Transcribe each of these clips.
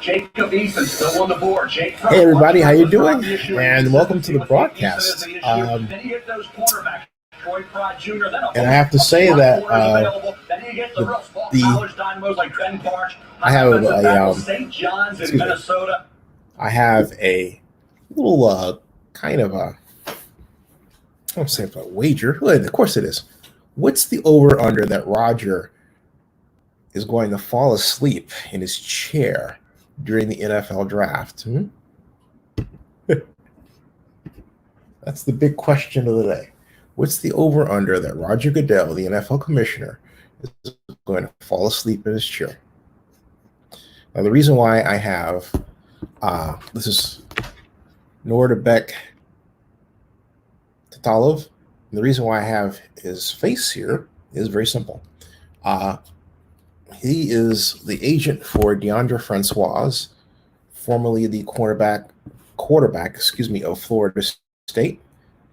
Hey everybody, how you doing? And welcome to the broadcast. And I have to say that I have a little kind of a I don't say a wager. Well, of course it is. What's the over under that Roger is going to fall asleep in his chair during the NFL draft? That's the big question of the day. What's the over under that Roger Goodell, the NFL commissioner, is going to fall asleep in his chair? Now, the reason why I have this is Nordabek Tatalov. And the reason why I have his face here is very simple. He is the agent for DeAndre Francois, formerly the quarterback, of Florida State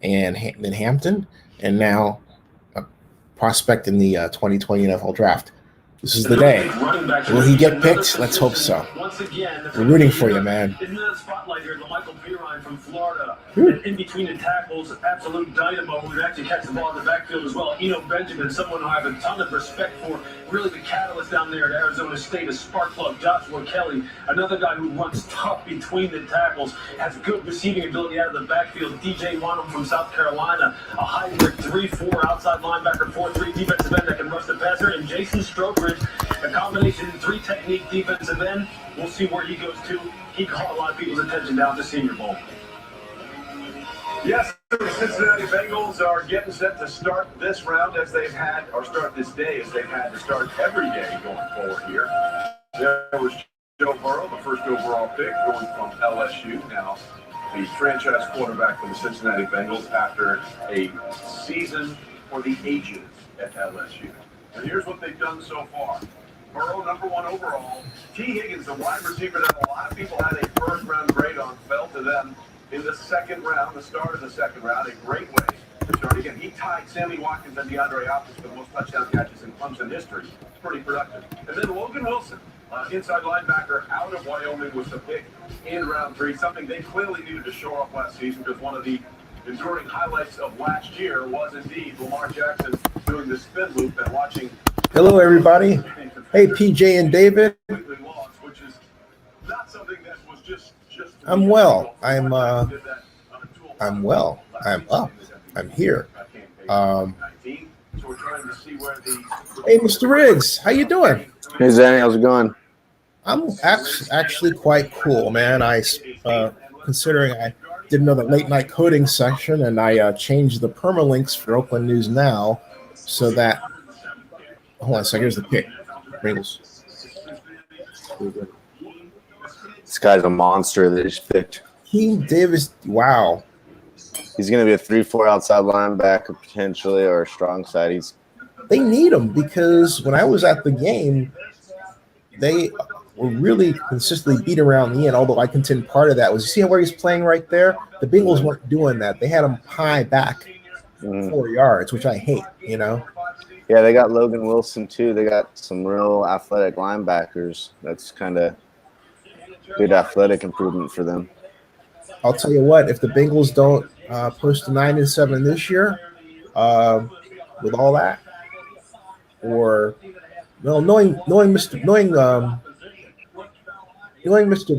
and then Hampton, and now a prospect in the 2020 NFL Draft. This is the day. Will he get picked? Let's hope so. We're rooting for you, man. In the spotlight here, Michael Pirine from Florida. And in between the tackles, absolute dynamo who would actually catch the ball in the backfield as well. Eno Benjamin, someone who I have a ton of respect for. Really the catalyst down there at Arizona State, a spark plug. Joshua Kelly, another guy who runs tough between the tackles, has good receiving ability out of the backfield. DJ Wanham from South Carolina, a hybrid 3-4 outside linebacker, 4-3 defensive end that can rush the passer. And Jason Strokridge, a combination 3-technique defensive end. We'll see where he goes to. He caught a lot of people's attention down at the Senior Bowl. Yes, the Cincinnati Bengals are getting set to start this round as they've had, or start this day as they've had to start every day going forward here. There was Joe Burrow, the first overall pick, going from LSU. Now, the franchise quarterback for the Cincinnati Bengals after a season for the ages at LSU. And here's what they've done so far. Burrow, number 1 overall. T. Higgins, the wide receiver that a lot of people had a first-round grade on, fell to them in the second round, the start of the second round. A great way to start again. He tied Sammy Watkins and DeAndre Hopkins for the most touchdown catches in Clemson history. Pretty productive. And then Logan Wilson, inside linebacker out of Wyoming, was the pick in round 3. Something they clearly needed to shore up last season because one of the enduring highlights of last year was indeed Lamar Jackson doing the spin loop and watching. Hello, everybody. Hey, PJ and David. I'm well. I'm well. I'm up. I'm here. Hey, Mr. Riggs, how you doing? Hey, Zanny, how's it going? I'm actually quite cool, man. Considering I did another late night coding session and I changed the permalinks for Oakland News Now so that. Hold on a second. Here's the pick. Bengals. This guy's a monster that he's picked. King Davis. Wow. He's going to be a 3-4 outside linebacker potentially, or a strong side. They need him because when I was at the game, they were really consistently beat around the end. Although I contend part of that was, you see where he's playing right there? The Bengals weren't doing that. They had him high back 4 yards, which I hate, Yeah, they got Logan Wilson, too. They got some real athletic linebackers. That's kind of good athletic improvement for them. I'll tell you what, if the Bengals don't post a 9-7 this year, with all that, or knowing Mr.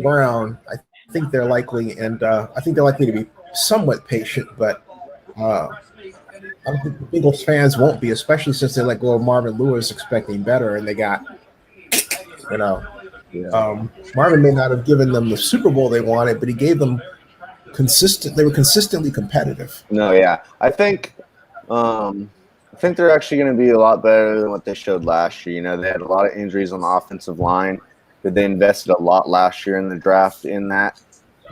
Brown, I think they're likely, and I think they're likely to be somewhat patient, but I don't think the Bengals fans won't be, especially since they let go of Marvin Lewis expecting better, and they got, Marvin may not have given them the Super Bowl they wanted, but he gave them they were consistently competitive. No, yeah. I think they're actually going to be a lot better than what they showed last year. They had a lot of injuries on the offensive line, but they invested a lot last year in the draft in that.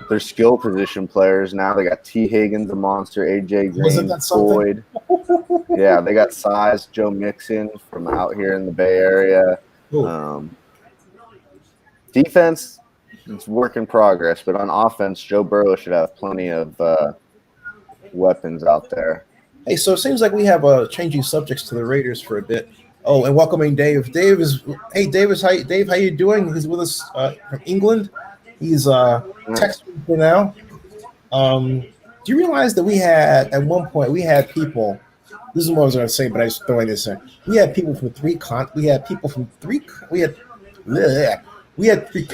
They're skill position players now. They got T. Higgins, a monster, AJ Green, Boyd. Yeah, they got size, Joe Mixon from out here in the Bay Area. Defense, it's work in progress, but on offense, Joe Burrow should have plenty of weapons out there. Hey, so it seems like we have changing subjects to the Raiders for a bit. Oh, and welcoming Dave. Hey, Dave, how you doing? He's with us from England. He's texting for now. Do you realize that we had at one point we had people? This is what I was going to say, but I just throwing this in. We had people from We had people from three. We had. Bleh, we had three.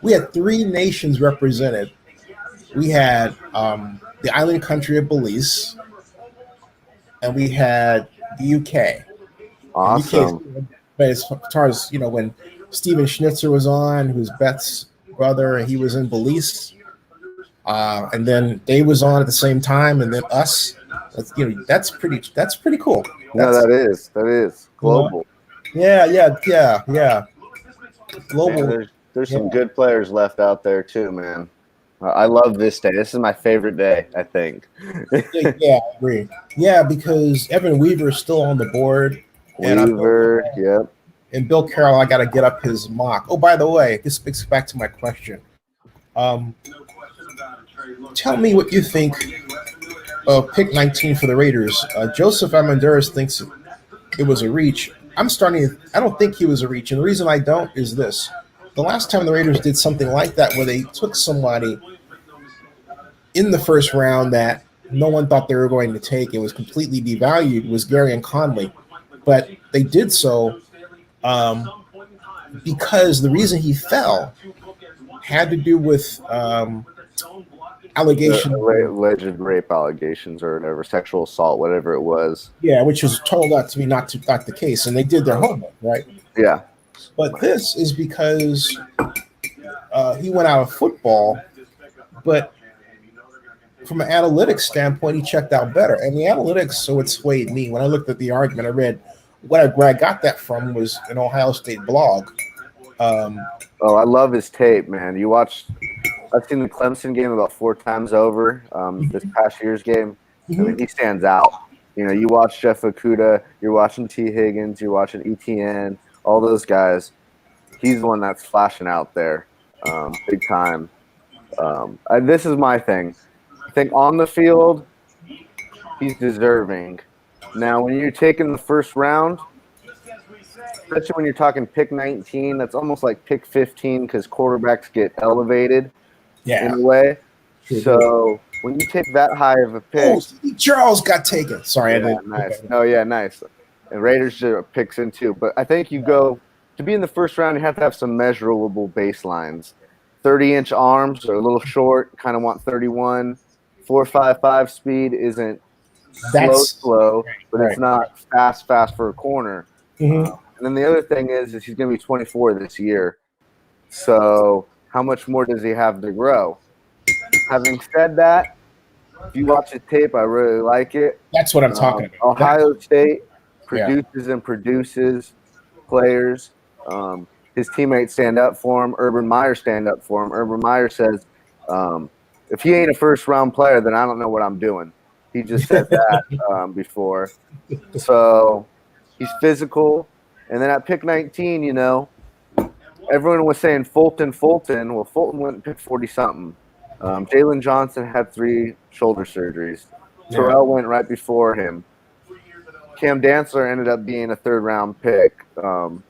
We had three nations represented. We had the island country of Belize, and we had the UK. Awesome. But as far as when Steven Schnitzer was on, who's Beth's brother, and he was in Belize, and then Dave was on at the same time, and then us. That's pretty cool. No, that is global. Yeah. Global. Man, there's some good players left out there too, man. I love this day. This is my favorite day, I think. Yeah, I agree. Yeah, because Evan Weaver is still on the board. Weaver, yep. And Bill Carroll, I got to get up his mock. Oh, by the way, this speaks back to my question. Tell me what you think of pick 19 for the Raiders. Joseph Amenderis thinks it was a reach. I don't think he was a reach. And the reason I don't is this. The last time the Raiders did something like that where they took somebody in the first round that no one thought they were going to take, it was completely devalued, was Gary and Conley. But they did so because the reason he fell had to do with allegations. Alleged rape allegations or whatever, sexual assault, whatever it was. Yeah, which was told out to be not the case. And they did their homework, right? Yeah. But this is because he went out of football, but from an analytics standpoint, he checked out better. And the analytics, so it swayed me. When I looked at the argument, I read where I got that from was an Ohio State blog. I love his tape, man. I've seen the Clemson game about 4 times over this past year's game. I mean, he stands out. You watch Jeff Okudah, you're watching T. Higgins, you're watching ETN, all those guys. He's the one that's flashing out there big time. This is my thing. I think on the field, he's deserving. Now, when you're taking the first round, especially when you're talking pick 19, that's almost like pick 15 because quarterbacks get elevated in a way. So when you take that high of a pick. Charles got taken. Sorry, yeah, nice. Oh, yeah, nice. And Raiders picks in too. But I think you go to be in the first round, you have to have some measurable baselines. 30-inch arms are a little short, kind of want 31. 4.55 speed isn't slow, but it's not fast for a corner. And then the other thing is he's going to be 24 this year. So how much more does he have to grow? Having said that, if you watch his tape, I really like it. That's what I'm talking about. Ohio State produces players. His teammates stand up for him. Urban Meyer stand up for him. Urban Meyer says, if he ain't a first-round player, then I don't know what I'm doing. He just said that before. So he's physical. And then at pick 19, everyone was saying Fulton. Well, Fulton went and picked 40-something. Jalen Johnson had 3 shoulder surgeries. Terrell went right before him. Cam Dantzler ended up being a 3rd-round pick. So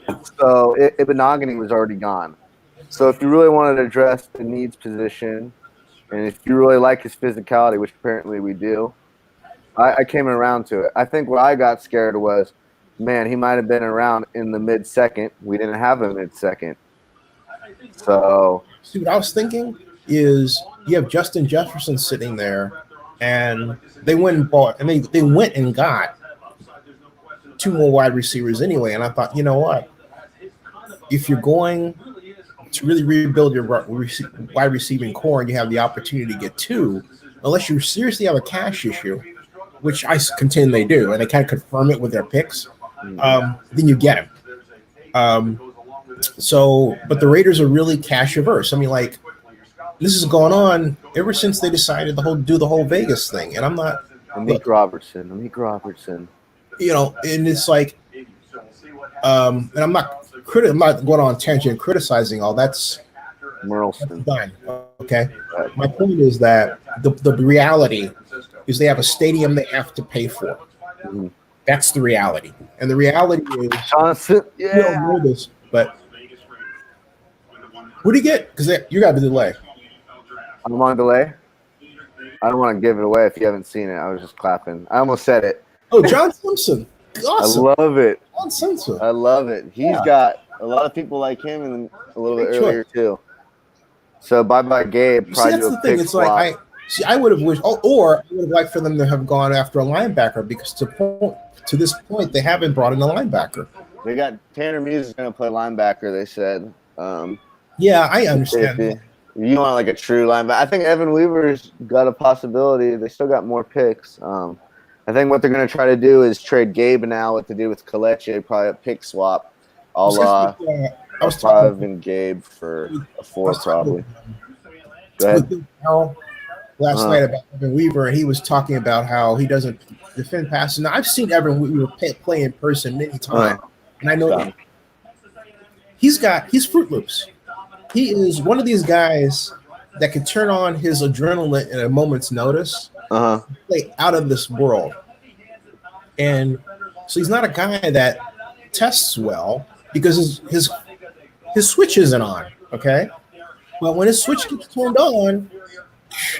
Ibenogany was already gone. So if you really wanted to address the needs position, and if you really like his physicality, which apparently we do, I came around to it. I think what I got scared was, man, he might have been around in the mid-second. We didn't have a mid-second. So, see, what I was thinking is you have Justin Jefferson sitting there, and they went and bought, and they went and got 2 more wide receivers anyway. And I thought, you know what? If you're going to really rebuild your wide receiving core and you have the opportunity to get 2, unless you seriously have a cash issue, which I contend they do, and they kind of confirm it with their picks, then you get him. But the Raiders are really cash averse. I mean, like, this has gone on ever since they decided to do the whole Vegas thing, and I'm not. Amik Robertson. And it's like, and I'm not going on tangent criticizing all that's Merlston. Fine. Okay. My point is that the reality is they have a stadium they have to pay for. That's the reality. And the reality is, Johnson, you don't yeah. know this, but who do you get? Because you got the delay. I'm on delay. I don't want to give it away if you haven't seen it. I was just clapping. I almost said it. Oh, John Simpson. Awesome. I love it. John Simpson. I love it. He's got a lot of people like him and a little bit earlier too. So bye Gabe. See, that's the thing. It's like I would have wished, or I would have liked for them to have gone after a linebacker because to this point they haven't brought in a linebacker. They got Tanner Muse is going to play linebacker. They said. Yeah, I understand. Safety. You want like a true linebacker. I think Evan Weaver's got a possibility. They still got more picks. I think what they're going to try to do is trade Gabe now. What to do with Kalechi, probably a pick swap. I was talking Gabe for a 4 probably. Go ahead. Last night about Evan Weaver, and he was talking about how he doesn't defend passes. Now I've seen Evan Weaver play in person many times, and I know he's Fruit Loops. He is one of these guys that can turn on his adrenaline in a moment's notice. Play out of this world. And so he's not a guy that tests well because his switch isn't on, okay? But when his switch gets turned on,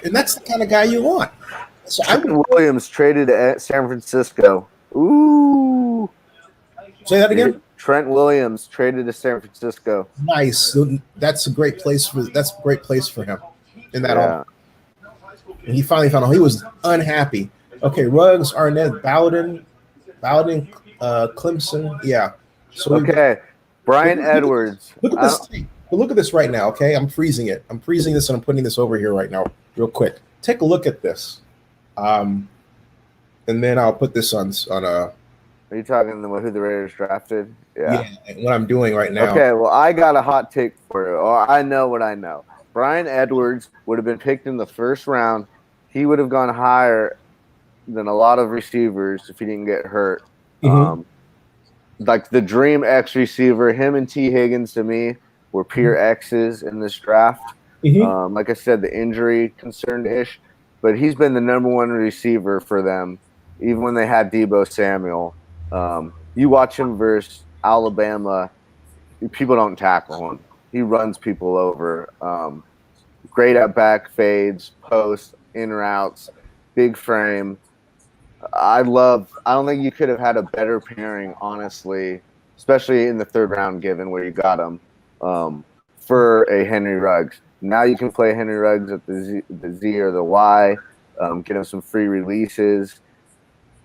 and that's the kind of guy you want. So Trent Williams traded to San Francisco. Ooh. Say that again? Trent Williams traded to San Francisco. Nice. That's a great place for him in that all. And he finally found out he was unhappy. Okay, Ruggs, Arnett, Bowden, Clemson. Yeah. So Brian Edwards. Look at this tape. But look at this right now, okay? I'm freezing it. I'm freezing this and I'm putting this over here right now real quick. Take a look at this. And then I'll put this on Are you talking about who the Raiders drafted? Yeah, what I'm doing right now. Okay, well, I got a hot take for you. Or I know what I know. Brian Edwards would have been picked in the first round. He would have gone higher than a lot of receivers if he didn't get hurt. Like the dream X receiver, him and T. Higgins to me were pure X's in this draft. Like I said, the injury concerned-ish, but he's been the number one receiver for them, even when they had Deebo Samuel. You watch him versus Alabama, people don't tackle him. He runs people over. Great at back fades, posts, in routes, big frame. I don't think you could have had a better pairing, honestly, especially in the third round given where you got him for a Henry Ruggs. Now you can play Henry Ruggs at the Z or the Y, get him some free releases.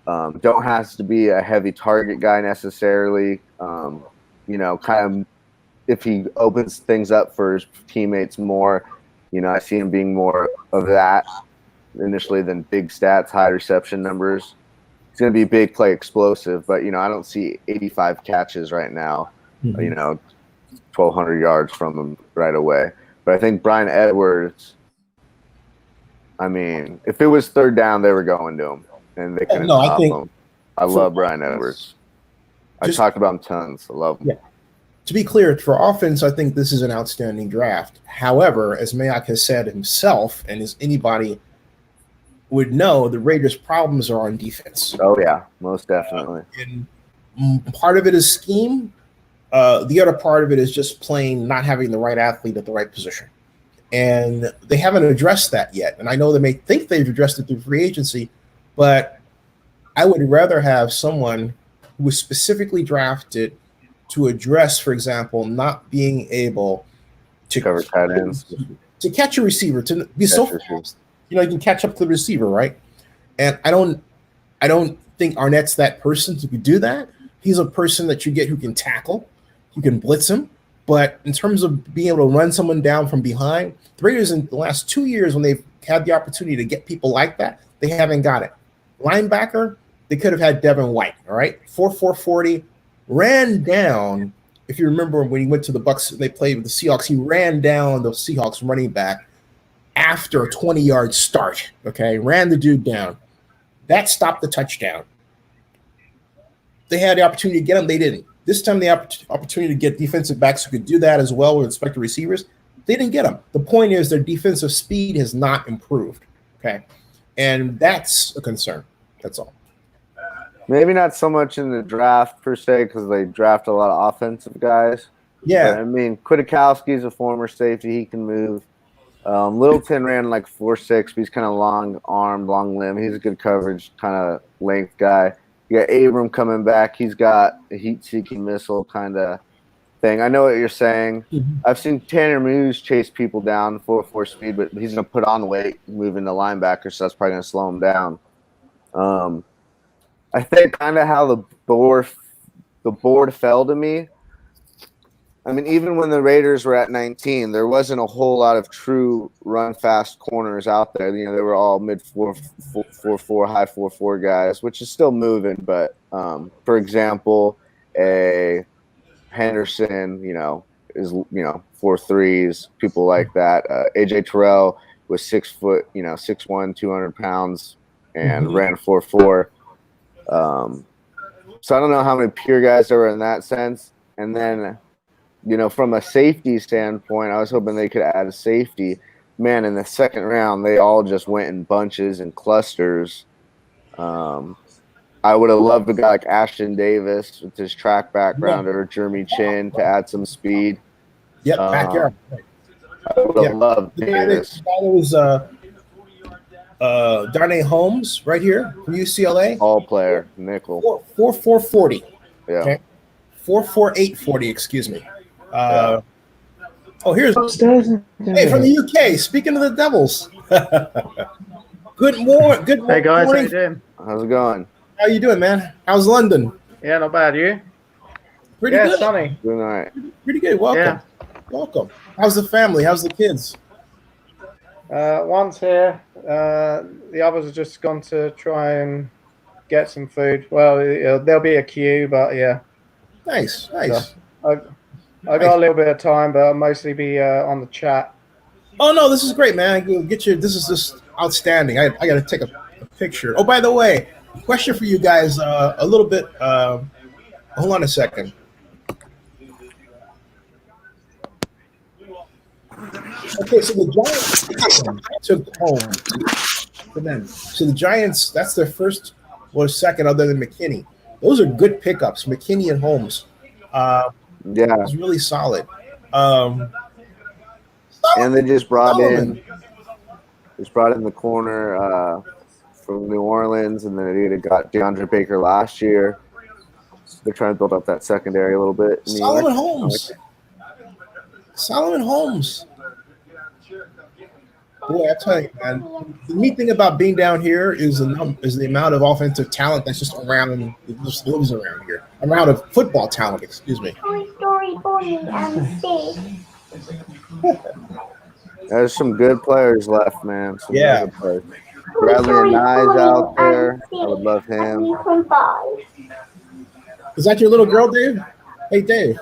Don't have to be a heavy target guy necessarily. Kind of if he opens things up for his teammates more, I see him being more of that initially than big stats, high reception numbers. He's going to be big play explosive, but, I don't see 85 catches right now, 1,200 yards from him right away. But I think Brian Edwards, if it was third down, they were going to him, and they couldn't stop him. I love Brian Edwards. I talked about him tons. I love him. Yeah. To be clear, for offense, I think this is an outstanding draft. However, as Mayock has said himself, and as anybody would know, the Raiders' problems are on defense. Oh, yeah, most definitely. And part of it is scheme. The other part of it is just plain not having the right athlete at the right position. And they haven't addressed that yet. And I know they may think they've addressed it through free agency, but I would rather have someone who was specifically drafted to address, for example, not being able to cover tight ends, to catch a receiver, to be so fast. You can catch up to the receiver, right? And I don't think Arnett's that person to do that. He's a person that you get who can tackle, you can blitz him. But in terms of being able to run someone down from behind, the Raiders in the last 2 years, when they've had the opportunity to get people like that, they haven't got it. Linebacker, they could have had Devin White, all right? 4.40, ran down. If you remember when he went to the Bucks, they played with the Seahawks, he ran down the Seahawks running back after a 20-yard start, okay? Ran the dude down. That stopped the touchdown. They had the opportunity to get him. They didn't. This time, the opportunity to get defensive backs who could do that as well with respect to receivers, they didn't get them. The point is their defensive speed has not improved, okay? And that's a concern. That's all. Maybe not so much in the draft per se because they draft a lot of offensive guys. Yeah. But, I mean, Kwiatkowski's a former safety. He can move. Littleton ran like 4.6, but he's kind of long armed, long limb. He's a good coverage, kind of length guy. You got Abram coming back. He's got a heat-seeking missile kind of thing. I know what you're saying. Mm-hmm. I've seen Tanner Muse chase people down 4.4 speed, but he's going to put on weight moving the linebacker, so that's probably going to slow him down. I think kind of how the board fell to me. I mean, even when the Raiders were at 19, there wasn't a whole lot of true run-fast corners out there. You know, they were all mid-4.4, high 4.4 guys, which is still moving. But, for example, a Henderson, is 4.3s, people like that. AJ Terrell was 6 foot, 6'1", 200 pounds, and ran 4.4. So I don't know how many pure guys there were in that sense. And then, from a safety standpoint, I was hoping they could add a safety. Man, in the second round, they all just went in bunches and clusters. I would have loved a guy like Ashton Davis with his track background or Jeremy Chin to add some speed. Yep, backyard. I would have loved Davis. The guy that was Darnay Holmes right here from UCLA. All player, nickel. 4.40. Yeah. Okay. 4.4840, excuse me. Here's hey from the UK. Speaking of the Devils. Good morning. Hey guys, how you doing? How's it going? How you doing, man? How's London? Yeah, not bad. You? Pretty good. Sunny. Good night. Pretty good. Welcome. Yeah. Welcome. How's the family? How's the kids? One's here. The others have just gone to try and get some food. Well, there'll be a queue, but yeah. Nice. So, I got a little bit of time, but I'll mostly be on the chat. Oh no, this is great, man. This is just outstanding. I got to take a picture. Oh, by the way, question for you guys. A little bit. Hold on a second. Okay, so the Giants took home for them. So the Giants, that's their first or second, other than McKinney. Those are good pickups, McKinney and Holmes. It's really solid. And they just brought in the corner from New Orleans, and then they got DeAndre Baker last year. They're trying to build up that secondary a little bit. Solomon Holmes. Boy, I tell you, man, the neat thing about being down here is the amount of offensive talent that's just around, it just lives around here. Amount of football talent, excuse me. There's some good players left, man. Good players. Bradley Nye's out there. I would love him. Is that your little girl, Dave? Hey, Dave.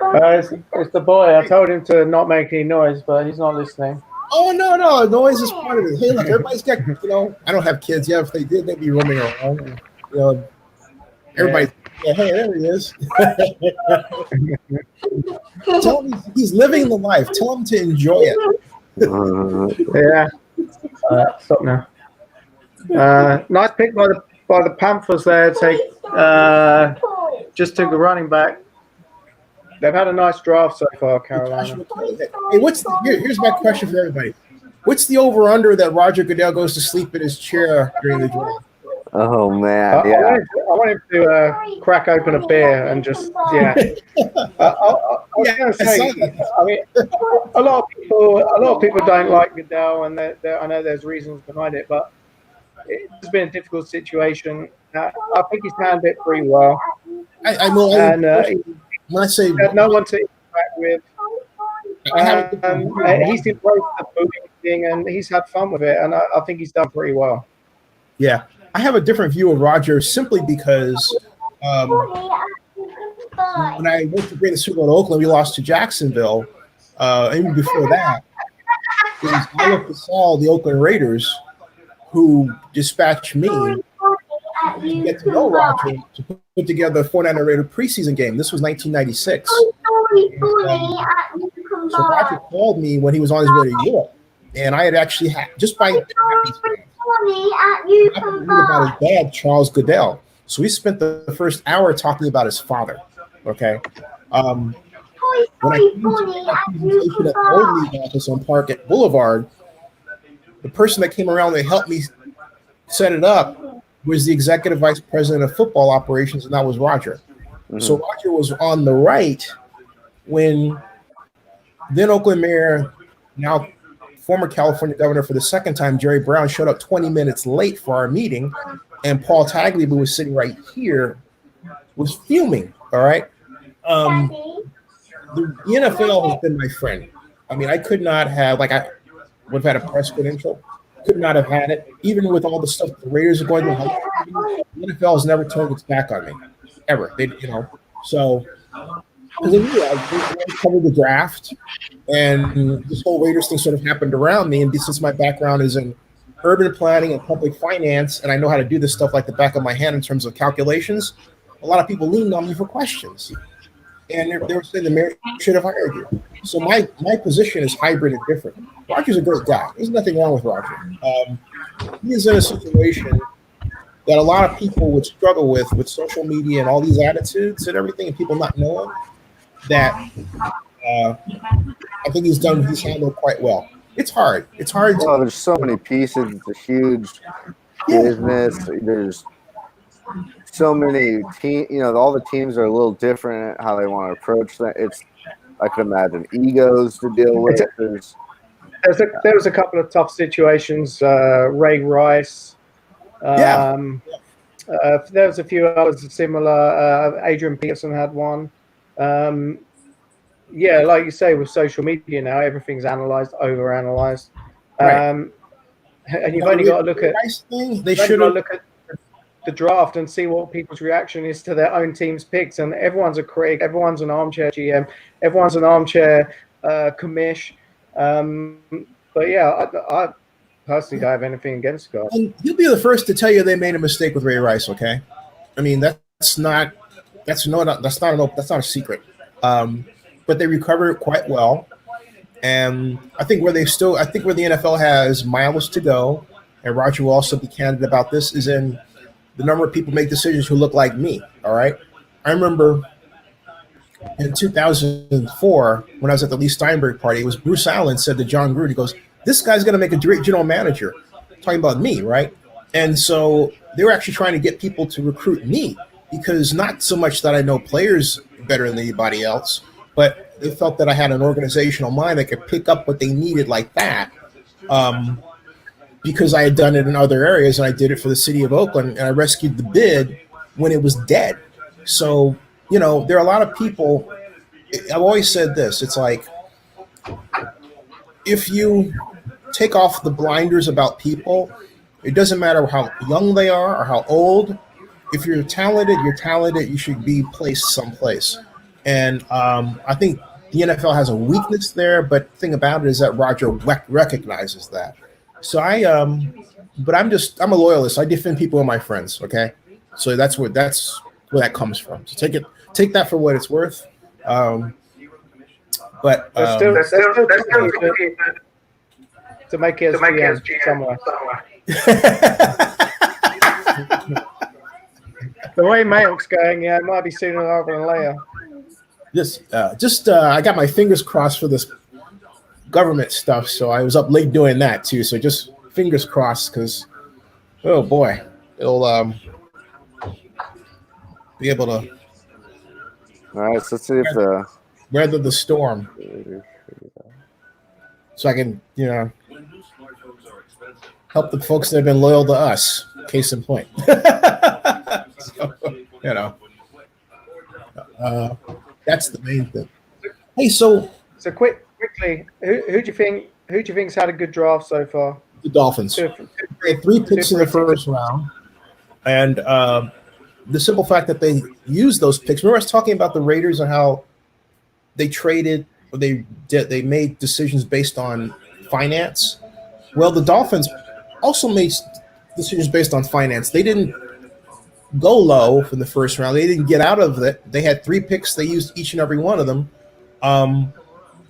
It's the boy. I told him to not make any noise, but he's not listening. Oh, no, noise is part of it. Hey, look, everybody's got, I don't have kids yet. If they did, they'd be roaming around. Everybody, hey, there he is. Tell him he's living the life. Tell him to enjoy it. Stop now. Nice pick by the Panthers there. Just took a running back. They've had a nice draft so far, Carolina. Hey, here's my question for everybody. What's the over-under that Roger Goodell goes to sleep in his chair during the draft? Oh, man. I want him to crack open a beer and just, I was going to say, I mean, a lot of people don't like Goodell, and I know there's reasons behind it, but it's been a difficult situation. I think he's handled it pretty well. When I say he had no one to interact with, he's embraced the bullying thing, and he's had fun with it, and I think he's done pretty well. Yeah, I have a different view of Roger simply because when I went to bring the Super Bowl to Oakland, we lost to Jacksonville. Even before that, it was Alex Gasol, the Oakland Raiders, who dispatched me to get to know Roger to put together a 49er Raider preseason game. This was 1996. So Roger called me when he was on his way to Europe, and I had actually had just by about his dad, Charles Goodell. So we spent the first hour talking about his father. Okay. When I came to my presentation at the Old League office on Park Boulevard, the person that came around to help me set it up was the executive vice president of football operations, and that was Roger. Mm-hmm. So Roger was on the right when then Oakland Mayor, now former California governor for the second time, Jerry Brown, showed up 20 minutes late for our meeting, and Paul Tagliabue, who was sitting right here, was fuming. All right. The NFL has been my friend. I mean, I could not have, like, I would have had a press credential, could not have had it, even with all the stuff the Raiders are going through. The NFL has never turned its back on me, ever. They, so because they knew I covered the draft, and this whole Raiders thing sort of happened around me. And since my background is in urban planning and public finance, and I know how to do this stuff like the back of my hand in terms of calculations, a lot of people leaned on me for questions. And they were saying the mayor should have hired you. So my position is hybrid and different. Roger's a great guy. There's nothing wrong with Roger. He is in a situation that a lot of people would struggle with social media and all these attitudes and everything, and people not knowing that. I think he's handled quite well. It's hard. It's hard. Well, there's so many pieces. It's a huge business. There's so many all the teams are a little different how they want to approach that. I could imagine egos to deal with. There was a couple of tough situations. Ray Rice. There was a few others similar. Adrian Peterson had one. Like you say, with social media now, everything's analyzed, overanalyzed. Right. And you've only got to look at the draft and see what people's reaction is to their own team's picks. And everyone's a critic, everyone's an armchair GM, everyone's an armchair commish. But yeah, I personally don't have anything against God. And he'll be the first to tell you they made a mistake with Ray Rice. Okay, I mean that's not a secret. But they recovered it quite well, and I think where the NFL has miles to go, and Roger will also be candid about this, is in the number of people make decisions who look like me. All right, I remember in 2004 when I was at the Lee Steinberg party, it was Bruce Allen said to John Gruden, he goes, "This guy's going to make a great general manager," talking about me, right? And so they were actually trying to get people to recruit me, because not so much that I know players better than anybody else, but they felt that I had an organizational mind that could pick up what they needed like that, because I had done it in other areas, and I did it for the city of Oakland, and I rescued the bid when it was dead. So, there are a lot of people. I've always said this. It's like, if you take off the blinders about people, it doesn't matter how young they are or how old. If you're talented, you should be placed someplace. And I think the NFL has a weakness there, but the thing about it is that Roger recognizes that. So but I'm a loyalist. I defend people who are my friends. Okay, so that's where that comes from. So take that for what it's worth. But there's still to make it as GM somewhere. The way Mayock's going, it might be sooner rather than later. I got my fingers crossed for this government stuff, so I was up late doing that too. So just fingers crossed, because oh boy, it'll be able to. All right, so let's see if weather the storm, so I can help the folks that have been loyal to us. Case in point. That's the main thing. Hey, so quickly, who do you think's had a good draft so far? The Dolphins. They had 3 picks in the first round, and the simple fact that they used those picks. Remember, I was talking about the Raiders and how they traded, or they made decisions based on finance. Well, the Dolphins also made decisions based on finance. They didn't go low from the first round. They didn't get out of it. They had 3 picks. They used each and every one of them.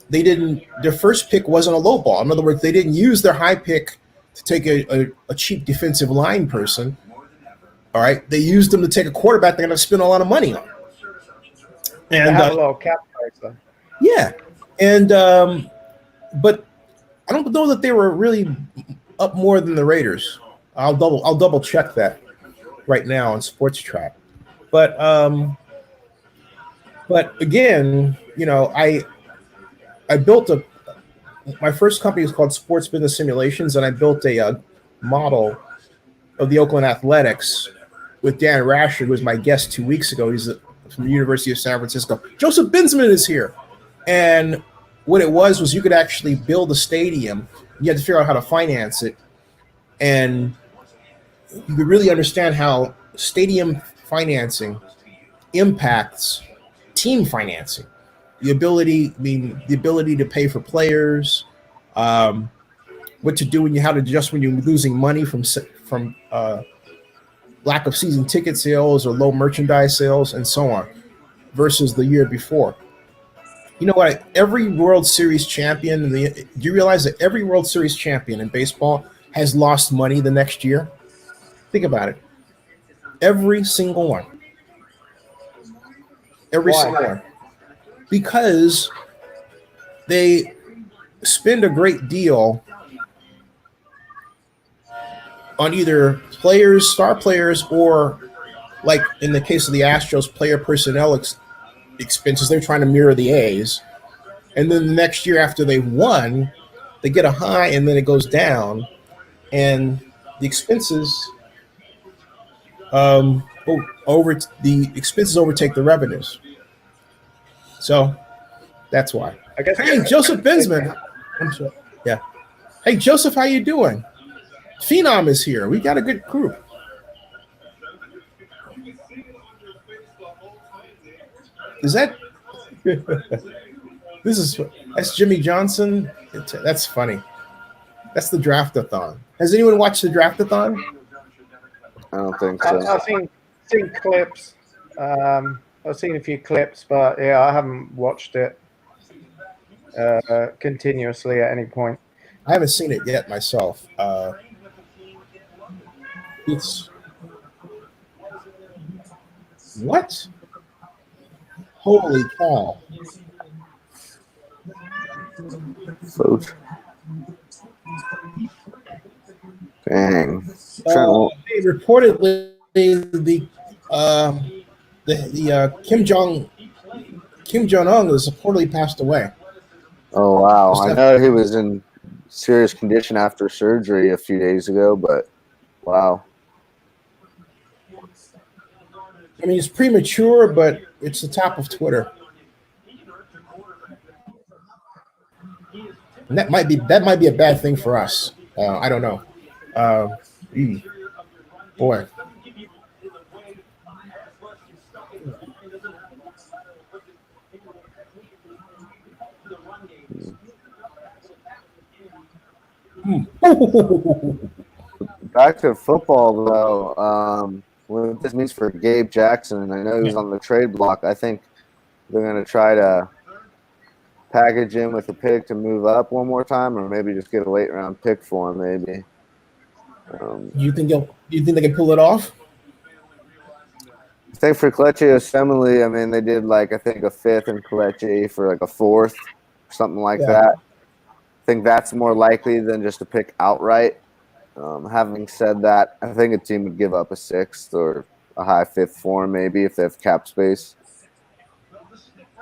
Their first pick wasn't a low ball. In other words, they didn't use their high pick to take a cheap defensive line person. All right, they used him to take a quarterback they're going to spend a lot of money on. They And have a lot of cap space, though. yeah, and but I don't know that they were really up more than the Raiders. I'll double check that right now on Sports Track. But again, you know, I built my first company is called Sports Business Simulations, and I built a model of the Oakland Athletics with Dan Rasher, who was my guest 2 weeks ago. He's from the University of San Francisco. Joseph Binsman is here. And what it was you could actually build a stadium. You had to figure out how to finance it. And you could really understand how stadium financing impacts team financing. The ability to pay for players, what to do when how to adjust when you're losing money from lack of season ticket sales or low merchandise sales and so on, versus the year before. You know what? Every World Series champion, do you realize that every World Series champion in baseball has lost money the next year? Think about it. Every single one. Every single one. Because they spend a great deal on either players, star players, or like in the case of the Astros, player personnel expenses. They're trying to mirror the A's. And then the next year after they won, they get a high and then it goes down. And the expenses overtake the revenues. So that's why. I guess. Hey, Joseph Binsman. I'm sorry. Yeah. Hey, Joseph, how you doing? Phenom is here. We got a good group. Is that? That's Jimmy Johnson. That's funny. That's the Draftathon. Has anyone watched the Draftathon? I don't think so. I've seen clips. I've seen a few clips, but yeah, I haven't watched it continuously at any point. I haven't seen it yet myself. It's what? Holy cow! Food. Dang. Reportedly, the Kim Jong Un has reportedly passed away. Oh wow! I know he was in serious condition after surgery a few days ago, but wow. I mean, it's premature, but it's the top of Twitter. And that might be a bad thing for us. I don't know. Boy. Back to football, though. What this means for Gabe Jackson, I know he's on the trade block. I think they're going to try to package him with a pick to move up one more time, or maybe just get a late round pick for him. Maybe. You think they can pull it off? I think for Kelechi Osemele, I mean, they did I think a fifth and Kelechi for a fourth, something like that. I think that's more likely than just a pick outright. Having said that, I think a team would give up a sixth or a high fifth for him, maybe, if they have cap space.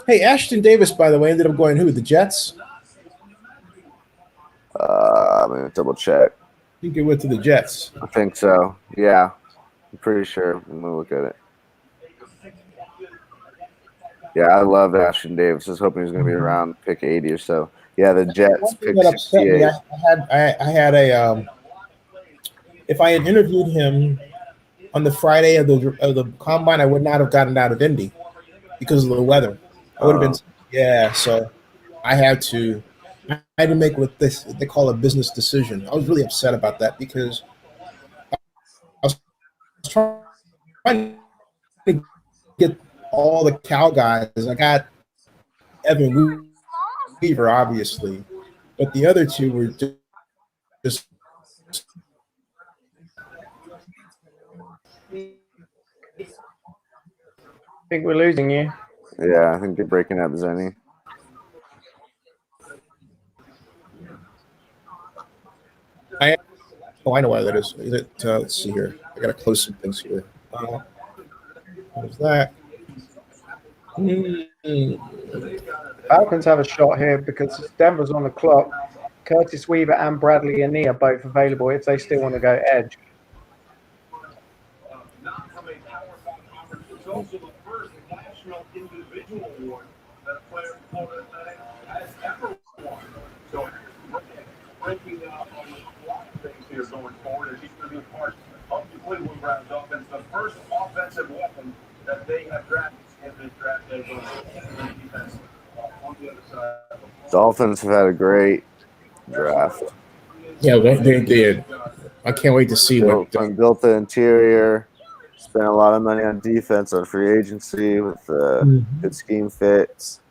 Hey, Ashton Davis, by the way, ended up going who? The Jets? I'm going to double check. I think it went to the Jets. I think so. Yeah. I'm pretty sure. I'm going to look at it. Yeah, I love Ashton Davis. I was hoping he was going to be around pick 80 or so. Yeah, the Jets pick 68. I had a if I had interviewed him on the Friday of the combine, I would not have gotten out of Indy because of the weather. I would have been so I had to make what they call a business decision. I was really upset about that because I was trying to get all the Cal guys. I got Evan Weaver, obviously, but the other two were just think we're losing you. Yeah, I think you're breaking up, Zenny. I know why that is. Is it, let's see here. I gotta close some things here. What's that? Falcons have a shot here because Denver's on the clock. Curtis Weaver and Bradley Anee are both available if they still want to go edge. Not from a Power 5 conference. It's also the first national individual award that a player from Florida has ever won. So breaking on a lot of things here going forward, as he's going to be a part of the Cleveland Browns offense, the first offensive weapon that they have drafted in this draft day going to defense on the other side. Dolphins have had a great draft. Yeah, they did. I can't wait to see what. Built the interior, spent a lot of money on defense on free agency with good scheme fits.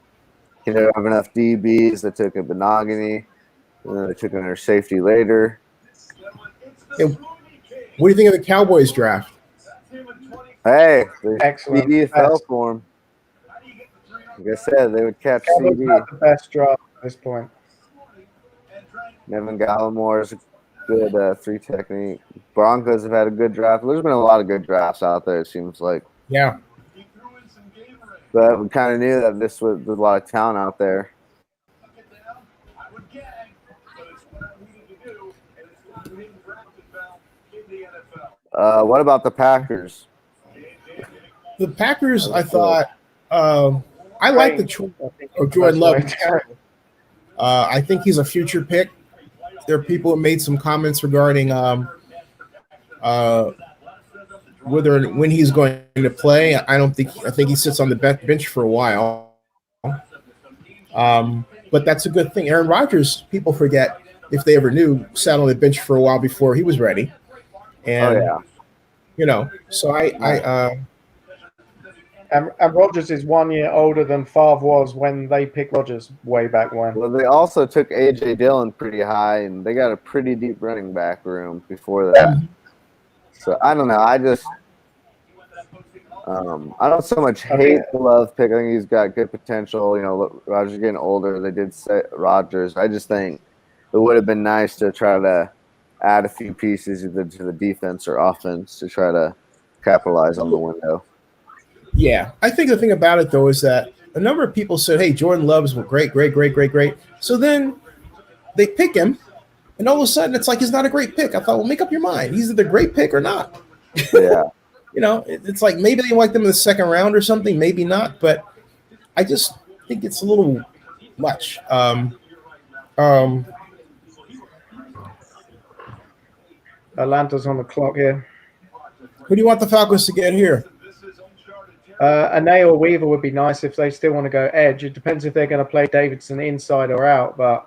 You know, have enough DBs. They took a Benogany, and then they took another safety later. Hey, what do you think of the Cowboys draft? Hey, Excellent. CD fell for him. Like I said, they would catch Cowboys CD. have the best draft at this point. Nevin Gallimore is a good three technique. Broncos have had a good draft. There's been a lot of good drafts out there, it seems like. Yeah. But we kind of knew that there's a lot of talent out there. What about the Packers? The Packers, I thought, I like the choice of Jordan Love. I think he's a future pick. There are people who made some comments regarding whether and when he's going to play. I think he sits on the bench for a while. But that's a good thing. Aaron Rodgers, people forget, if they ever knew, sat on the bench for a while before he was ready. And you know, so And Rodgers is 1 year older than Favre was when they picked Rodgers way back when. Well, they also took A.J. Dillon pretty high, and they got a pretty deep running back room before that. So, I don't know. I just I don't so much hate the Love pick. I think he's got good potential. You know, Rodgers getting older. They did say Rodgers. I just think it would have been nice to try to add a few pieces either to the defense or offense to try to capitalize on the window. Yeah, I think the thing about it, though, is that a number of people said, hey, Jordan Love's great. So then they pick him, and all of a sudden it's like he's not a great pick. I thought, well, make up your mind. He's either a great pick or not. Yeah. You know, it's like maybe they like them in the second round or something, maybe not. But I just think it's a little much. Atlanta's on the clock here. Who do you want the Falcons to get here? Anee or Weaver would be nice if they still want to go edge. It depends if they're going to play Davidson inside or out. But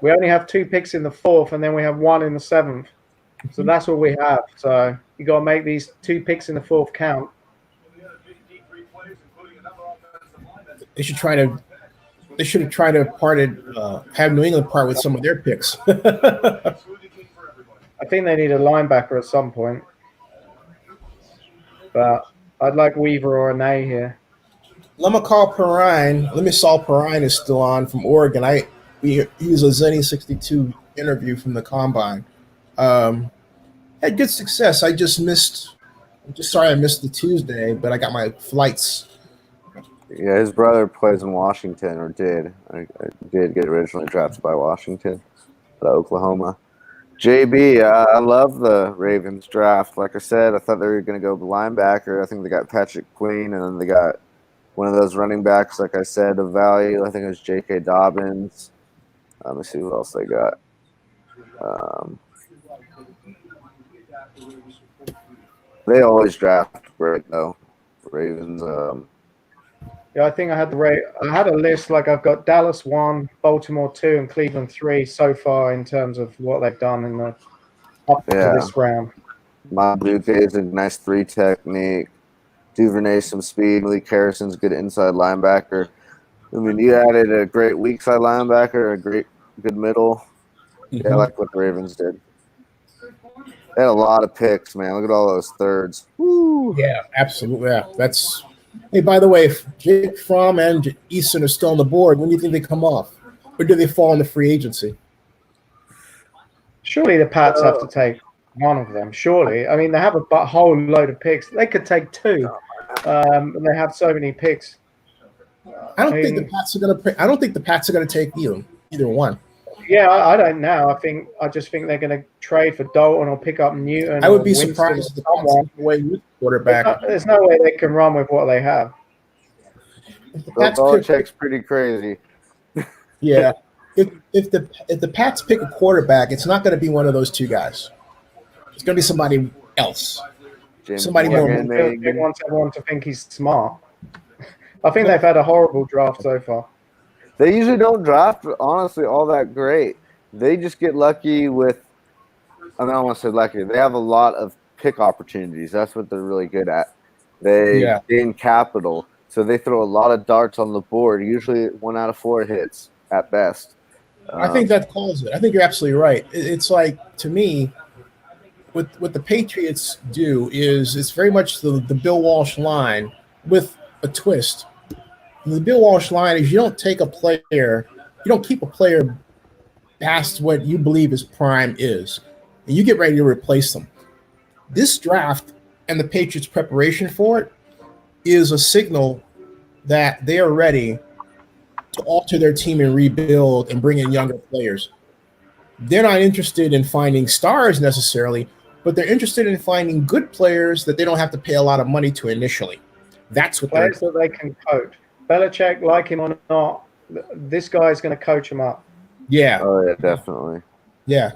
we only have 2 picks in the 4th, and then we have 1 in the 7th. So that's what we have. So you got to make these 2 picks in the 4th count. They should try to. They should have tried to have New England part with some of their picks. I think they need a linebacker at some point. But I'd like Weaver or Anee here. Lemakal Perrine is still on from Oregon. He was a Zenny 62 interview from the Combine. Had good success. I'm just sorry I missed the Tuesday, but I got my flights. Yeah, his brother plays in Washington, or did. I did get originally drafted by Washington, Oklahoma. JB, I love the Ravens draft. Like I said, I thought they were going to go linebacker. I think they got Patrick Queen, and then they got one of those running backs, like I said, of value. I think it was J.K. Dobbins. Let me see who else they got. They always draft great, though. Ravens. Yeah, I think I had a list, like I've got Dallas 1, Baltimore 2, and Cleveland 3 so far in terms of what they've done in the up to this round. My Blue Jays a nice 3 technique. Duvernay some speed. Malik Harrison's good inside linebacker. I mean, you added a great weak side linebacker, a great good middle. Mm-hmm. Yeah, I like what the Ravens did. They had a lot of picks, man. Look at all those thirds. Woo. Yeah, absolutely. Yeah, that's. Hey, by the way, if Jake Fromm and Easton are still on the board, when do you think they come off, or do they fall into free agency? Surely the Pats have to take one of them. Surely, I mean they have a whole load of picks. They could take two, and they have so many picks. I don't think the Pats are going to. I don't think the Pats are going to take either one. Yeah, I don't know. I just think they're going to trade for Dalton or pick up Newton. I would be Winston surprised if the Pats someone. take away with quarterback. There's no way they can run with what they have. If the Bill Pats Belichick's pretty crazy. yeah. If the Pats pick a quarterback, it's not going to be one of those two guys. It's going to be somebody else. Somebody more. He wants everyone to think he's smart. I think they've had a horrible draft so far. They usually don't draft, honestly, all that great. They just get lucky with – I don't want to say lucky. They have a lot of pick opportunities. That's what they're really good at. They gain capital, so they throw a lot of darts on the board. Usually 1 out of 4 hits at best. I think that calls it. I think you're absolutely right. It's like, to me, what the Patriots do is it's very much the Bill Walsh line with a twist. And the Bill Walsh line is you don't take a player, you don't keep a player past what you believe his prime is, and you get ready to replace them. This draft and the Patriots' preparation for it is a signal that they are ready to alter their team and rebuild and bring in younger players. They're not interested in finding stars necessarily, but they're interested in finding good players that they don't have to pay a lot of money to initially. That's what players that they can coach. Belichick, like him or not, this guy is going to coach him up. Yeah. Oh yeah, definitely. Yeah.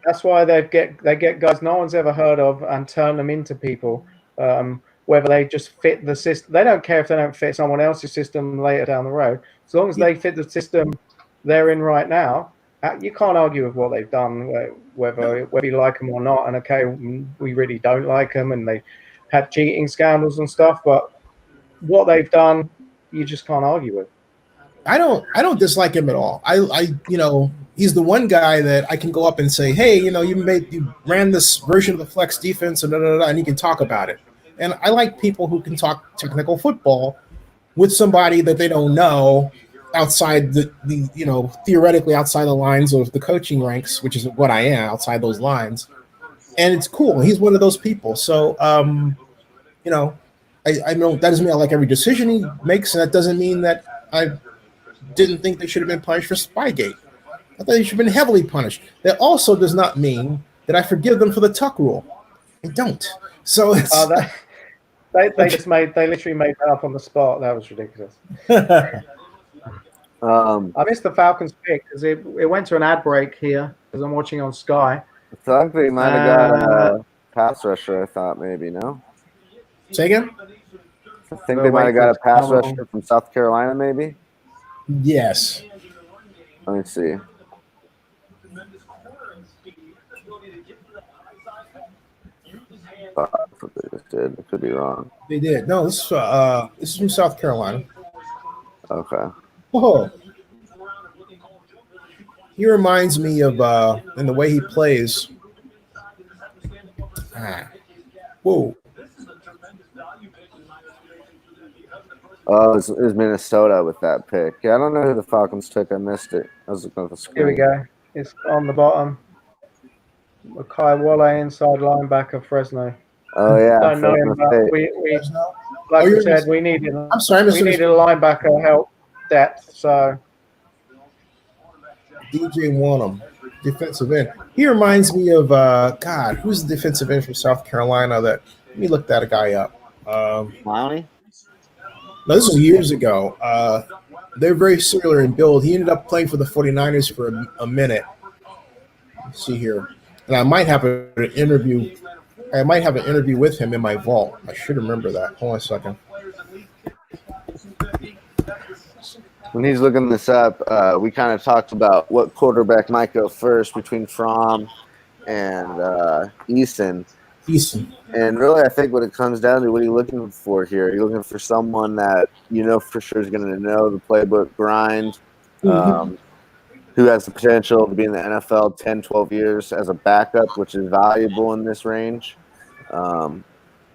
That's why they get guys no one's ever heard of and turn them into people. Whether they just fit the system, they don't care if they don't fit someone else's system later down the road. As long as they fit the system they're in right now, you can't argue with what they've done, whether you like them or not. And okay, we really don't like them, and they had cheating scandals and stuff. But what they've done, you just can't argue with. I don't dislike him at all. I he's the one guy that I can go up and say, hey, you ran this version of the flex defense and you can talk about it. And I like people who can talk technical football with somebody that they don't know outside the theoretically outside the lines of the coaching ranks, which is what I am, outside those lines. And it's cool. He's one of those people. So, I know that doesn't mean I like every decision he makes, and that doesn't mean that I didn't think they should have been punished for Spygate. I thought they should have been heavily punished. That also does not mean that I forgive them for the Tuck rule. I don't. So it's they literally made that up on the spot. That was ridiculous. I missed the Falcons pick because it went to an ad break here because I'm watching on Sky. I thought they might have got a pass rusher. I thought maybe no. Say again? I think they might have got a pass rusher from South Carolina, maybe. Yes. Let me see. That's what they just did. I could be wrong. They did. No, this is from South Carolina. Okay. Oh. He reminds me of in the way he plays. Whoa. Oh, it's Minnesota with that pick. Yeah, I don't know who the Falcons took. I missed it. I was looking at the screen. Here we go. It's on the bottom. Makai Wale, inside linebacker, Fresno. Oh yeah. Don't know him, but we like I said, we needed. I'm sorry, we needed a linebacker help depth. So DJ Wanham, defensive end. He reminds me of who's the defensive end from South Carolina? Let me look that guy up. Clowney? No, this was years ago. They're very similar in build. He ended up playing for the 49ers for a minute. Let's see here. And I might have an interview. I might have an interview with him in my vault. I should remember that. Hold on a second. When he's looking this up, we kind of talked about what quarterback might go first between Fromm and Easton. And really, I think what it comes down to, what are you looking for here? You're looking for someone that for sure is going to know the playbook grind, who has the potential to be in the NFL 10, 12 years as a backup, which is valuable in this range.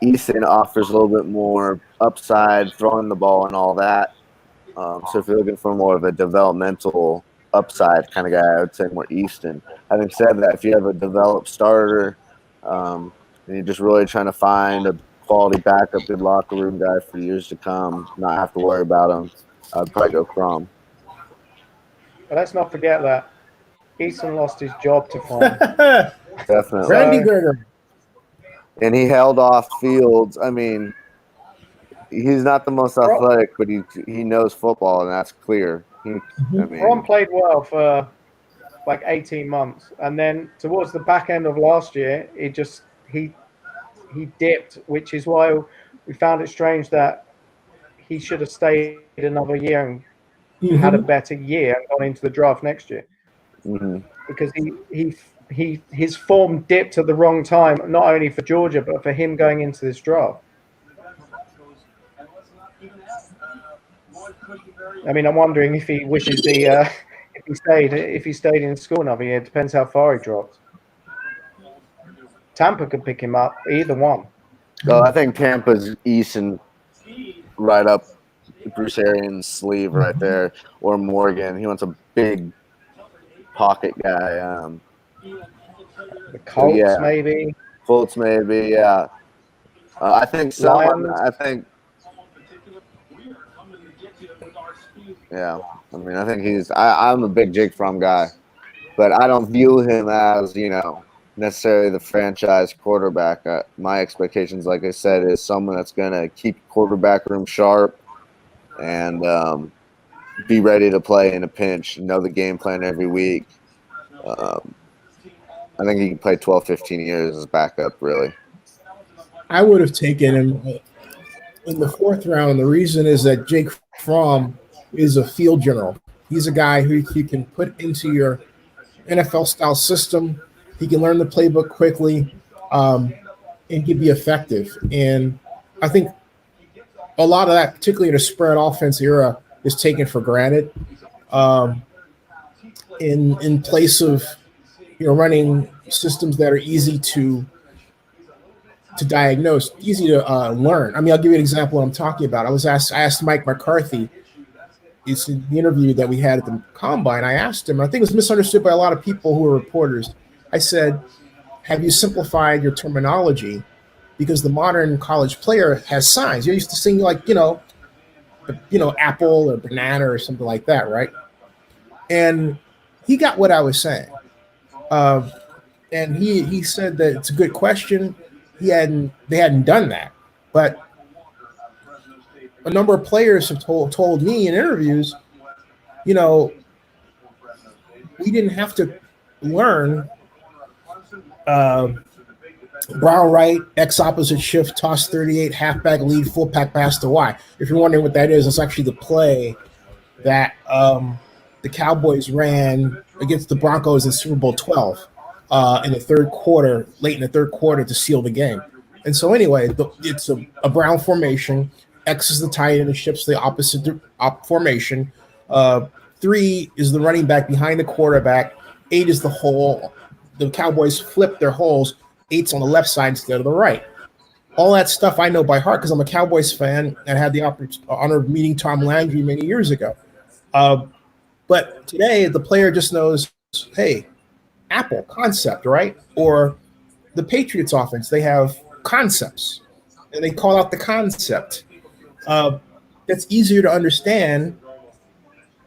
Easton offers a little bit more upside, throwing the ball and all that. So if you're looking for more of a developmental upside kind of guy, I would say more Easton. Having said that, if you have a developed starter and you're just really trying to find a quality backup, good locker room guy for years to come, not have to worry about him, I'd probably go Crom. But let's not forget that Easton lost his job to Fromm. Definitely. Randy Gregory. And he held off Fields. I mean, he's not the most athletic, but he knows football, and that's clear. Fromm played well for like 18 months, and then towards the back end of last year, he dipped, which is why we found it strange that he should have stayed another year and had a better year and gone into the draft next year. Because his form dipped at the wrong time, not only for Georgia but for him going into this draft. I mean, I'm wondering if he wishes if he stayed in school another year. It depends how far he dropped. Tampa could pick him up, either one. Oh, I think Tampa's Easton right up Bruce Arians' sleeve right there, or Morgan. He wants a big pocket guy. The Colts, maybe. Colts, maybe. Yeah. I think someone. I think. Yeah. I mean, I think he's. I'm a big Jake Fromm guy, but I don't view him as necessarily the franchise quarterback. My expectations, like I said, is someone that's going to keep quarterback room sharp and be ready to play in a pinch, know the game plan every week. I think he can play 12, 15 years as backup, really. I would have taken him in the 4th round. The reason is that Jake Fromm is a field general. He's a guy who you can put into your NFL-style system. He can learn the playbook quickly and can be effective. And I think a lot of that, particularly in the spread offense era, is taken for granted. In place of running systems that are easy to diagnose, easy to learn. I mean, I'll give you an example of what I'm talking about. I asked Mike McCarthy. It's in the interview that we had at the Combine. I asked him, I think it was misunderstood by a lot of people who are reporters. I said, have you simplified your terminology? Because the modern college player has signs. You're used to seeing apple or banana or something like that, right? And he got what I was saying. And he said that it's a good question. They hadn't done that. But a number of players have told me in interviews, we didn't have to learn brown right, X opposite shift, toss 38, halfback lead, fullback pass to Y. If you're wondering what that is, it's actually the play that the Cowboys ran against the Broncos in Super Bowl 12 in the 3rd quarter, late in the 3rd quarter to seal the game. And so anyway, it's a brown formation. X is the tight end and shifts the opposite formation. 3 is the running back behind the quarterback. 8 is the hole. The Cowboys flip their holes. 8's on the left side instead of the right. All that stuff I know by heart because I'm a Cowboys fan and had the honor of meeting Tom Landry many years ago. But today, the player just knows, hey, Apple, concept, right? Or the Patriots offense, they have concepts, and they call out the concept. That's easier to understand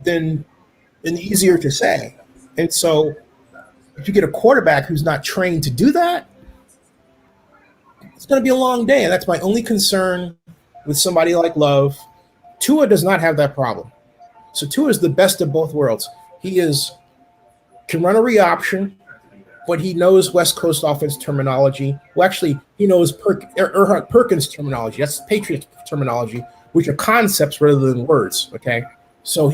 than easier to say. And so if you get a quarterback who's not trained to do that, it's going to be a long day. And that's my only concern with somebody like Love. Tua does not have that problem. So Tua is the best of both worlds. He can run a read option, but he knows West Coast offense terminology. Well, actually, he knows Perkins terminology. That's Patriots terminology, which are concepts rather than words, okay? So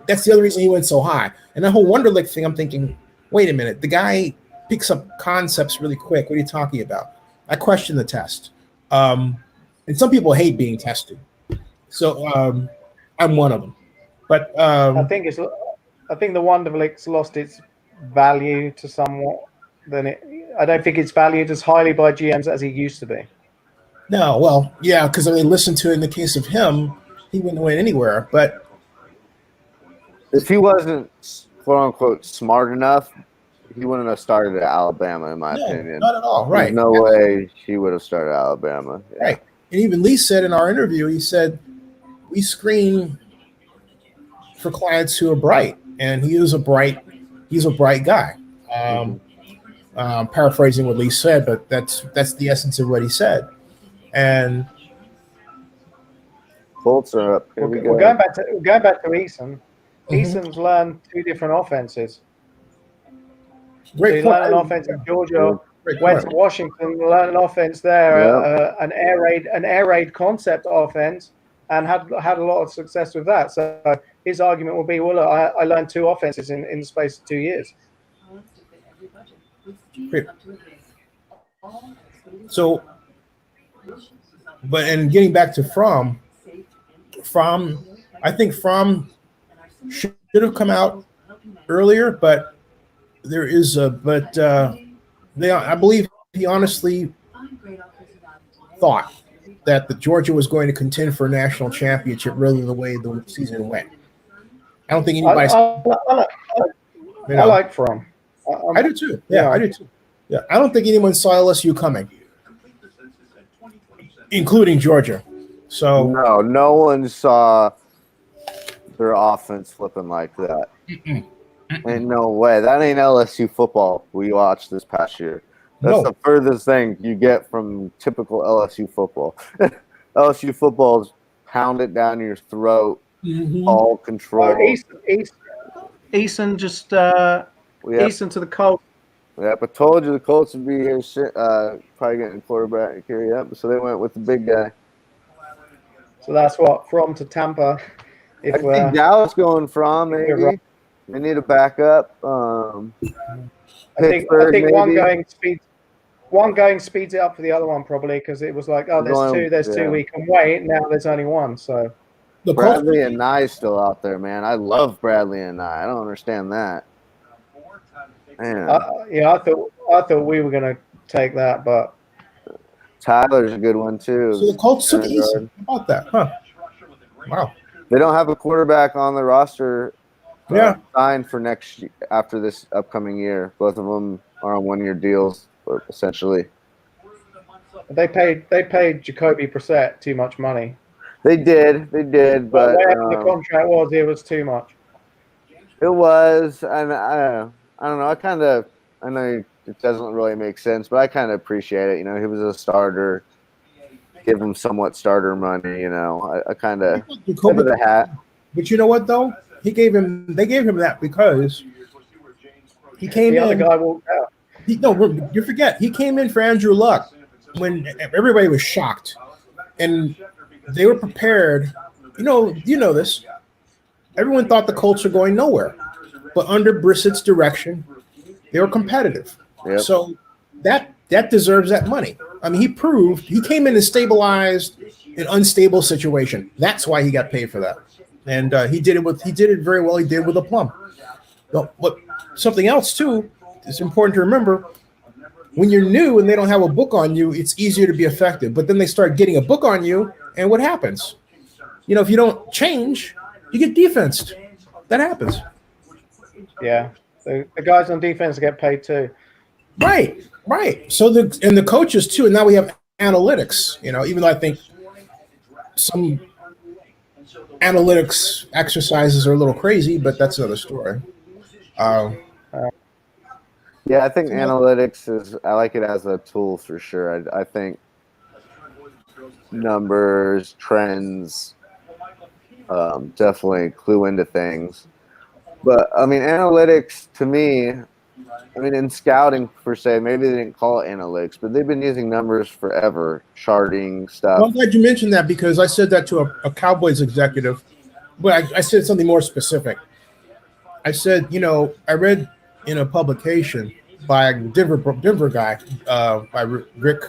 that's the other reason he went so high. And that whole Wonderlic thing, I'm thinking, wait a minute, the guy picks up concepts really quick. What are you talking about? I question the test. And some people hate being tested. So I'm one of them. But I think I think the Wonderlic's lost its value to somewhat. I don't think it's valued as highly by GMs as it used to be. No, well, yeah, because I mean, listen to it in the case of him, he wouldn't win anywhere. But if he wasn't quote unquote smart enough, he wouldn't have started at Alabama, in my opinion. not at all. Right? There's no way he would have started at Alabama. Yeah. Right. And even Lee said in our interview, he said we screen for clients who are bright, and he's a bright guy. Paraphrasing what Lee said, but that's the essence of what he said. And Colts are up. We're going back to Eason. Eason's learned 2 different offenses. Great so he learned an offense in Georgia, went to Washington, learned an offense there, an air raid concept offense, and had a lot of success with that. So his argument will be, well, look, I learned 2 offenses in the space of 2 years. Great. So, but and getting back to Fromm, I think Fromm should have come out earlier, but I believe he honestly thought that the Georgia was going to contend for a national championship really the way the season went. I don't think anybody. I like Fromm. I do too. Yeah, I do too. Yeah, I don't think anyone saw LSU coming, including Georgia. So no one saw their offense flipping like that. Ain't no way. That ain't LSU football we watched this past year. That's the furthest thing you get from typical LSU football. LSU football is pound it down your throat, all control. Eason just Eason to the Colts. Yeah, but told you the Colts would be here. Probably getting quarterback here. Yep. So they went with the big guy. So that's what Fromm to Tampa. I think Dallas going from maybe. They need a backup. I think one going speeds it up for the other one probably because it was like, there's two we can wait. Now there's only one. So Bradley and Nye still out there, man. I love Bradley and Nye. I don't understand that. Man. I thought we were gonna take that, but Tyler's a good one too. So the Colts took Eason. How about that? Huh? Wow. They don't have a quarterback on the roster. Signed for next year, after this upcoming year. Both of them are on 1-year deals, essentially. They paid Jacoby Brissett too much money. They did, but whatever the contract was, it was too much. It was, and I don't know. I know it doesn't really make sense, but I kind of appreciate it. You know, he was a starter. Give him somewhat starter money. You know, I kind of give it a hat. But you know what though? They gave him that because he came in. The other guy walked out. You forget he came in for Andrew Luck when everybody was shocked, and they were prepared. You know this. Everyone thought the Colts were going nowhere, but under Brissett's direction, they were competitive. Yep. So that deserves that money. I mean, he came in and stabilized an unstable situation. That's why he got paid for that. And he did it very well. He did with aplomb. But something else too, it's important to remember. When you're new and they don't have a book on you, it's easier to be effective. But then they start getting a book on you, and what happens? You know, if you don't change, you get defensed. That happens. Yeah, the guys on defense get paid too. Right. So the coaches too, and now we have analytics. You know, even though I think some analytics exercises are a little crazy, but that's another story. Yeah, I think analytics I like it as a tool for sure. I think numbers, trends, definitely clue into things. But I mean, analytics to me, in scouting per se, maybe they didn't call it analytics, but they've been using numbers forever, charting stuff. Well, I'm glad you mentioned that because I said that to a Cowboys executive, but I said something more specific. I said, I read in a publication by a Denver guy, by Rick,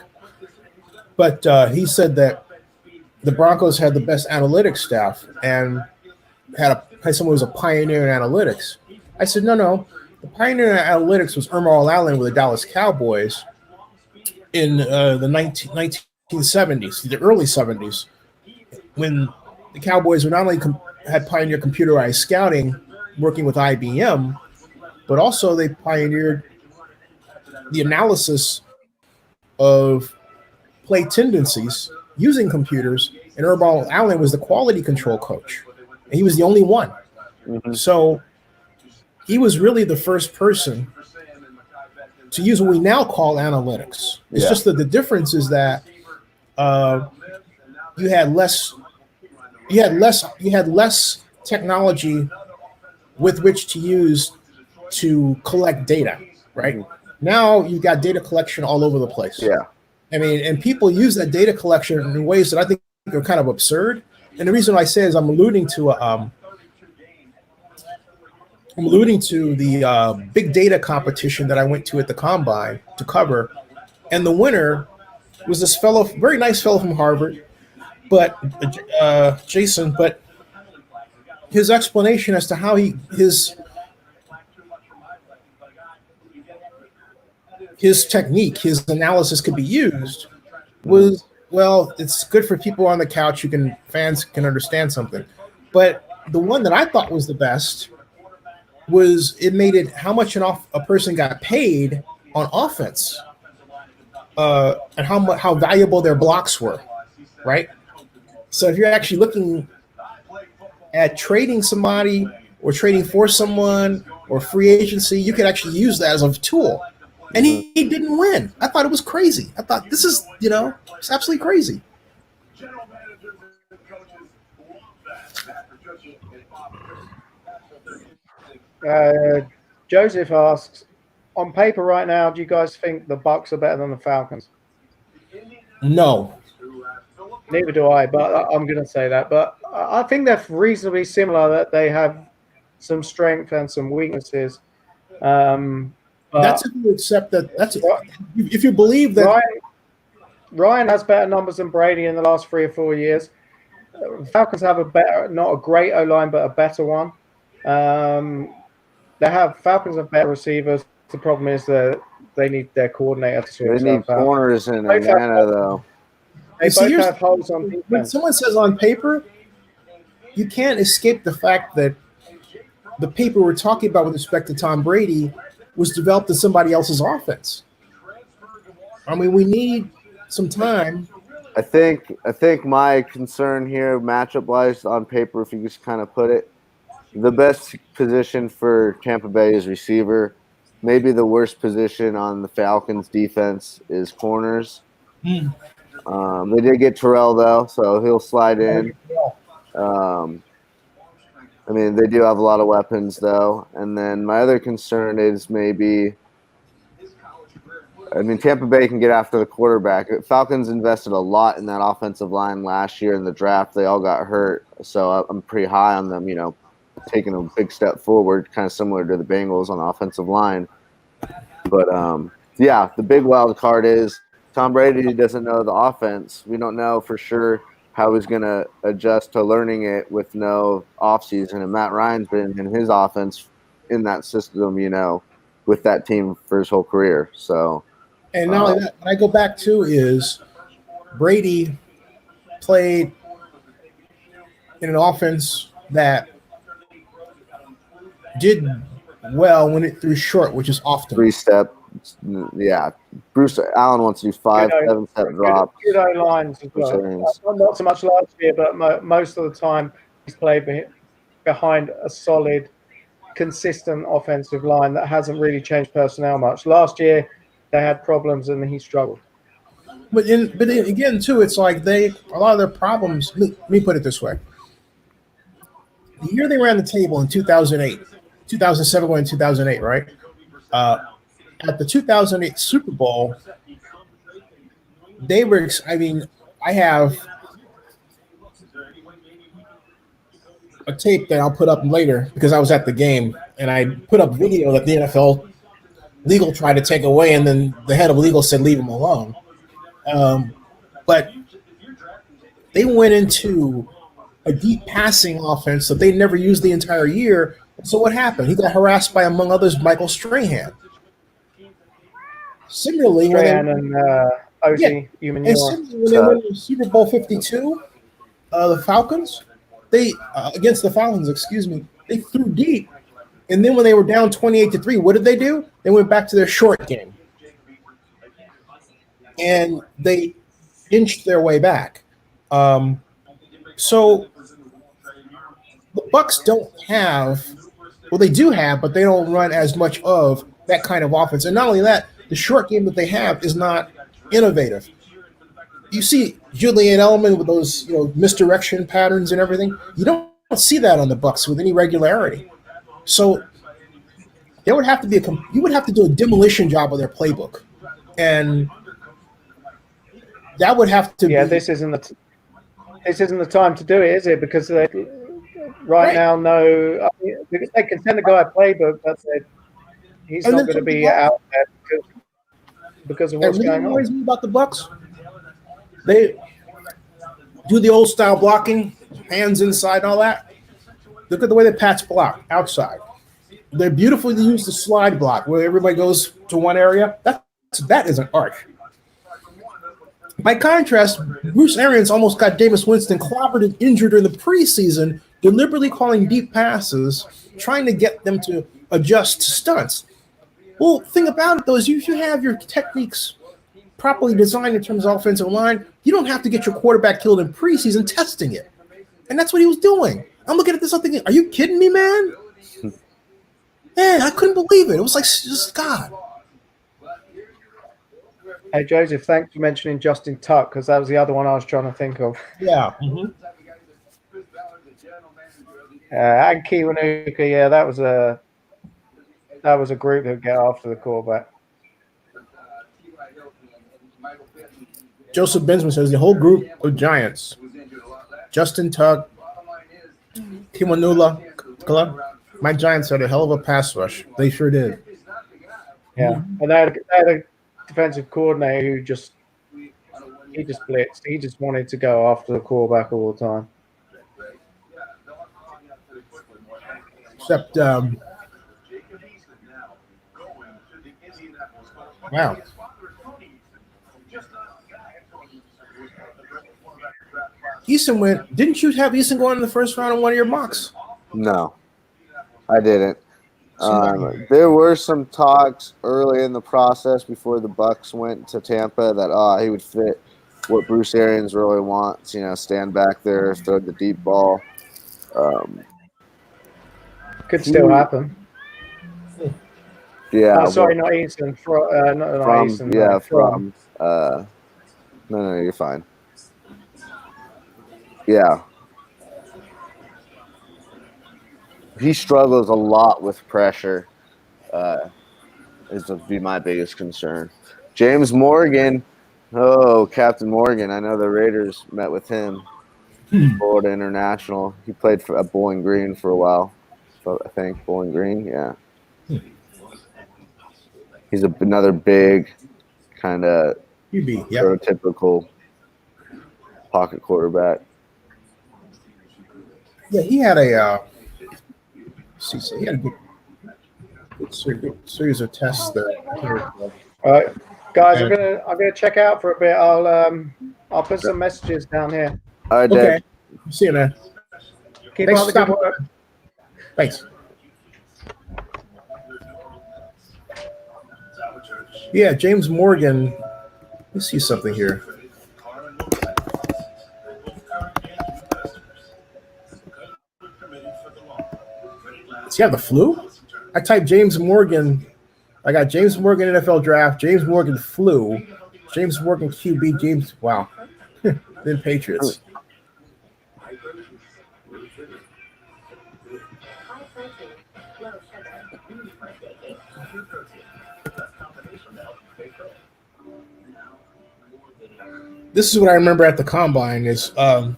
but he said that the Broncos had the best analytics staff and had someone who was a pioneer in analytics. I said, no. The pioneer in analytics was Ermal Allen with the Dallas Cowboys in the 1970s, the early 70s, when the Cowboys were not only had pioneered computerized scouting, working with IBM, but also they pioneered the analysis of play tendencies using computers. And Ermal Allen was the quality control coach, and he was the only one. Mm-hmm. So he was really the first person to use what we now call analytics. It's just that the difference is that you had less technology with which to use to collect data, right? Now you've got data collection all over the place. Yeah. I mean, and people use that data collection in ways that I think are kind of absurd. And the reason I say is I'm alluding to the big data competition that I went to at the Combine to cover, and the winner was this fellow, very nice fellow from Harvard, but Jason. But his explanation as to how his technique, his analysis could be used was, well, it's good for people on the couch fans can understand something. But the one that I thought was the best was it made it how much a person got paid on offense, and how valuable their blocks were, right? So if you're actually looking at trading somebody or trading for someone or free agency, you could actually use that as a tool. And he didn't win. I thought it was crazy. I thought this is, it's absolutely crazy. Joseph asks, on paper right now, do you guys think the Bucks are better than the Falcons? No. Neither do I, but I'm going to say that. But I think they're reasonably similar, that they have some strength and some weaknesses. That's if you accept that. If you believe that Ryan has better numbers than Brady in the last 3 or 4 years. Falcons have not a great O-line, but a better one. Falcons have better receivers. The problem is that they need their coordinator to sort They need corners in Atlanta, though. They both have holes on defense. When someone says on paper, you can't escape the fact that the paper we're talking about with respect to Tom Brady was developed in somebody else's offense. I mean, we need some time. I think my concern here, matchup-wise, on paper, if you just kind of put it, the best position for Tampa Bay is receiver. Maybe the worst position on the Falcons' defense is corners. They did get Terrell, though, so he'll slide in. I mean, they do have a lot of weapons, though. And then my other concern is Tampa Bay can get after the quarterback. Falcons invested a lot in that offensive line last year in the draft. They all got hurt, so I'm pretty high on them, taking a big step forward, kind of similar to the Bengals on the offensive line. But, the big wild card is Tom Brady doesn't know the offense. We don't know for sure how he's going to adjust to learning it with no offseason. And Matt Ryan's been in his offense in that system, with that team for his whole career. So, and not only that, what I go back to is Brady played in an offense that did well when it threw short, which is often 3-step. Yeah, Bruce Allen wants to do 5, 7-step drops. Good O-lines as well. Not so much last year, but most of the time he's played behind a solid, consistent offensive line that hasn't really changed personnel much. Last year they had problems and he struggled. But again, too, it's like a lot of their problems. Let me put it this way: the year they ran the table in 2008, 2007 going 2008, right? At the 2008 Super Bowl, they were. I have a tape that I'll put up later because I was at the game, and I put up video that the NFL legal tried to take away, and then the head of legal said leave him alone. But they went into a deep passing offense that they never used the entire year, So what happened? He got harassed by, among others, Michael Strahan. Similarly, Strahan and Ozzy and Umenyiora. similarly, when they went to Super Bowl 52, the Falcons, they against the Falcons, excuse me, they threw deep, and then when they were down 28-3, what did they do? They went back to their short game, and they inched their way back. So the Bucks don't have, well, they do have, but they don't run as much of that kind of offense. And not only that, the short game that they have is not innovative. You see Julian Edelman with those, misdirection patterns and everything. You don't see that on the Bucks with any regularity. So there would have to be you would have to do a demolition job of their playbook, and that would have to. Yeah, this isn't the time to do it, is it? Because they now know they can send a guy a playbook, but he's not going to be out there because of what's going on. What annoys me about the Bucks? They do the old style blocking, hands inside, and all that. Look at the way the Pats block outside. They beautifully use the slide block where everybody goes to one area. That is an art. By contrast, Bruce Arians almost got Jameis Winston clobbered and injured in the preseason, deliberately calling deep passes, trying to get them to adjust to stunts. Well, the thing about it, though, is you have your techniques properly designed in terms of offensive line. You don't have to get your quarterback killed in preseason testing it. And that's what he was doing. I'm looking at this, I'm thinking, are you kidding me, man? Man, I couldn't believe it. It was like, just God. Hey, Joseph, thanks for mentioning Justin Tuck, because that was the other one I was trying to think of. Yeah. And Kiwanuka, yeah, that was a group that would get after the quarterback. Joseph Bensman says the whole group of Giants, Justin Tuck, Kiwanula, my Giants had a hell of a pass rush. They sure did. Yeah, and they had a defensive coordinator who just blitzed. He just wanted to go after the quarterback all the time. Except, wow. Eason went. Didn't you have Eason going in the first round in one of your mocks? No, I didn't. There were some talks early in the process before the Bucks went to Tampa that he would fit what Bruce Arians really wants. Stand back there, throw the deep ball. Could still happen. Yeah. Sorry, not Eason. Not Eason. Yeah, from. No, you're fine. Yeah. He struggles a lot with pressure, is to be my biggest concern. James Morgan, Captain Morgan. I know the Raiders met with him, Florida International. He played at Bowling Green for a while. So I think Bowling Green, yeah. He's another big kind of prototypical pocket quarterback. Yeah, he had a he had a good series of tests there. All right, guys, I'm gonna check out for a bit. I'll put some messages down here. All right, okay. See you, man. Keep up the good work. Thanks. Yeah, James Morgan. Let's see something here. Does he have the flu? I typed James Morgan. I got James Morgan NFL draft, James Morgan flu, James Morgan QB, James. Wow. Then Patriots. This is what I remember at the combine is a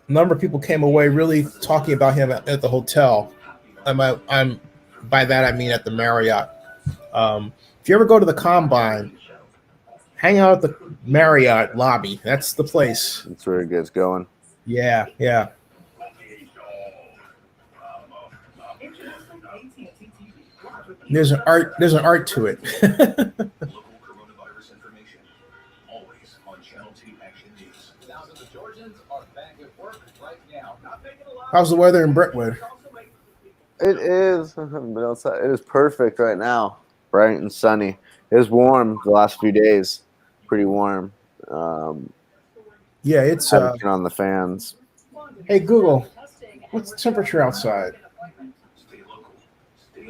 number of people came away really talking about him at the hotel. I'm by that I mean at the Marriott. If you ever go to the combine, hang out at the Marriott lobby. That's the place. That's where it gets going. Yeah, yeah. There's an art to it. Local coronavirus information. Always on Channel 2 Action News. Thousands of Georgians are back at work right now. How's the weather in Brentwood? It is. It is perfect right now. Bright and sunny. It was warm the last few days. Pretty warm. Yeah, it's Haven't turned on the fans. Hey Google, what's the temperature outside?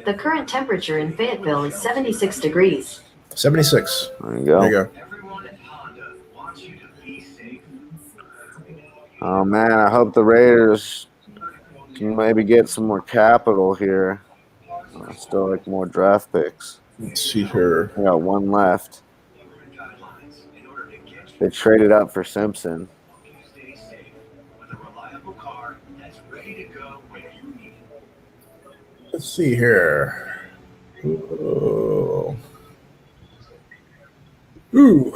The current temperature in Fayetteville is 76 degrees. 76. There you go. There you go. Oh man, I hope the Raiders can maybe get some more capital here. I still like more draft picks. Let's see here. We got one left. They traded up for Simpson. Let's see here. Ooh. Ooh.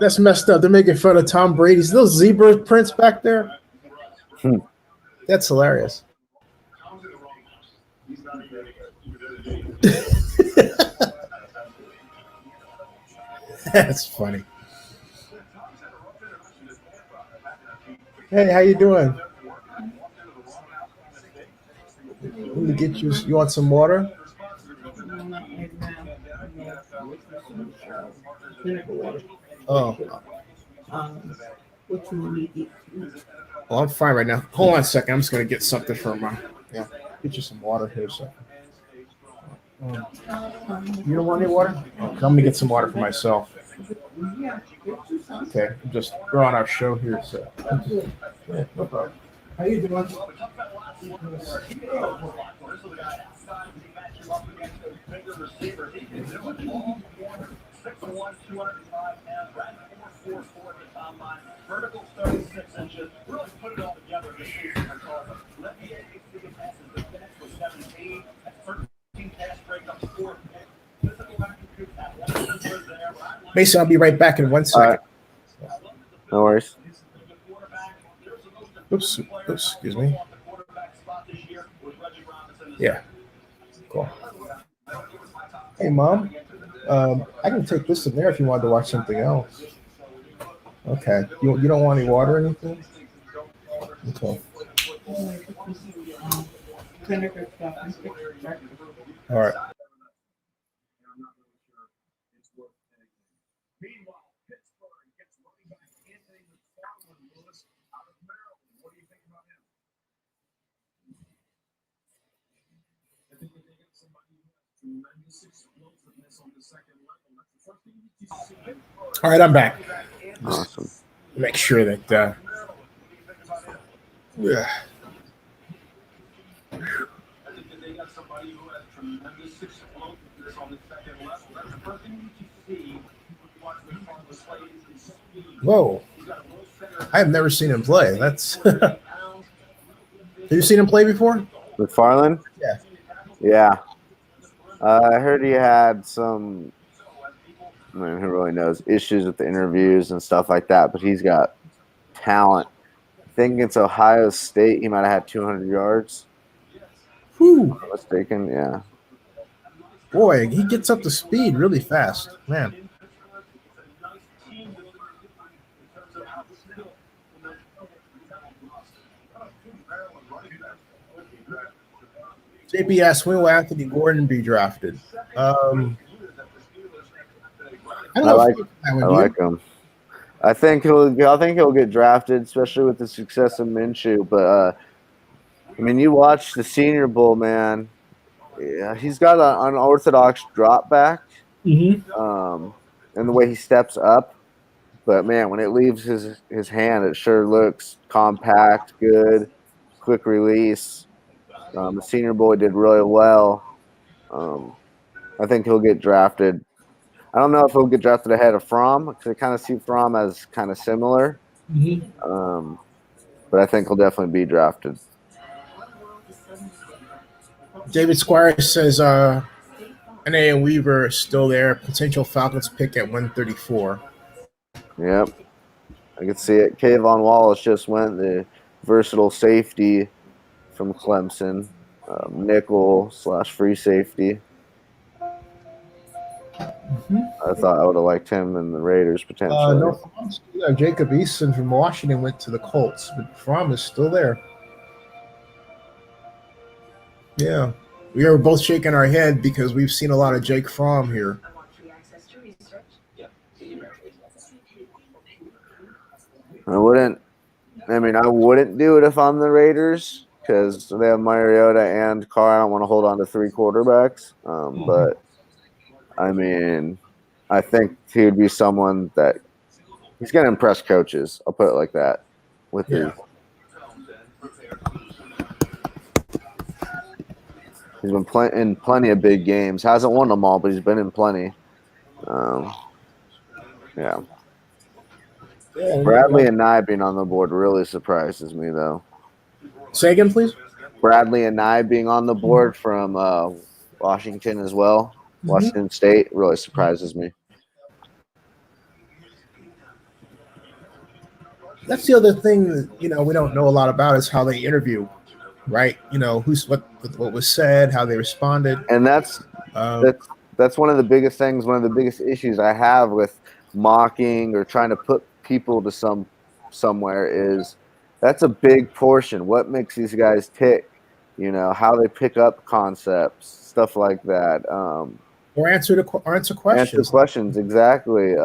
That's messed up. They're making fun of Tom Brady's those zebra prints back there. That's hilarious. That's funny. Hey, how you doing? Let me get you. You want some water? Oh. Well, I'm fine right now. Hold on a second. I'm just gonna get something from yeah. Get you some water here, so. You don't want any water? Oh, I'm gonna get some water for myself. Okay, I'm just throwing our show here, so. Yeah, no problem. How you doing? Vertical 36 inches. Really put it all together. Let me passes the finish with 17. That's 13 pass breakups, 4. Mason, I'll be right back in 1 second. No worries. Oops, excuse me. Yeah. Cool. Hey, Mom. I can take this in there if you wanted to watch something else. Okay. You don't want any water or anything? Okay. All right. All right, I'm back. Awesome. Make sure that yeah. Whoa. I have never seen him play. That's have you seen him play before? McFarland? Yeah. Yeah. I heard he had some, I mean, who really knows, issues with the interviews and stuff like that, but he's got talent. I think against Ohio State, he might have had 200 yards. Whew. If I'm not mistaken, yeah. Boy, he gets up to speed really fast, man. JB asked, when will Anthony Gordon be drafted? I like him. I think he'll get drafted, especially with the success of Minshew. But I mean, you watch the Senior Bowl, man. Yeah, he's got an unorthodox drop back, and the way he steps up. But man, when it leaves his hand, it sure looks compact, good, quick release. The Senior Bowl did really well. I think he'll get drafted. I don't know if he'll get drafted ahead of Fromm, because I kind of see Fromm as kind of similar. But I think he'll definitely be drafted. David Squires says and Weaver is still there. Potential Falcons pick at 134. Yep. I can see it. Kayvon Wallace just went, the versatile safety from Clemson, nickel/free safety. I thought I would have liked him in the Raiders potentially. No, Jacob Eason from Washington went to the Colts, but Fromm is still there. Yeah, we are both shaking our head because we've seen a lot of Jake Fromm here. I wouldn't do it if I'm the Raiders because they have Mariota and Carr. I don't want to hold on to 3 quarterbacks. But I mean, I think he would be someone that he's going to impress coaches. I'll put it like that. With he's been in plenty of big games. Hasn't won them all, but he's been in plenty. Yeah. Bradley and Nye being on the board really surprises me, though. Say again, please. Bradley and Nye being on the board from Washington as well. Washington State really surprises me. That's the other thing that we don't know a lot about is how they interview, right? What was said, how they responded, and that's one of the biggest things. One of the biggest issues I have with mocking or trying to put people to somewhere is that's a big portion. What makes these guys tick? How they pick up concepts, stuff like that. Or answer questions. Answer questions, exactly.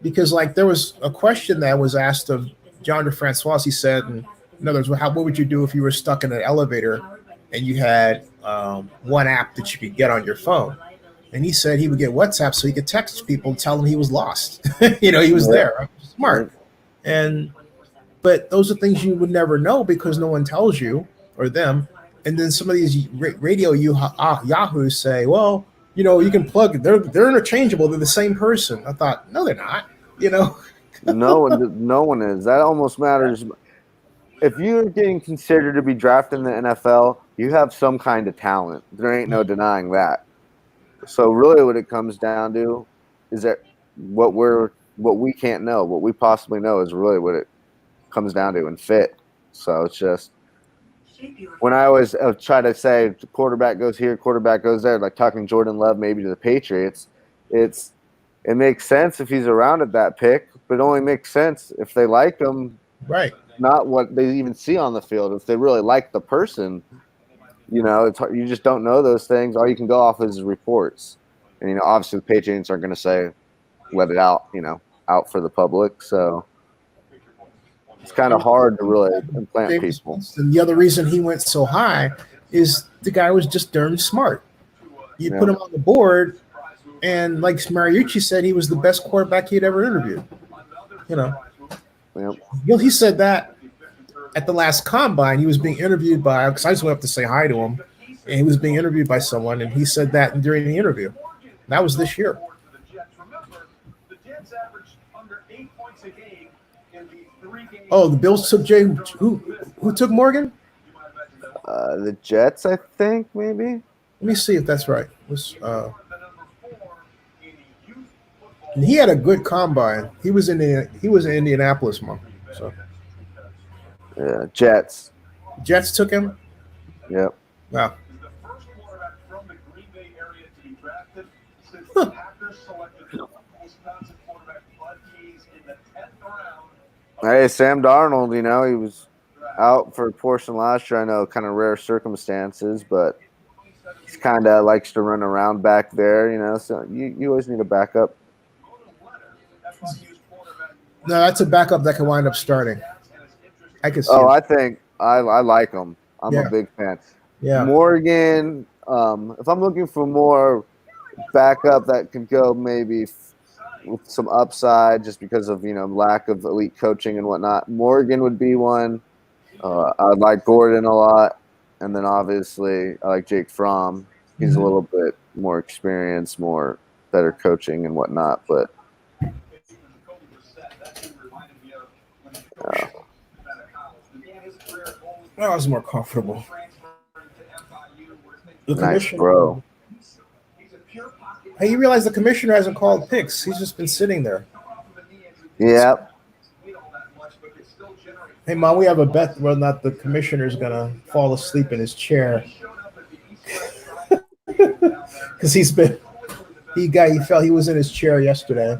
Because there was a question that was asked of John DeFrancois. He said, in other words, what would you do if you were stuck in an elevator and you had one app that you could get on your phone? And he said he would get WhatsApp so he could text people and tell them he was lost. He was there. Smart. But those are things you would never know because no one tells you or them. And then some of these radio yahoos say, well, you can plug. They're interchangeable. They're the same person. I thought, no, they're not. No one is. That almost matters. If you're getting considered to be drafted in the NFL, you have some kind of talent. There ain't no denying that. So really, what it comes down to is that what we can't know, what we possibly know, is really what it comes down to, and fit. So it's just when I always try to say quarterback goes here, quarterback goes there, like talking Jordan Love maybe to the Patriots, it makes sense if he's around at that pick, but it only makes sense if they like him, right? Not what they even see on the field. If they really like the person, it's hard, you just don't know those things. All you can go off is reports, and obviously the Patriots aren't going to say let it out, out for the public. So it's kind of hard to really implant people. And the other reason he went so high is the guy was just darn smart. You put him on the board, and like Mariucci said, he was the best quarterback he'd ever interviewed. He said that at the last combine. He was being interviewed by, because I just went up to say hi to him, and he was being interviewed by someone, and he said that during the interview. That was this year. Oh, the Bills took Jay. Who took Morgan? The Jets, I think, maybe. Let me see if that's right. And he had a good combine. He was in Indianapolis, Mom. So. Yeah, Jets. Jets took him. Yep. Wow. Huh. Hey, Sam Darnold, he was out for a portion last year. I know, kind of rare circumstances, but he's kind of likes to run around back there, so you always need a backup. No, that's a backup that can wind up starting. I can see him. I think I like him. I'm a big fan. Yeah. Morgan, if I'm looking for more backup that could go maybe with some upside just because of, lack of elite coaching and whatnot, Morgan would be one. I like Gordon a lot. And then obviously I like Jake Fromm. He's a little bit more experienced, better coaching and whatnot. But I was more comfortable. The Nice, commissioner, bro. hey, you realize the commissioner hasn't called picks? He's just been sitting there. Yep. Hey, Mom, we have a bet whether or not the commissioner's gonna fall asleep in his chair because he was in his chair yesterday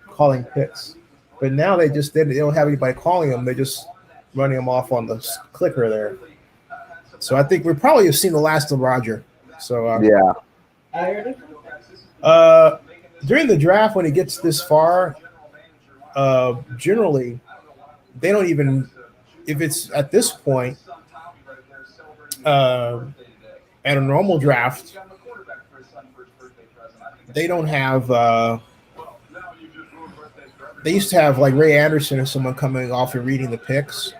calling picks, but now they don't have anybody calling him. They're just running him off on the clicker there. So I think we probably have seen the last of Roger. So Yeah. During the draft, when it gets this far, generally they don't even, if it's at this point, at a normal draft, they don't have. They used to have like Ray Anderson or someone coming off and reading the picks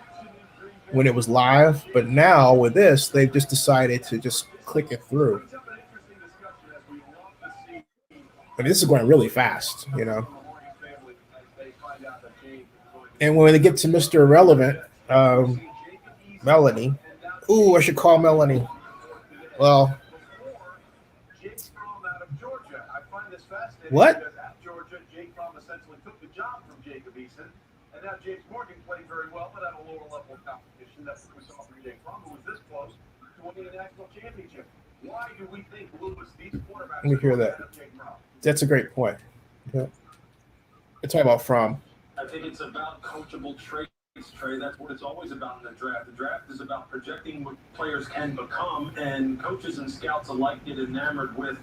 when it was live, but now with this, they've just decided to just click it through. I mean, this is going really fast, you know. And when they get to Mr. Irrelevant, Melanie. Ooh, I should call Melanie. Well, what? And now James Morgan played very well, but at a lower level of competition. That's what we saw from Jake Fromm, who was this close to winning a national championship. Why do we think Lewis, these quarterbacks? Let me hear that. That's a great point. Okay. You're talking about Fromm. I think it's about coachable traits, Trey. That's what it's always about in the draft. The draft is about projecting what players can become, and coaches and scouts alike get enamored with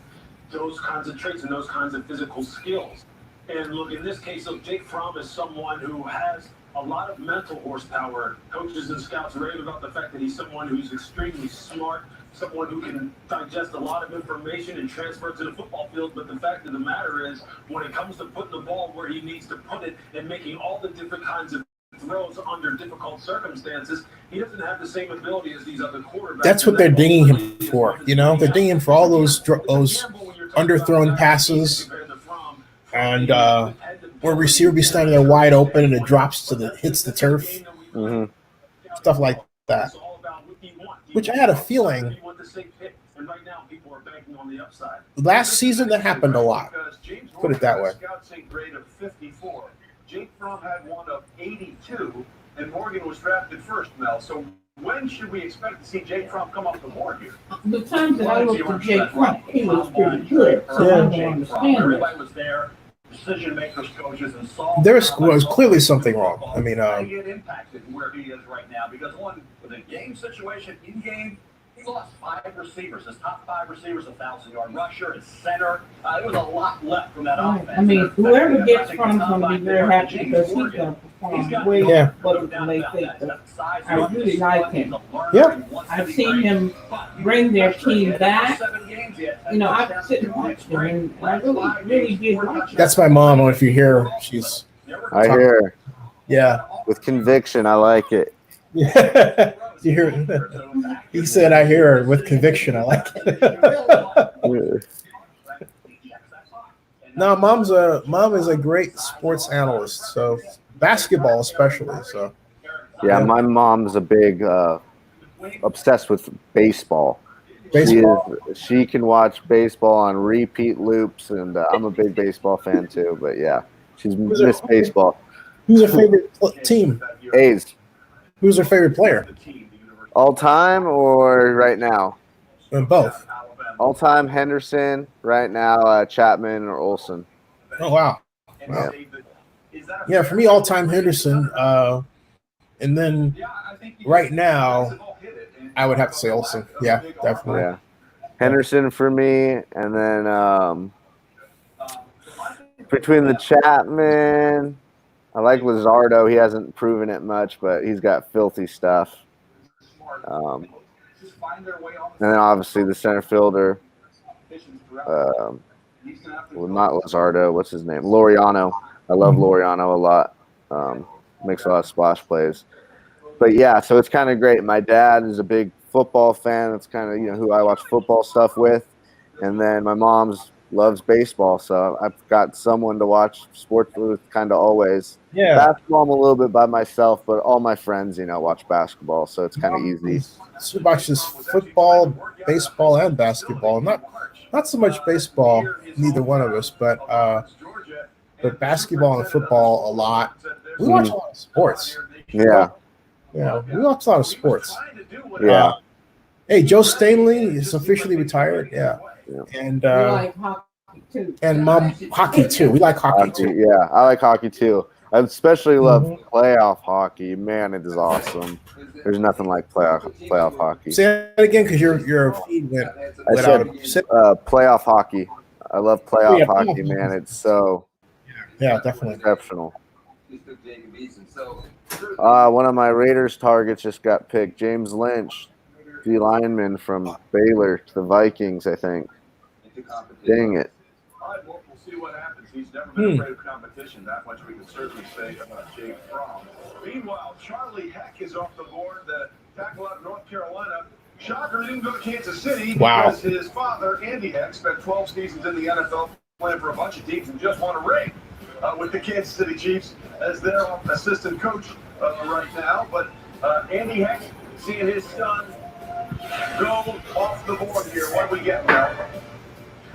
those kinds of traits and those kinds of physical skills. And look, in this case, Jake Fromm is someone who has a lot of mental horsepower. Coaches and scouts rave about the fact that he's someone who's extremely smart, someone who can digest a lot of information and transfer it to the football field. But the fact of the matter is, when it comes to putting the ball where he needs to put it and making all the different kinds of throws under difficult circumstances, he doesn't have the same ability as these other quarterbacks. That's what they're dinging him for. You know, they're dinging him for all those underthrown passes. And where receiver be standing there wide open and it hits the turf, stuff like that. Which I had a feeling last season that happened a lot. Put it that way. Jake Fromm had one of 82, and Morgan was drafted first, Mel. So when should we expect to see Jake Fromm come off the board here? The times that I looked at Jake Fromm, he was pretty good. So I don't understand Everybody was there. Decision makers, coaches, and there was clearly something wrong. I mean, get impacted where he is right now because one with a game situation in game, he lost 5 receivers. His top 5 receivers, 1,000-yard rusher, his center. There was a lot left from that offense. I mean, whoever gets from is going to be very happy because he's going to perform way better than they think. I really like him. Yeah, I've seen him bring their team back. You know, I've sit and watched him, and I really did watch him. That's my mom. If you hear her, she's. I hear her. Yeah. With conviction, I like it. Yeah. You hear it? He said, "I hear her with conviction." I like it. No, mom is a great sports analyst. So basketball, especially. So. Yeah, my mom's a big obsessed with baseball. She can watch baseball on repeat loops, and I'm a big baseball fan too. But yeah, she's missed baseball. Who's her favorite team? A's. Who's her favorite player? All time or right now? Both. All time Henderson. Right now Chapman or Olsen. Oh wow. Yeah, for me, all time Henderson. And then right now, I would have to say Olsen. Yeah, definitely. Yeah, Henderson for me, and then between the Chapman, I like Luzardo. He hasn't proven it much, but he's got filthy stuff. And then obviously the center fielder, well, not Luzardo. What's his name? Laureano. I love Laureano a lot. Makes a lot of splash plays. But yeah, so it's kind of great. My dad is a big football fan. That's kind of who I watch football stuff with. And then my mom's loves baseball, so I've got someone to watch sports with kind of always. Yeah. Basketball, I'm a little bit by myself, but all my friends, watch basketball, so it's kind of easy. So much as football, baseball, and basketball. Not so much baseball, neither one of us, but basketball and football a lot. We watch a lot of sports. Yeah. Yeah, we watch a lot of sports. Yeah. Hey, Joe Stanley is officially retired. Yeah. And We like hockey too. and hockey too. We like hockey too. Yeah, I like hockey too. I especially love playoff hockey. Man, it is awesome. There's nothing like playoff hockey. Say that again, because your feed went I said playoff hockey. I love playoff hockey, man. It's so definitely exceptional. One of my Raiders targets just got picked. James Lynch, the lineman from Baylor to the Vikings, I think. Dang it. All right, we'll see what happens. He's never been afraid of competition. That much we can certainly say about Jake Fromm. Meanwhile, Charlie Heck is off the board, the tackle out of North Carolina. Shocker, he didn't go to Kansas City because his father, Andy Heck, spent 12 seasons in the NFL playing for a bunch of teams and just won a ring with the Kansas City Chiefs as their assistant coach right now. But Andy Heck seeing his son go off the board here. What do we get now?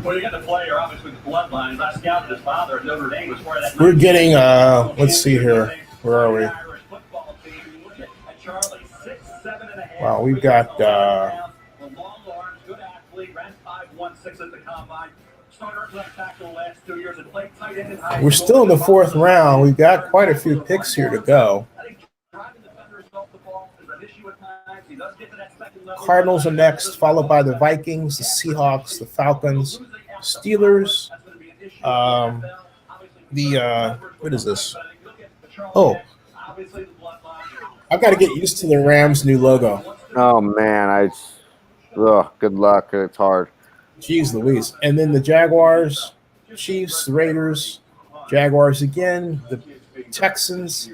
Well, you got the player, obviously, with the bloodlines. I scouted his father at Notre Dame. Was part of that. We're getting, let's see here. Where are we? Wow, we've got, we're still in the fourth round. We've got quite a few picks here to go. Cardinals are next, followed by the Vikings, the Seahawks, the Falcons, Steelers. What is this? Oh, I've got to get used to the Rams' new logo. Oh man, good luck. It's hard. Jeez Louise. And then the Jaguars, Chiefs, the Raiders, Jaguars again, the Texans,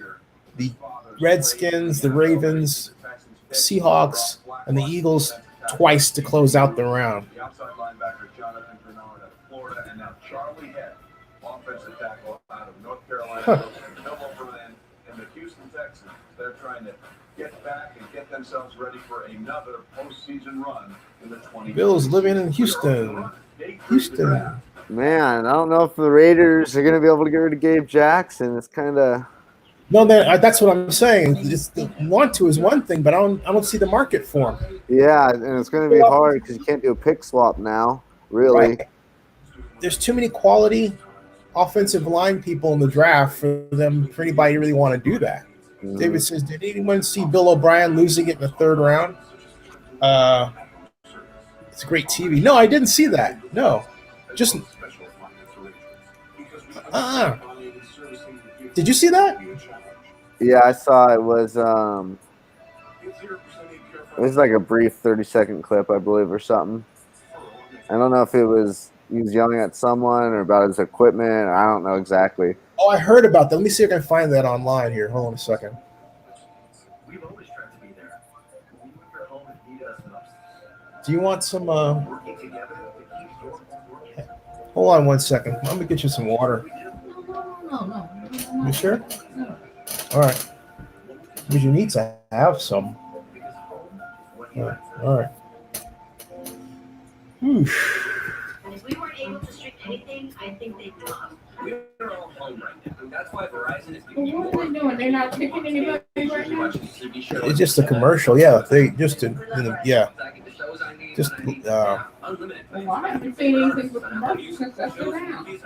the Redskins, the Ravens, Seahawks, and the Eagles twice to close out the round. The outside linebacker Jonathan Bernard of Florida, and now Charlie Head, offensive tackle out of North Carolina, and the Houston Texans. They're trying to get back and get themselves ready for another postseason run in the 2020s. Bills living in Houston. Man, I don't know if the Raiders are going to be able to get rid of Gabe Jackson. It's kind of. No, that's what I'm saying. Want to is one thing, but I don't see the market for him. Yeah, and it's going to be hard because you can't do a pick swap now, really. Right. There's too many quality offensive line people in the draft for anybody to really want to do that. Mm-hmm. David says, did anyone see Bill O'Brien losing it in the third round? It's great TV. No, I didn't see that. No, just Did you see that? Yeah, I saw it was like a brief 30-second clip, I believe, or something. I don't know if he was yelling at someone or about his equipment. I don't know exactly. Oh, I heard about that. Let me see if I can find that online here. Hold on a second. Do you want some hold on one second. I'm gonna get you some water. No. You sure? All right. Because you need to have some. All right. And if we weren't able to stream anything, I think they'd come. We're all home right now. That's why Verizon is Well, what are they doing? They're not picking anybody right now? It's just a commercial. Yeah, they just Well, I haven't seen anything with commercials since that's around. Is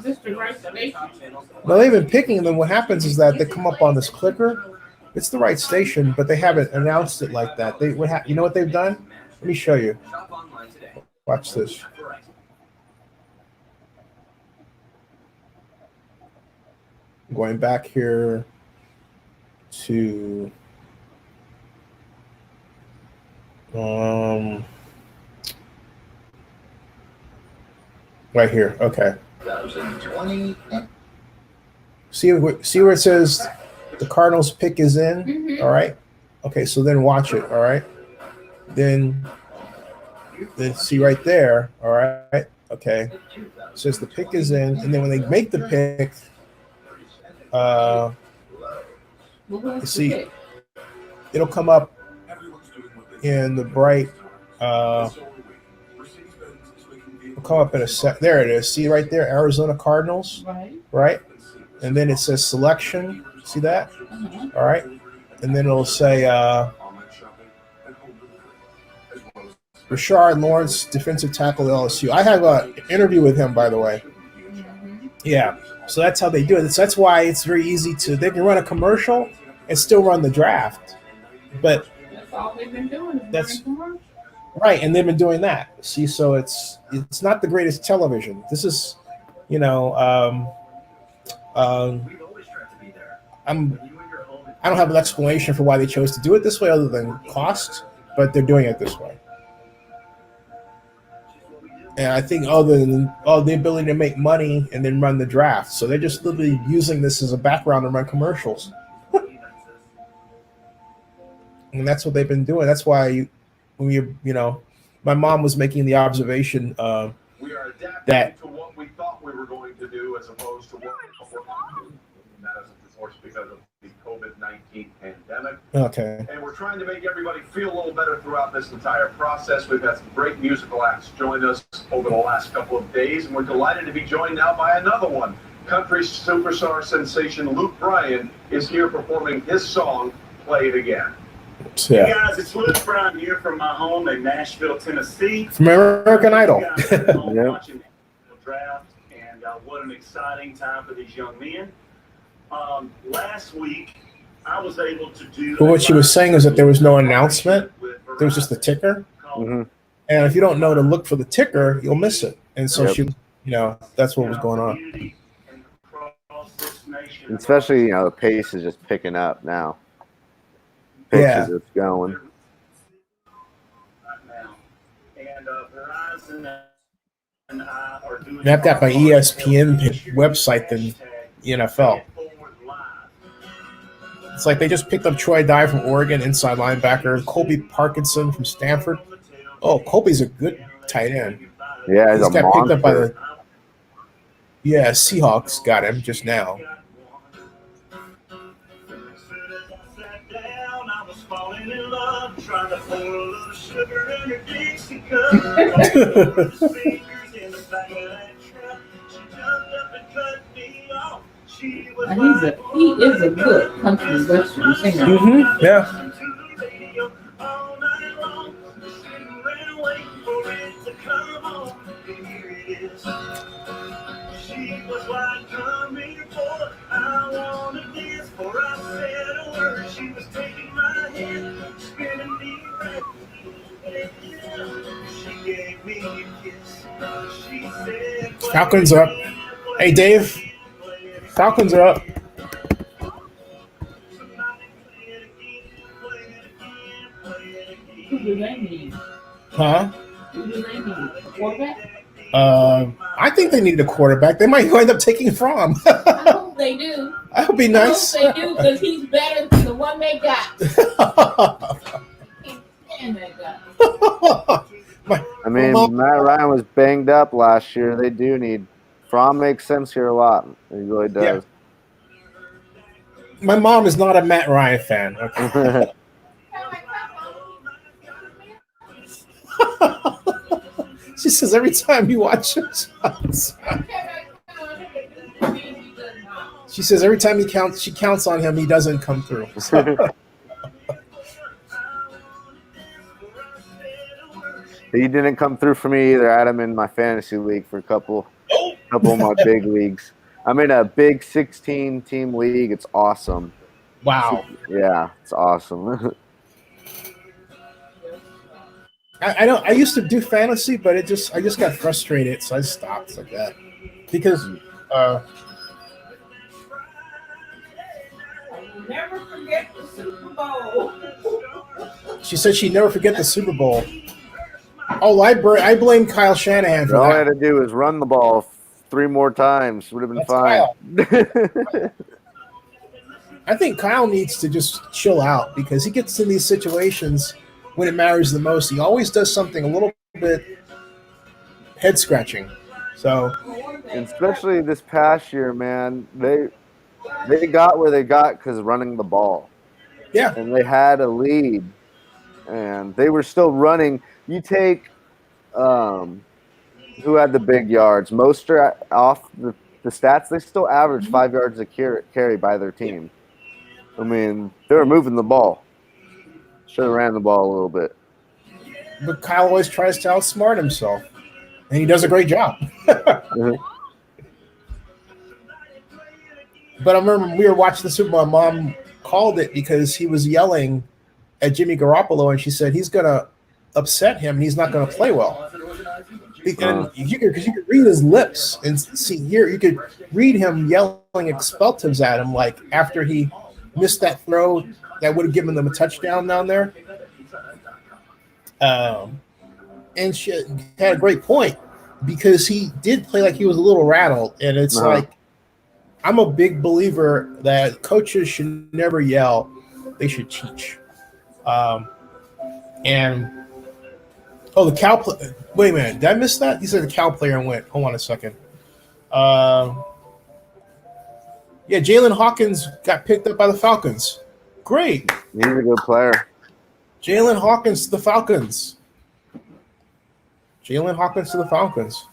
this the right station? Well, they've been picking them. What happens is that they come up on this clicker. It's the right station, but they haven't announced it like that. You know what they've done? Let me show you. Watch this. Going back here to right here. Okay. See where it says the Cardinals pick is in? Mm-hmm. All right. Okay, so then watch it. All right. Then see right there. All right. Okay, says the pick is in, and then when they make the pick, you see, it'll come up in the bright. It'll come up in a sec. There it is. See right there, Arizona Cardinals. Right, and then it says selection. See that? All right, and then it'll say Rashard Lawrence, defensive tackle at LSU. I have an interview with him, by the way. Yeah, so that's how they do it. So that's why it's very easy to. They can run a commercial and still run the draft, but That's all they've been doing. That's- right, and they've been doing that. See, so it's not the greatest television. This is, you know, I don't have an explanation for why they chose to do it this way, other than cost, but they're doing it this way. And I think other than the ability to make money and then run the draft, so they're just literally using this as a background to run commercials. And that's what they've been doing. That's why my mom was making the observation We are adapting that to what we thought we were going to do as opposed to what we're going to do. And that is, of course, because of the COVID-19 pandemic. okay. And we're trying to make everybody feel a little better throughout this entire process. We've had some great musical acts join us over the last couple of days, and we're delighted to be joined now by another one. Country superstar sensation Luke Bryan is here performing his song, Play It Again. Hey guys, it's Luke Brown here from my home in Nashville, Tennessee. From American Idol. You guys are home Yep. watching the draft, and what an exciting time for these young men. Last week, I was able to do. But what she was saying is that there was no announcement. There was just the ticker. Mm-hmm. And if you don't know to look for the ticker, you'll miss it. And so Yep. that's what was going on. Especially, the pace is just picking up now. Pace Yeah. is just going. Right now. And Verizon and I are doing. You have to have my ESPN website than the NFL. It's like they just picked up Troy Dye from Oregon, inside linebacker, Colby Parkinson from Stanford. Oh, Colby's a good tight end. Yeah, he's He's a got picked up by monster. Seahawks got him just now. Falling in love, trying to pour a little sugar in her Dixie cup. Fingers in the back of that truck. She jumped up and cut me off. She was He is a good country western singer. Mm-hmm. Yeah. listening to the radio all night long. Sitting around waiting for it to come on. And here it is. She was like, come here for I wanted this. For I said a word. She was taking my hand, spinning me right. She gave me a kiss. She said, Falcons are up. Hey, Dave. Falcons are up. Who do they need? Huh? Who do they need? A quarterback? I think they need a quarterback. They might wind up taking Fromm. I hope they do. That would be nice. I hope they do, because he's better than the one they got. Can't stand that guy. I mean, Matt Ryan was banged up last year. They do need. Fromm makes sense here a lot. He really does. My mom is not a Matt Ryan fan. Okay. She says every time you watch him, she says every time she counts on him, he doesn't come through. He didn't come through for me either. I had him in my fantasy league for a couple of my big leagues. I'm in a big 16-team league. It's awesome. Wow. Yeah, it's awesome. I used to do fantasy, but I just got frustrated, so I stopped like that. Because Never forget the Super Bowl. she said she'd never forget the Super Bowl. Oh, I blame Kyle Shanahan for All I had that. to do is run the ball 3 more times. Would have been fine. I think Kyle needs to just chill out because he gets in these situations when it matters the most. He always does something a little bit head scratching. So, and especially this past year, man, they got where they got because running the ball. yeah, And they had a lead, and they were still running. You take who had the big yards? Mostert off the stats, they still averaged 5 yards a carry by their team. I mean, they were moving the ball. Should have ran the ball a little bit. but Kyle always tries to outsmart himself, and he does a great job. Mhm. But I remember we were watching the Super Bowl. My mom called it because he was yelling at Jimmy Garoppolo, and she said he's going to upset him and he's not going to play well. And you could read his lips and see here, you could read him yelling expletives at him, like after he missed that throw that would have given them a touchdown down there. And she had a great point because he did play like he was a little rattled, and it's like, I'm a big believer that coaches should never yell; they should teach. And the Cal. Wait a minute, did I miss that? He said the Cal player went. Hold on a second. Yeah, Jalen Hawkins got picked up by the Falcons. Great. He's a good player. Jalen Hawkins to the Falcons. Jalen Hawkins to the Falcons.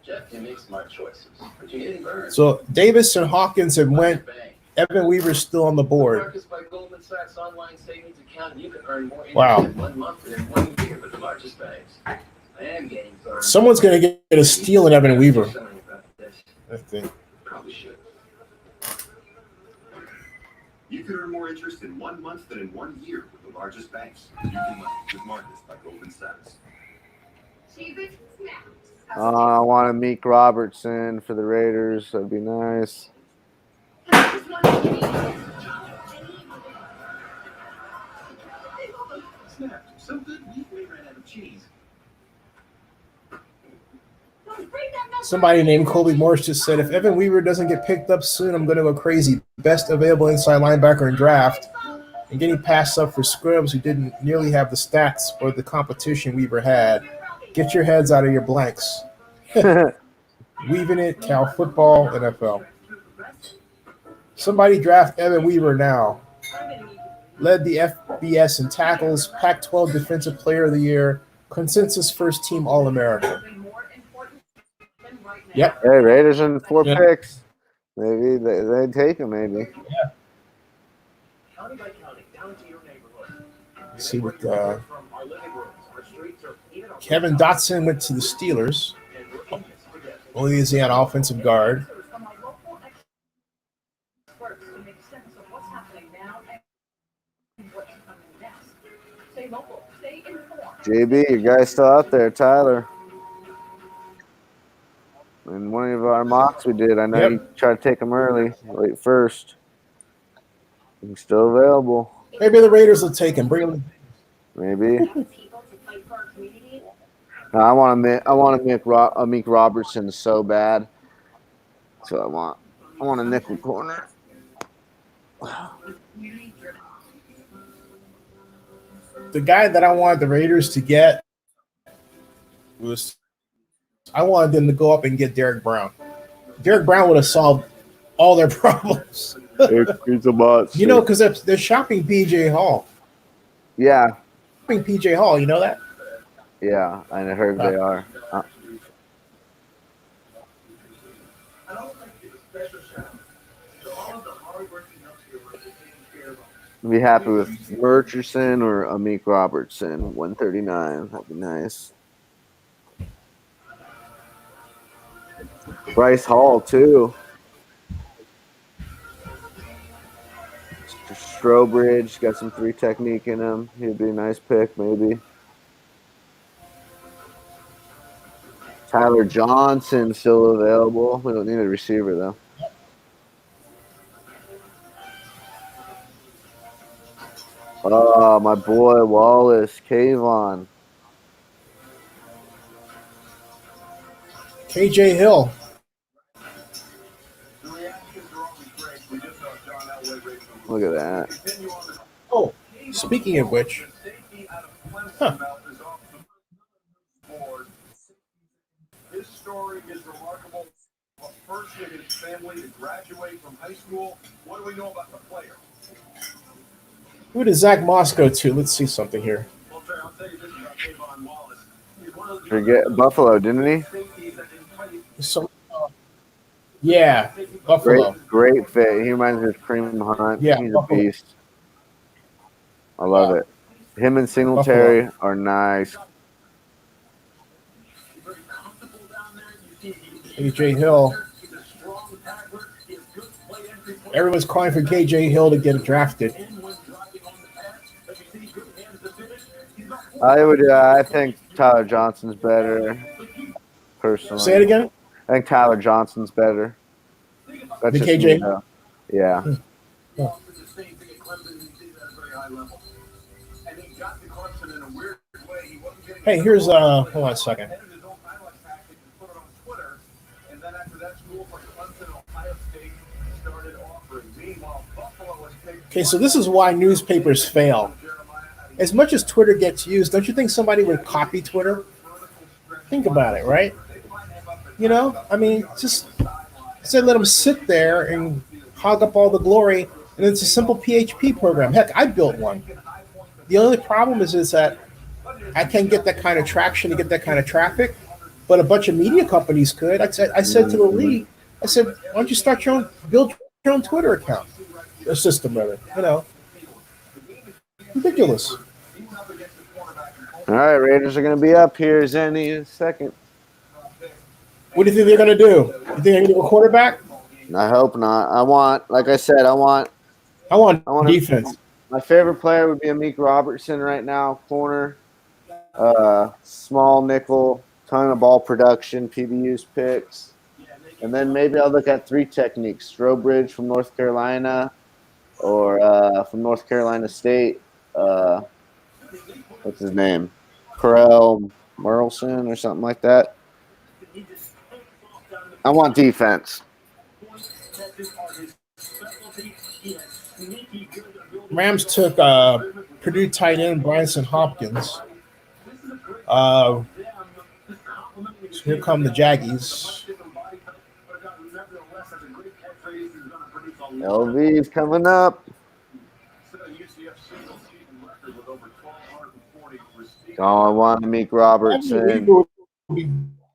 Jeff can make smart choices, but you're getting burned. So Davis and Hawkins have went. Evan Weaver's still on the board. By Goldman Sachs online savings account, you can earn more Wow. in 1 month than in 1 year with the largest banks. I am getting burned. Someone's going to get a steal in Evan Weaver. I think. Probably should. You could earn more interest in 1 month than in 1 year with the largest banks. You can money with Marcus by Goldman Sachs. I want to Meek Robertson for the Raiders. That'd be nice. So good we ran out of cheese. Somebody named Colby Morris just said, if Evan Weaver doesn't get picked up soon, I'm going to go crazy. Best available inside linebacker in draft. And getting passed up for scrubs who didn't nearly have the stats or the competition Weaver had. Get your heads out of your blanks. Weaving it, Cal football, NFL. Somebody draft Evan Weaver now. Led the FBS in tackles, Pac-12 Defensive Player of the Year, consensus first team All-American. Yep. Hey, Raiders in 4 picks. Maybe they'd take him. Maybe. Yeah. See what Kevin Dotson went to the Steelers. Louisiana offensive guard. JB, your guy's still out there, Tyler. In one of our mocks we did, I know you tried to take him early, late first. He's still available. Maybe the Raiders will take him. Bring him. Maybe. No, I want to Meek Robertson so bad. So I want a nickel corner. The guy that I wanted the Raiders to get was, I wanted them to go up and get Derek Brown. Derek Brown would have solved all their problems. It's a bot. You know, because they're shopping PJ Hall. Yeah. Shopping PJ Hall, you know that? Yeah, I heard they are. Be happy with Murchison or Amik Robertson, 139. That'd be nice. Bryce Hall, too. Strobridge, got some 3 technique in him. He'd be a nice pick, maybe. Tyler Johnson still available. We don't need a receiver, though. Oh, my boy Wallace, Kayvon. KJ Hill. Look at that. Oh, speaking of which. Huh. is remarkable. First in his family to graduate from high school. What do we know about the player? Who did Zach Moss go to? Let's see something here. Well, Trey, I'll tell you this about Kayvon Wallace. He's one of the Forget Buffalo, didn't he? safeties that didn't play. So, yeah, Buffalo. Great fit. He reminds me of Kareem Hunt. Yeah, He's Buffalo. a beast. I love it. Him and Singletary are nice. KJ Hill. Everyone's calling for KJ Hill to get drafted. I think Tyler Johnson's better. Personally, Say it again. I think Tyler Johnson's better. That's The just KJ? me, though. Yeah. Hey, here's hold on a second. Okay, so this is why newspapers fail. As much as Twitter gets used, don't you think somebody would copy Twitter? Think about it, right? You know, I mean, just let them sit there and hog up all the glory, and it's a simple PHP program. Heck, I built one. The only problem is that I can't get that kind of traction to get that kind of traffic, but a bunch of media companies could. I said to the league, I said, why don't you start your own, build your own Twitter account, a system rather, you know. Ridiculous. All right, Raiders are going to be up here any second. What do you think they're going to do? You think they're going to go quarterback? I hope not. Like I said, I want defense. My favorite player would be Amik Robertson right now, corner. Small nickel, ton of ball production, PBU's picks. And then maybe I'll look at 3 techniques. Strobridge from North Carolina or from North Carolina State. What's his name? Corell Merlson or something like that. I want defense. Rams took Purdue tight end Bryson Hopkins. So here come the Jaggies. LV's coming up. Oh, I want Amik Robertson. Would be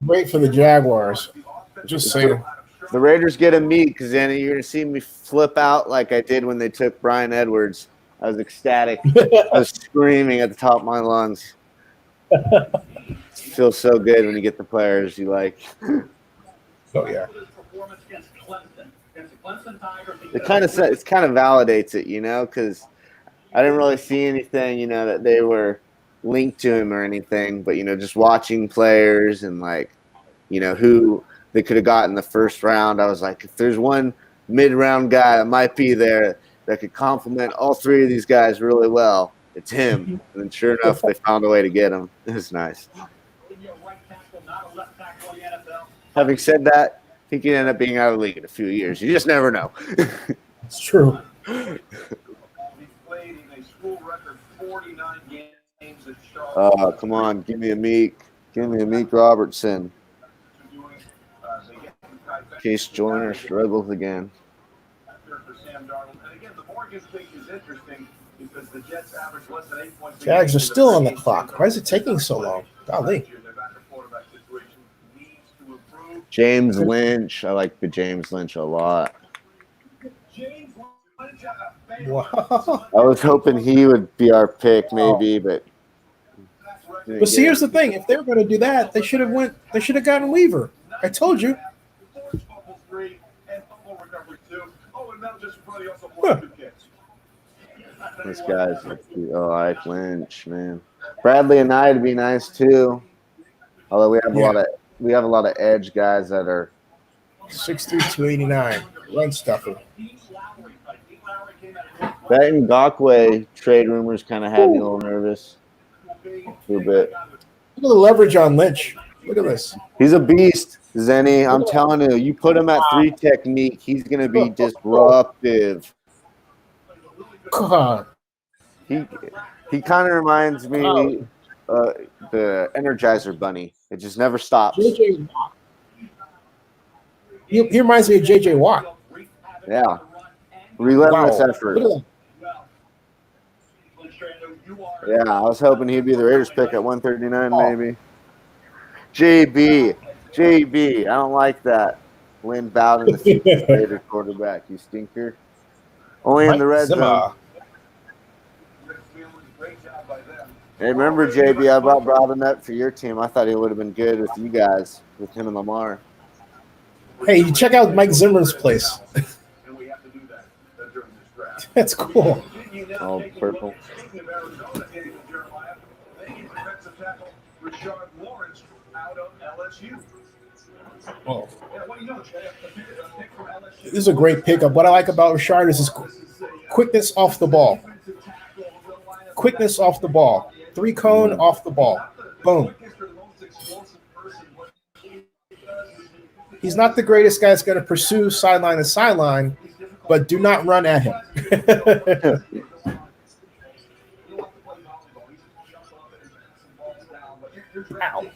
great for the Jaguars. Just saying. The Raiders get Amik because then you're going to see me flip out like I did when they took Brian Edwards. I was ecstatic. I was screaming at the top of my lungs. It feels so good when you get the players you like. Oh yeah. It kind of validates it, you know, because I didn't really see anything, you know, that they were linked to him or anything, but you know, just watching players and like, you know, who they could have got in the first round. I was like, if there's one mid-round guy that might be there that could complement all 3 of these guys really well, it's him. And then sure enough, they found a way to get him. It was nice. Having said that, he could end up being out of the league in a few years. You just never know. It's true. Oh, come on. Give me Amik. Give me Amik Robertson. Case Joyner struggles again. Jags are still on the clock. Why is it taking so long? Golly. James Lynch. I like the James Lynch a lot. Wow. I was hoping he would be our pick maybe, but see, here's the thing. If they were going to do that, they should have gotten Weaver. I told you. Huh. This guy's like Lynch, man. Bradley and I would be nice too. Although we have a lot of edge guys that are 6'3", 289. Run stuffer. That Ngakwe trade rumors kind of had me a little nervous for a bit. Look at the leverage on Lynch. Look at this. He's a beast, Zenny. I'm telling you, you put him at 3 technique, he's going to be disruptive. God. He kind of reminds me the Energizer Bunny. It just never stops. JJ Watt. He reminds me of J.J. Watt. Yeah. Relentless effort. Look at Yeah, I was hoping he'd be the Raiders pick at 139 maybe. JB, I don't like that. Lynn Bowden, the future Raider quarterback, you stinker. Only in the red zone. Hey, remember, JB, I brought Bowden up for your team. I thought he would have been good with you guys, with him and Lamar. Hey, you check out Mike Zimmer's place. That's cool. All purple. Oh. This is a great pickup. What I like about Rashard is his quickness off the ball. Quickness off the ball. 3-cone off the ball. Boom. He's not the greatest guy that's going to pursue sideline to sideline, but do not run at him. Ow.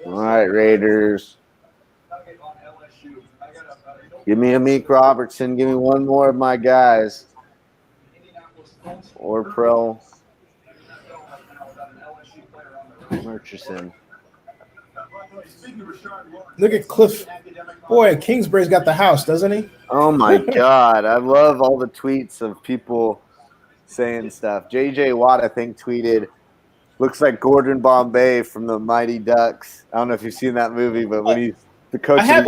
All right, Raiders. Give me Amik Robertson. Give me one more of my guys. Or Pro. Murchison. Look at Cliff. Boy, Kingsbury's got the house, doesn't he? Oh, my God. I love all the tweets of people saying stuff. J.J. Watt, I think, tweeted, looks like Gordon Bombay from the Mighty Ducks. I don't know if you've seen that movie, but when he's the coach of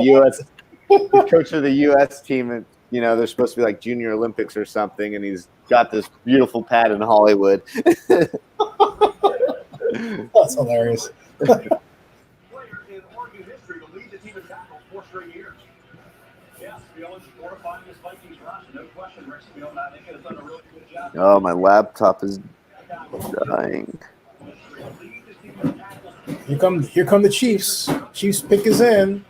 the U.S. team, and they're supposed to be like Junior Olympics or something, and he's got this beautiful pad in Hollywood. That's hilarious. Oh, my laptop is dying. Here come the Chiefs. Chiefs pick is in.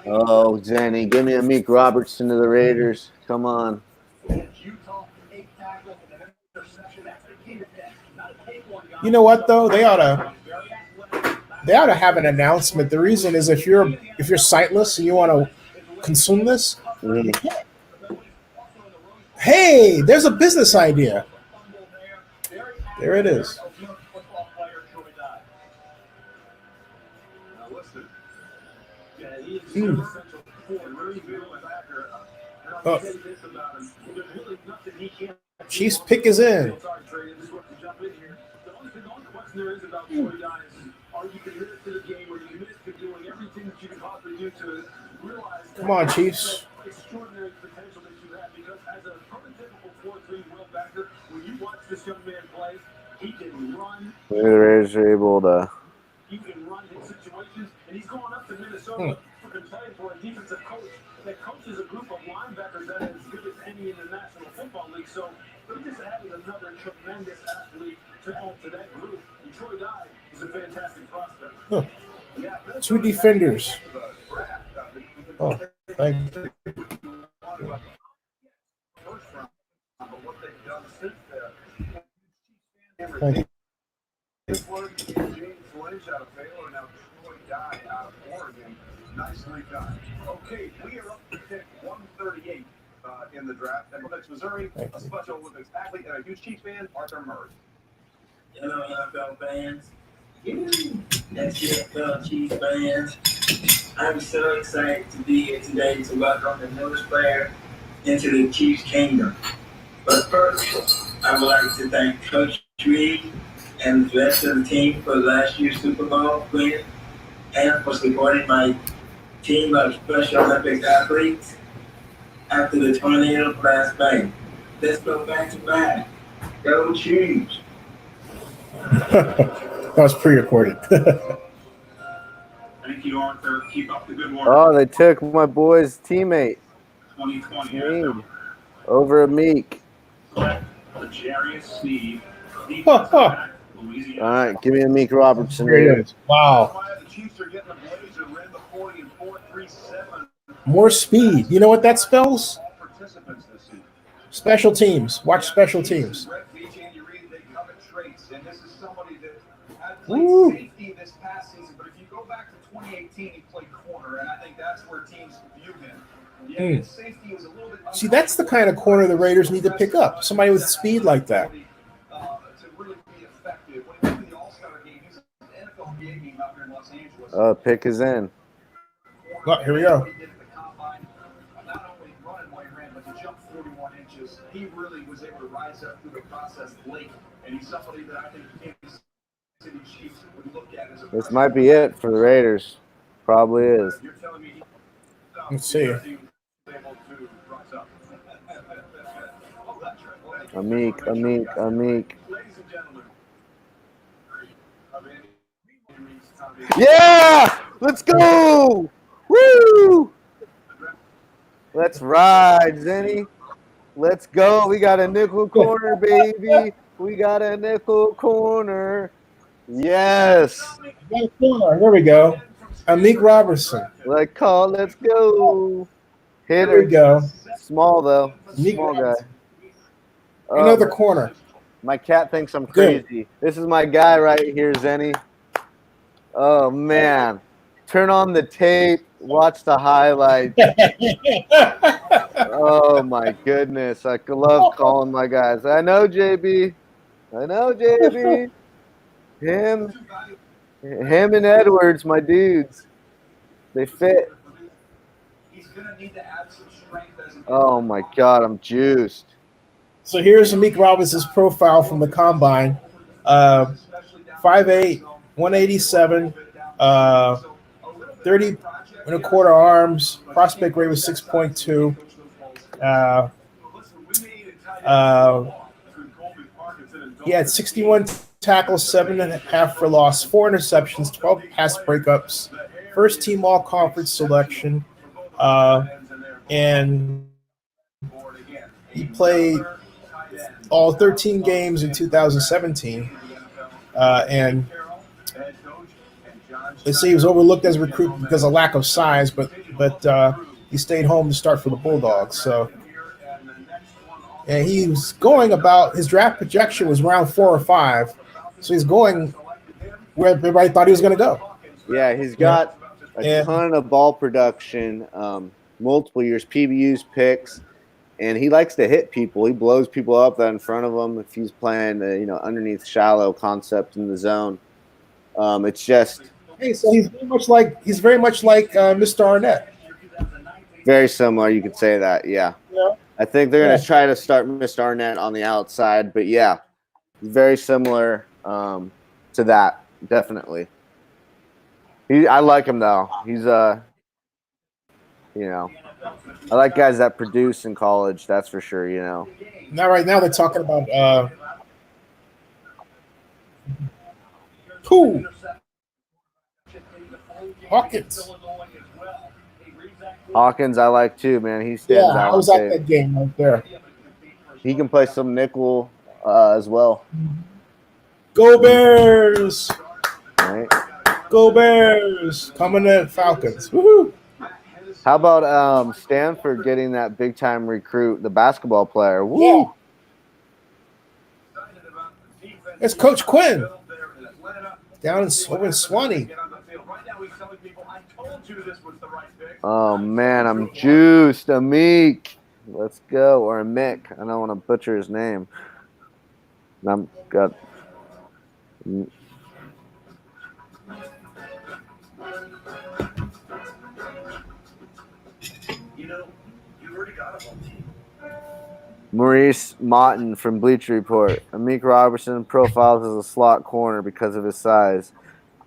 Oh, Jenny, give me Amik Robertson to the Raiders. Come on. You know what though? They ought to have an announcement. The reason is if you're sightless and you want to consume this, hey, there's a business idea. There it is. Oh. Chiefs pick is in. Come on, Chiefs. The Raiders are able to. He can run in situations, and he's going up to Minnesota and playing for a defensive coach that coaches a group of linebackers that are as good as any in the National Football League. So they're just adding another tremendous athlete to add to that group. And Troy Dye is a fantastic prospect. Huh. 2 defenders. Oh, thank you. Thank you. James Lynch out of Baylor, now Troy Dye out of Oregon. Nicely done. Okay, we are up to pick 138 in the draft. And next, Missouri, a Special Olympics athlete and a huge Chiefs fan, Arthur Murray. Hello, NFL fans. That's NFL Chiefs fans. I'm so excited to be here today to welcome the newest player into the Chiefs kingdom. But first, I would like to thank Coach Reed and the rest of the team for last year's Super Bowl win and for supporting my team of Special Olympics athletes after the tornado last May. Let's go back to back. Go Chiefs. That was pre-recorded. Thank you, Arthur. Keep up the good work. Oh, they took my boy's teammate. 2020. Over Amik. Jarius Sneed. All right, give me Amik Robertson. There it is. Wow. More speed. You know what that spells? Special teams. Watch special teams. Woo. this past season, but if you go back to 2018, he played corner, and I think that's where teams view him. Yeah, his safety was a little bit. See, that's the kind of corner the Raiders need to pick up. Somebody with speed like that. To really be effective. When he went to the All-Star game, he's an NFL game out here in Los Angeles. Pick is in. Oh, here we go. Not only running while he ran, but to jump 41 inches, he really was able to rise up through the process late, and he's somebody that I think Kansas City Chiefs would look at as a. This might be it for the Raiders. Probably is. You're telling me Let's see. Amik. Ladies and gentlemen. Yeah! Let's go! Woo! Let's ride, Zenny. Let's go. We got a nickel corner, baby. We got a nickel corner. Yes. There we go. Amik Robertson. Let's go. Hit There we go. Small, though. Amik Small guy. Robertson. Another corner. My cat thinks I'm Good. crazy. This is my guy right here, Zenny. Oh, man. Turn on the tape. Watch the highlights. Oh, my goodness. I love calling my guys. I know, JB. Him and Edwards, my dudes. They fit. Oh, my God. I'm juiced. So here's Amik Robinson's profile from the combine. 5'8", 187, 30 and a quarter arms. Prospect grade was 6.2. He had 61 tackles, 7.5 for loss, 4 interceptions, 12 pass breakups, first team all conference selection, and he played all 13 games in 2017, and they say he was overlooked as a recruit because of lack of size, but he stayed home to start for the Bulldogs. So, and he was going about his draft projection was around 4 or 5, so he's going where everybody thought he was going to go. Yeah, he's got a ton of ball production, multiple years, PBUs, picks. And he likes to hit people. He blows people up in front of him if he's playing, underneath shallow concept in the zone. It's just so he's very much like Mr. Arnett. Very similar. You could say that. Yeah. I think they're going to try to start Mr. Arnett on the outside, but yeah, very similar to that. Definitely. I like him though. He's I like guys that produce in college, that's for sure, Now, right now, they're talking about Hawkins, I like too, man. He stands out. I was at that game right there. He can play some nickel as well. Go Bears! Right. Go Bears! Coming in Falcons. Woohoo! How about Stanford getting that big-time recruit, the basketball player? Woo! Yeah. It's Coach Quinn down over in Swanee. Oh, man, I'm juiced. Amik. Let's go. Or Mick. I don't want to butcher his name. I'm got... You already got a home team. Maurice Motton from Bleacher Report. Amik Robertson profiles as a slot corner because of his size,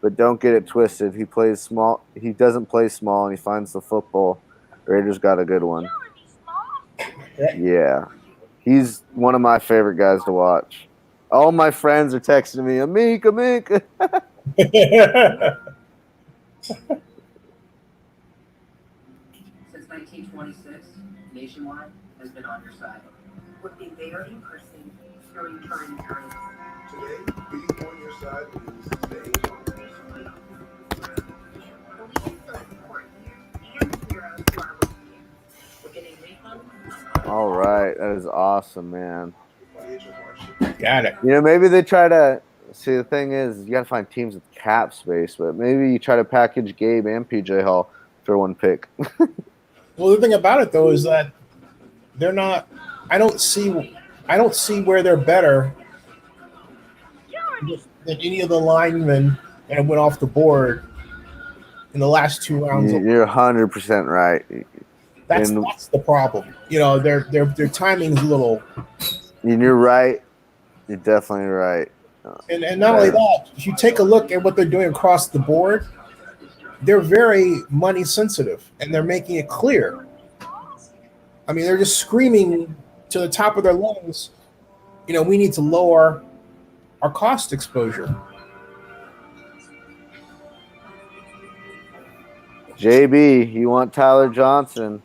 but don't get it twisted. He plays small. He doesn't play small, and he finds the football. Raiders got a good one. Yeah, he's one of my favorite guys to watch. All my friends are texting me, Amik. Since 1926, Nationwide has been on your side. Would be very interesting during trying times. Today, being on your side is staying on your side. Police still support you and heroes who are with you. We're getting refunds. All right, that is awesome, man. Got it. Maybe they try to See, the thing is, you got to find teams with cap space, but maybe you try to package Gabe and PJ Hall for one pick. Well, the thing about it though is that they're not. I don't see where they're better than any of the linemen that went off the board in the last 2 rounds. You're 100% right. That's the problem. You know, their timing is a little. And you're right. You're definitely right. And not only that, if you take a look at what they're doing across the board, they're very money sensitive, and they're making it clear. I mean, they're just screaming to the top of their lungs, you know, we need to lower our cost exposure. JB, you want Tyler Johnson?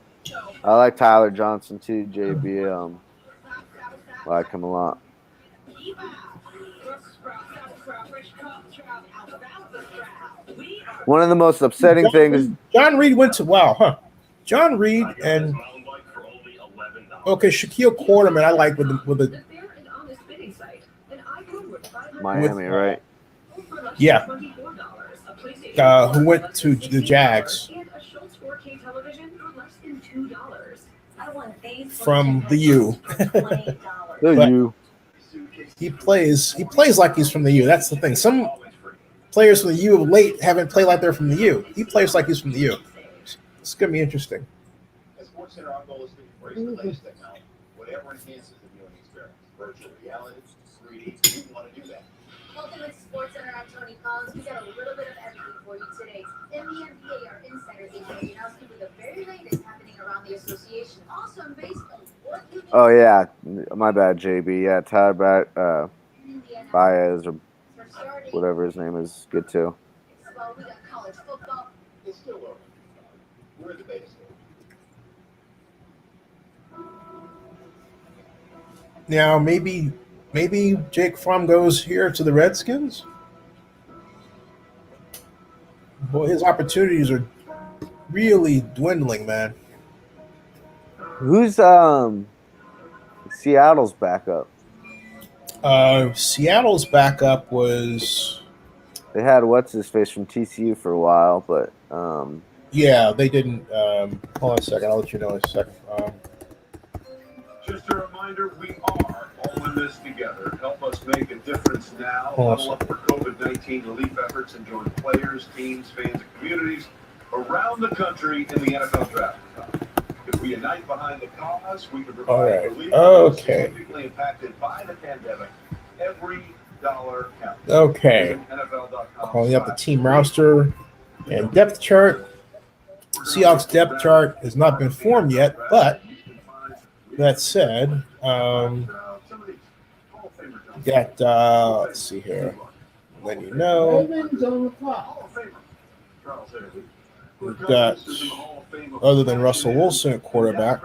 I like Tyler Johnson too, JB. I like him a lot. One of the most upsetting things. John Reed went to John Reed and Shaquille Quarterman. I like with the Miami, right? Yeah. Who went to the Jags from the U. The U. He plays like he's from the U. That's the thing. Some players from the U of late haven't played like they're from the U. He plays like he's from the U. It's going to be interesting. Sports Center, our goal is to embrace the latest technology, whatever enhances the viewing experience. Virtual reality, 3D, we want to do that. Welcome to Sports Center. I'm Tony Collins. We got a little bit of everything for you today. In the NBA, our insiders AJ Janowski with the very latest happening around the association. Also in baseball. Oh yeah, my bad, JB. Yeah, Tyler Baez or whatever his name is, good too. Well, we got college football. It's still early. We're the base. Now maybe Jake Fromm goes here to the Redskins. Boy, his opportunities are really dwindling, man. Who's Seattle's backup? Seattle's backup was. They had what's his face from TCU for a while, but yeah, they didn't. Hold on a second. I'll let you know in a second. Just a reminder, we are all in this together. Help us make a difference now. Huddle up for COVID-19 relief efforts and join players, teams, fans, and communities around the country in the NFL draft. If we unite behind the cause, we can provide relief significantly impacted by the pandemic. Every dollar counts. Okay. Calling up the team roster and depth chart. Seahawks depth chart has not been formed yet, but that said, let's see here. Let you know. We've got, other than Russell Wilson at quarterback,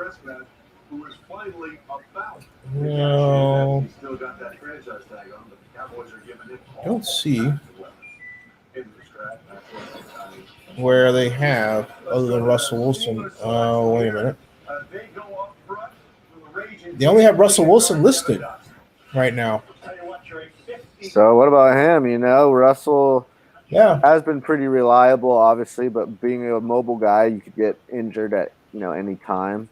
no, I don't see where they have, other than Russell Wilson. Wait a minute. They only have Russell Wilson listed right now. So what about him? You know, Russell has been pretty reliable, obviously, but being a mobile guy, you could get injured at any time.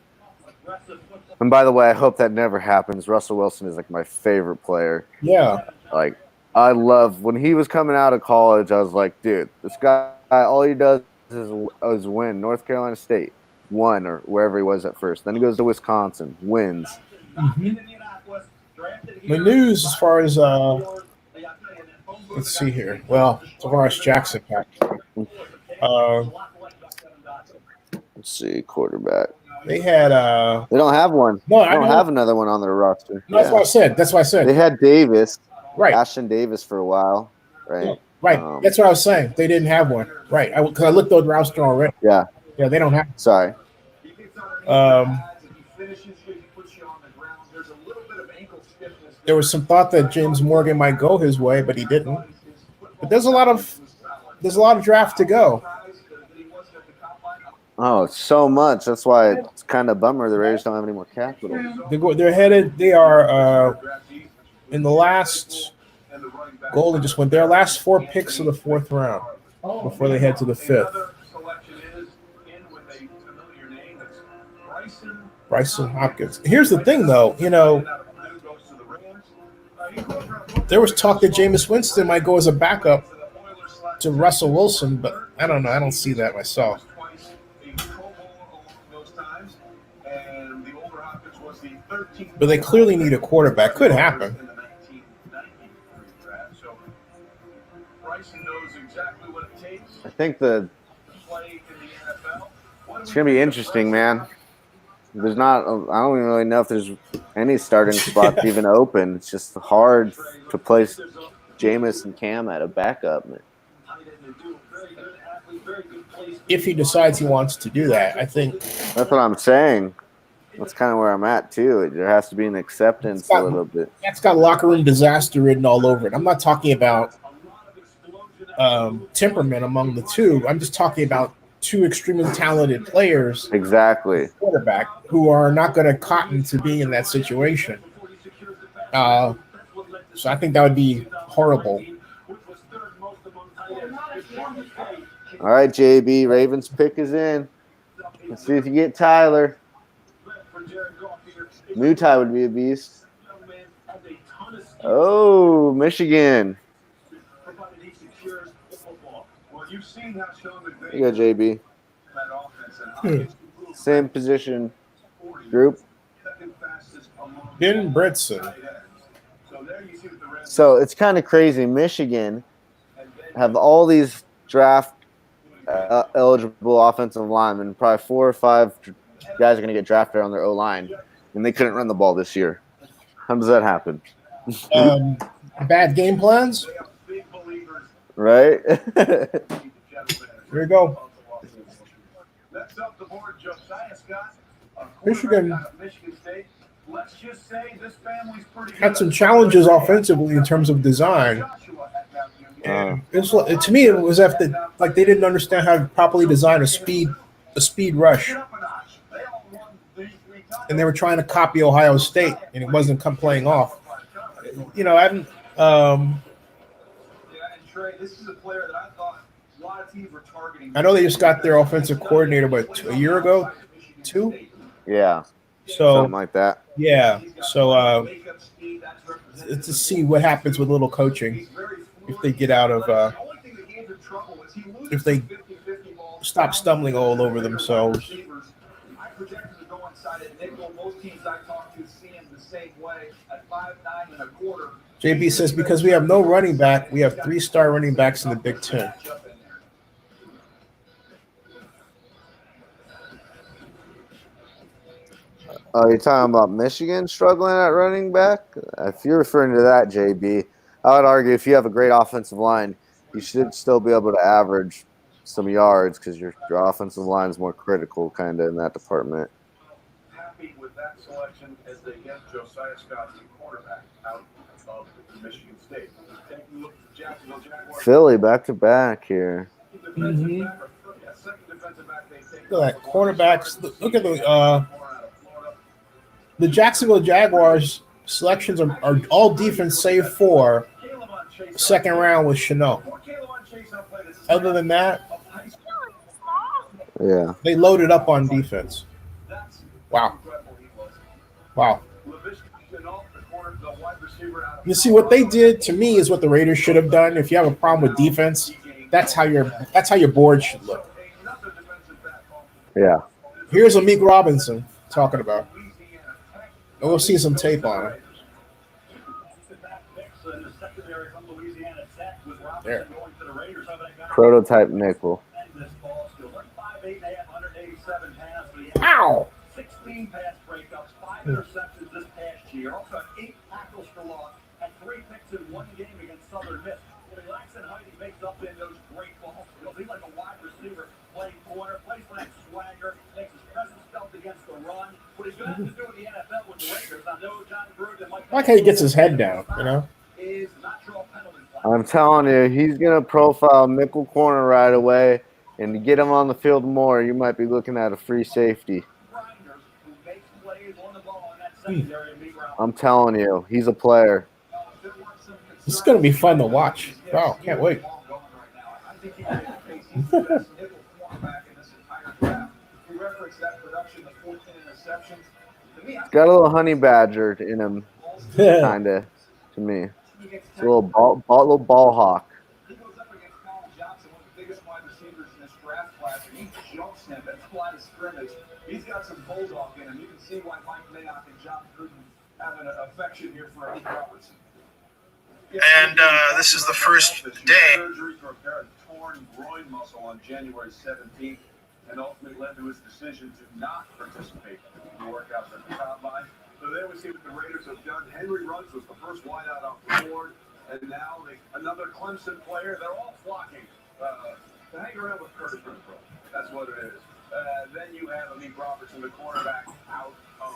And by the way, I hope that never happens. Russell Wilson is like my favorite player. Yeah. Like, I love when he was coming out of college. I was like, dude, this guy, all he does is win. North Carolina State won, or wherever he was at first. Then he goes to Wisconsin, wins. Mm-hmm. The news as far as let's see here. Well, Tavares Jackson let's see, quarterback. They had they don't have one. No, they don't have another one on their roster. No, that's what I said. They had Davis, right? Ashton Davis for a while, right? Right. That's what I was saying. They didn't have one, right? Because I looked at the roster already. Yeah. Yeah, they don't have. Sorry. There was some thought that James Morgan might go his way, but he didn't. But there's a lot of draft to go. Oh, so much. That's why it's kind of a bummer the Raiders don't have any more capital. They're headed. They are in the last Golden just went their last 4 picks of the 4th round before they head to the 5th. Bryson Hopkins. Here's the thing, though. You know, there was talk that Jameis Winston might go as a backup to Russell Wilson, but I don't know. I don't see that myself. But they clearly need a quarterback. Could happen. I think it's going to be interesting, man. There's not. I don't even really know if there's any starting spots even open. It's just hard to place Jameis and Cam at a backup. If he decides he wants to do that, I think that's what I'm saying. That's kind of where I'm at too. There has to be an acceptance a little bit. That's got locker room disaster written all over it. I'm not talking about temperament among the two. I'm just talking about 2 extremely talented players, exactly, quarterback, who are not going to cotton to being in that situation. So I think that would be horrible. All right, JB, Ravens pick is in. Let's see if you get Tyler. Mutai would be a beast. Oh, Michigan. You go, JB. Same position group. Ben Bredson. So it's kind of crazy. Michigan have all these draft eligible offensive linemen. Probably 4 or 5 guys are going to get drafted on their O-line, and they couldn't run the ball this year. How does that happen? Bad game plans? Right? Here we go. Michigan had some challenges offensively in terms of design. And to me, it was they didn't understand how to properly design a speed rush, and they were trying to copy Ohio State, and it wasn't playing off. You know, I know they just got their offensive coordinator, but a year ago, 2. Yeah. So something like that. Yeah. So to see what happens with little coaching, if they get out of, if they stop stumbling all over themselves. JB says, because we have no running back, we have 3-star running backs in the Big Ten. Oh, you're talking about Michigan struggling at running back? If you're referring to that, JB, I would argue if you have a great offensive line, you should still be able to average some yards because your offensive line is more critical kind of in that department. Happy with that selection as they get Josiah Scott, the quarterback, out of Michigan State. Taking a look at the Jacksonville Jaguars. Philly back-to-back here. Mm-hmm. Look at that. Quarterbacks. Look at the Jacksonville Jaguars selections are all defense save for second round with Chanel. Other than that, yeah, they loaded up on defense. Wow. You see, what they did to me is what the Raiders should have done. If you have a problem with defense, that's how your board should look. Yeah. Here's Amik Robinson talking about. And we'll see some tape on it. There. Prototype nickel. Ow! 16 pass breakups, 5 interceptions this past year. Also had 8 tackles for loss and 3 picks in one game against Southern Miss. When he lacks in height, he makes up in those great ball skills. He's like a wide receiver, playing corner, plays for that swagger, makes his presence felt against the run. What he's going to have to do in the NFL with the Raiders, I know John Gruden might. I like how he gets his head down, you know? I'm telling you, he's going to profile nickel corner right away, and to get him on the field more, you might be looking at a free safety. I'm telling you, he's a player. This is going to be fun to watch. Wow, can't wait. Got a little honey badger in him, kind of, to me. It's a little ball hawk. He goes up against Colin Johnson, one of the biggest wide receivers in this draft class, and he jumps him at the line of scrimmage. He's got some bulldog in him. You can see why Mike Mayock and John Gruden have an affection here for Eddie Robertson. And this is the first day. Surgery to repair a torn groin muscle on January 17th, and ultimately led to his decision to not participate in the workouts at the combine. So there we see what the Raiders have done. Henry Ruggs was the first wideout off the board, and now another Clemson player. They're all flocking to hang around with Curtis Renfrow. That's what it is. Then you have Eddie Robertson, the cornerback, out of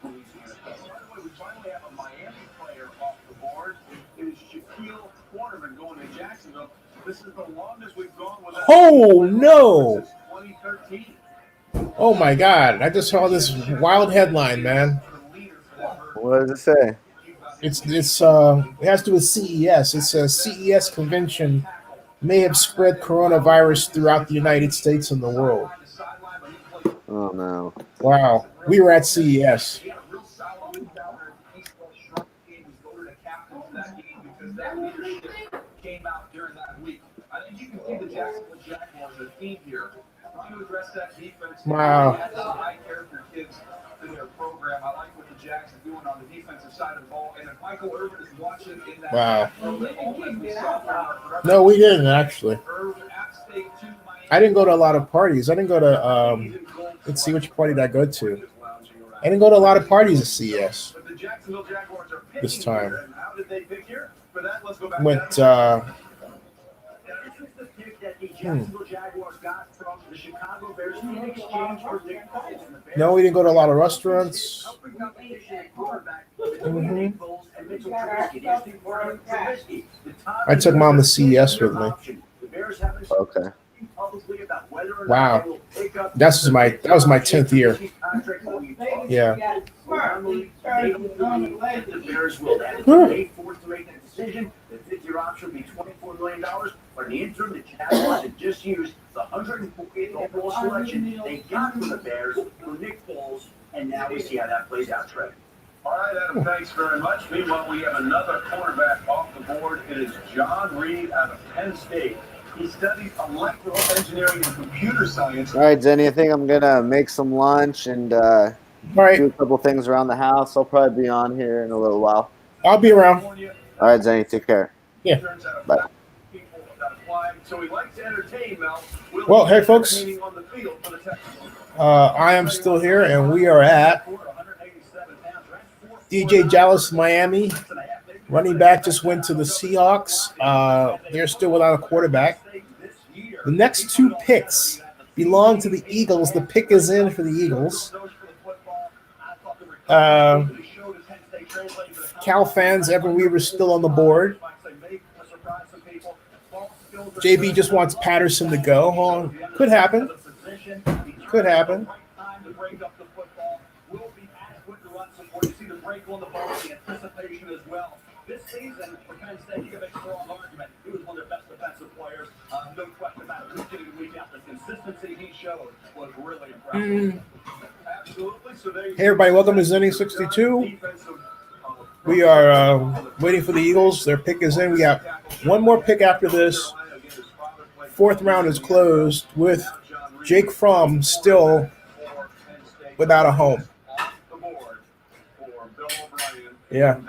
Louisiana. By the way, we finally have a Miami player off the board. It is Shaquille Quarterman going to Jacksonville. This is the longest we've gone without. Oh, no. Since 2013. Oh, my God. I just saw this wild headline, man. What does it say? It has to do with CES. It's a CES convention may have spread coronavirus throughout the United States and the world. Oh, no. Wow. We were at CES. Came out during that week. I think you can see the Jacksonville Jaguars as a theme here. Trying to address that defense. Wow. High character kids in their program. I like what the Jacks are doing on the defensive side of the ball. And if Michael Irvin is watching in that, wow. No, we didn't actually. I didn't go to a lot of parties. I didn't go to let's see, which party did I go to? I didn't go to a lot of parties at CES this time. How did they pick here? For that, let's go back. Went This was the pick that the Jacksonville Jaguars got from the Chicago Bears in exchange for Nick Foles. no, we didn't go to a lot of restaurants. I took Mom to CES with me. Okay. Wow. That was my 10th year. Yeah. The Bears will have a fourth to make that decision. The fifth-year option will be $24 million. For the interim, the Jaguars had just used the 148th overall selection they got from the Bears for Nick Foles, and now we see how that plays out, Trey. All right, Adam, thanks very much. Meanwhile, we have another cornerback off the board. It is John Reed out of Penn State. He studied electrical engineering and computer science. All right, Zenny, I think I'm going to make some lunch and All right. do a couple things around the house. I'll probably be on here in a little while. I'll be around. All right, Zenny, take care. Yeah. Bye. So he likes to entertain, Mel. Well, hey, folks. I am still here, and we are at DJ Dallas, Miami. Running back just went to the Seahawks. They're still without a quarterback. The next two picks belong to the Eagles. The pick is in for the Eagles. Cal fans, Evan Weaver's still on the board. JB just wants Patterson to go. Hold on. Could happen. Could happen. This season, for Penn State, you can make a strong argument. He was one of their best defensive players. No question about it. Week in and week out, the consistency he showed was really impressive. Absolutely. So there you Hey, everybody. Welcome to Zenny 62. We are waiting for the Eagles. Their pick is in. We got one more pick after this. Fourth round is closed with Jake Fromm still without a home. Yeah.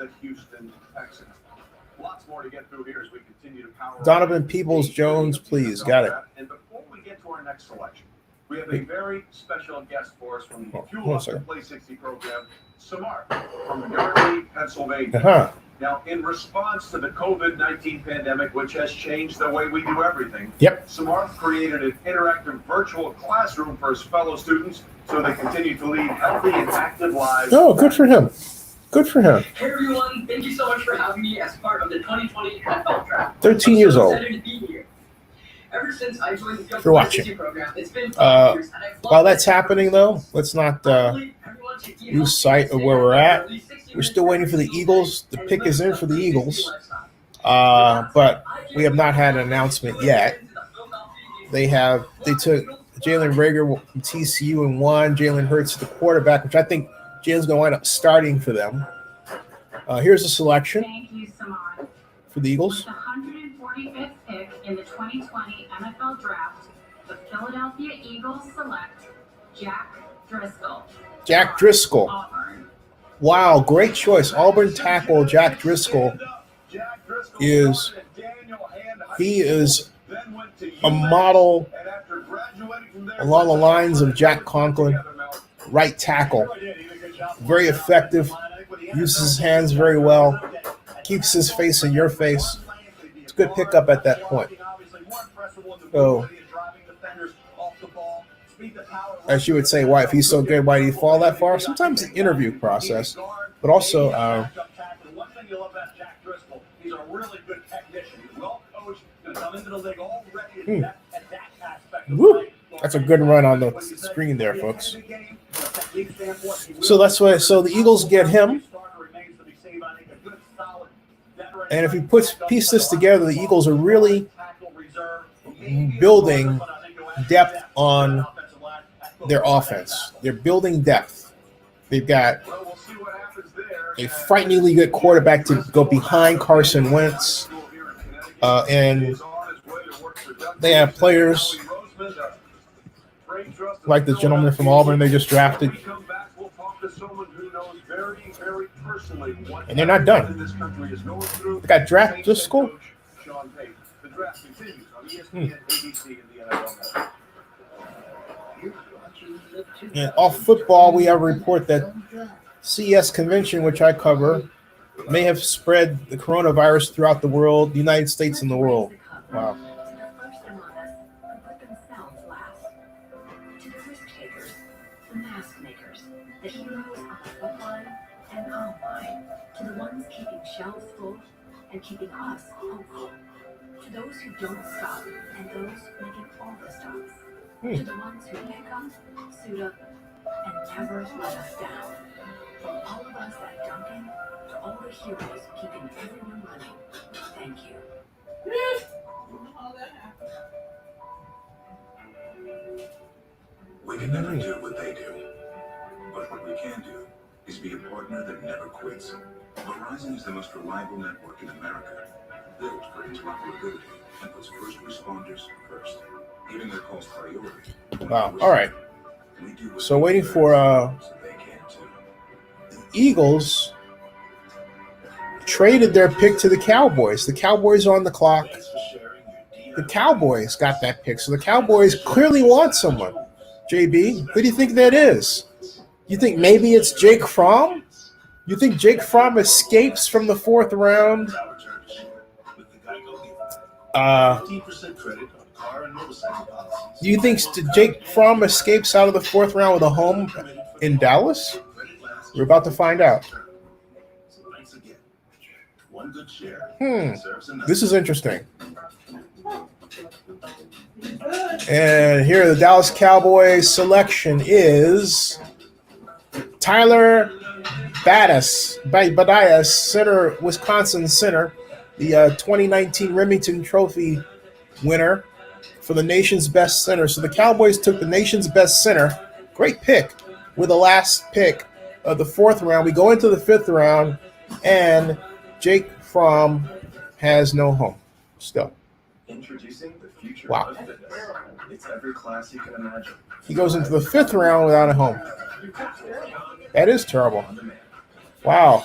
Donovan Peoples-Jones, please. Got it. And before we get to our next selection, we have a very special guest for us from the Fuel Up to Play 60 program, Samar from Yardley, Pennsylvania. Uh-huh. Now, in response to the COVID-19 pandemic, which has changed the way we do everything, Yep. Samar created an interactive virtual classroom for his fellow students so they continue to lead healthy and active lives. Oh, good for him. Good for him. Hey everyone, thank you so much for having me as part of the 2020 NFL Draft. 13 years old. I'm so excited to be here. Ever since I joined the Field For watching. 360 program, it's been 5 years, and I've loved While that's it. happening, though, let's not Hopefully, everyone should keep lose sight of where we're at. We're still waiting for the Eagles. The pick is in for the Eagles. but we have not had an announcement yet. They took Jalen Rager from TCU and won. Jalen Hurts, the quarterback, which I think Jalen's going to wind up starting for them. Here's a selection for the Eagles. With the 145th pick in the 2020 NFL Draft, the Philadelphia Eagles select Jack Driscoll. Jack Driscoll. Auburn. Wow, great choice. Auburn tackle Jack Driscoll is a model along the lines of Jack Conklin, right tackle. Very effective, uses his hands very well, keeps his face in your face. It's a good pickup at that point. So, as you would say, why if he's so good, why did he fall that far? Sometimes the interview process, but also he's a really good technician. He's well coached. Going to come into the league already at that aspect. Woo. That's a good run on the screen there, folks. So that's why. So the Eagles get him, and if you piece this together, the Eagles are really building depth on their offense. They're building depth. They've got a frighteningly good quarterback to go behind Carson Wentz, and they have players like the gentleman from Auburn they just drafted, and they're not done. They got draft Driscoll. And off football, we have a report that CES convention, which I cover, may have spread the coronavirus throughout the world, the United States and the world. Wow. The mask makers, the heroes on the front line and online, to the ones keeping shelves full and keeping us hopeful, to those who don't stop and those making all the stops, to the ones who pick up, suit up, and never let us down. From all of us at Duncan to all the heroes keeping everyone running, thank you. We can never do what they do, but what we can do is be a partner that never quits. Verizon is the most reliable network in America, built for interoperability and puts first responders first, giving their calls priority. Wow. All right. So waiting for the Eagles traded their pick to the Cowboys. The Cowboys are on the clock. The Cowboys got that pick, so the Cowboys clearly want someone. JB, who do you think that is? You think maybe it's Jake Fromm? You think Jake Fromm escapes from the fourth round? Do you think Jake Fromm escapes out of the fourth round with a home in Dallas? We're about to find out. This is interesting. And here the Dallas Cowboys selection is Tyler Badias, center, Wisconsin center, the 2019 Remington Trophy winner for the nation's best center. So the Cowboys took the nation's best center. Great pick with the last pick of the fourth round. We go into the fifth round, and Jake Fromm has no home still. Introducing the future Wow. of fitness. It's every class you can imagine. He goes into the fifth round without a home. That is terrible. Wow.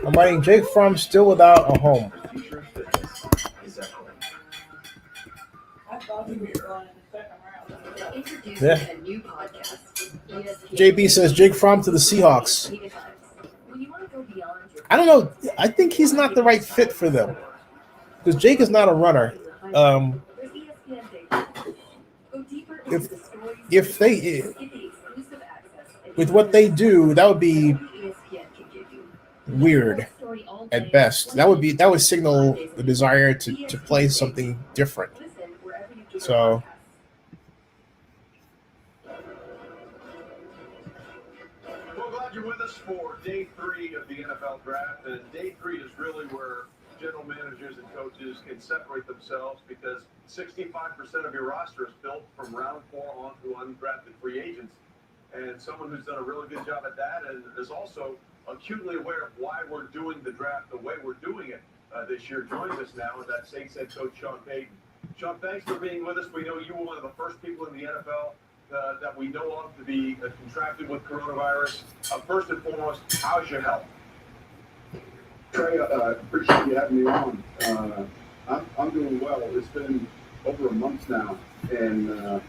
I'm writing Jake Fromm still without a home. Yeah. JB says Jake Fromm to the Seahawks. I don't know. I think he's not the right fit for them because Jake is not a runner. If they with what they do, that would be weird at best. That would signal the desire to play something different. So Well, glad you're with us for day 3 of the NFL draft. And day 3 is really where general managers and coaches can separate themselves, because 65% of your roster is built from round 4 on to undrafted free agents. And someone who's done a really good job at that and is also acutely aware of why we're doing the draft the way we're doing it this year joins us now, and that's Saints head coach Sean Payton. Sean, thanks for being with us. We know you were one of the first people in the NFL that we know of to be contracted with coronavirus. First and foremost, how's your health? Trey, appreciate you having me on. I'm doing well. It's been over a month now, and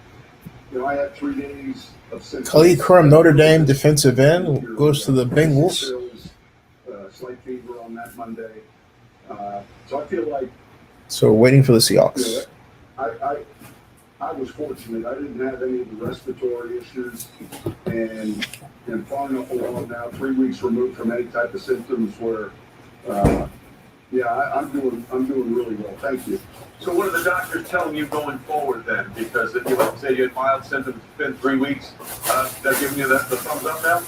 I had 3 days of symptoms. Khalid Karim, Notre Dame defensive end, goes to the Bengals. Slight fever on that Monday. So I feel like. So we're waiting for the Seahawks. I was fortunate. I didn't have any of the respiratory issues, and far enough along now, 3 weeks removed from any type of symptoms. Where, I'm doing really well. Thank you. So what are the doctors telling you going forward then? Because if you like to say you had mild symptoms, it's been 3 weeks, they're giving you the thumbs up now?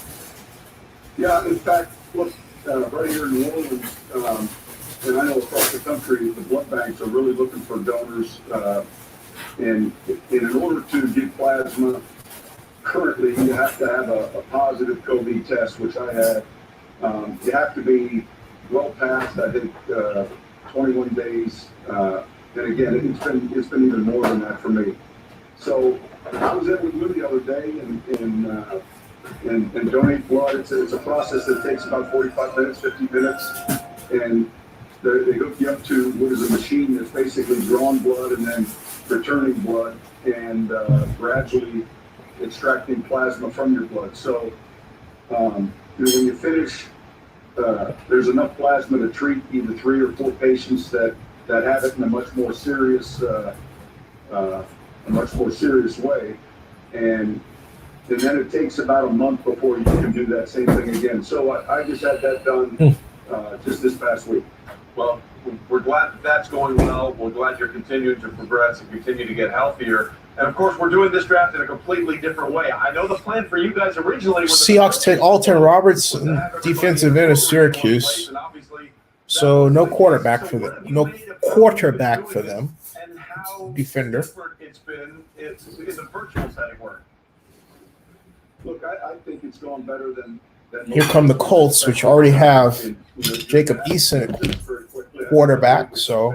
Yeah, in fact, look, right here in New Orleans, and I know across the country, the blood banks are really looking for donors. And in order to get plasma, currently you have to have a positive COVID test, which I had. You have to be well past, I think, 21 days. And again, it's been even more than that for me. So I was able to do the other day and donate blood. It's a process that takes about 45 minutes, 50 minutes, and they hook you up to what is a machine that's basically drawing blood and then returning blood and gradually extracting plasma from your blood. So when you finish, there's enough plasma to treat either 3 or 4 patients that have it in a much more serious way, and then it takes about a month before you can do that same thing again. So I just had that done just this past week. Well, we're glad that's going well. We're glad you're continuing to progress and continue to get healthier. And of course, we're doing this draft in a completely different way. I know the plan for you guys originally was Seahawks take Alton Roberts, defensive end of Syracuse. So no quarterback for them. No quarterback for them. And how defender. It's been in the virtual setting work. Look, I think it's gone better than Here come the Colts, which already have Jacob Eason at quarterback. So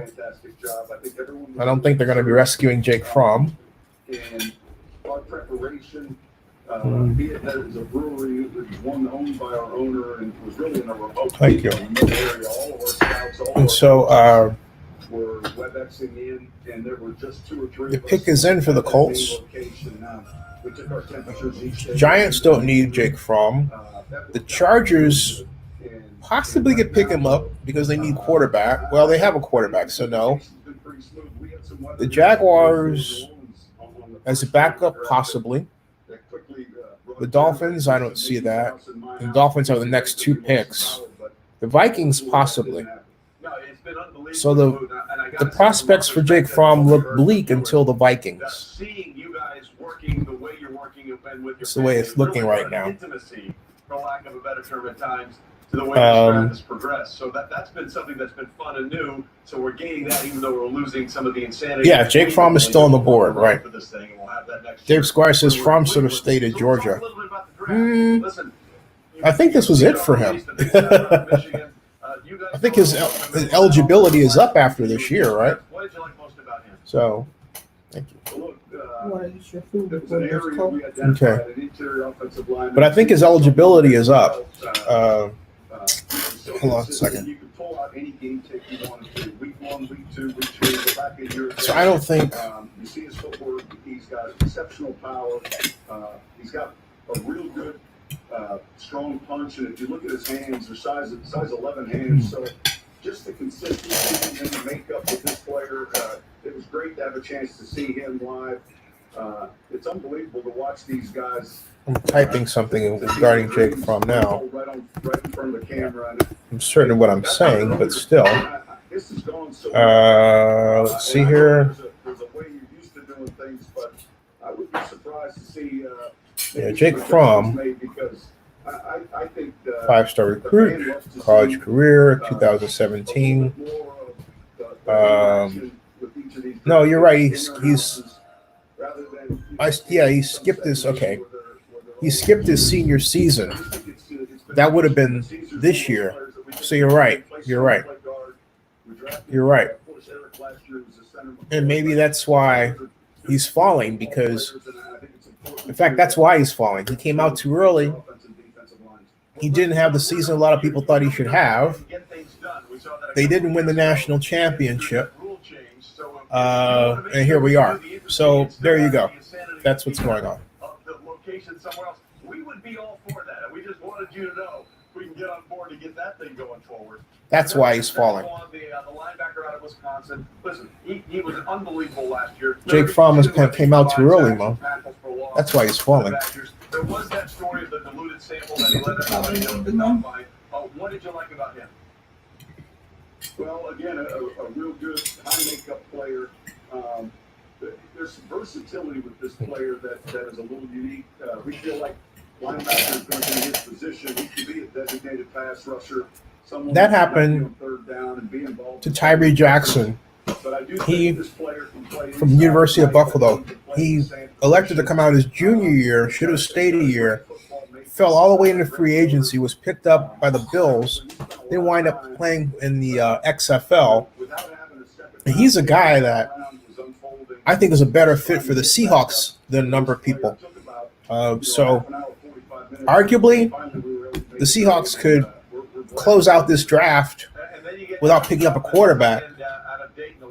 I don't think they're going to be rescuing Jake Fromm. And our preparation, be it that it was a brewery, it was one owned by our owner, and it was really in a remote area. All of our scouts, And so were WebExing in, and there were just 2 or 3 the pick is in for the Colts. We took our temperatures each day. Giants don't need Jake Fromm. The Chargers possibly could pick him up because they need quarterback. Well, they have a quarterback, so no. The Jaguars as a backup, possibly. The Dolphins, I don't see that. The Dolphins are the next 2 picks. The Vikings, possibly. So the prospects for Jake Fromm look bleak until the Vikings. Seeing you guys working the way you're working and with It's the way it's looking right now. Intimacy, for lack of a better term at times, to the way this draft has progressed. So that's been something that's been fun and new. So we're gaining that even though we're losing some of the insanity. Yeah, Jake Fromm is still on the board, right. Dave Squire says Fromm should have stayed at Georgia. I think this was it for him. I think his eligibility is up after this year, right? What did you like most about him? So, thank you. Okay. But I think his eligibility is up. Hold on a second. So I don't think. You see his footwork. He's got exceptional power. He's got a real good, strong punch. And if you look at his hands, they're size 11 hands. So just the consistency and the makeup of this player. It was great to have a chance to see him live. It's unbelievable to watch these guys. I'm typing something regarding Jake Fromm now. Right in front of the camera. I'm certain of what I'm saying, but still. Let's see here. wouldn't be surprised to see. Jake Fromm, because I think 5-star recruit, college career, 2017. No, you're right. He skipped his. Okay, he skipped his senior season. That would have been this year. So you're right. You're right. You're right. And maybe that's why he's falling, because, in fact, that's why he's falling. He came out too early. He didn't have the season a lot of people thought he should have. They didn't win the national championship. And here we are. So there you go. That's what's going on. The location somewhere else. We would be all for that. And we just wanted you to know we can get on board to get that thing going forward. That's why he's falling. The linebacker out of Wisconsin. Listen, he was unbelievable last year. Jake Fromm came out too early, Mo. That's why he's falling. There was that story of the diluted sample that he let everybody know at the combine. What did you like about him? Well, again, a real good high makeup player. There's some versatility with this player that is a little unique. We feel like linebacker is going to be his position. He could be a designated pass rusher. That happened to Tyree Jackson. He, from the University of Buffalo, he elected to come out his junior year, should have stayed a year, fell all the way into free agency, was picked up by the Bills. They wind up playing in the XFL. And he's a guy that I think is a better fit for the Seahawks than a number of people. So arguably, the Seahawks could close out this draft without picking up a quarterback.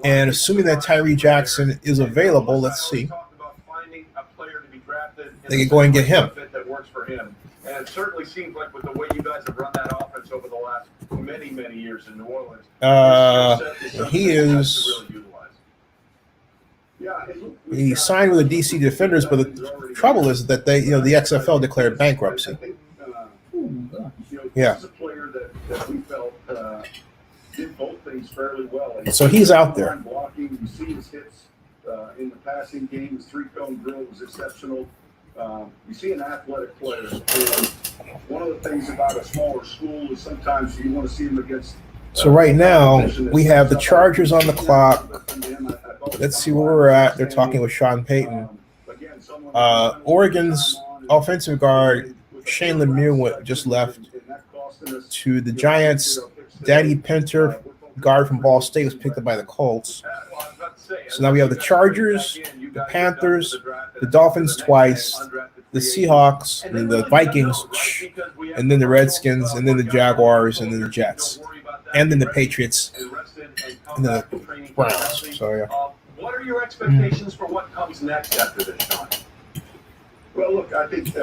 And assuming that Tyree Jackson is available, let's see, they can go and get him. And it certainly seems like with the way you guys have run that offense over the last many, many years in New Orleans, he signed with the DC Defenders, but the trouble is that the XFL declared bankruptcy. Yeah. So he's out there. Blocking, you see his hits in the passing game. His three-cone drill was exceptional. You see an athletic player. And one of the things about a smaller school is sometimes you want to see him against. So right now we have the Chargers on the clock. Let's see where we're at. They're talking with Sean Payton. Oregon's offensive guard Shane Lemieux just left to the Giants. Danny Pinter, guard from Ball State, was picked up by the Colts. So now we have the Chargers, the Panthers, the Dolphins twice, the Seahawks, and the Vikings, and then the Redskins, and then the Jaguars, and then the Jets, and then the Patriots, and then the Browns. So yeah. What are your expectations for what comes next after this, Sean? Well, look, I think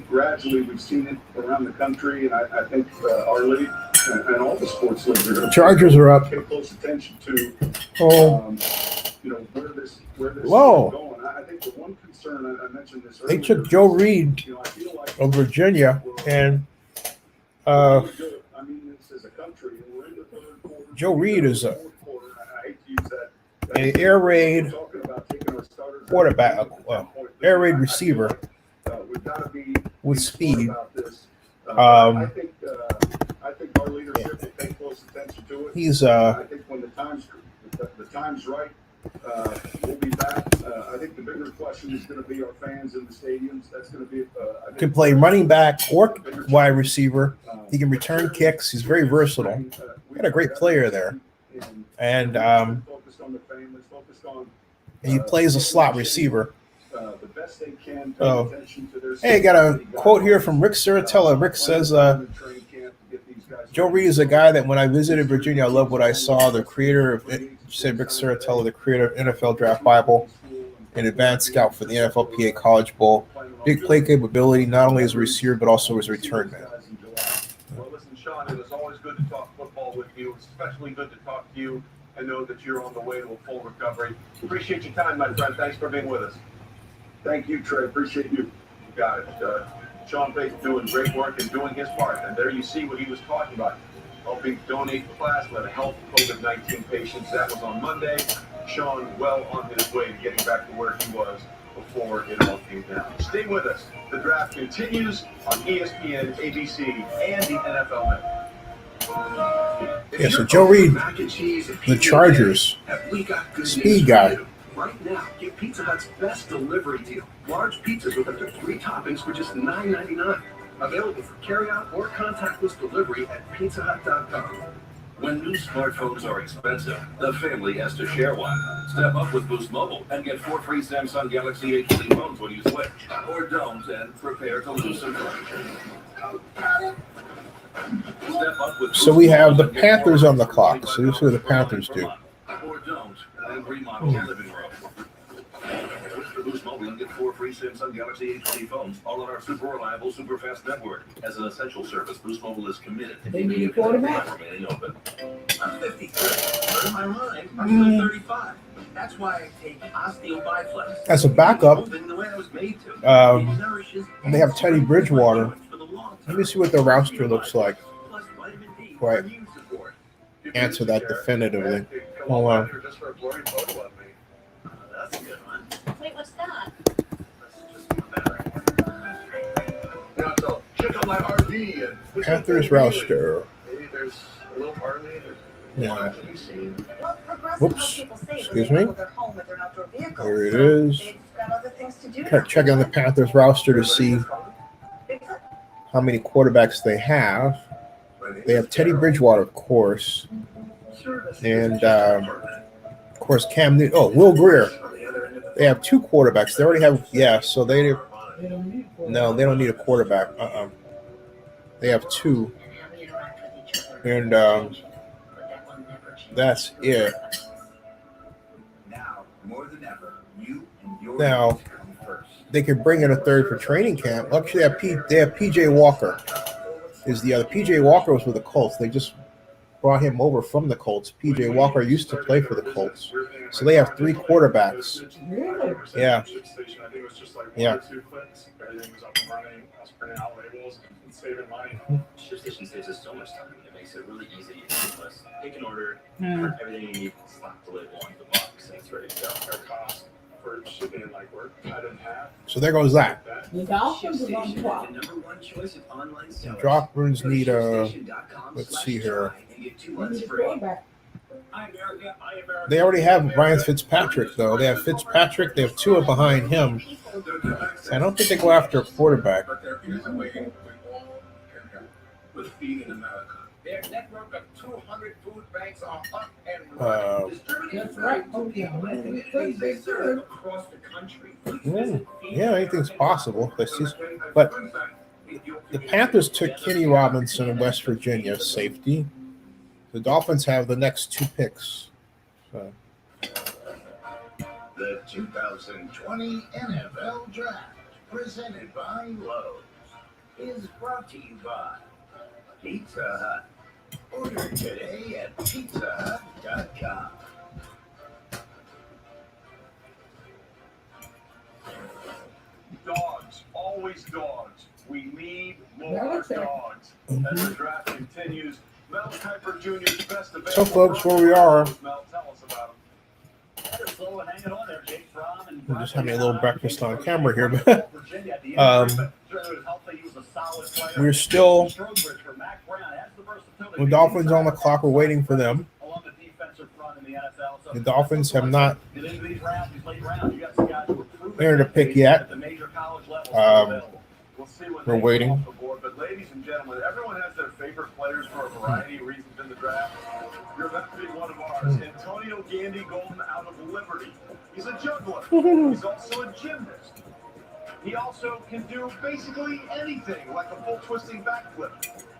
gradually we've seen it around the country, and I think our league and all the sports leagues are going to Chargers are up. Pay close attention to where this is going. I think the one concern I mentioned this earlier. They took Joe Reed of Virginia, and Joe Reed is an air raid quarterback, air raid receiver with speed. I think our leadership will pay close attention to it. He's I think when the time's right, we'll be back. I think the bigger question is going to be our fans in the stadiums. That's going to be. Can play running back or wide receiver. He can return kicks. He's very versatile. Got a great player there, and he plays a slot receiver. Oh, hey, got a quote here from Rick Ciratella. Rick says, Joe Reed is a guy that when I visited Virginia, I love what I saw. The creator of it, said Rick Ciratella, the creator of NFL Draft Bible, an advanced scout for the NFLPA College Bowl. Big play capability, not only as a receiver, but also as a return man. Well, listen, Sean, it is always good to talk football with you. It's especially good to talk to you and know that you're on the way to a full recovery. Appreciate your time, my friend. Thanks for being with us. Thank you, Trey. Appreciate you. You got it. Sean Payton doing great work and doing his part. And there you see what he was talking about. Helping donate plasma to help COVID-19 patients. That was on Monday. Sean well on his way to getting back to where he was before it all came down. Stay with us. The draft continues on ESPN, ABC, and the NFL Network. Yeah, so Joe Reed, the Chargers, speed guy. Right now, get Pizza Hut's best delivery deal. Large pizzas with up to 3 toppings for just $9.99. Available for carryout or contactless delivery at pizzahut.com. When new smartphones are expensive, the family has to share one. Step up with Boost Mobile and get 4 free Samsung Galaxy A20 phones when you switch. Or don't and prepare to lose some furniture. So we have the Panthers on the clock. So this is what the Panthers do. Or don't and remodel the living room. Switch to Boost Mobile and get 4 free Samsung Galaxy A20 phones, all on our super reliable, super fast network. As an essential service, Boost Mobile is committed to keeping you remaining open. I'm 53. In my mind, I'm still 35. That's why I take Osteo-Biflex. As a backup, The way I was made to. they have Teddy Bridgewater. Let me see what the roster looks like. Right. Answer that definitively. Hold on. That's a good one. Wait, what's that? Yeah, so check out my RV and Panthers roster. maybe there's a little part of me that Yeah. to be seen. Whoops. Excuse me. There it is. Check on the Panthers roster to see how many quarterbacks they have. They have Teddy Bridgewater, of course, and of course Cam Newton. Oh, Will Greer. They have 2 quarterbacks. They already have so they don't need a quarterback. They have 2, and that's it. Now, more than ever, you and your Now needs come first. they could bring in a third for training camp. Actually, they have PJ Walker. Is the other PJ Walker was with the Colts? They just brought him over from the Colts. PJ Walker used to play for the Colts, so they have 3 quarterbacks. Really? Yeah. Yeah. Everything was up and running. I was printing out labels and saving money. ShipStation saves us so much time. It makes it really easy and seamless. Pick an order, print everything you need, slap the label on the box, and it's ready to go. Our cost for shipping like we're cut in half. So there goes that. The Dolphins are on ShipStation top. is the #1 choice of online sellers. Droppers need Go to a. ShipStation.com Let's see here. and get 2 He's months a free. quarterback. They already have Ryan Fitzpatrick, though. They have Fitzpatrick. They have Tua behind him. So I don't think they go after a quarterback. But there is a way we all can help with Feeding America. Their network of 200 food banks are up and running. That's right. Oh, yeah. They serve across the country. Yeah, anything's possible. But the Panthers took Kenny Robinson of West Virginia, safety. The Dolphins have the next 2 picks. So. The 2020 NFL Draft, presented by Lowe's, is brought to you by Pizza Hut. Order today at pizzahut.com. Dogs, always dogs. We need Yeah, more that's it. dogs. As the draft continues, Mel Kiper Jr.'s best available. So, folks, where we are. Mel, tell us about him. We're just having a little breakfast on camera here, but we're still with Dolphins on the clock. We're waiting for them. The Dolphins have not entered a pick yet. We're waiting. But ladies and gentlemen, everyone has their favorite players for a variety of reasons in the draft. You're about to be one of ours. Antonio Gandy Golden out of Liberty. He's a juggler. He's also a gymnast. He also can do basically anything, like a full twisting backflip.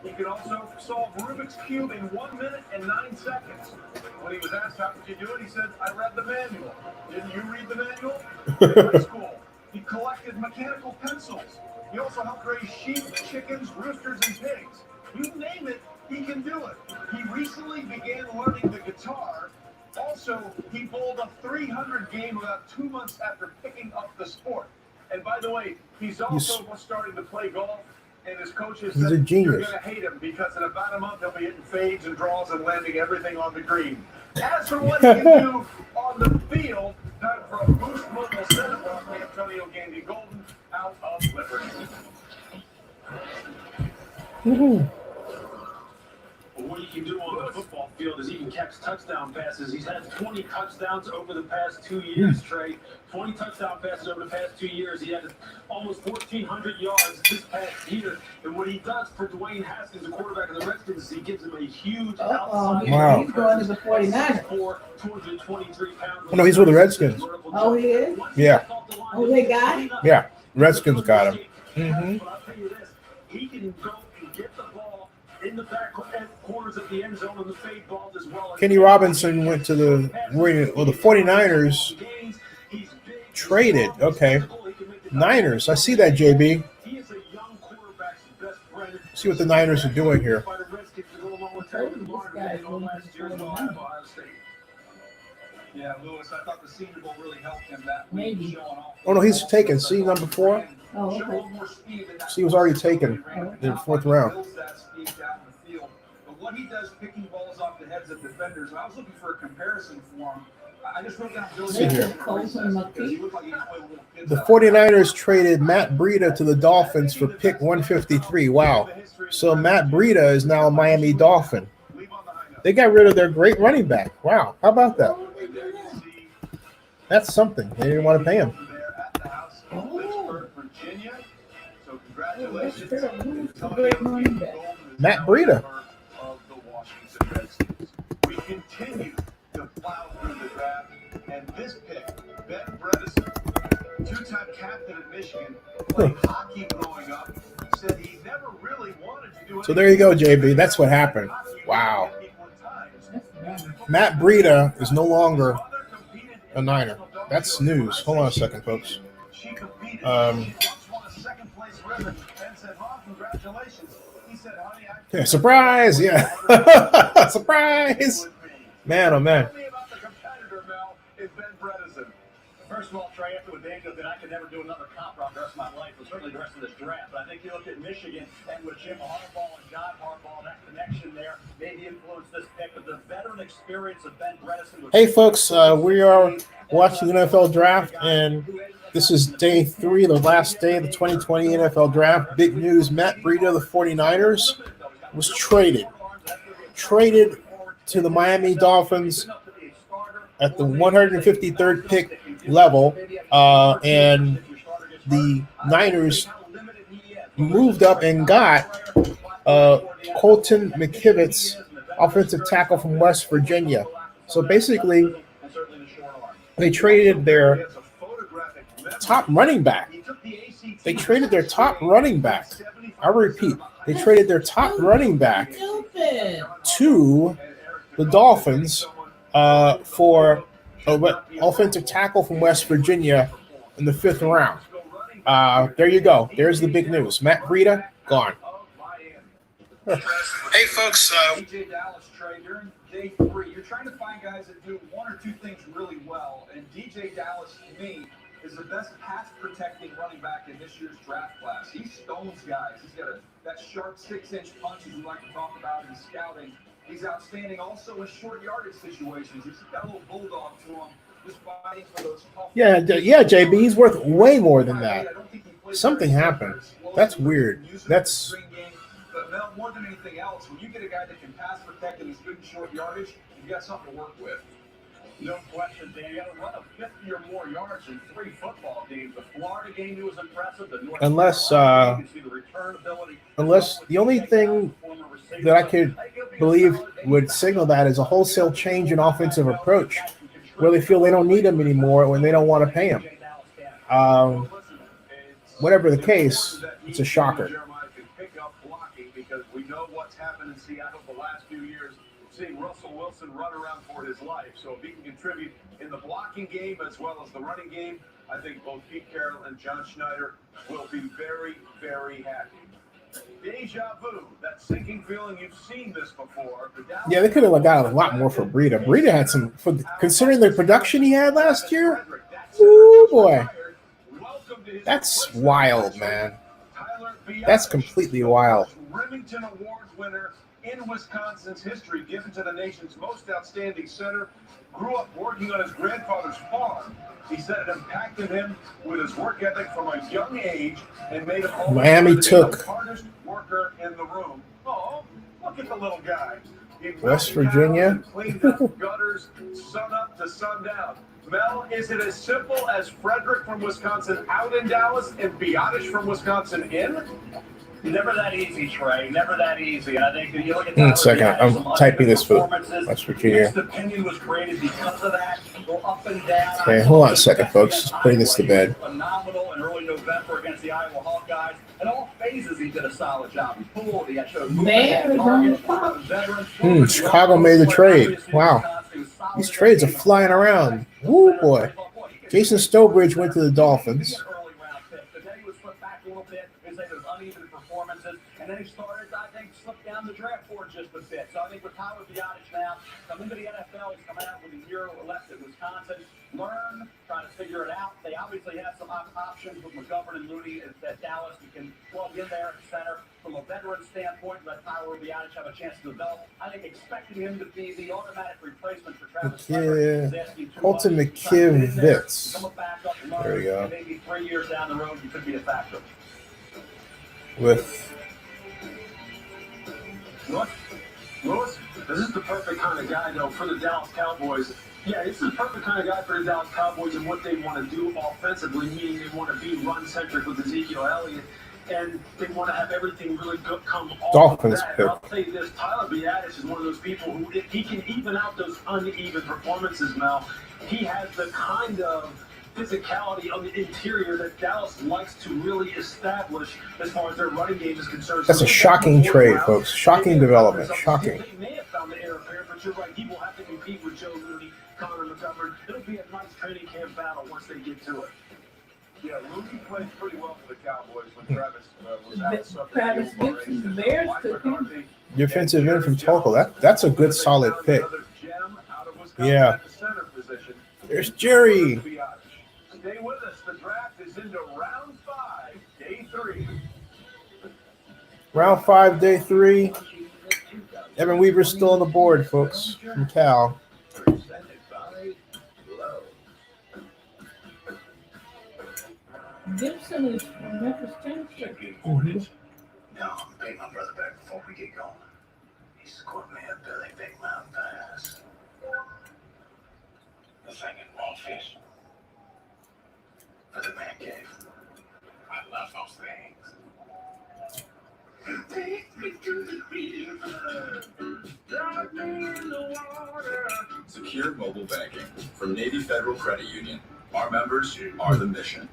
He can also solve Rubik's Cube in 1 minute and 9 seconds. When he was asked how could you do it, he said, I read the manual. Didn't you read the manual? In high school, he collected mechanical pencils. He also helped raise sheep, chickens, roosters, and pigs. You name it, he can do it. He recently began learning the guitar. Also, he bowled a 300 game about 2 months after picking up the sport. And by the way, he's also starting to play golf. And his coaches said, a genius. You're going to hate him because in about a month he'll be hitting fades and draws and landing everything on the green. As for what he can do on the field, from Boost Mobile Center, Antonio Gandy Golden out of Liberty. What he can do on the football field is he can catch touchdown passes. He's had 20 touchdowns over the past 2 years, Trey. 20 touchdown passes over the past 2 years. He had almost 1,400 yards this past year. And what he does for Dwayne Haskins, the quarterback of the Redskins, is he gives him a huge outside. Wow. He's going to the 49ers. 223 pounds. Oh, no, he's with the Redskins. Oh, he is? Yeah. Oh, they got him? Yeah. Redskins got him. Mm-hmm. But I'll tell you this, he can go and get the ball in the back corners of the end zone on the fade balls as well. Kenny Robinson went to the 49ers traded. Okay. Niners. I see that, JB. See what the Niners are doing here. Yeah, Lewis, I thought the Senior Bowl really helped him that week, showing off. Oh, no, he's taken. See number 4? Oh, okay. See, he was already taken in the 4th round. But what he does picking balls off the heads of defenders, I was looking for a comparison for him. I just wrote down Billy. See here. The 49ers traded Matt Breida to the Dolphins for pick 153. Wow. So Matt Breida is now a Miami Dolphin. They got rid of their great running back. Wow. How about that? That's something. They didn't want to pay him. Matt Breida. We continue to plow through the draft, and this pick, Ben Bredesen, two-time captain of Michigan, played hockey growing up, said he never really wanted to do it. So there you go, JB. That's what happened. Wow. Matt Breida is no longer a Niner. That's news. Hold on a second, folks. Yeah, surprise! Yeah, surprise! Man, oh man. First of all, Trey, after with Daniel, that I could never do another cop route the rest of my life, or certainly the rest of this draft. But I think you look at Michigan and with Jim Harbaugh and John Harbaugh, that connection there maybe influenced this pick. But the veteran experience of Ben Bredesen. Hey, folks, we are watching the NFL draft, and this is day 3, the last day of the 2020 NFL draft. Big news: Matt Breida of the 49ers was traded to the Miami Dolphins at the 153rd pick level, and the Niners moved up and got Colton McKivitz, offensive tackle from West Virginia. So basically, they traded their top running back. They traded their top running back. I repeat, they traded their top running back to the Dolphins for offensive tackle from West Virginia in the 5th round. There you go. There's the big news. Matt Breida, gone. Hey, folks. DJ Dallas, Trey, during day 3, you're trying to find guys that do one or two things really well. And DJ Dallas, to me, is the best pass-protecting running back in this year's draft class. He stones guys. He's got that sharp 6-inch punch we like to talk about in scouting. He's outstanding also in short yardage situations. He's got a little bulldog to him, just fighting for those tough. Yeah, JB, he's worth way more than that. Something happened. That's weird. That's. But Mel, more than anything else, when you get a guy that can pass protect and is good in short yardage, you've got something to work with. No question, Dan. You got to run a 50 or more yards in 3 football games. The Florida game was impressive. The North Unless the only thing that I could believe would signal that is a wholesale change in offensive approach, where they feel they don't need him anymore when they don't want to pay him. Whatever the case, it's a shocker. Because we know what's happened in Seattle the last few years, seeing Russell Wilson run around for his life. So if he can contribute in the blocking game as well as the running game, I think both Pete Carroll and John Schneider will be very, very happy. Deja vu, that sinking feeling, you've seen this before. Yeah, they could have got a lot more for Breida. Breida had some, considering the production he had last year. Ooh, boy. That's wild, man. That's completely wild. Remington Award winner in Wisconsin's history given to the nation's most outstanding center. Grew up working on his grandfather's farm. He said it impacted him with his work ethic from a young age and made him Miami took the hardest worker in the room. Oh, look at the little guy. West Virginia. Cleaned up gutters, sun up to sundown. Mel, is it as simple as Frederick from Wisconsin out in Dallas and Biotish from Wisconsin in? Never that easy, Trey. Never that easy. I think that you look at One second. I'm typing this for West Virginia. The opinion was created because of that. Go up and down. Okay, hold on a second, folks. Just putting this to bed. Phenomenal in early November against the Iowa Hawkeyes. In all phases, he did a solid job. He pulled. He had showed Chicago made the trade. Wow. These trades are flying around. Woo, boy. Jason Stowbridge went to the Dolphins. And then he started, I think, slipped down the draft board just a bit. So I think with Tyler Biotish now, coming to the NFL, he's coming out with a year left at Wisconsin. Learn, try to figure it out. They obviously have some options with McGovern and Looney at Dallas. You can plug in there at center. From a veteran standpoint, let Tyler Biotish have a chance to develop. I think expecting him to be the automatic replacement for Travis Colton McKivitz. There we go. Maybe 3 years down the road, you could be a factor. With Lewis, this is the perfect kind of guy, though, for the Dallas Cowboys. Yeah, this is the perfect kind of guy for the Dallas Cowboys and what they want to do offensively, meaning they want to be run-centric with Ezekiel Elliott, and they want to have everything really come off Dolphins of that. pick. I'll tell you this, Tyler Biotish is one of those people who, if he can even out those uneven performances, Mel, he has the kind of physicality on the interior that Dallas likes to really establish as far as their running game is concerned. That's a shocking trade, folks. Shocking development. Shocking. They may have found the air affair, but you're right. He will have to compete with Joe Looney, Connor McGovern. It'll be a nice training camp battle once they get to it. Yeah, Looney played pretty well for the Cowboys when Travis was out. Travis Gibson, the Bears took him. Defensive end from Tulsa. That's a good, solid pick. Yeah. There's Jerry. Stay with us. The draft is into round 5, day 3. Round 5, day 3. Evan Weaver's still on the board, folks, from Cal. Gibson is from Memphis, Tennessee. No, I'm paying my brother back before we get going. He scored me a Billy Big Mouth pass. The thing in raw fish. For the man cave. I love those things. Take me to the river. Drop me in the water. Secure mobile banking from Navy Federal Credit Union. Our members are the mission.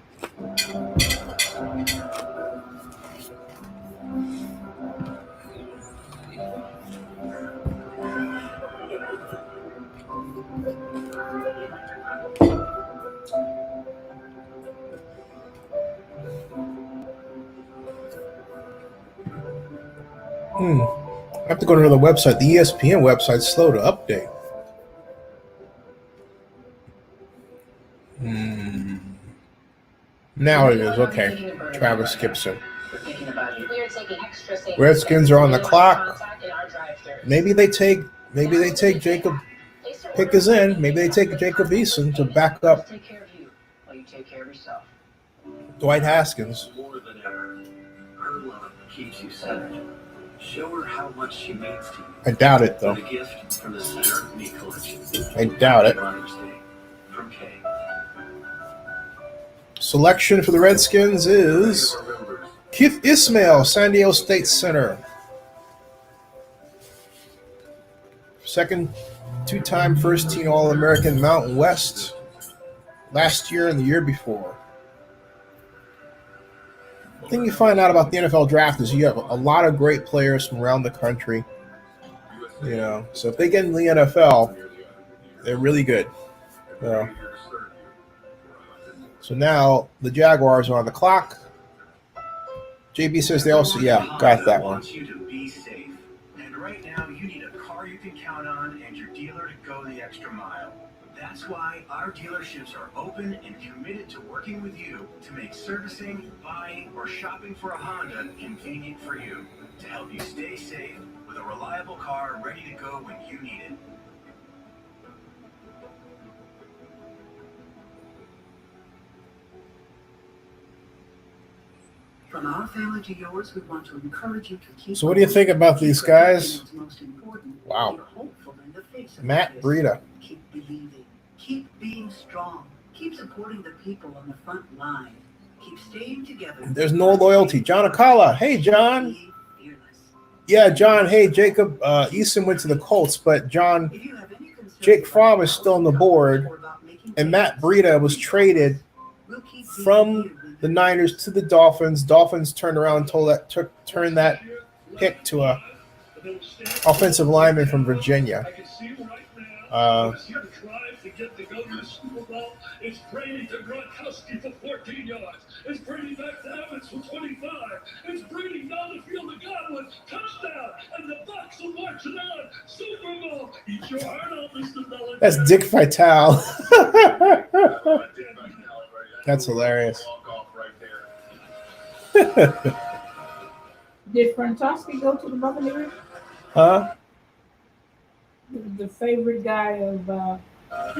I have to go to another website. The ESPN website's slow to update. Now it is. Okay. Travis Gibson. Redskins are on the clock. Maybe they take Jacob Pick is in. Maybe they take Jacob Eason to back up Take care of you while you take care of yourself. Dwight Haskins. More than ever, her love keeps you centered. Show her how much she means to you. I doubt it, though. With a gift from the Center of Me Collection. I doubt it. Mother's Day from Kay. Selection for the Redskins is Keith Ismail, San Diego State Center. Second, two-time first-team All-American Mountain West last year and the year before. The thing you find out about the NFL draft is you have a lot of great players from around the country. You know, so if they get in the NFL, they're really good. So now the Jaguars are on the clock. JB says they also, got that one. Wants you to be safe. And right now you need a car you can count on and your dealer to go the extra mile. That's why our dealerships are open and committed to working with you to make servicing, buying, or shopping for a Honda convenient for you. To help you stay safe with with a reliable car ready to go when you need it. From our family to yours, we want to encourage you to keep. So what do you think about these guys? Wow. Matt Breida. Keep believing. Keep being strong. Keep supporting the people on the front line. Keep staying together. There's no loyalty. John Akala. Hey, John. Yeah, John. Hey, Jacob Eason went to the Colts, but Jake Fromm is still on the board, and Matt Breida was traded from the Niners to the Dolphins. Dolphins turned around and turned that pick to a offensive lineman from Virginia. It's Brady to Gronkowski for 14 yards. It's Brady back to Evans for 25. It's Brady down the field to Godwin. Touchdown. And the Bucs will march it on. Super Bowl. Eat your heart out, Mr. Belichick. That's Dick Vitale. That's hilarious. Did Franceschi go to the Buccaneers? Huh? The favorite guy of Do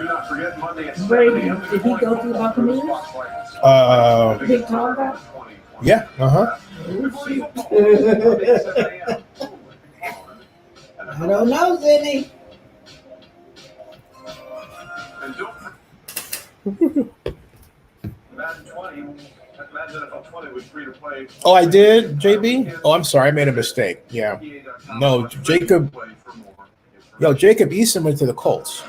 not forget Monday at Brady. Did he go to the Buccaneers? Big tall guy? Yeah. I don't know, Zinni. Madden 20, Madden NFL 20 was free to play. Oh, I did, JB? Oh, I'm sorry. I made a mistake. Yeah. No, Jacob Eason went to the Colts.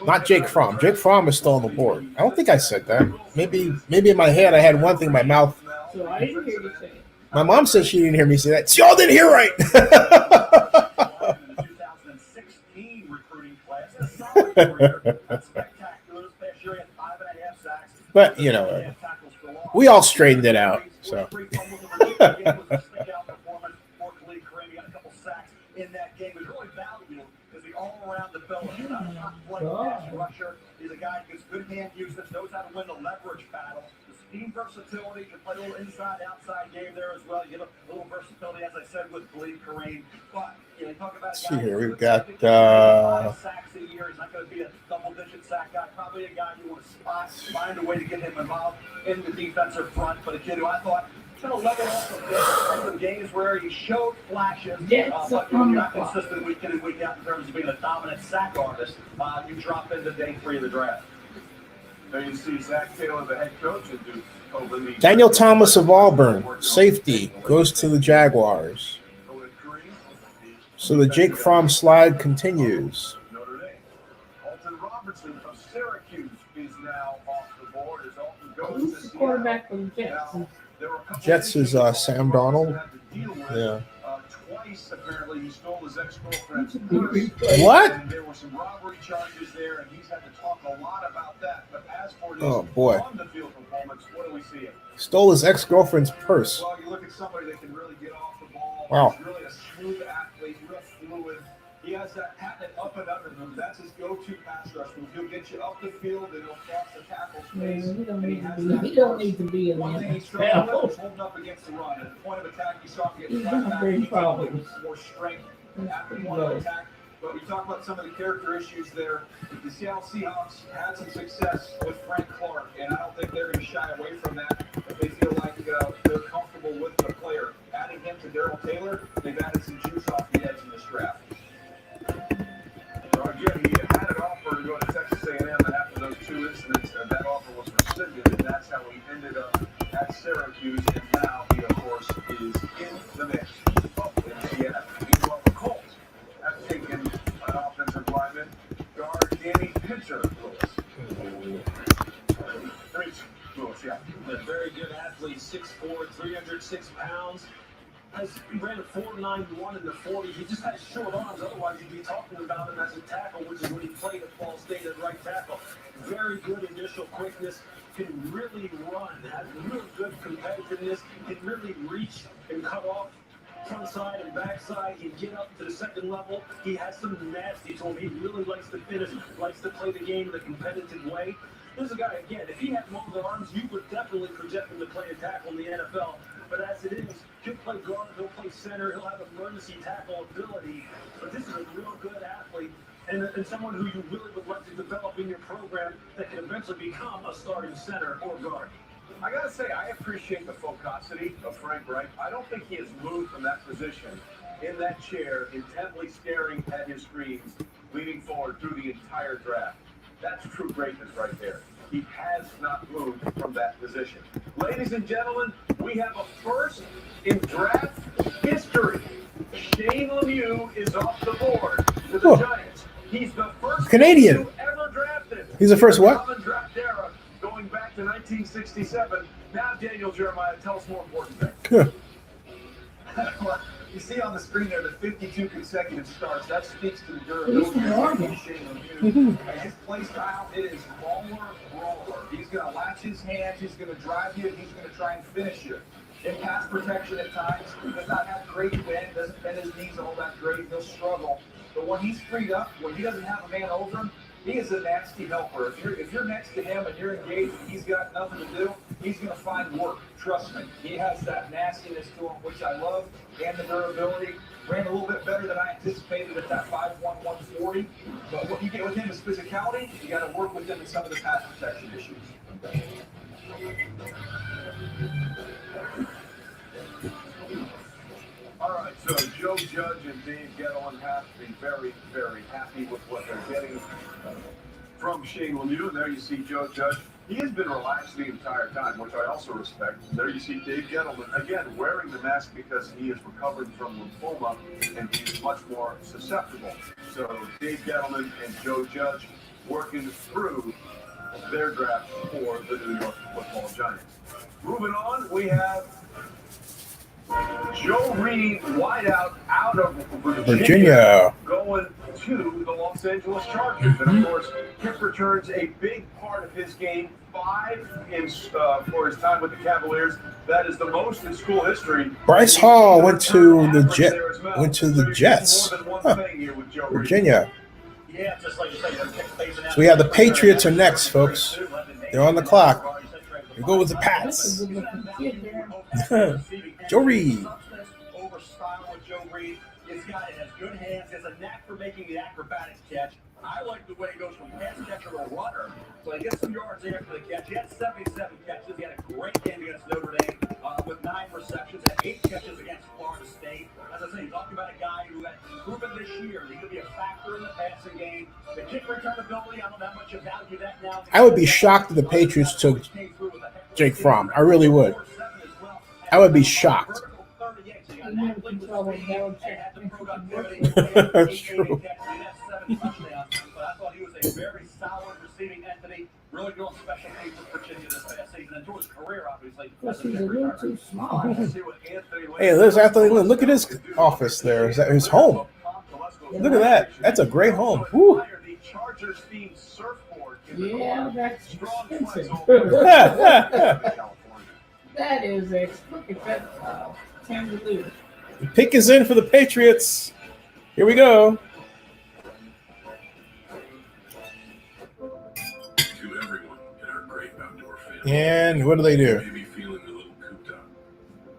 Not Jake Fromm. Jake Fromm is still on the board. I don't think I said that. Maybe in my head I had one thing in my mouth. So I didn't hear you say it. My mom said she didn't hear me say that. So y'all didn't hear right. 2016 recruiting class. A solid career. That's spectacular. This past year he had 5.5 sacks. But, you know, we all straightened it out. So. In that game is really valuable because the all-around developer, not a top-flight pass rusher. He's a guy who gets good hand usage, knows how to win the leverage battle. The speed versatility, can play a little inside-outside game there as well. You get a little versatility, as I said, with Bleed Kareem. But you know, talk about let's see here. We've got 5 sacks a year. He's not going to be a double-digit sack guy. Probably a guy you want to spot, find a way to get him involved in the defensive front. But a kid who I thought kind of level off some games where he showed flashes, but you're not consistent week in and week out in terms of being a dominant sack artist. You drop into day 3 of the draft. There you see Zach Taylor, the head coach, and Daniel Thomas of Auburn, safety, goes to the Jaguars. So the Jake Fromm slide continues. Notre Dame. Alton Robertson of Syracuse is now off the board as Alton goes Who's the quarterback for the Jets? Jets is Sam Darnold. Yeah. Twice apparently he stole his ex-girlfriend's What? And there were some robbery charges there, and he's had to talk a lot about that. But as for his on the field performance, what do we see? Stole his ex-girlfriend's purse. Well, you look at somebody that can really get off the ball. Wow. He's really a smooth athlete, real fluid. He has that patent up and under move. That's his go-to pass rush move. He'll get you up the field and he'll cross the tackle space. He don't need to be in the NFL. Holding up against the run. At the point of attack, you saw him He's get got big problems. more strength at the point of attack. But we talk about some of the character issues there. The Seattle Seahawks had some success with Frank Clark, and I don't think they're going to shy away from that if they feel like they're comfortable with the player. Adding him to Darrell Taylor, they've added some juice off the edge in this draft. So again, he had an offer to go to Texas A&M, and after those 2 incidents, that offer was rescinded, and that's how he ended up at Syracuse, and now he, of course, is in the mix up in Seattle. Meanwhile, the Colts have taken an offensive lineman, guard Danny Pinter-Lewis. A very good athlete, 6'4", 306 pounds. He ran a 4.91 in the 40. He just had short arms. Otherwise, you'd be talking about him as a tackle, which is when he played at Ball State at right tackle. Very good initial quickness. Can really run. Has real good competitiveness. Can really reach and cut off front side and back side. He can get up to the second level. He has some nasty to him. He really likes to finish. Likes to play the game in a competitive way. This is a guy, again, if he had longer arms, you would definitely project him to play a tackle in the NFL. But as it is, he'll play guard, he'll play center, he'll have emergency tackle ability. But this is a real good athlete and someone who you really would like to develop in your program that can eventually become a starting center or guard. I gotta say, I appreciate the focosity of Frank Reich. I don't think he has moved from that position in that chair, intently staring at his screens, leaning forward through the entire draft. That's true greatness right there. He has not moved from that position. Ladies and gentlemen, we have a first in draft history. Shane Lemieux is off the board for the Giants. He's the first Canadian. ever drafted. He's the first what? Draft era, going back to 1967. Now, Daniel Jeremiah, tell us more important things. Good. Well, you see on the screen there the 52 consecutive starts. That speaks to the durability of Shane Lemieux. His play style, it is roller. He's going to latch his hands. He's going to drive you. He's going to try and finish you. In pass protection at times, he does not have great bend, doesn't bend his knees all that great. He'll struggle. But when he's freed up, when he doesn't have a man over him, he is a nasty helper. If you're next to him and you're engaged and he's got nothing to do, he's going to find work. Trust me. He has that nastiness to him, which I love, and the durability. Ran a little bit better than I anticipated at that 5'1", 140. But what you get with him is physicality. You got to work with him in some of the pass protection issues. All right, so Joe Judge and Dave Gettleman have to be very, very happy with what they're getting from Shane Lemieux. And there you see Joe Judge. He has been relaxed the entire time, which I also respect. There you see Dave Gettleman, again, wearing the mask because he is recovering from lymphoma and he is much more susceptible. So Dave Gettleman and Joe Judge working through their draft for the New York Football Giants. Moving on, we have Joe Reed, wideout out of Virginia, going to the Los Angeles Chargers. And of course, Kip returns a big part of his game, 5 for his time with the Cavaliers. That is the most in school history. Bryce Hall went to the Jets. Huh. Virginia. So we have the Patriots are next, folks. They're on the clock. We go with the Pats. Joe Reed. Over style with Joe Reed. This guy has good hands, has a knack for making the acrobatics catch. I like the way he goes from pass catcher to runner. So he gets some yards after the catch. He had 77 catches. He had a great game against Notre Dame with 9 receptions and 8 catches against Florida State. As I say, talking about a guy who had proven this year he could be a factor in the passing game. The kick return ability, I don't know how much you value that now. I would be shocked if the Patriots took Jake Fromm. I really would. I would be shocked. That's true. But I thought he was a very solid receiving entity. Really doing special things for Virginia this past season and through his career, obviously. He's a little too small. Hey, there's Anthony Lynn. Look at his office there. Is that his home? Look at that. That's a great home. Woo. Yeah, that's expensive. That is expensive. Tangaloo. The pick is in for the Patriots. Here we go. To everyone in our great outdoor family. And what do they do? Maybe feeling a little cooped up,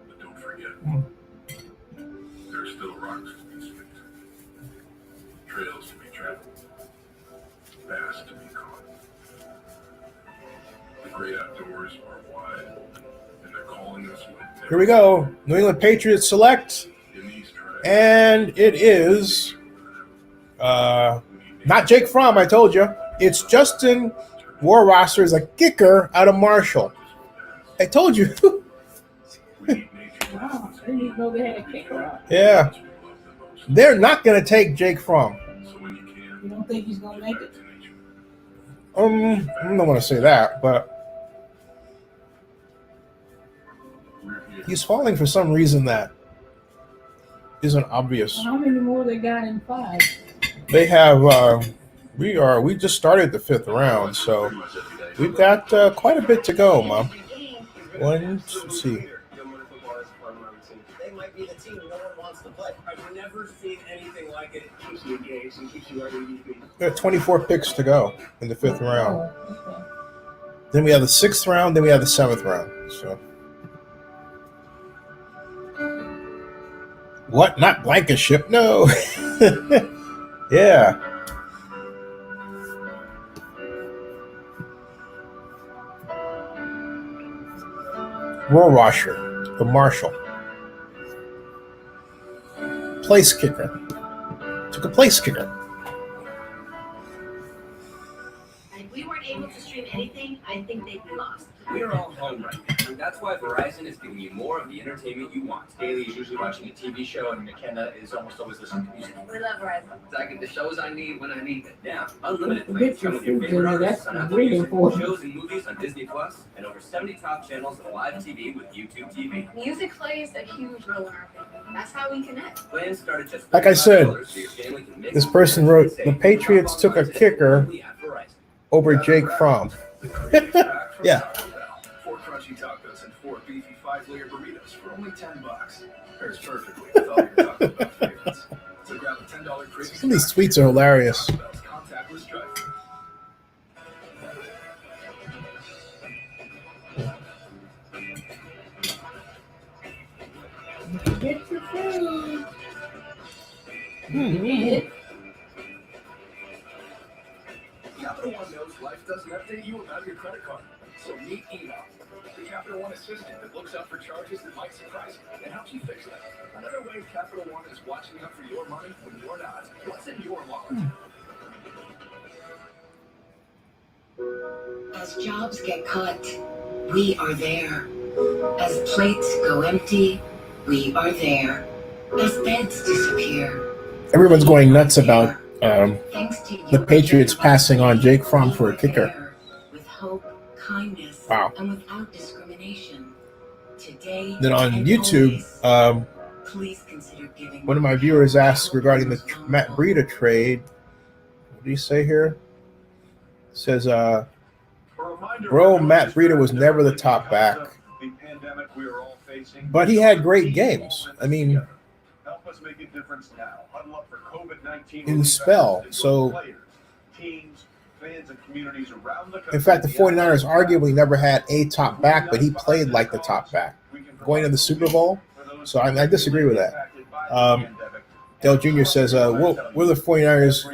but don't forget, there are still rocks to be skipped, trails to be traveled, bass to be caught. The great outdoors are wide open, and they're calling us with. Here we go. New England Patriots select. And it is not Jake Fromm, I told you. It's Justin Warwasser is a kicker out of Marshall. I told you. Wow, I didn't know they had a kicker out. Yeah. They're not going to take Jake Fromm. You don't think he's going to make it? I don't want to say that, but he's falling for some reason that isn't obvious. Well, how many more they got in 5? They have we just started the 5th round, so we've got quite a bit to go, Mom. Let's see. They might be the team no one wants to play. I've never seen anything like it. It keeps you engaged and keeps you ready to be. There are 24 picks to go in the 5th round. Then we have the 6th round, then we have the 7th round. So What? Not Blankenship? No. Yeah. Rohrwasser, the marshal. Place kicker. Took a place kicker. And if we weren't able to stream anything, I think they'd be lost. We're all home right now, and that's why Verizon is giving you more of the entertainment you want. Daily is usually watching a TV show, and McKenna is almost always listening to music. We love Verizon. I get the shows I need when I need them. Now, unlimited Get plans your come with your food favorite dinner. artists That's on Apple really Music, important. shows and movies on Disney Plus, and over 70 top channels of live TV with YouTube TV. Music plays a huge role in our family. That's how we connect. Plans start at just Like I said, $35, so your family can mix this and person match wrote, and save. the Patriots took a kicker Only at Verizon. over Jake Fromm. Yeah. 4 crunchy tacos and 4 beefy 5-layer burritos for only $10. Pairs perfectly with all your Taco Bell favorites. So grab a $10 crispy. Some of these tweets are hilarious. Taco Bell's contactless drive-thru. Get your food. Capital One knows life doesn't update you about your credit card. So meet email, the Capital One assistant that looks out for charges that might surprise you and helps you fix them. Another way Capital One is watching out for your money when you're not. What's in your wallet? As jobs get cut, we are there. As plates go empty, we are there. As beds disappear. Everyone's going nuts about Thanks to you, the Patriots passing on Jake Fromm for a kicker. with hope, kindness, Wow. and without discrimination. Today Then on and YouTube, always, please consider giving. one of my viewers asked regarding the Matt Breida trade. What do you say here? It says, bro, Matt Breida was never the top back, but he had great games. I mean, Help us make a difference now. Huddle up for COVID-19 in the spell. So, players, teams, fans, and communities around the country. in fact, the 49ers arguably never had a top back, but he played like the top back going to the Super Bowl. So I disagree with that. Dale Jr. says, what are the 49ers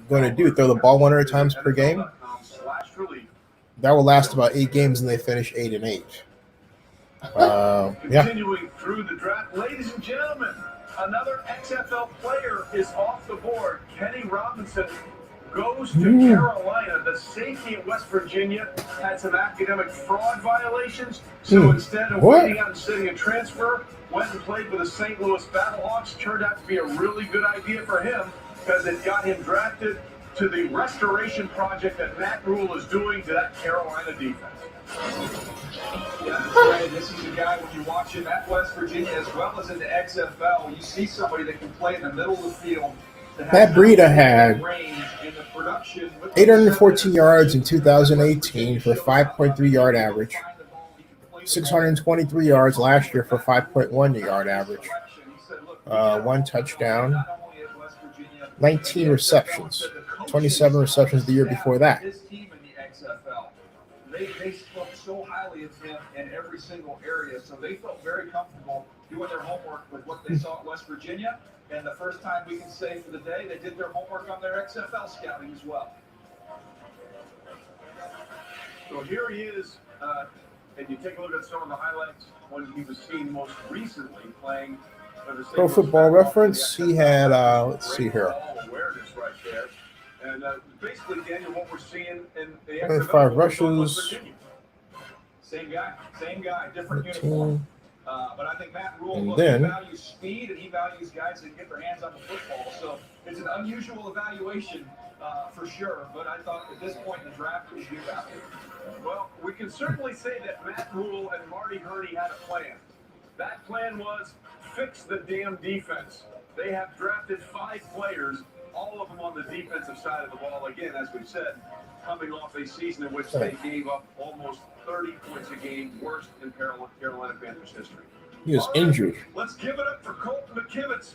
going to do? Throw the ball 100 times per game? That will last about 8 games, and they finish 8-8. Yeah. Continuing through the draft, ladies and gentlemen, another XFL player is off the board. Kenny Robinson goes to Carolina. The safety at West Virginia had some academic fraud violations, so instead of waiting out and sitting a transfer, went and played for the St. Louis Battlehawks. Turned out to be a really good idea for him because it got him drafted to the restoration project that Matt Rule is doing to that Carolina defense. Yeah, that's right. This is a guy, when you watch him at West Virginia as well as in the XFL, you see somebody that can play in the middle of the field. Matt Breida had 814 yards in 2018 for a 5.3 yard average, 623 yards last year for 5.1 yard average, 1 touchdown, 19 receptions, 27 receptions the year before that. They spoke so highly of him in every single area, so they felt very comfortable doing their homework with what they saw at West Virginia. And the first time we can say for the day, they did their homework on their XFL scouting as well. So here he is, and you take a look at some of the highlights when he was seen most recently playing for the Pro Football Reference, he had, let's see here. Awareness right there. And basically, Daniel, what we're seeing in the 25 rushes. Same guy, different uniform. But I think Matt Rule then, he values speed and he values guys that get their hands on the football. So it's an unusual evaluation for sure. But I thought at this point in the draft it was good value. Well, we can certainly say that Matt Rule and Marty Hurney had a plan. That plan was fix the damn defense. They have drafted 5 players, all of them on the defensive side of the ball. Again, as we've said, coming off a season in which they gave up almost 30 points a game, worst in Carolina Panthers history. He was injured. Let's give it up for Colton McKivitz,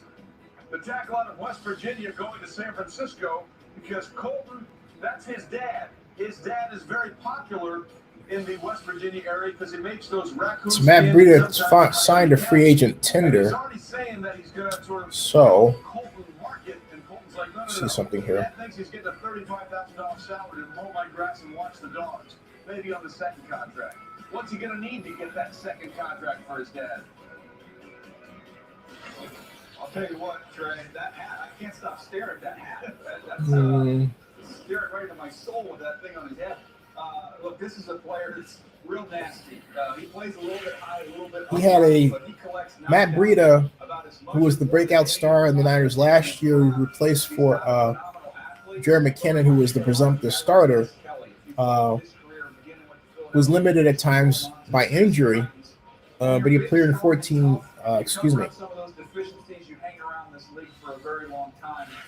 the tackle out of West Virginia, going to San Francisco because Colton That's his dad. His dad is very popular in the West Virginia area because he makes those raccoon. So Matt Breida signed a free agent tender. So see something here. Dad thinks he's getting a $35,000 salary to mow my grass and watch the dogs. Maybe on the second contract. What's he going to need to get that second contract for his dad? I'll tell you what, Trey, that hat, I can't stop staring at that hat. That's staring right into my soul with that thing on his head. Look, this is a player that's real nasty. He plays a little bit high, a little bit he had a Matt Breida, who was the breakout star in the Niners last year, who replaced for Jerry McKinnon, who was the presumptive starter, was limited at times by injury, but he appeared in 14. Excuse me.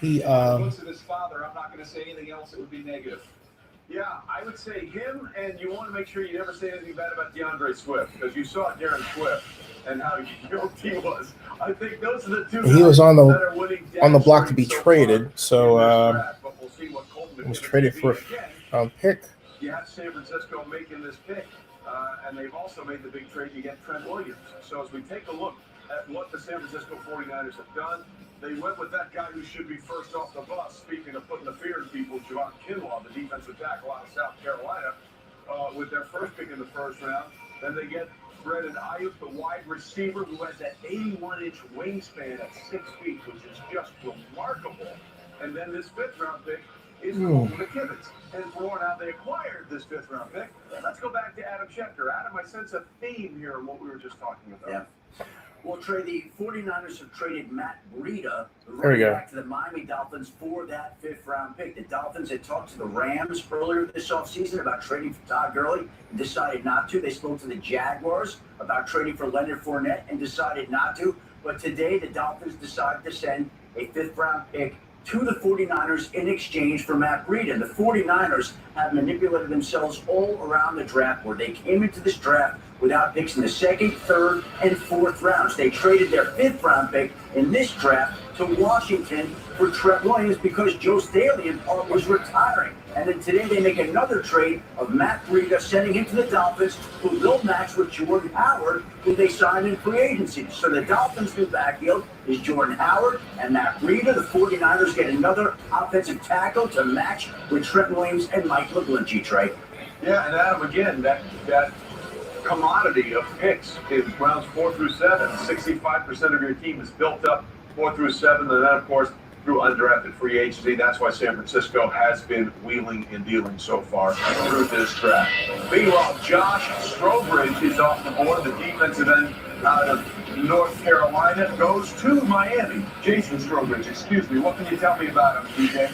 He looks at his father. I'm not going to say anything else that would be negative. Yeah, I would say him, and you want to make sure you never say anything bad about DeAndre Swift, because you saw Darren Swift and how yoked he was. I think those are the two. He was on the block to be traded, so he was traded for a pick. You have San Francisco making this pick, and they've also made the big trade to get Trent Williams. So as we take a look at what the San Francisco 49ers have done, they went with that guy who should be first off the bus. Speaking of putting the fear in people, Javon Kinlaw, the defensive tackle out of South Carolina, with their first pick in the first round. Then they get Brandon Ayuk, the wide receiver, who has that 81-inch wingspan at 6 feet, which is just remarkable. And then this fifth-round pick is Colton McKivitz. And for how they acquired this fifth-round pick, let's go back to Adam Schefter. Adam, I sense a theme here in what we were just talking about. Yeah. Well, Trey, the 49ers have traded Matt Breida, back to the Miami Dolphins for that fifth-round pick. The Dolphins had talked to the Rams earlier this offseason about trading for Todd Gurley and decided not to. They spoke to the Jaguars about trading for Leonard Fournette and decided not to. But today, the Dolphins decided to send a fifth-round pick to the 49ers in exchange for Matt Breida. The 49ers have manipulated themselves all around the draft board. They came into this draft without picks in the second, third, and fourth rounds. They traded their fifth-round pick in this draft to Washington for Trent Williams because Joe Staley was retiring. And then today they make another trade of Matt Breida, sending him to the Dolphins, who will match with Jordan Howard, who they signed in free agency. So the Dolphins' new backfield is Jordan Howard and Matt Breida. The 49ers get another offensive tackle to match with Trent Williams and Mike McGlinchey, Trey. Yeah, and Adam, again, that commodity of picks is rounds 4 through 7. 65% of your team is built up 4 through 7, and then, of course, through undrafted free agency. That's why San Francisco has been wheeling and dealing so far through this draft. Meanwhile, Josh Strobridge is off the board. The defensive end out of North Carolina goes to Miami. Jason Strobridge, excuse me. What can you tell me about him, DJ?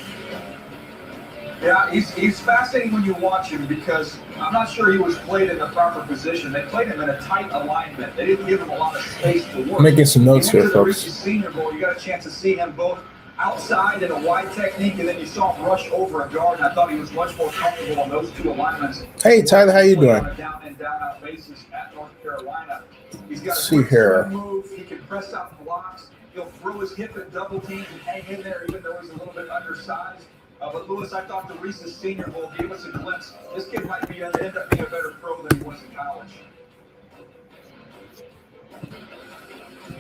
Yeah, he's fascinating when you watch him because I'm not sure he was played in the proper position. They played him in a tight alignment. They didn't give him a lot of space to work. I'm making some notes here, folks. The Senior Bowl, you got a chance to see him both outside in a wide technique, and then you saw him rush over a guard, and I thought he was much more comfortable on those two alignments. Hey, Tyler, how you doing? On a down and down out basis at North Carolina. He's got a great move. He can press out blocks. He'll throw his hip at double teams and hang in there, even though he's a little bit undersized. But Lewis, I thought the recent Senior Bowl gave us a glimpse. This kid might end up being a better pro than he was in college.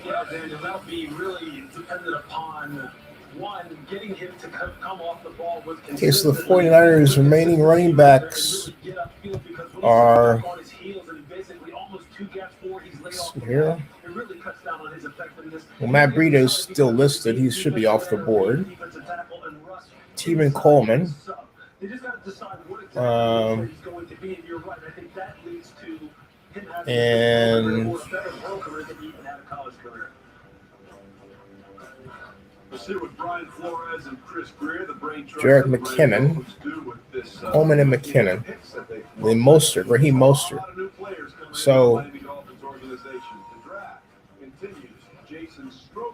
Yeah, Daniel, that'll be really dependent upon getting him to come off the ball with. Okay, so the 49ers' remaining running backs are here. Well, Matt Breida is still listed. He should be off the board. Tevin Coleman. And Jarek McKinnon, Coleman and McKinnon, then Mostert, Raheem Mostert. So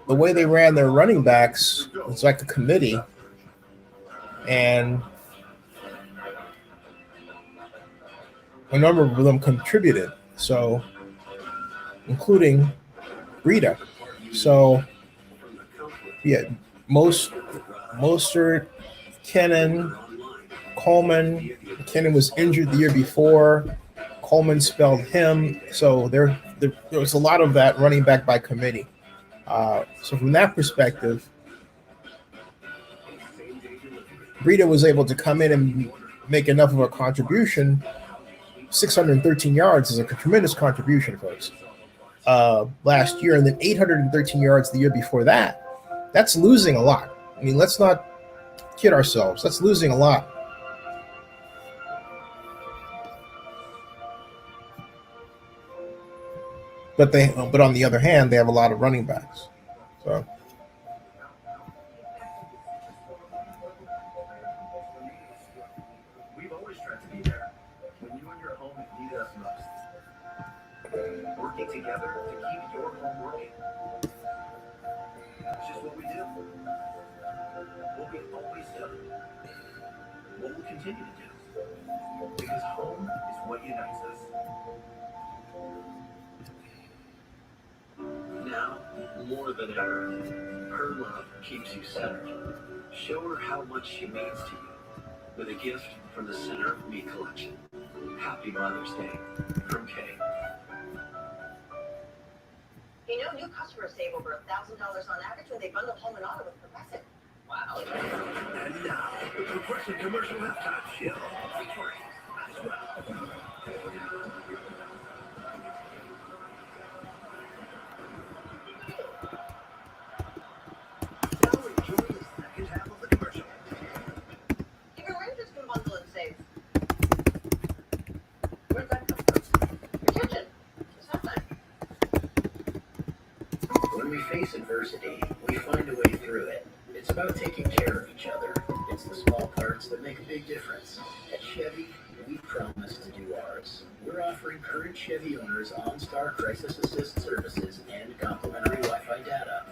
the way they ran their running backs was like a committee, and a number of them contributed, so including Breida. So yeah, Mostert, Kennan, Coleman. McKinnon was injured the year before. Coleman spelled him. So there was a lot of that running back by committee. So from that perspective, Breida was able to come in and make enough of a contribution. 613 yards is a tremendous contribution, folks. Last year, and then 813 yards the year before that. That's losing a lot. I mean, let's not kid ourselves. That's losing a lot. But on the other hand, they have a lot of running backs. So. We've always tried to be there when you and your home need us most. Working together to keep your home working. It's just what we do. What we've always done. What we'll continue to do. Because home is what unites us. Now, more than ever, her love keeps you centered. Show her how much she means to you with a gift from the Center of Me collection. Happy Mother's Day from Kay. You know, new customers save over $1,000 on average when they bundle home and auto with Progressive. Wow. And now, the Progressive commercial halftime show. Free as well. Now enjoy the second half of the commercial. Even renters can bundle and save. Where'd that come from? Your kitchen. It's halftime. When we face adversity, we find a way through it. It's about taking care of each other. It's the small parts that make a big difference. At Chevy, we promise to do ours. We're offering current Chevy owners OnStar Crisis Assist services and complimentary Wi-Fi data.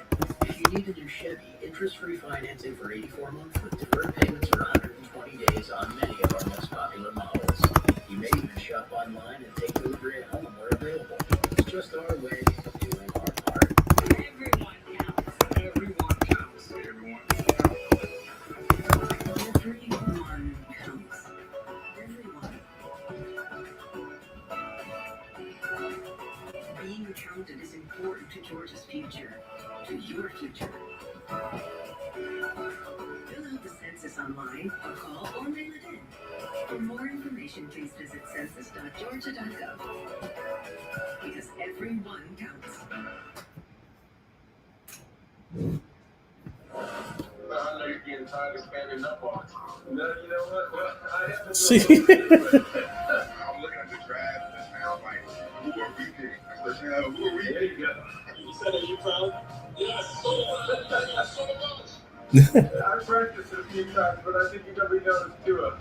If you need a new Chevy, interest-free financing for 84 months with deferred payments for 120 days on many of our most popular models. You may even shop online and take delivery at home where available. It's just our way of doing our part. Everyone counts. Everyone counts. Everyone counts. Everyone counts. Everyone. Being counted is important to Georgia's future, to your future. Fill out the census online or call or mail it in. For more information, please visit census.georgia.gov. Because everyone counts. I know you're getting tired of standing up on it. No, you know what? Well, I have to See? I'm looking at the draft and now like, who are we picking? Who are we There you go. You said, are you proud? Yes. I've practiced it a few times, but I think you're going to be noticed to it.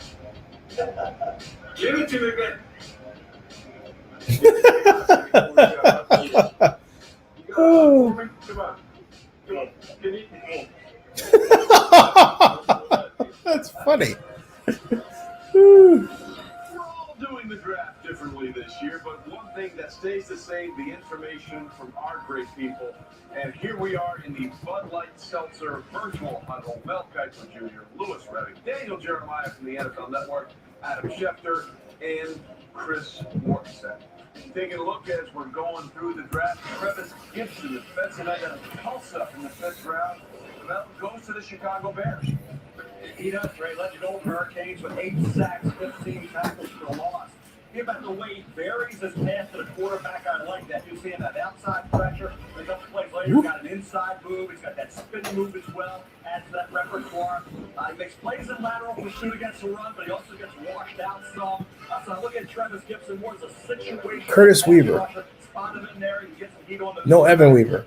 Give it to me, man. Oh. Come on. Come on. Can you? That's funny. We're all doing the draft differently this year, but one thing that stays the same, the information from our great people. And here we are in the Bud Light Seltzer virtual huddle. Mel Kiper Jr., Lewis Redding, Daniel Jeremiah from the NFL Network, Adam Schefter, and Chris Mortensen. Taking a look as we're going through the draft, Travis Gibson, the defensive end of Tulsa in the 5th round, goes to the Chicago Bears. He does, Ray. Legend old Hurricanes with 8 sacks, 15 tackles for loss. Give back the way he buries his pass to the quarterback. I like that. You see him have outside pressure. A couple plays later, he's got an inside move. He's got that spin move as well. Adds to that repertoire. He makes plays in lateral pursuit against the run, but he also gets washed out some. So I look at Travis Gibson more as a situation. Curtis Weaver. Spot him in there. He gets the heat on the No Evan Weaver.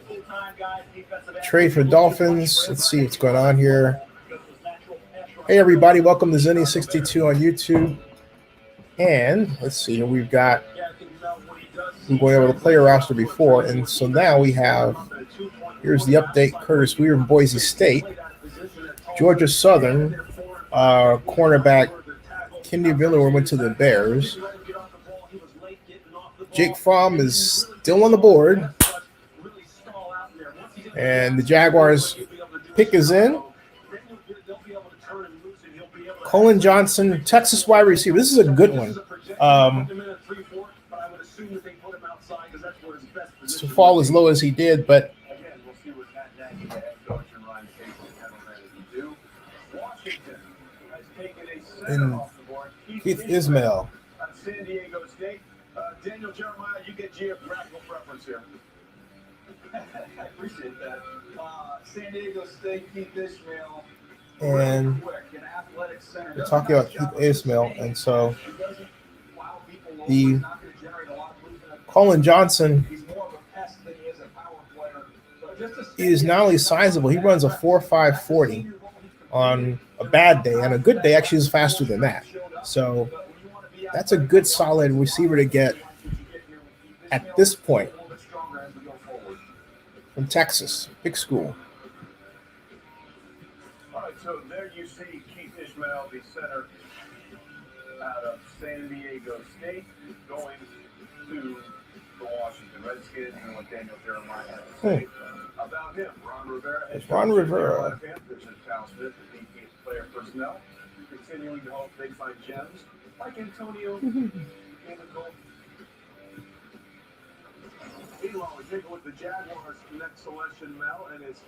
Trade for Dolphins. Let's see what's going on here. Hey, everybody. Welcome to Zenny62 on YouTube. And let's see here. We've got, I'm going over the player roster before. And so now we have, here's the update. Curtis Weaver from Boise State. Georgia Southern, cornerback Kendi Villar went to the Bears. Jake Fromm is still on the board. And the Jaguars pick is in. Colin Johnson, Texas wide receiver. This is a good one. To fall as low as he did, but and Keith Ismail. San Diego State. Daniel Jeremiah, you get geographical preference here. I appreciate that. San Diego State, Keith Ismail. And we're talking about Keith Ismail, and so the Colin Johnson is not only sizable, he runs a 4.5 40 on a bad day, and a good day actually is faster than that. So that's a good solid receiver to get at this point from Texas, big school. All right, so there you see Keith Ismail, the center out of San Diego State, going to the Washington Redskins, and what Daniel Jeremiah had to say about him. Ron Rivera. It's Ron Rivera. This is Cal Smith, the VP of Player Personnel, continuing to hope they find gems like Antonio. Meanwhile, we take a look at the Jaguars' next selection, Mel, and it's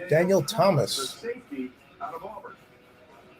Daniel Thomas. the safety out of Auburn.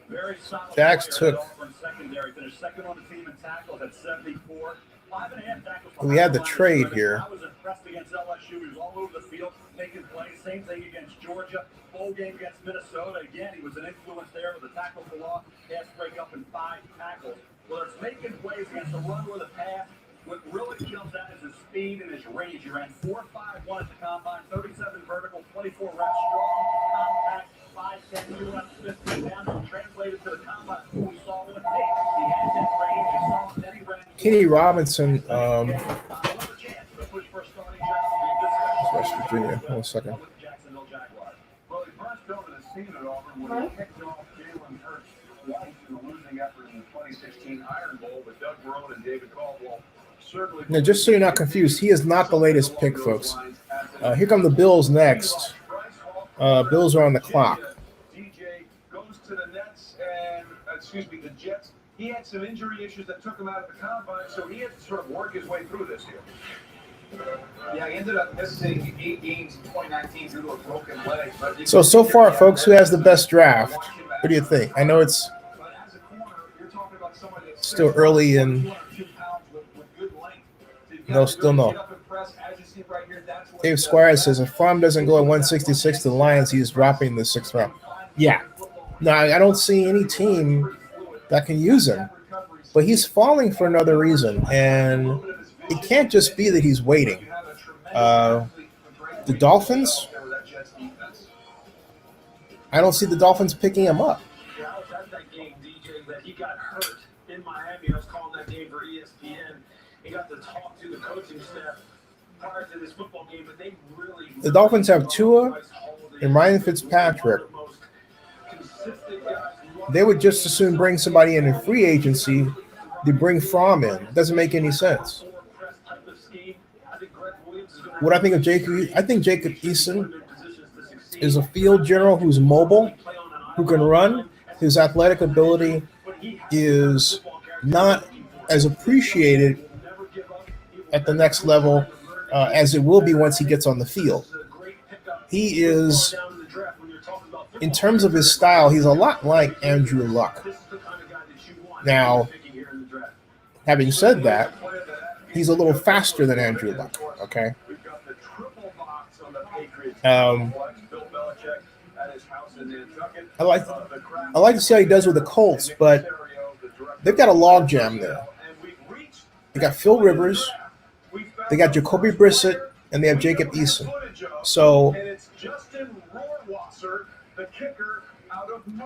Very solid Jags player took. at Auburn secondary. Finished second on the team in tackles at 74. 5.5 tackles. We had the behind trade line. here. I was impressed against LSU. He was all over the field, making plays. Same thing against Georgia. Bowl game against Minnesota. Again, he was an influence there with a tackle for loss, pass breakup, and 5 tackles. Whether it's making plays against the run or the pass, what really jumps out is his speed and his range. He ran 4.51 at the combine, 37 vertical, 24 reps, strong, compact, 5'10", 250 down, translated to the combine. We saw what it takes. He had that range. He saw that he ran. Kenny Robinson, Another chance to push for a starting job. West Virginia. Hold on a second. Jacksonville Jaguars. Well, he first built a season at Auburn when he kicked off Jalen Hurts twice in the losing effort in the 2016 Iron Bowl with Doug Marone and David Caldwell. Certainly. Now, just so you're not confused, he is not the latest pick, folks. Here come the Bills next. Bills are on the clock. DJ goes to the Nets and, the Jets. He had some injury issues that took him out of the combine, so he had to sort of work his way through this year. Yeah, he ended up missing 8 games in 2019 due to a broken leg. But So far, folks, who has the best draft? What do you think? I know it's still early and no, still no. Dave Squires says if Fromm doesn't go at 166 to the Lions, he's dropping the 6th round. Yeah. No, I don't see any team that can use him. But he's falling for another reason, and it can't just be that he's waiting. The Dolphins, I don't see the Dolphins picking him up. Yeah, I was at that game, DJ, that he got hurt in Miami. I was calling that game for ESPN. He got to talk to the coaching staff prior to this football game, but they really... The Dolphins have Tua and Ryan Fitzpatrick. They would just as soon bring somebody in free agency to bring Fromm in. It doesn't make any sense. What I think of Jacob, I think Jacob Eason is a field general who's mobile, who can run. His athletic ability is not as appreciated at the next level as it will be once he gets on the field. He is, in terms of his style, he's a lot like Andrew Luck. Now, having said that, he's a little faster than Andrew Luck, okay? I like to see how he does with the Colts, but they've got a logjam there. They got Phil Rivers, they got Jacoby Brissett, and they have Jacob Eason. So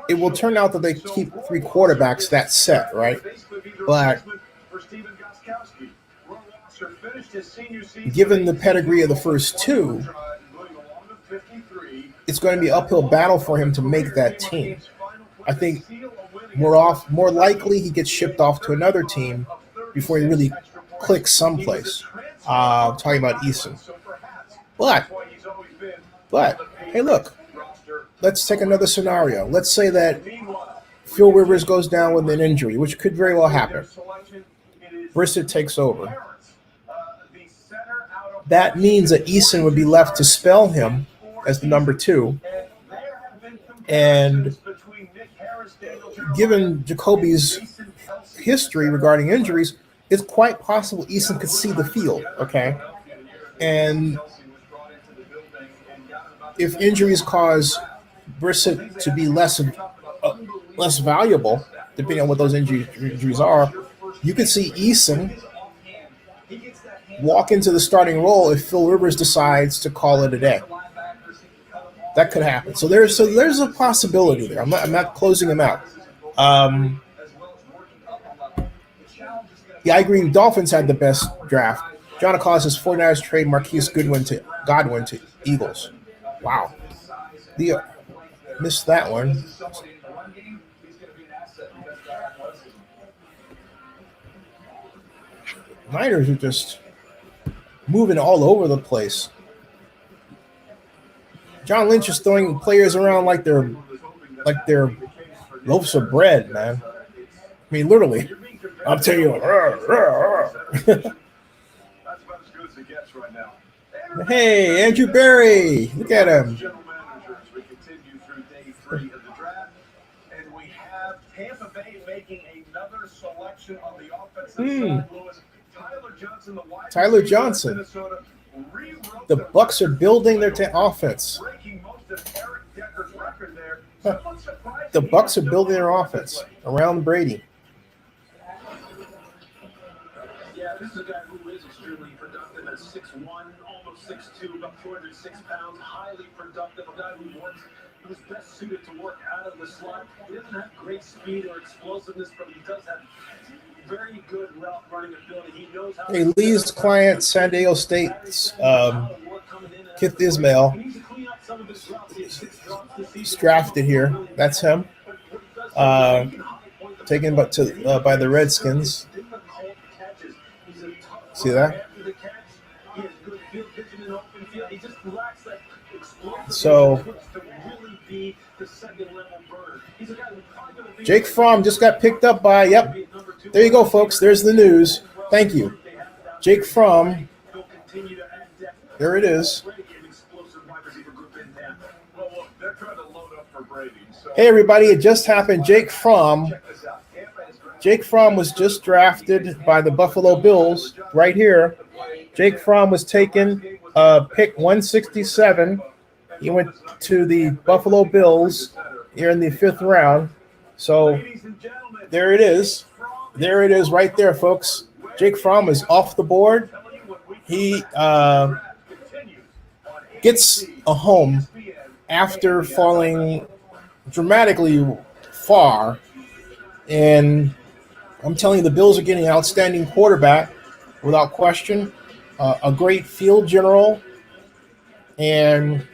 it will turn out that they keep 3 quarterbacks that set, right? But given the pedigree of the first 2, it's going to be an uphill battle for him to make that team. I think more likely he gets shipped off to another team before he really clicks someplace. Talking about Eason. But, hey, look. Let's take another scenario. Let's say that Phil Rivers goes down with an injury, which could very well happen. Brissett takes over. That means that Eason would be left to spell him as the number 2. And given Jacoby's history regarding injuries, it's quite possible Eason could see the field, okay? And if injuries cause Brissett to be less valuable, depending on what those injuries are, you could see Eason walk into the starting role if Phil Rivers decides to call it a day. That could happen. So there's a possibility there. I'm not closing him out. Yeah, I agree. Dolphins had the best draft. John Acosta's 49ers trade Marquise Godwin to Eagles. Wow. Missed that one. Niners are just moving all over the place. John Lynch is throwing players around like they're loaves of bread, man. I mean, literally. I'm telling you. Hey, Andrew Berry. Look at him. We continue through day 3 of the draft, and we have Tampa Bay making another selection on the offensive side. Lewis, Tyler Johnson. The Bucs are building their offense. The Bucs are building their offense around Brady. Yeah, this is a guy who is extremely productive at 6'1", almost 6'2", about 206 pounds, highly productive, a guy who's best suited to work out of the slot. He doesn't have great speed or explosiveness, but he does have very good route running ability. He knows how. Hey, Lee's client, San Diego State's Kith Ismail. He's drafted here. That's him. Taken by the Redskins. See that? So Jake Fromm just got picked up by, yep. There you go, folks. There's the news. Thank you. Jake Fromm. There it is. Hey, everybody. It just happened. Jake Fromm was just drafted by the Buffalo Bills right here. Jake Fromm was taken pick 167. He went to the Buffalo Bills here in the 5th round. So there it is. There it is right there, folks. Jake Fromm is off the board. He gets a home after falling dramatically far. And I'm telling you, the Bills are getting an outstanding quarterback without question, a great field general, and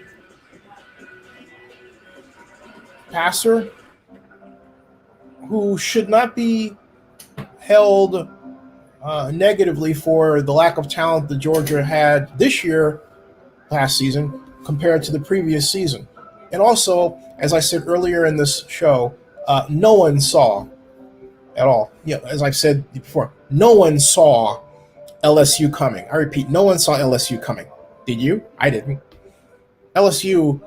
passer who should not be held negatively for the lack of talent that Georgia had this year, last season, compared to the previous season. And also, as I said earlier in this show, no one saw at all. Yeah, as I've said before, no one saw LSU coming. I repeat, no one saw LSU coming. Did you? I didn't. LSU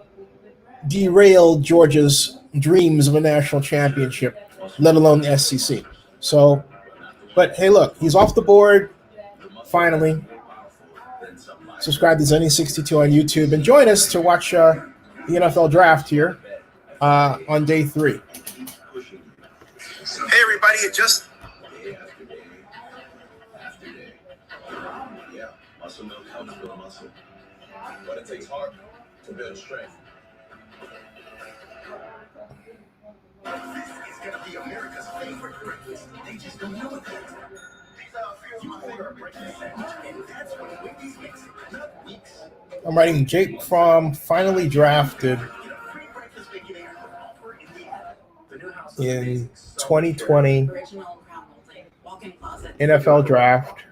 derailed Georgia's dreams of a national championship, let alone the SEC. So, but hey, look, he's off the board. Finally. Subscribe to Zenny62 on YouTube and join us to watch the NFL draft here on day 3. Hey, everybody, it just... Yeah, muscle milk helps build muscle. But it takes heart to build strength. This is going to be America's favorite breakfast. They just don't know it yet. You order a breakfast sandwich, and that's when Wendy's makes it. Not weeks. I'm writing Jake Fromm, finally drafted in 2020 NFL draft.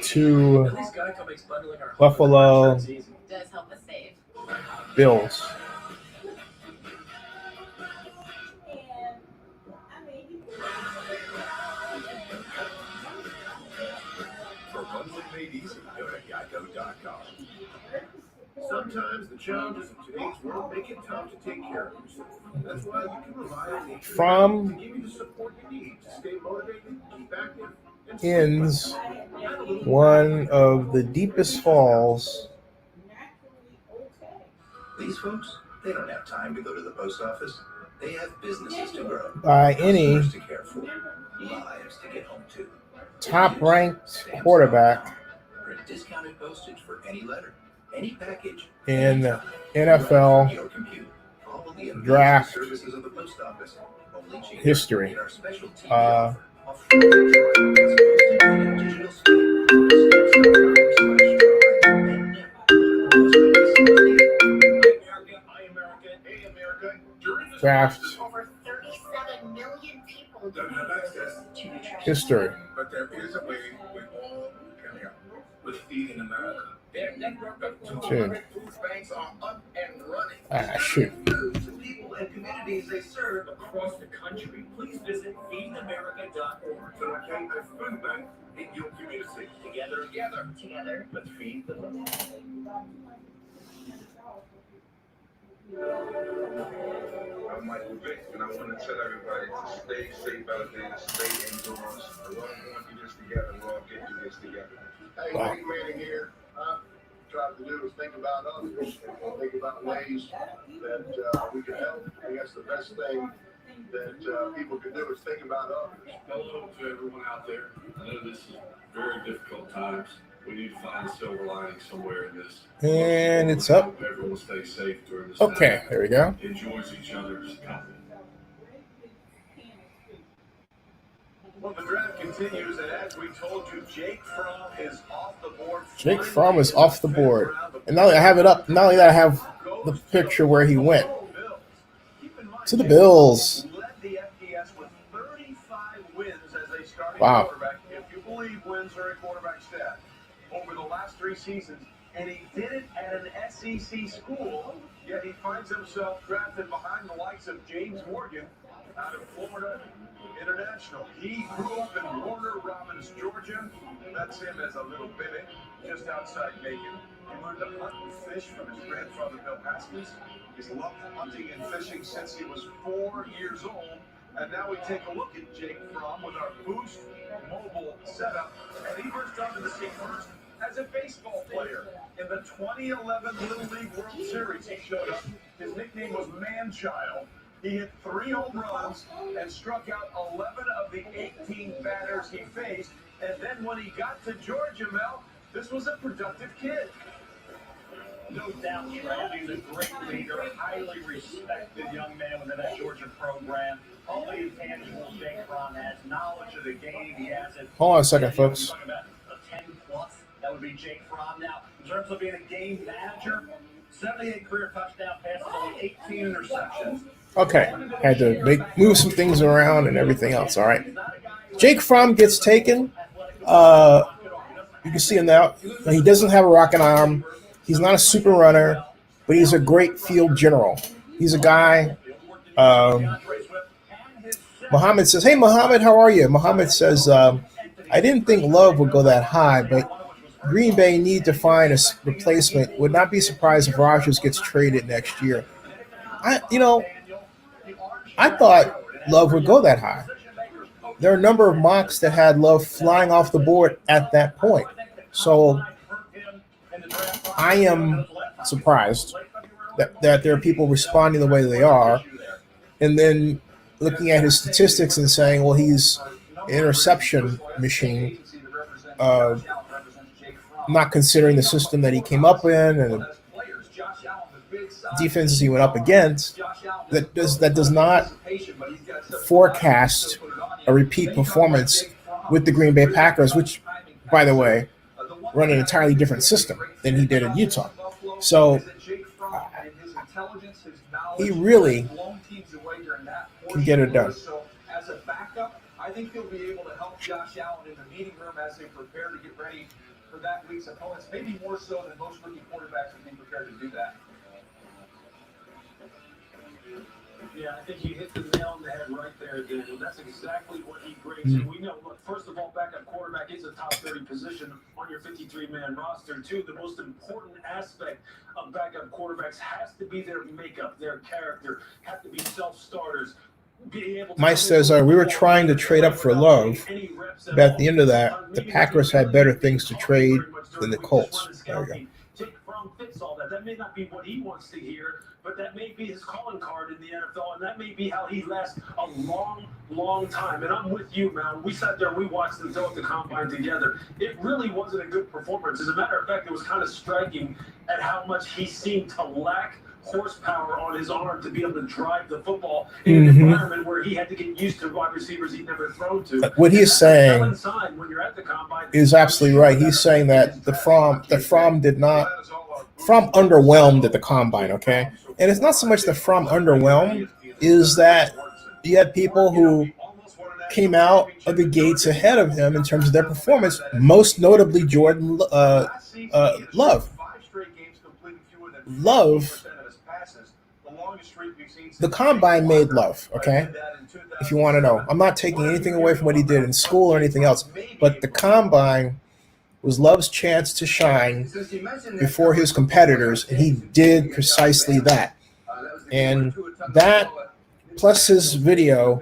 To Buffalo Bills. For bundling made easy, go to geico.com. Sometimes the challenges of today's world make it tough to take care of yourself. That's why you can rely on nature From to give you the support you need to stay motivated, keep active, and ends one of the deepest falls. These folks, they don't have time to go to the post office. They have businesses to grow, By any customers to care for, lives to get home to. top-ranked quarterback Print discounted postage for any letter, any package, in anytime, NFL your computer. All of the amazing draft services of the post office, only cheaper history. in our special TV offer. A free trial plus postage and digital speed. Stamps.com/try and never post Draft Over 37 million people don't have access to nutrition. history. But there is a way we all can help with Feeding America. Their network of 200 food banks are up and running. Shoot. Food to people and communities they serve across the country. Please visit feedingamerica.org to locate a food bank in your community. Together. Let's feed the world. I'm Michael Vick, and I want to tell everybody to stay safe out there and stay indoors. We're all going through this together. We're all getting through this together. Hey, Wow. Big Manning here. Trying to do is think about others and think about ways that we can help. I guess the best thing that people can do is think about others. Hello to everyone out there. I know this is very difficult times. We need to find a silver lining somewhere in this. And it's up. Hope everyone stays safe during this Okay, time. there we go. Enjoys each other's company. Well, the draft continues, and as we told you, Jake Fromm is off the board. Jake Fromm is off the board. And not only I have it up, not only that I have the picture where he went. To the Bills. Led the FBS with 35 wins as they started Wow. quarterback, if you believe wins are a quarterback stat, over the last 3 seasons. And he did it at an SEC school, yet he finds himself drafted behind the likes of James Morgan out of Florida International. He grew up in Warner Robins, Georgia. That's him as a little baby, just outside Macon. He learned to hunt and fish from his grandfather, Bill Haskins. He's loved hunting and fishing since he was 4 years old. And now we take a look at Jake Fromm with our Boost mobile setup. And he burst onto the scene first as a baseball player. In the 2011 Little League World Series, he showed up. His nickname was Man-Child. He hit 3 home runs and struck out 11 of the 18 batters he faced. And then when he got to Georgia, Mel, this was a productive kid. No doubt, Trav, he's a great leader, a highly respected young man within that Georgia program. All the intangibles Jake Fromm has, knowledge of the game, he has it. Hold on a second, folks. Talking about a 10 plus, that would be Jake Fromm. Now, in terms of being a game manager, 78 career touchdown passes, only 18 interceptions. Okay, had to move some things around and everything else. All right. Jake Fromm gets taken. You can see him now. He doesn't have a rocket arm. He's not a super runner, but he's a great field general. He's a guy. Muhammad says, "Hey, Muhammad, how are you?" Muhammad says, "I didn't think Love would go that high, but Green Bay need to find a replacement. Would not be surprised if Rodgers gets traded next year." I thought Love would go that high. There are a number of mocks that had Love flying off the board at that point. So I am surprised that there are people responding the way they are, and then looking at his statistics and saying, well, he's an interception machine, not considering the system that he came up in and the defenses he went up against. That does not forecast a repeat performance with the Green Bay Packers, which, by the way, run an entirely different system than he did in Utah. So he really can get it done. So as a backup, I think he'll be able to help Josh Allen in the meeting room as they prepare to get ready for that week's opponents, maybe more so than most rookie quarterbacks are being prepared to do that. Yeah, I think you hit the nail on the head right there, Daniel. That's exactly what he brings. And we know, look, first of all, backup quarterback is a top 30 position on your 53-man roster. Two, the most important aspect of backup quarterbacks has to be their makeup, their character, have to be self-starters. Mike says, we were trying to trade up for Love, but at the end of that, the Packers had better things to trade than the Colts. There we go. Jake Fromm fits all that. That may not be what he wants to hear, but that may be his calling card in the NFL, and that may be how he lasts a long, long time. And I'm with you, man. We sat there and we watched them throw at the combine together. It really wasn't a good performance. As a matter of fact, it was kind of striking at how much he seemed to lack horsepower on his arm to be able to drive the football in an environment where he had to get used to wide receivers he'd never thrown to. What he's saying is absolutely right. He's saying that the Fromm underwhelmed at the combine, okay? And it's not so much the Fromm underwhelmed, is that you had people who came out of the gates ahead of him in terms of their performance, most notably Jordan Love. The combine made Love, okay? If you want to know. I'm not taking anything away from what he did in school or anything else, but the combine was Love's chance to shine before his competitors, and he did precisely that. And that, plus his video,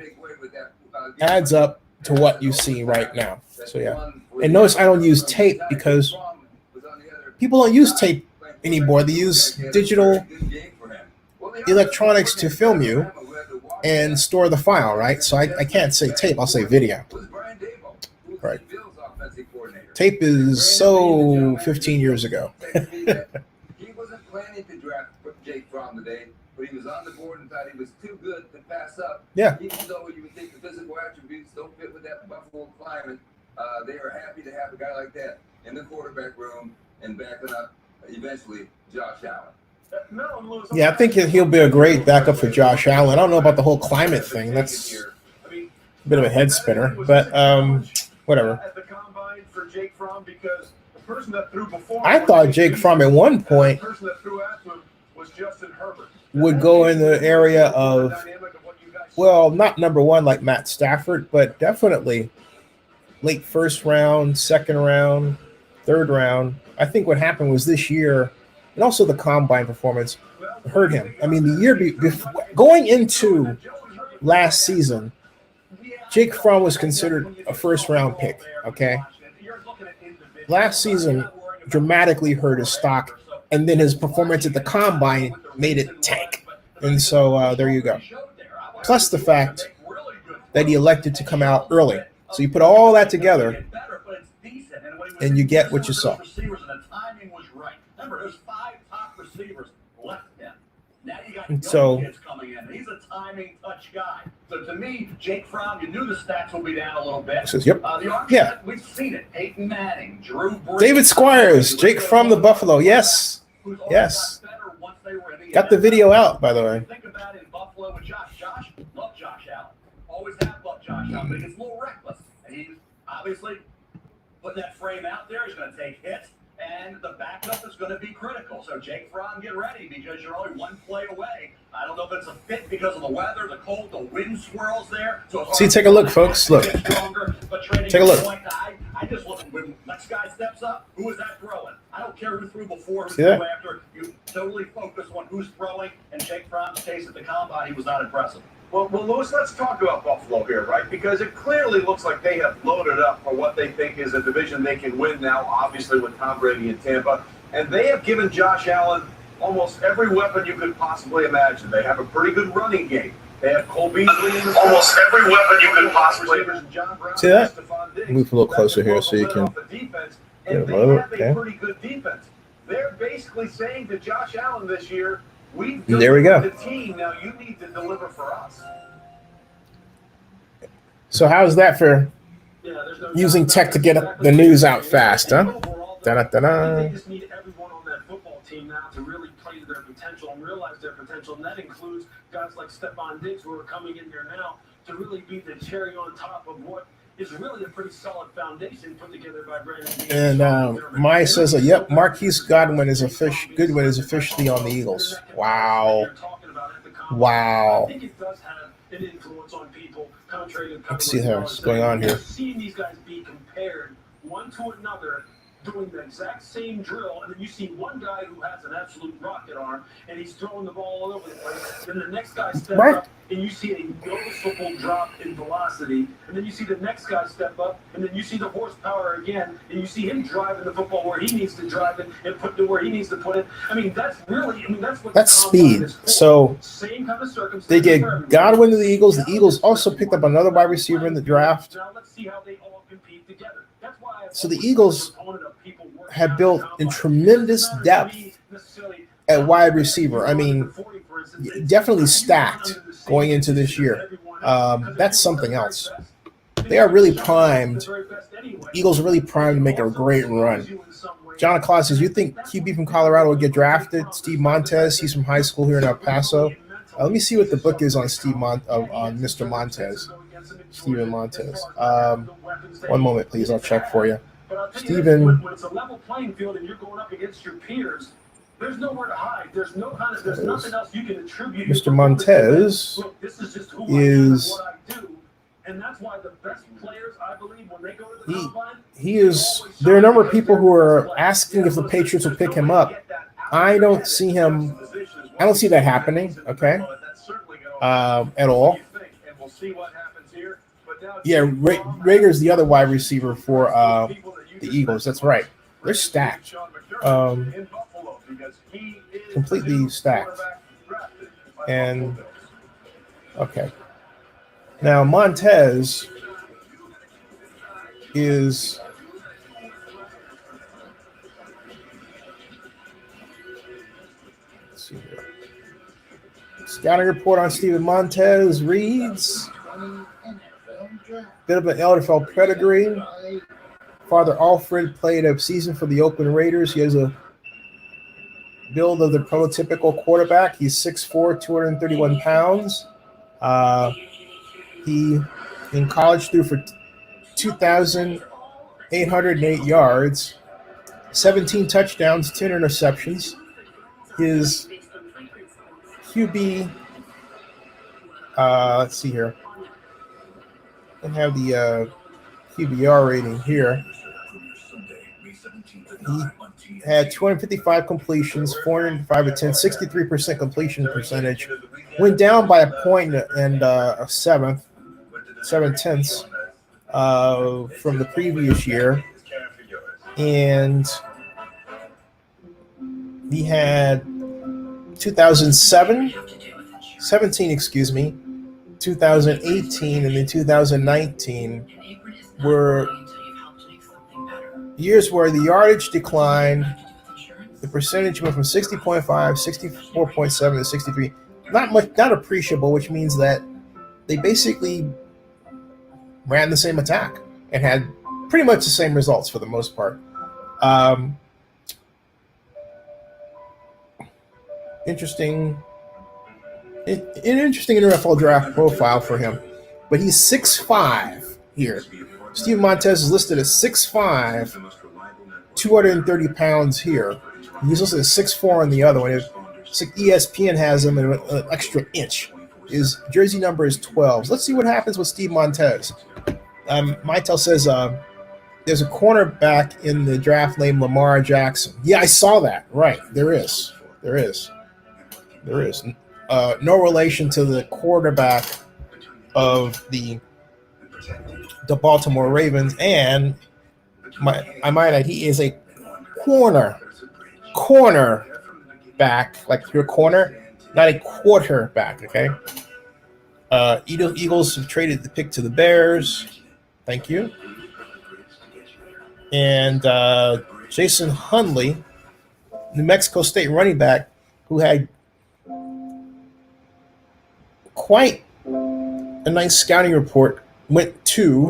adds up to what you see right now. So, yeah. And notice I don't use tape because people don't use tape anymore. They use digital electronics to film you and store the file, right? So I can't say tape, I'll say video. Right. Tape is so 15 years ago. He wasn't planning to draft Jake Fromm today, but he was on the board and thought he was too good to pass up. Yeah. Even though you would think the physical attributes don't fit with that Buffalo climate, they are happy to have a guy like that in the quarterback room and backing up eventually Josh Allen. Yeah, I think he'll be a great backup for Josh Allen. I don't know about the whole climate thing. That's a bit of a head spinner, but whatever. I thought Jake Fromm at one point would go in the area of, well, not number one like Matt Stafford, but definitely late first round, second round, third round. I think what happened was this year, and also the combine performance, hurt him. I mean, the year before, going into last season, Jake Fromm was considered a first-round pick, okay? Last season dramatically hurt his stock, and then his performance at the combine made it tank. And so there you go. Plus the fact that he elected to come out early. So you put all that together, and you get what you saw. And so coming in. He's a timing touch guy. So to me, Jake Fromm, you knew the stats will be down a little bit. Says, yep. Yeah. We've seen it. Peyton Manning, Drew Brees, David Squires, Jake Fromm, the Buffalo. Yes. Yes. Got the video out, by the way. Think about it in Buffalo with Josh. Josh, love Josh Allen. Always have loved Josh Allen, but he gets a little reckless. And he's obviously putting that frame out there. He's going to take hits. And the backup is going to be critical. So Jake Fromm, get ready because you're only one play away. I don't know if it's a fit because of the weather, the cold, the wind swirls there. So see, take a look, folks. Look. Take a look. I just look when next guy steps up. Who is that throwing? I don't care who threw before, who see threw that? After. You totally focus on who's throwing. And Jake Fromm's case at the combine, he was not impressive. Well, Lewis, let's talk about Buffalo here, right? Because it clearly looks like they have loaded up for what they think is a division they can win now, obviously with Tom Brady in Tampa. And they have given Josh Allen almost every weapon you could possibly imagine. They have a pretty good running game. They have Cole Beasley in the almost every weapon you could possibly imagine. See that? Move a little closer here so you can get a they load. have a pretty good defense. They're basically saying to Josh Allen this year, we've there we go. the team. Now you need to deliver for us. So how's that for using tech to get the news out fast, huh? Da-da-da-da. They just need everyone on that football team now to really play to their potential and realize their potential. And that includes guys like Stephon Diggs who are coming in there now to really be the cherry on top of what is really a pretty solid foundation put together by Brandon. And Maya says, yep, Marquise Goodwin is officially on the Eagles. Wow. Wow. I think it does have an influence on people, contrary to Let's see what's going on here. Seeing these guys be compared one to another, doing the exact same drill, and then you see one guy who has an absolute rocket arm, and he's throwing the ball all over the place. Then the next guy steps up, and you see a noticeable drop in velocity. And then you see the next guy step up, and then you see the horsepower again, and you see him driving the football where he needs to drive it and put it where he needs to put it. I mean, that's really, that's what that's speed. So same kind of circumstances. They get Godwin to the Eagles. The Eagles also picked up another wide receiver in the draft. Now let's see how they all compete together. That's why So the Eagles have built in tremendous depth at wide receiver. I mean, definitely stacked going into this year. That's something else. They are really primed. Eagles are really primed to make a great run. John Claus says, you think QB from Colorado will get drafted? Steve Montez, he's from high school here in El Paso. Let me see what the book is on on Mr. Montez. Steven Montez. One moment, please. I'll check for you. Steven. When it's a level playing field and you're going up against your peers, there's nowhere to hide. There's nothing else you can attribute. Mr. Montez is. And that's why the best players, I believe, when they go to the combine, he is. There are a number of people who are asking if the Patriots will pick him up. I don't see him. I don't see that happening. Okay. At all. Yeah, Rager's the other wide receiver for the Eagles. That's right. They're stacked. Completely stacked. And okay. Now Montez is let's see here. Scouting report on Steven Montez reads bit of an NFL pedigree. Father Alfred played a season for the Oakland Raiders. He has a build of the prototypical quarterback. He's 6'4", 231 pounds. He, in college, threw for 2,808 yards, 17 touchdowns, 10 interceptions. His QB, let's see here. I have the QBR rating here. He had 255 completions, 405 attempts, 63% completion percentage. Went down by a point and a seven-tenths from the previous year. And he had 2017, 2018, and then 2019 were years where the yardage declined. The percentage went from 60.5, 64.7 to 63. Not appreciable, which means that they basically ran the same attack and had pretty much the same results for the most part. Interesting NFL draft profile for him. But he's 6'5" here. Steve Montez is listed as 6'5", 230 pounds here. He's listed as 6'4" on the other one. ESPN has him an extra inch. His jersey number is 12. Let's see what happens with Steve Montez. Mytel says there's a cornerback in the draft named Lamar Jackson. Yeah, I saw that. Right, there is. No relation to the quarterback of the Baltimore Ravens, and I might add he is a cornerback, like your corner, not a quarterback. Okay. Eagles have traded the pick to the Bears. Thank you. And Jason Hundley, New Mexico State running back, who had quite a nice scouting report, went to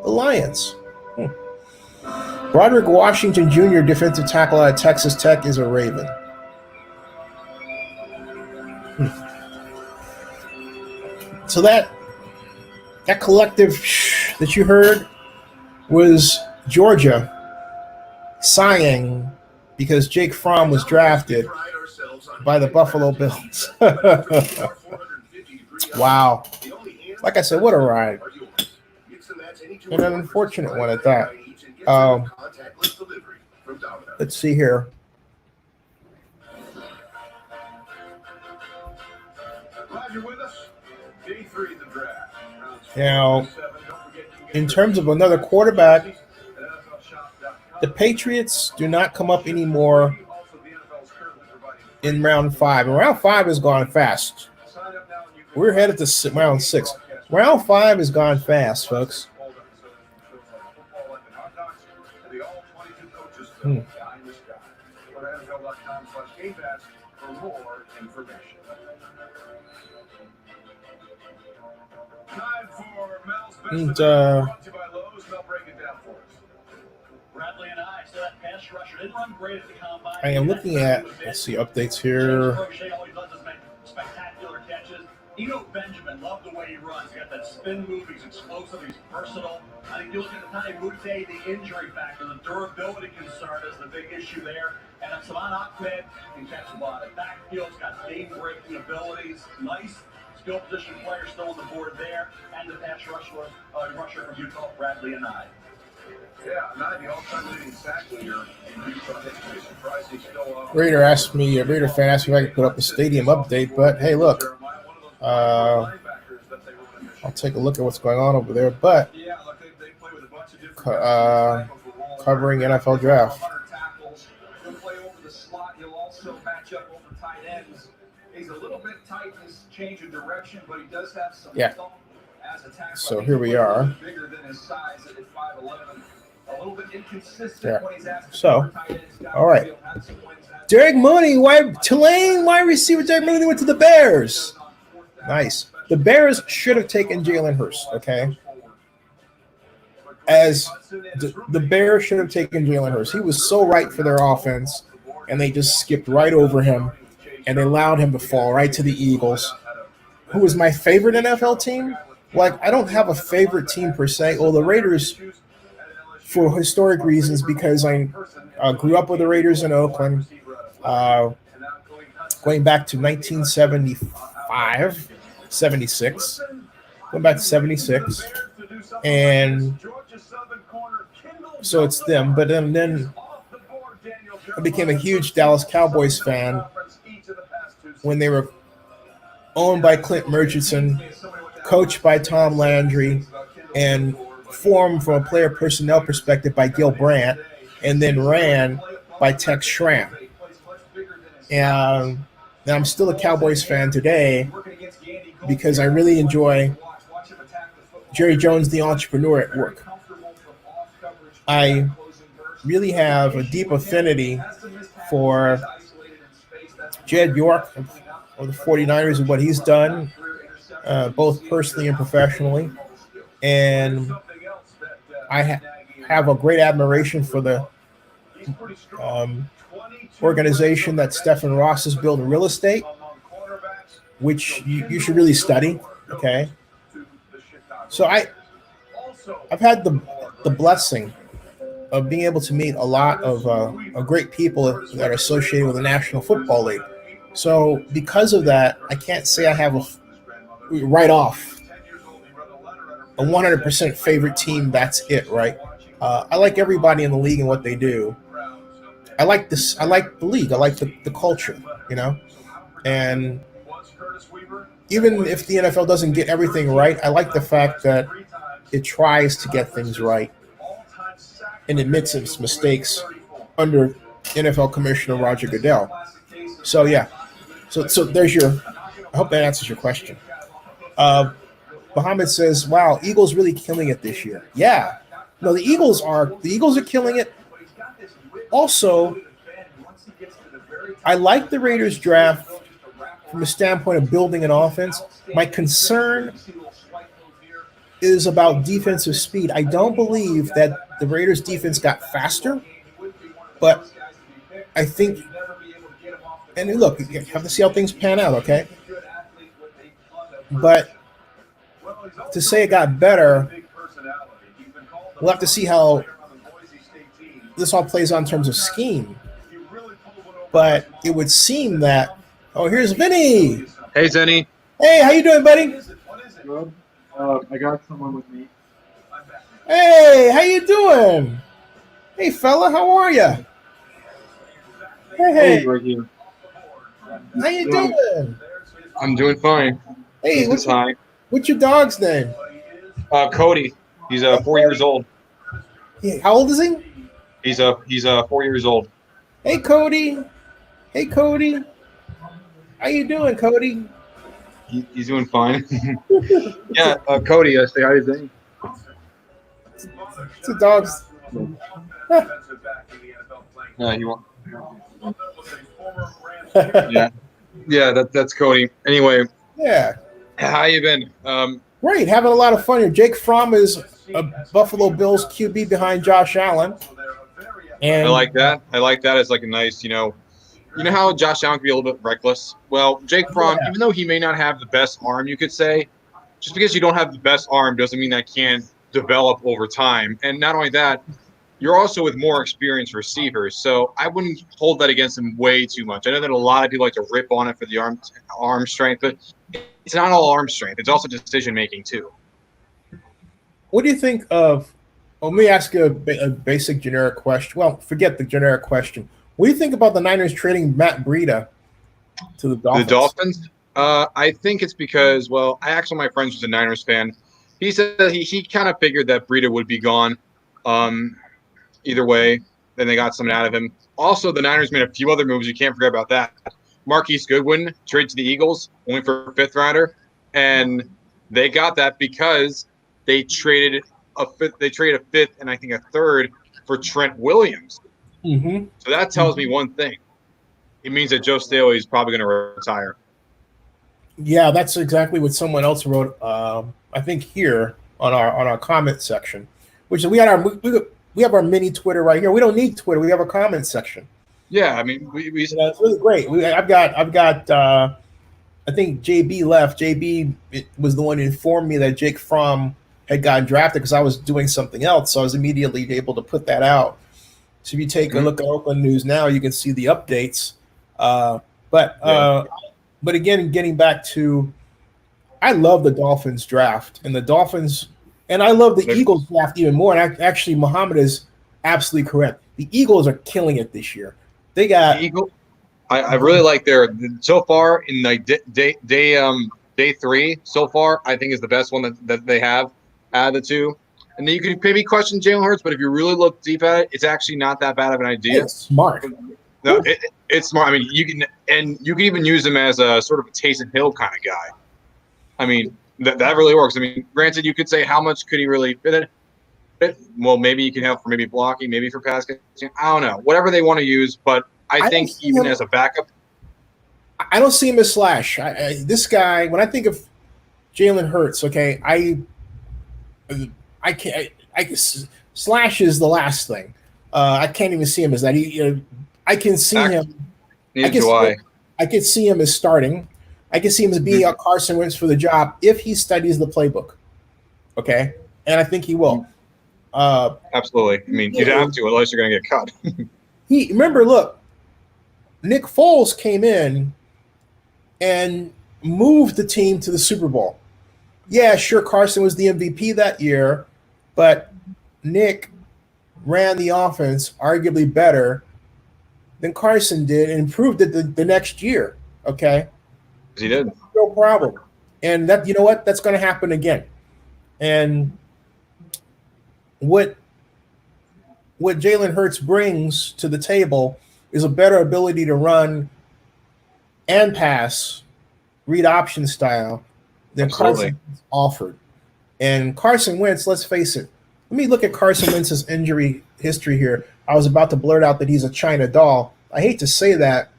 the Lions. Broderick Washington Jr., defensive tackle out of Texas Tech, is a Raven. So that collective that you heard was Georgia sighing because Jake Fromm was drafted by the Buffalo Bills. Wow. Like I said, what a ride. And an unfortunate one at that. Let's see here. Glad you're with us. Day 3 of the draft. Now, in terms of another quarterback, the Patriots do not come up anymore in round 5. And round 5 has gone fast. We're headed to round 6. Round 5 has gone fast, folks. And I am looking at, let's see, updates here. Benjamin, love the way he runs. He got that spin move. He's explosive. He's versatile. I think you look at the time Mute, the injury factor, the durability concern is the big issue there. And Saman Ahmed can catch the ball in the backfield. He's got game-breaking abilities. Nice skill position player still on the board there. And the pass rusher from Utah, Bradley and I. Yeah, not the all-time leading sack leader in Utah history. Surprised he's still Raider fan asked me if I could put up a stadium update, but hey, look. I'll take a look at what's going on over there, but covering NFL draft. Yeah. So here we are. Yeah. So, all right. Derek Mooney, Tulane wide receiver Derek Mooney went to the Bears. Nice. The Bears should have taken Jalen Hurts, okay? The Bears should have taken Jalen Hurts. He was so right for their offense, and they just skipped right over him, and they allowed him to fall right to the Eagles, who was my favorite NFL team. Like, I don't have a favorite team per se. Well, the Raiders, for historic reasons, because I grew up with the Raiders in Oakland, going back to 1975, 76, going back to 76, and so it's them. But then I became a huge Dallas Cowboys fan when they were owned by Clint Murchison, coached by Tom Landry, and formed from a player personnel perspective by Gil Brandt, and then ran by Tex Schramm. And I'm still a Cowboys fan today because I really enjoy Jerry Jones, the entrepreneur, at work. I really have a deep affinity for Jed York of the 49ers and what he's done, both personally and professionally. And I have a great admiration for the organization that Stephen Ross has built in real estate, which you should really study, okay? So I've had the blessing of being able to meet a lot of great people that are associated with the National Football League. So because of that, I can't say I have a 100% favorite team. That's it, right? I like everybody in the league and what they do. I like this. I like the league. I like the culture, you know. And even if the NFL doesn't get everything right, I like the fact that it tries to get things right and admits its mistakes under NFL Commissioner Roger Goodell. So yeah, so there's your. I hope that answers your question. Muhammad says, "Wow, Eagles really killing it this year." Yeah, no, the Eagles are killing it. Also, I like the Raiders draft from a standpoint of building an offense. My concern is about defensive speed. I don't believe that the Raiders defense got faster, but I think, and look, you have to see how things pan out, okay? But to say it got better, we'll have to see how this all plays out in terms of scheme. But it would seem that Oh, here's Vinny. Hey, Zenny. Hey, how you doing, buddy? Good. I got someone with me. Hey, how you doing? Hey, fella, how are you? Hey, Right here. how you doing? I'm doing fine. Hey, He says hi. what's your dog's name? Cody. He's 4 years old. Yeah, how old is he? He's 4 years old. Hey, Cody. Hey, Cody. How you doing, Cody? He's doing fine. Yeah, Cody. Say hi to Zenny. It's a dog's. Yeah, you want. Yeah. That's Cody. Anyway. Yeah. How you been? Great, having a lot of fun here. Jake Fromm is a Buffalo Bills QB behind Josh Allen. And I like that. I like that as like a nice, you know how Josh Allen can be a little bit reckless. Well, Jake Fromm, even though he may not have the best arm, you could say, just because you don't have the best arm doesn't mean that can't develop over time. And not only that, you're also with more experienced receivers, so I wouldn't hold that against him way too much. I know that a lot of people like to rip on it for the arm strength, but it's not all arm strength. It's also decision making too. What do you think of? Well, let me ask you a basic generic question. Well, forget the generic question. What do you think about the Niners trading Matt Breida to the Dolphins? The Dolphins? I think it's because, well, I asked one of my friends who's a Niners fan. He said that he kind of figured that Breida would be gone. Either way, then they got something out of him. Also, the Niners made a few other moves. You can't forget about that. Marquise Goodwin trade to the Eagles, only for a fifth rounder, and they got that because they traded a fifth. They traded a fifth and I think a third for Trent Williams. Mm-hmm. So that tells me one thing. It means that Joe Staley is probably going to retire. Yeah, that's exactly what someone else wrote. I think here on our comment section, which we have our mini Twitter right here. We don't need Twitter. We have a comment section. Yeah, I mean, it's really great. I've got. I think JB left. JB was the one who informed me that Jake Fromm had gotten drafted because I was doing something else. So I was immediately able to put that out. So if you take a look at Oakland News now, you can see the updates. But again, getting back to, I love the Dolphins draft and I love the Eagles draft even more. And actually, Muhammad is absolutely correct. The Eagles are killing it this year. They got the Eagles. I really like their so far in like day 3 so far. I think is the best one that they have out of the two. And then you could maybe question Jalen Hurts, but if you really look deep at it, it's actually not that bad of an idea. It's smart. No, it's smart. I mean, you can even use him as a sort of a Taysom Hill kind of guy. I mean, that really works. I mean, granted, you could say how much could he really fit it? Well, maybe you can help for maybe blocking, maybe for pass catching. I don't know. Whatever they want to use, but I think even as a backup, I don't see him as Slash. This guy, when I think of Jalen Hurts, okay, I can't. Slash is the last thing. I can't even see him as that. I can see him. I can see him as starting. I can see him as being a Carson Wentz for the job if he studies the playbook. Okay, and I think he will. Absolutely. I mean, you'd have to, otherwise you're going to get cut. Remember, look, Nick Foles came in and moved the team to the Super Bowl. Yeah, sure, Carson was the MVP that year, but Nick ran the offense arguably better than Carson did and improved it the next year. Okay, he did. No problem. And that, you know what? That's going to happen again. And what Jalen Hurts brings to the table is a better ability to run and pass, read option style than Carson offered. And Carson Wentz, let's face it. Let me look at Carson Wentz's injury history here. I was about to blurt out that he's a China doll. I hate to say that.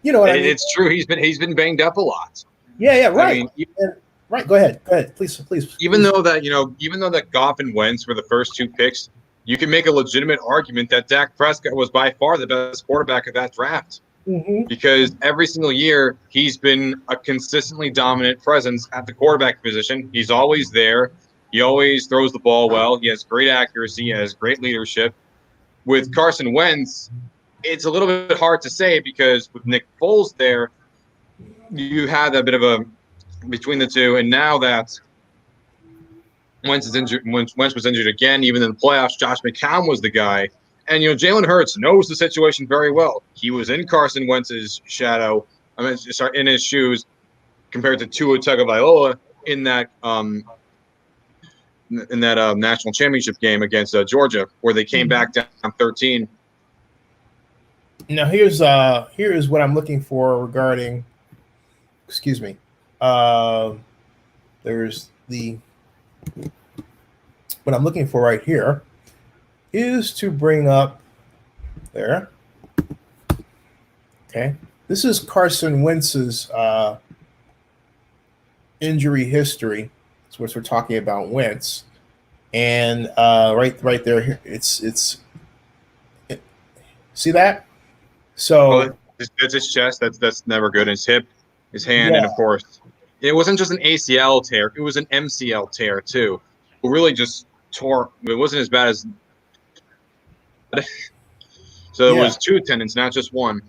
You know what I mean? It's true. He's been banged up a lot. Yeah, right. I mean, right. Go ahead. Please. Even though that Goff and Wentz were the first 2 picks, you can make a legitimate argument that Dak Prescott was by far the best quarterback of that draft. Mm-hmm. Because every single year he's been a consistently dominant presence at the quarterback position. He's always there. He always throws the ball well. He has great accuracy. He has great leadership. With Carson Wentz, it's a little bit hard to say because with Nick Foles there, you had a bit of a between the two, and now that Wentz is injured, Wentz was injured again, even in the playoffs, Josh McCown was the guy. And, Jalen Hurts knows the situation very well. He was in Carson Wentz's shadow, in his shoes, compared to Tua Tagovailoa in that national championship game against Georgia, where they came back down 13. Now here is what I'm looking for regarding. Excuse me. There's what I'm looking for right here is to bring up there. Okay, this is Carson Wentz's injury history. That's what we're talking about, Wentz, and right there, it's see that. So that's his chest. That's never good. His hip, his hand, and of course, it wasn't just an ACL tear. It was an MCL tear too. It really just tore. It wasn't as bad as. So it was 2 tendons, not just one.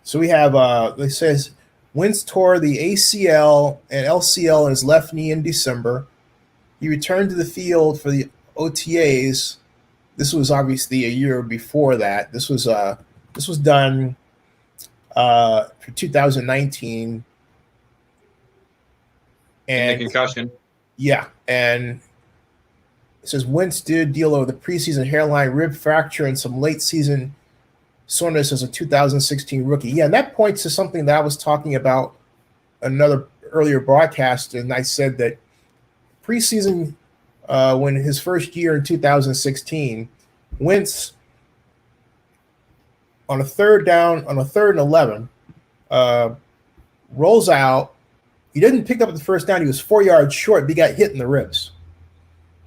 So we have it says Wentz tore the ACL and LCL in his left knee in December. He returned to the field for the OTAs. This was obviously a year before that. This was done for 2019. And the concussion. Yeah, and it says Wentz did deal with the preseason hairline rib fracture and some late season soreness as a 2016 rookie. Yeah, and that points to something that I was talking about another earlier broadcast, and I said that preseason, when his first year in 2016, Wentz on a third and 11, rolls out. He didn't pick up the first down. He was 4 yards short, but he got hit in the ribs.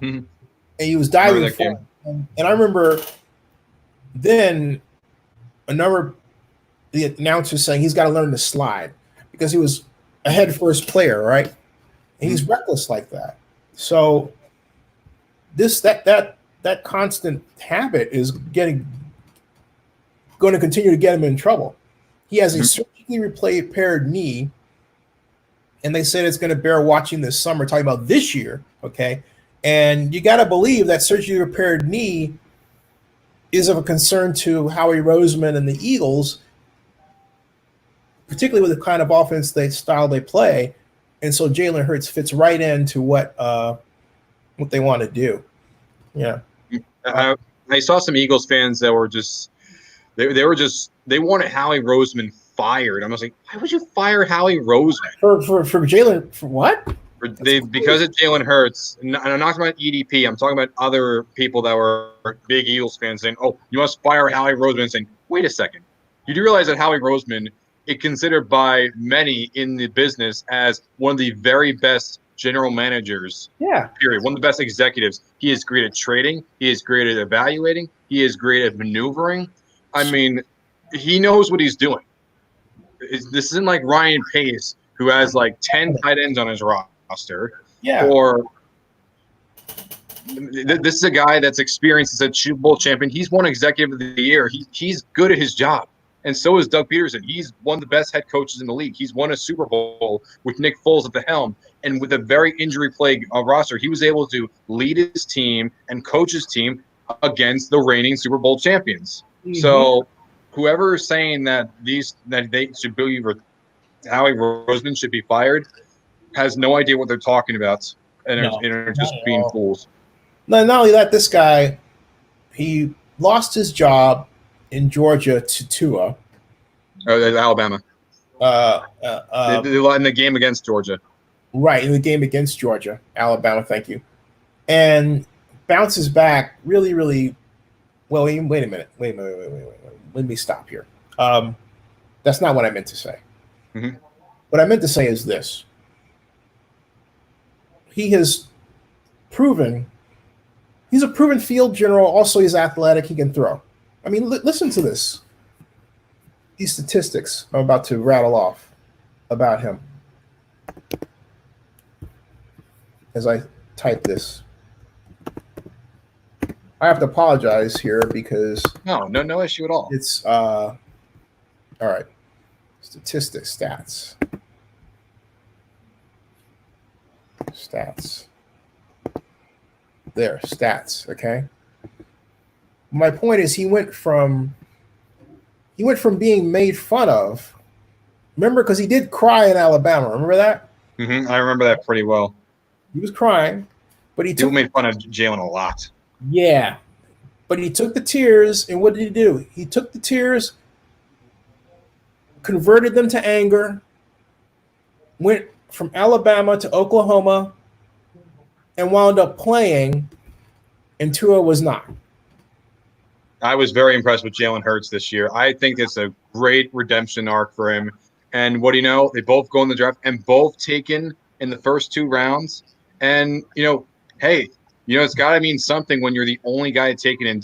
Mm-hmm. And he was diving for him. And I remember then the announcer saying he's got to learn to slide because he was a head first player, right? And he's reckless like that. So that constant habit is going to continue to get him in trouble. He has a surgically repaired knee, and they said it's going to bear watching this summer, talking about this year, okay? And you got to believe that surgically repaired knee is of a concern to Howie Roseman and the Eagles, particularly with the kind of offense style they play. And so Jalen Hurts fits right into what they want to do. Yeah. I saw some Eagles fans that were just they wanted Howie Roseman fired. I was like, why would you fire Howie Roseman? For Jalen, for what? Because of Jalen Hurts. And I'm not talking about EDP. I'm talking about other people that were big Eagles fans saying, oh, you must fire Howie Roseman. Saying, wait a second. You do realize that Howie Roseman is considered by many in the business as one of the very best general managers. Yeah. Period. One of the best executives. He is great at trading. He is great at evaluating. He is great at maneuvering. I mean, he knows what he's doing. This isn't like Ryan Pace, who has like 10 tight ends on his roster. Yeah. Or this is a guy that's experienced as a Super Bowl champion. He's won Executive of the Year. He's good at his job. And so is Doug Peterson. He's one of the best head coaches in the league. He's won a Super Bowl with Nick Foles at the helm. And with a very injury-plagued roster, he was able to lead his team and coach his team against the reigning Super Bowl champions. Mm-hmm. So whoever is saying that they should believe Howie Roseman should be fired has no idea what they're talking about and are just being fools. No, not only that, this guy, he lost his job in Georgia to Tua. Alabama. In the game against Georgia. Right, in the game against Georgia. Alabama, thank you. And bounces back really, really well. Wait a minute. Wait. Let me stop here. That's not what I meant to say. Mm-hmm. What I meant to say is this. He has proven he's a proven field general. Also, he's athletic. He can throw. I mean, listen to this. These statistics I'm about to rattle off about him as I type this. I have to apologize here because no issue at all. It's all right. Statistics, stats. There, stats. Okay. My point is, he went from being made fun of. Remember, because he did cry in Alabama. Remember that? I remember that pretty well. He was crying, but People made fun of Jalen a lot. Yeah, but he took the tears, and what did he do? He took the tears, converted them to anger, went from Alabama to Oklahoma, and wound up playing, and Tua was not. I was very impressed with Jalen Hurts this year. I think it's a great redemption arc for him. And what do you know? They both go in the draft and both taken in the first 2 rounds. And, hey, it's got to mean something when you're the only guy taken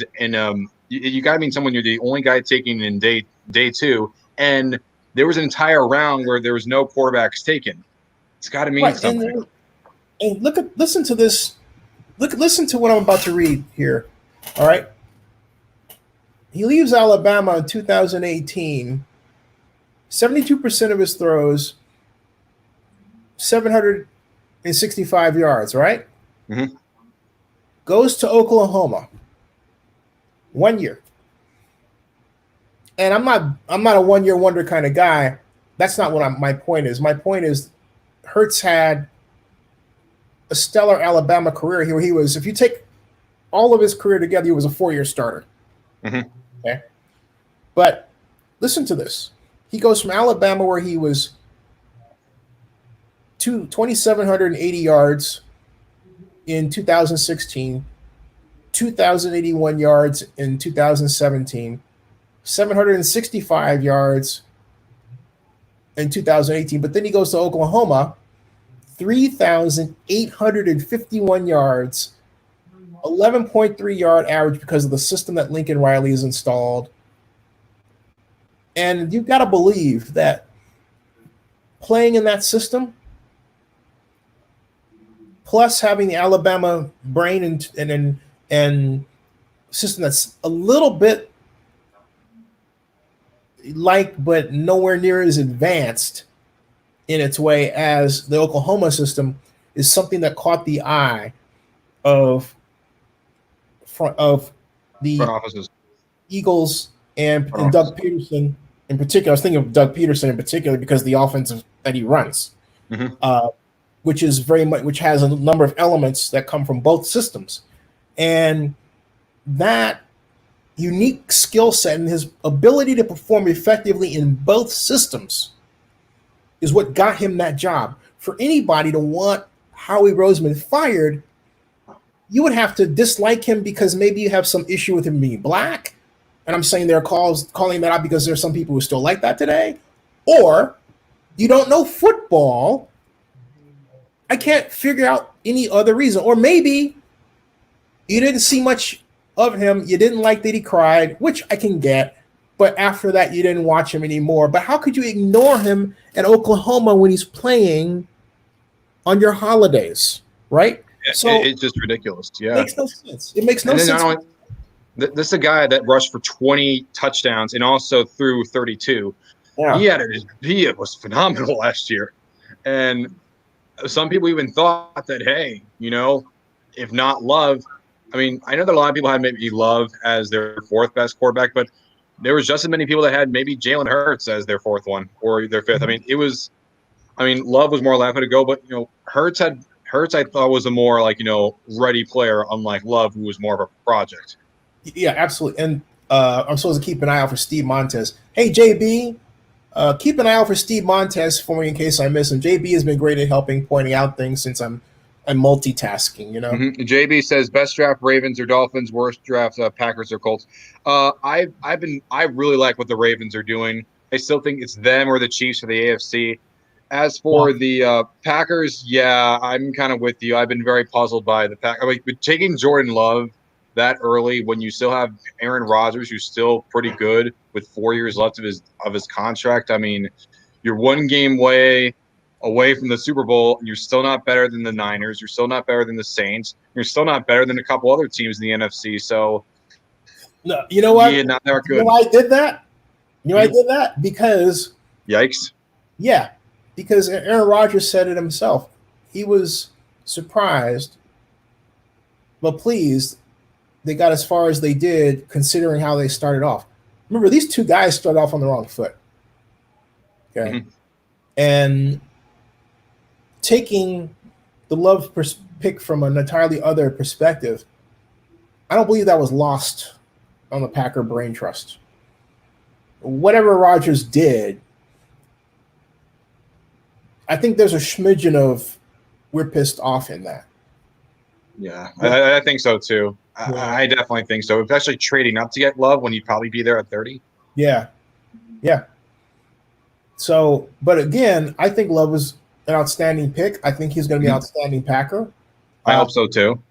you got to mean someone you're the only guy taken in day 2. And there was an entire round where there was no quarterbacks taken. It's got to mean something. And listen to this. Listen to what I'm about to read here. All right. He leaves Alabama in 2018. 72% of his throws, 765 yards, right? Mm-hmm. Goes to Oklahoma. 1 year. And I'm not a 1 year wonder kind of guy. That's not what my point is. My point is Hurts had a stellar Alabama career here. He was, if you take all of his career together, he was a 4-year starter. Mm-hmm. Okay. But listen to this. He goes from Alabama, where he was 2,780 yards in 2016, 2,081 yards in 2017, 765 yards in 2018. But then he goes to Oklahoma, 3,851 yards, 11.3 yard average because of the system that Lincoln Riley has installed. And you've got to believe that playing in that system, plus having the Alabama brain and system that's a little bit but nowhere near as advanced in its way as the Oklahoma system, is something that caught the eye of the front offices. Eagles and Doug Peterson in particular. I was thinking of Doug Peterson in particular because of the offensive that he runs, which has a number of elements that come from both systems, and that unique skill set and his ability to perform effectively in both systems is what got him that job. For anybody to want Howie Roseman fired, you would have to dislike him because maybe you have some issue with him being black. And I'm saying they're calling that out because there's some people who still like that today. Or you don't know football. I can't figure out any other reason. Or maybe you didn't see much of him. You didn't like that he cried, which I can get. But after that, you didn't watch him anymore. But how could you ignore him at Oklahoma when he's playing on your holidays, right? So it's just ridiculous. Yeah. It makes no sense. It makes no sense. This is a guy that rushed for 20 touchdowns and also threw 32. Yeah. He was phenomenal last year. And some people even thought that, hey, if not Love, I mean, I know that a lot of people had maybe Love as their 4th best quarterback, but there was just as many people that had maybe Jalen Hurts as their 4th one or their 5th. Love was more likely to go, but Hurts I thought was a more ready player, unlike Love, who was more of a project. Yeah, absolutely. And I'm supposed to keep an eye out for Steve Montez. Hey, JB, keep an eye out for Steve Montez for me in case I miss him. JB has been great at pointing out things since I'm multitasking, JB says best draft Ravens or Dolphins, worst draft Packers or Colts. I really like what the Ravens are doing. I still think it's them or the Chiefs or the AFC. As for the Packers, yeah, I'm kind of with you. I've been very puzzled by the Packers. But taking Jordan Love that early when you still have Aaron Rodgers, who's still pretty good with 4 years left of his contract. I mean, you're 1 game away from the Super Bowl, and you're still not better than the Niners. You're still not better than the Saints. You're still not better than a couple other teams in the NFC. So, no, you know what? Yeah, not that good. You know why I did that? I did that because Yikes. Yeah, because Aaron Rodgers said it himself. He was surprised, but pleased they got as far as they did, considering how they started off. Remember, these two guys started off on the wrong foot. Okay. Mm-hmm. And taking the Love pick from an entirely other perspective, I don't believe that was lost on the Packer brain trust. Whatever Rodgers did, I think there's a smidgen of we're pissed off in that. Yeah, I think so too. I definitely think so. Especially trading up to get Love when you'd probably be there at 30. Yeah. Yeah. So, but again, I think Love was an outstanding pick. I think he's going to be an outstanding Packer. I hope so too.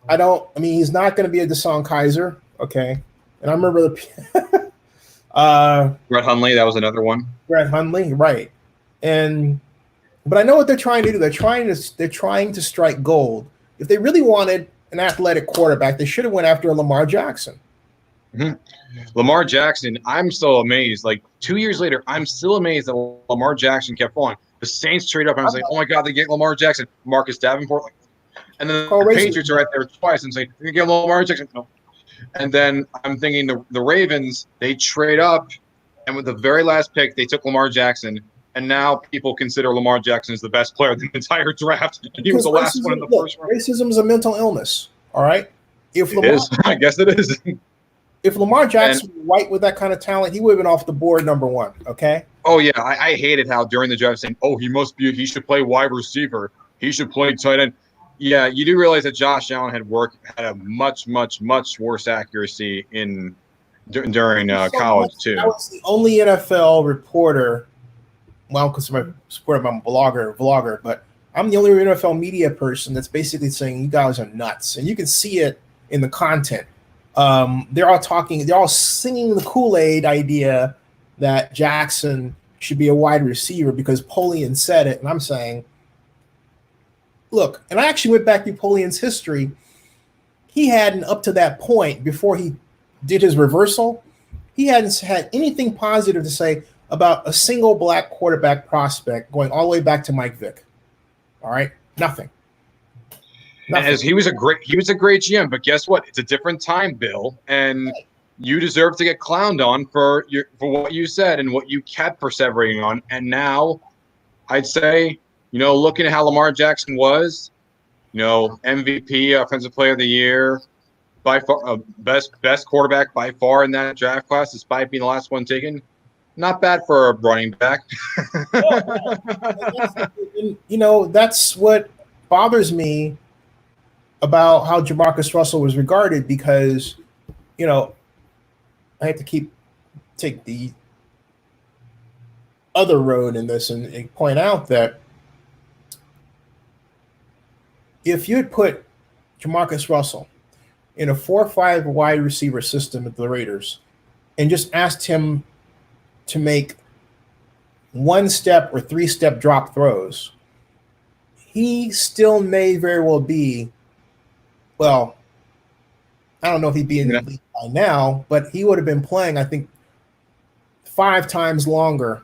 I mean, he's not going to be a Deshaun Kaiser. Okay. And I remember the Brett Hundley, that was another one. Brett Hundley, right. But I know what they're trying to do. They're trying to strike gold. If they really wanted an athletic quarterback, they should have went after Lamar Jackson. Mm-hmm. Lamar Jackson, I'm still amazed. Like 2 years later, I'm still amazed that Lamar Jackson kept falling. The Saints trade up, and I was like, oh my God, they get Lamar Jackson, Marcus Davenport. And then the Patriots are right there twice and say, you get Lamar Jackson. No. And then I'm thinking the Ravens, they trade up, and with the very last pick, they took Lamar Jackson. And now people consider Lamar Jackson as the best player in the entire draft. And he was the last one in the first round. Racism is a mental illness, all right? I guess it is. If Lamar Jackson was white with that kind of talent, he would have been off the board number one, okay? Oh, yeah. I hated how during the draft saying, oh, he should play wide receiver. He should play tight end. Yeah, you do realize that Josh Allen had a much, much, much worse accuracy during college, too. I was the only NFL reporter. Well, because I'm a vlogger, but I'm the only NFL media person that's basically saying you guys are nuts, and you can see it in the content. They're all singing the Kool-Aid idea that Jackson should be a wide receiver because Polian said it, and I'm saying, look, and I actually went back to Polian's history. He hadn't, up to that point, before he did his reversal, he hadn't had anything positive to say about a single black quarterback prospect going all the way back to Mike Vick. All right, nothing. As he was a great GM, but guess what? It's a different time, Bill, and you deserve to get clowned on for what you said and what you kept perseverating on. And now, I'd say, looking at how Lamar Jackson was, MVP, Offensive Player of the Year, by far best quarterback by far in that draft class, despite being the last one taken. Not bad for a running back. That's what bothers me about how Jamarcus Russell was regarded, because, I have to take the other road in this and point out that if you had put Jamarcus Russell in a 4-5 wide receiver system at the Raiders and just asked him to make 1-step or 3-step drop throws, he still may very well be, well, I don't know if he'd be in the league by now, but he would have been playing, I think, 5 times longer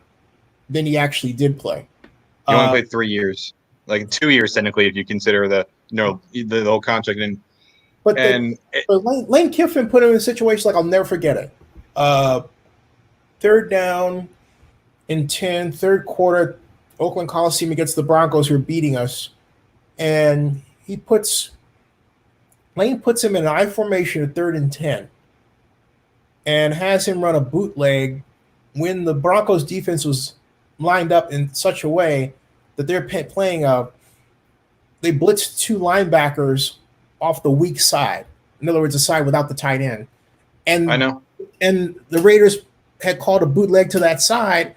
than he actually did play. He only played 3 years, like 2 years technically, if you consider the whole contract. But Lane Kiffin put him in a situation like I'll never forget it. 3rd down and 10, third quarter, Oakland Coliseum against the Broncos who are beating us. And Lane puts him in an I formation at 3rd and 10 and has him run a bootleg when the Broncos defense was lined up in such a way that they're playing they blitzed 2 linebackers off the weak side. In other words, the side without the tight end. And I know. And the Raiders had called a bootleg to that side.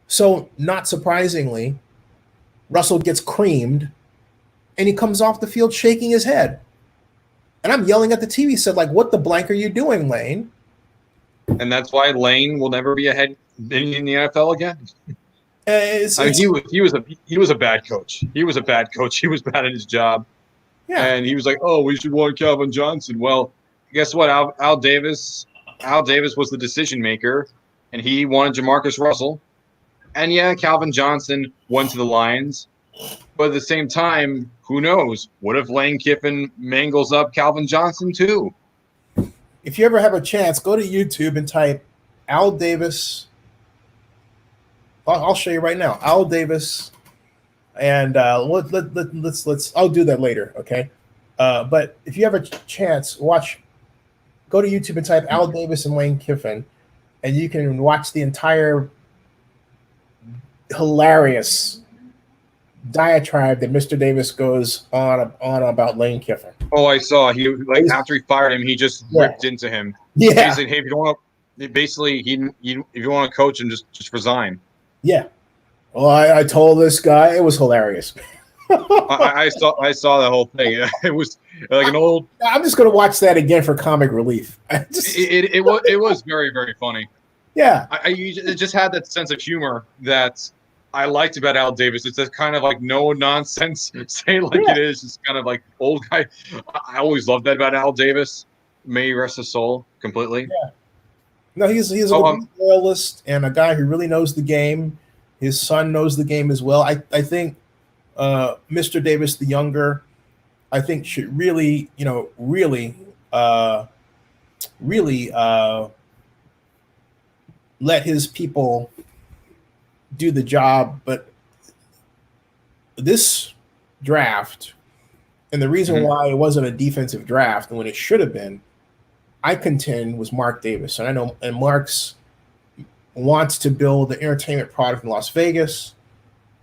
So, not surprisingly, Russell gets creamed, and he comes off the field shaking his head. And I'm yelling at the TV set, like, what the blank are you doing, Lane? And that's why Lane will never be ahead in the NFL again. He was a bad coach. He was a bad coach. He was bad at his job. Yeah. And he was like, oh, we should want Calvin Johnson. Well, guess what? Al Davis was the decision maker, and he wanted Jamarcus Russell. And yeah, Calvin Johnson went to the Lions, but at the same time, who knows? What if Lane Kiffin mangles up Calvin Johnson too? If you ever have a chance, go to YouTube and type Al Davis. I'll show you right now, Al Davis, and let's. I'll do that later, okay? But if you have a chance, go to YouTube and type Al Davis and Lane Kiffin, and you can watch the entire hilarious diatribe that Mr. Davis goes on about Lane Kiffin. Oh, I saw. He after he fired him, he just ripped into him. Yeah. He said, "Hey, if you don't want to, basically, if you want to coach him, just resign." Yeah. Well, I told this guy, it was hilarious. I saw that whole thing. It was like an old. I'm just gonna watch that again for comic relief. It was very, very funny. Yeah. It just had that sense of humor that I liked about Al Davis. It's just kind of like no nonsense, say it like it is. It's kind of like old guy. I always loved that about Al Davis. May he rest his soul completely. Yeah. No, he's a loyalist and a guy who really knows the game. His son knows the game as well. I think Mr. Davis the younger, I think should really let his people do the job. But this draft, and the reason why it wasn't a defensive draft and when it should have been, I contend, was Mark Davis. And I know, and Mark's wants to build the entertainment product in Las Vegas.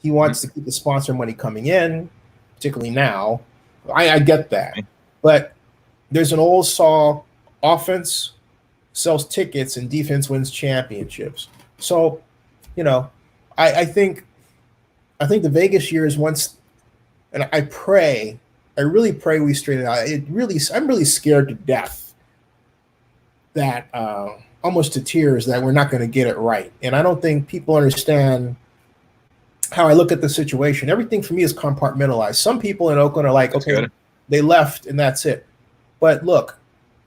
He wants to keep the sponsor money coming in, particularly now. I get that. But there's an old saw: offense sells tickets and defense wins championships. So, I think the Vegas years, once, and I really pray we straighten it out. I'm really scared to death that almost to tears that we're not going to get it right. And I don't think people understand how I look at the situation. Everything for me is compartmentalized. Some people in Oakland are like, okay, they left and that's it. But look,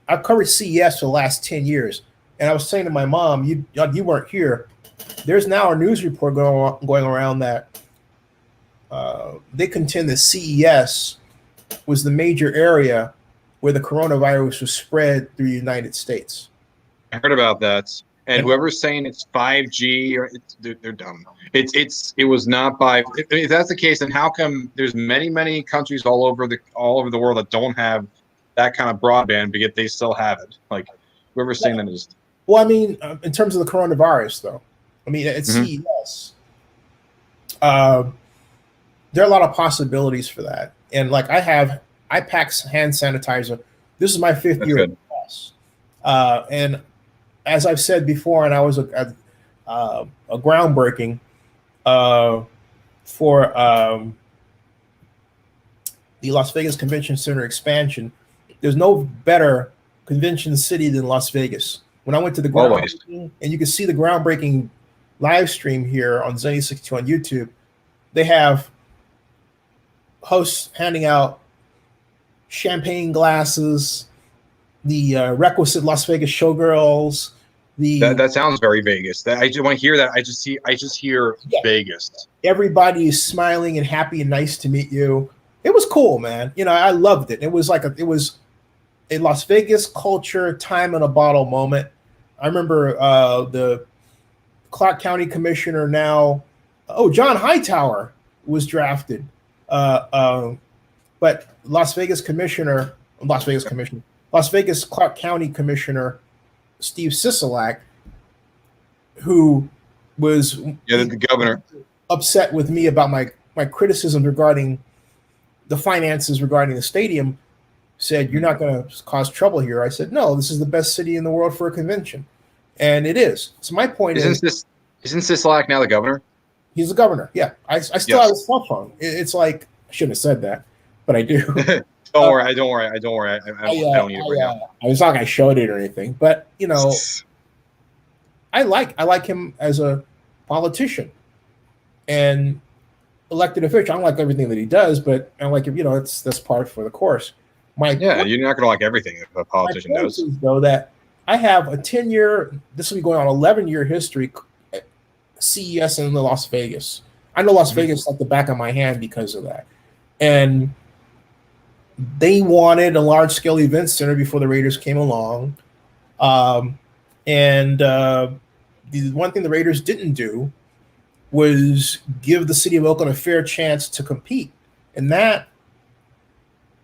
I've covered CES for the last 10 years. And I was saying to my mom, you weren't here. There's now a news report going around that they contend that CES was the major area where the coronavirus was spread through the United States. I heard about that. And whoever's saying it's 5G, they're dumb. It was not 5. If that's the case, then how come there's many countries all over the world that don't have that kind of broadband, but yet they still have it? Like whoever's saying that is. Well, I mean, in terms of the coronavirus, though, I mean, at CES, there are a lot of possibilities for that. And like I pack hand sanitizer. This is my 5th year at the class. And as I've said before, and I was a groundbreaking for the Las Vegas Convention Center expansion. There's no better convention city than Las Vegas. When I went to the groundbreaking, and you can see the groundbreaking live stream here on Zenny62 on YouTube, they have hosts handing out champagne glasses, the requisite Las Vegas showgirls. That sounds very Vegas. I just want to hear that. I just hear Vegas. Everybody is smiling and happy and nice to meet you. It was cool, man. I loved it. It was a Las Vegas culture, time in a bottle moment. I remember the Clark County Commissioner now. John Hightower was drafted. But Las Vegas Clark County Commissioner Steve Sisolak, who was the governor, upset with me about my criticism regarding the finances regarding the stadium, said, "You're not going to cause trouble here." I said, "No, this is the best city in the world for a convention," and it is. So my point isn't Sisolak now the governor? He's the governor. Yeah, I still have his cell phone. It's like I shouldn't have said that, but I do. Don't worry. I don't need it right now. It's not like I showed it or anything, but I like him as a politician and elected official. I don't like everything that he does, but I like him. That's part for the course. You're not going to like everything a politician does. Though that I have a 10-year, this will be going on 11-year history CES in Las Vegas. I know Las Vegas like the back of my hand because of that. And they wanted a large-scale event center before the Raiders came along. The one thing the Raiders didn't do was give the city of Oakland a fair chance to compete. And that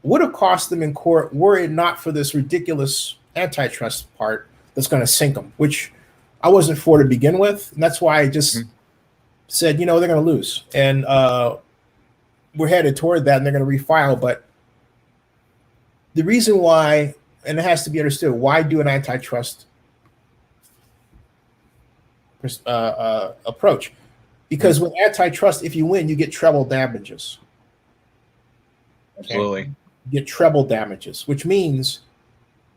would have cost them in court were it not for this ridiculous antitrust part that's going to sink them, which I wasn't for to begin with. And that's why I just said, they're going to lose. And we're headed toward that, and they're going to refile. But the reason why, and it has to be understood, why do an antitrust approach? Because with antitrust, if you win, you get treble damages. Okay? Absolutely. You get treble damages, which means,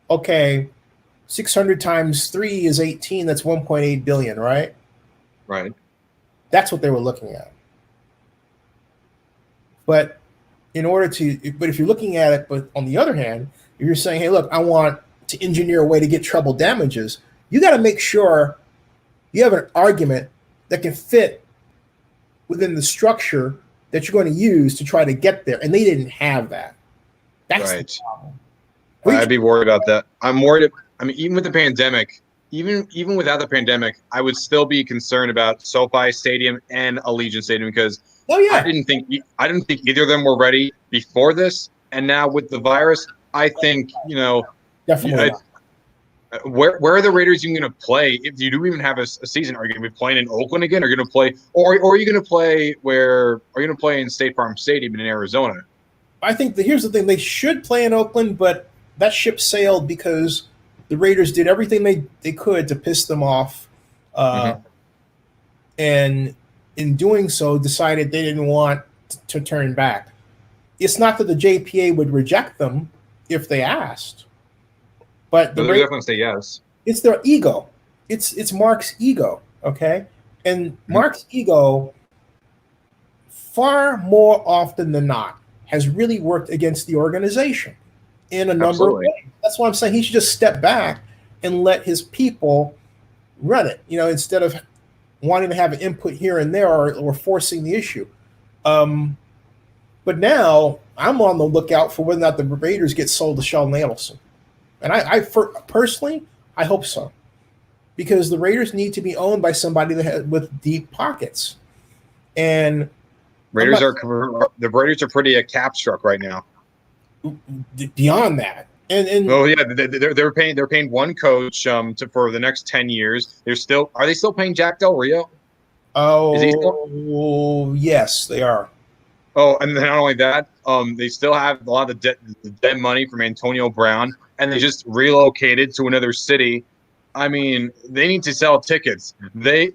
okay, 600 times 3 is 18. That's 1.8 billion, right? Right. That's what they were looking at. But if you're looking at it, but on the other hand, if you're saying, hey, look, I want to engineer a way to get treble damages, you got to make sure you have an argument that can fit within the structure that you're going to use to try to get there. And they didn't have that. That's right. The problem. I'd be worried about that. I'm worried. I mean, even with the pandemic, even without the pandemic, I would still be concerned about SoFi Stadium and Allegiant Stadium because I didn't think either of them were ready before this, and now with the virus, I think definitely. Where are the Raiders even going to play if you do even have a season? Are you going to be playing in Oakland again? Are you going to play, or are you going to play where? Are you going to play in State Farm Stadium in Arizona? I think here's the thing: they should play in Oakland, but that ship sailed because the Raiders did everything they could to piss them off, and in doing so, decided they didn't want to turn back. It's not that the JPA would reject them if they asked, but they're definitely say yes. It's their ego. It's Mark's ego, okay? And Mark's ego, far more often than not, has really worked against the organization in a number of ways. That's why I'm saying he should just step back and let his people run it, instead of wanting to have an input here and there or forcing the issue. But now I'm on the lookout for whether or not the Raiders get sold to Sheldon Adelson. And personally, I hope so. Because the Raiders need to be owned by somebody with deep pockets. And the Raiders are pretty cap struck right now. Beyond that. And they're paying one coach for the next 10 years. Are they still paying Jack Del Rio? Oh, yes, they are. Oh, and then not only that, they still have a lot of the dead money from Antonio Brown, and they just relocated to another city. I mean, they need to sell tickets. They're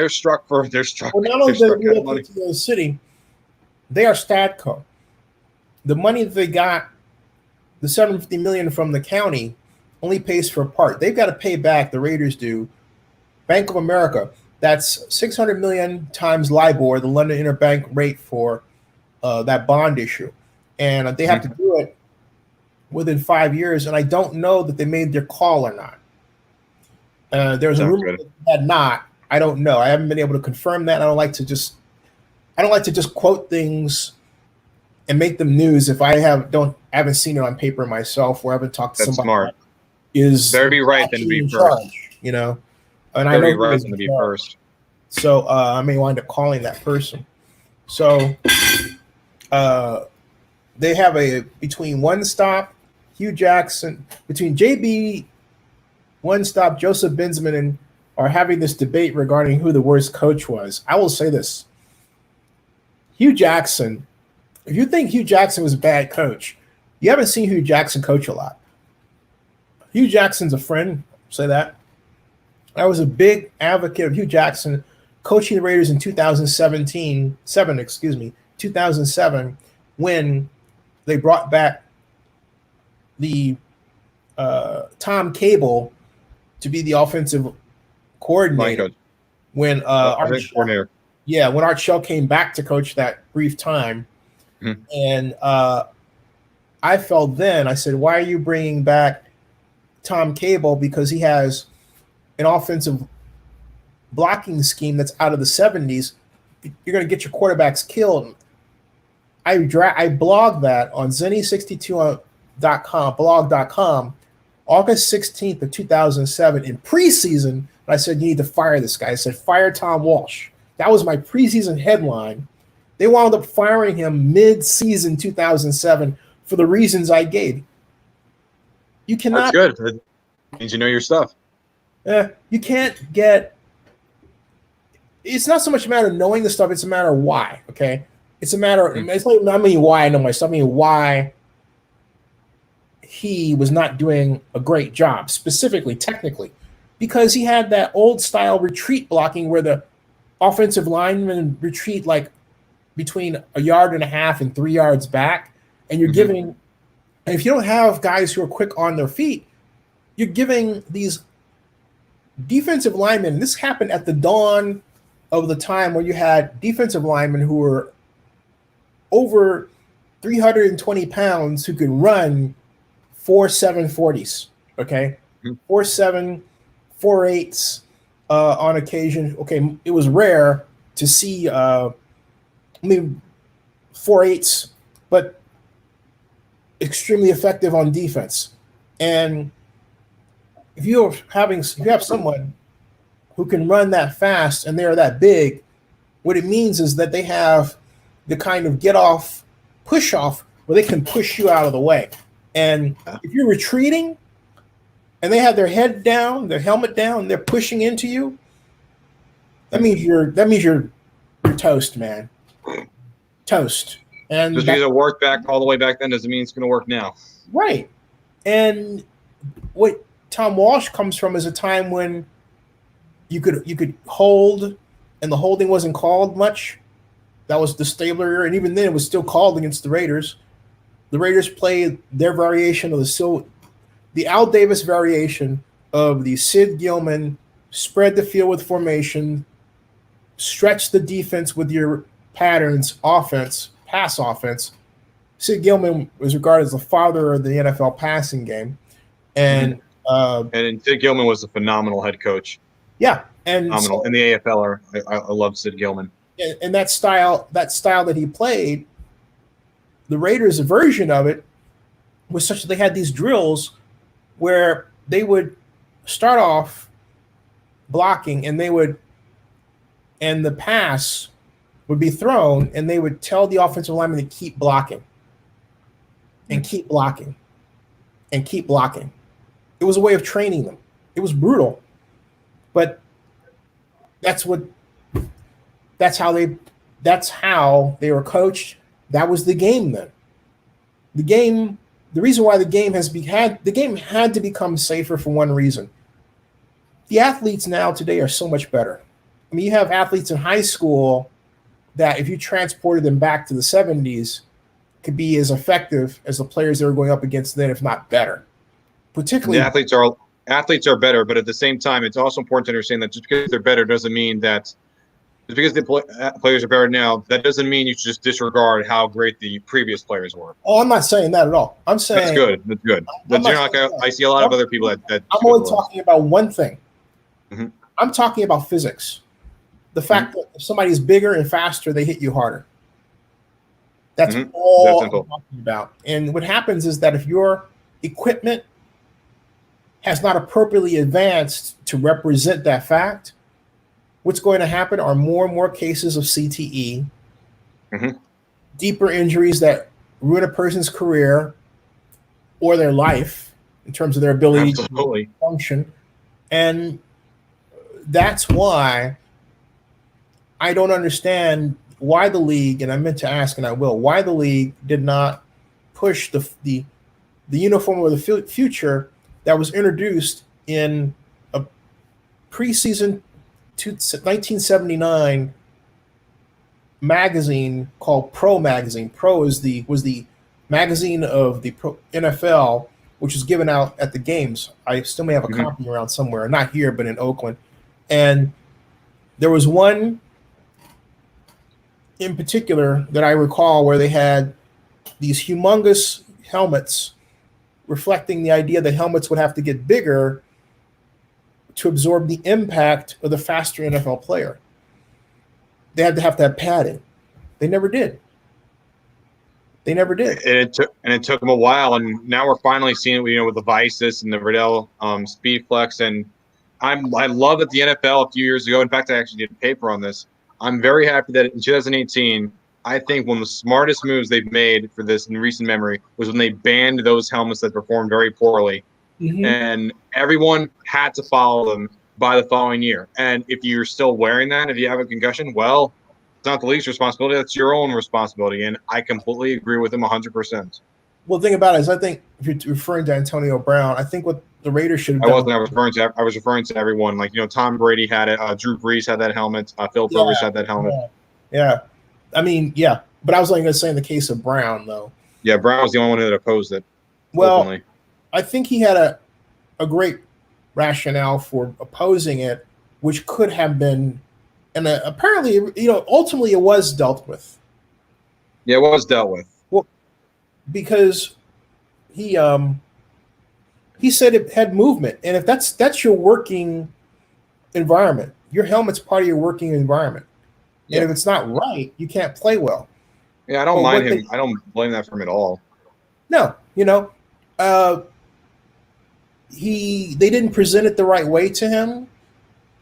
struck for Well, not only they relocated to the city, they are Stadco. The money that they got, the $750 million from the county, only pays for a part. They've got to pay back. The Raiders do. Bank of America. That's $600 million times LIBOR, the London Interbank rate for that bond issue, and they have to do it within 5 years. And I don't know that they made their call or not. There's a rumor that not. I don't know. I haven't been able to confirm that. I don't like to just quote things and make them news if I haven't seen it on paper myself or haven't talked to somebody. Smart. Better be right than to be first. And I know right than to be first. So I may wind up calling that person. So they have between One Stop, Hugh Jackson, between JB, One Stop, Joseph Benzman, are having this debate regarding who the worst coach was. I will say this. Hugh Jackson, if you think Hugh Jackson was a bad coach, you haven't seen Hugh Jackson coach a lot. Hugh Jackson's a friend, say that. I was a big advocate of Hugh Jackson coaching the Raiders in 2007, when they brought back the Tom Cable to be the offensive coordinator. When Art Shell came back to coach that brief time, and I felt then, I said, why are you bringing back Tom Cable? Because he has an offensive blocking scheme that's out of the 70s, you're going to get your quarterbacks killed. I blogged that on Zenny62.com, blog.com, August 16th of 2007 in preseason. I said, you need to fire this guy. I said, fire Tom Walsh. That was my preseason headline. They wound up firing him mid-season 2007 for the reasons I gave. You cannot. That's good. That means you know your stuff. You can't get. It's not so much a matter of knowing the stuff; it's a matter of why. Okay, it's a matter. It's like not meaning why I know my stuff. I mean why he was not doing a great job, specifically, technically, because he had that old style retreat blocking where the offensive linemen retreat like between 1.5 yards and 3 yards back, and you're giving. And if you don't have guys who are quick on their feet, you're giving these defensive linemen. This happened at the dawn of the time where you had defensive linemen who were over 320 pounds who could run 4.7 40s. Okay, 4.7, 4.8s on occasion. Okay, it was rare to see 4.8s, but extremely effective on defense. And if you have someone who can run that fast and they're that big, what it means is that they have the kind of get off, push off where they can push you out of the way. And if you're retreating and they have their head down, their helmet down, they're pushing into you, that means you're toast, man. Toast. And just because it worked back all the way back then doesn't mean it's going to work now. Right. And what Tom Walsh comes from is a time when you could hold and the holding wasn't called much. That was the Stabler era, and even then it was still called against the Raiders. The Raiders played their variation of the Al Davis variation of the Sid Gilman spread the field with formation, stretch the defense with your patterns, pass offense. Sid Gilman was regarded as the father of the NFL passing game. And Sid Gilman was a phenomenal head coach. Yeah. And phenomenal. In the AFL, I love Sid Gilman. And that style that he played, the Raiders' version of it was such that they had these drills where they would start off blocking and the pass would be thrown, and they would tell the offensive lineman to keep blocking and keep blocking and keep blocking. It was a way of training them. It was brutal, but that's how they were coached. That was the game then. The reason why the game had to become safer for one reason. The athletes now today are so much better. I mean, you have athletes in high school that if you transported them back to the 70s, could be as effective as the players they were going up against then, if not better. Particularly, the athletes are better, but at the same time, it's also important to understand that just because they're better doesn't mean that just because the players are better now, that doesn't mean you should just disregard how great the previous players were. Oh, I'm not saying that at all. I'm saying that's good. That's good. I see a lot of other people that I'm only talking about one thing. Mm-hmm. I'm talking about physics. The fact that if somebody's bigger and faster, they hit you harder. That's all I'm talking about. And what happens is that if your equipment has not appropriately advanced to represent that fact, what's going to happen are more and more cases of CTE, deeper injuries that ruin a person's career or their life in terms of their ability to function. And that's why I don't understand why the league, and I meant to ask, and I will, why the league did not push the uniform of the future that was introduced in a preseason 1979 magazine called Pro Magazine. Pro was the magazine of the NFL, which was given out at the games. I still may have a copy around somewhere, not here, but in Oakland. And there was one in particular that I recall where they had these humongous helmets reflecting the idea that helmets would have to get bigger to absorb the impact of the faster NFL player. They had to have padding. They never did. They never did. And it took them a while, and now we're finally seeing it, with the Vices and the Riddell Speed Flex. And I love that the NFL a few years ago, in fact, I actually did a paper on this. I'm very happy that in 2018, I think one of the smartest moves they've made for this in recent memory was when they banned those helmets that performed very poorly. Mm-hmm. And everyone had to follow them by the following year. And if you're still wearing that, if you have a concussion, well, it's not the league's responsibility. That's your own responsibility. And I completely agree with him 100%. Well, the thing about it is, I think if you're referring to Antonio Brown, I think what the Raiders should have done. I was referring to everyone. Like, Tom Brady had it. Drew Brees had that helmet. Phil Rivers had that helmet. Yeah. I mean, yeah. But I was only going to say in the case of Brown, though. Yeah, Brown was the only one that opposed it. Well, openly. I think he had a great rationale for opposing it, which could have been, and apparently, ultimately it was dealt with. Yeah, it was dealt with. Well, because he said it had movement, and if that's your working environment, your helmet's part of your working environment, and if it's not right, you can't play well. Yeah, I don't mind him. I don't blame that for him at all. No, they didn't present it the right way to him.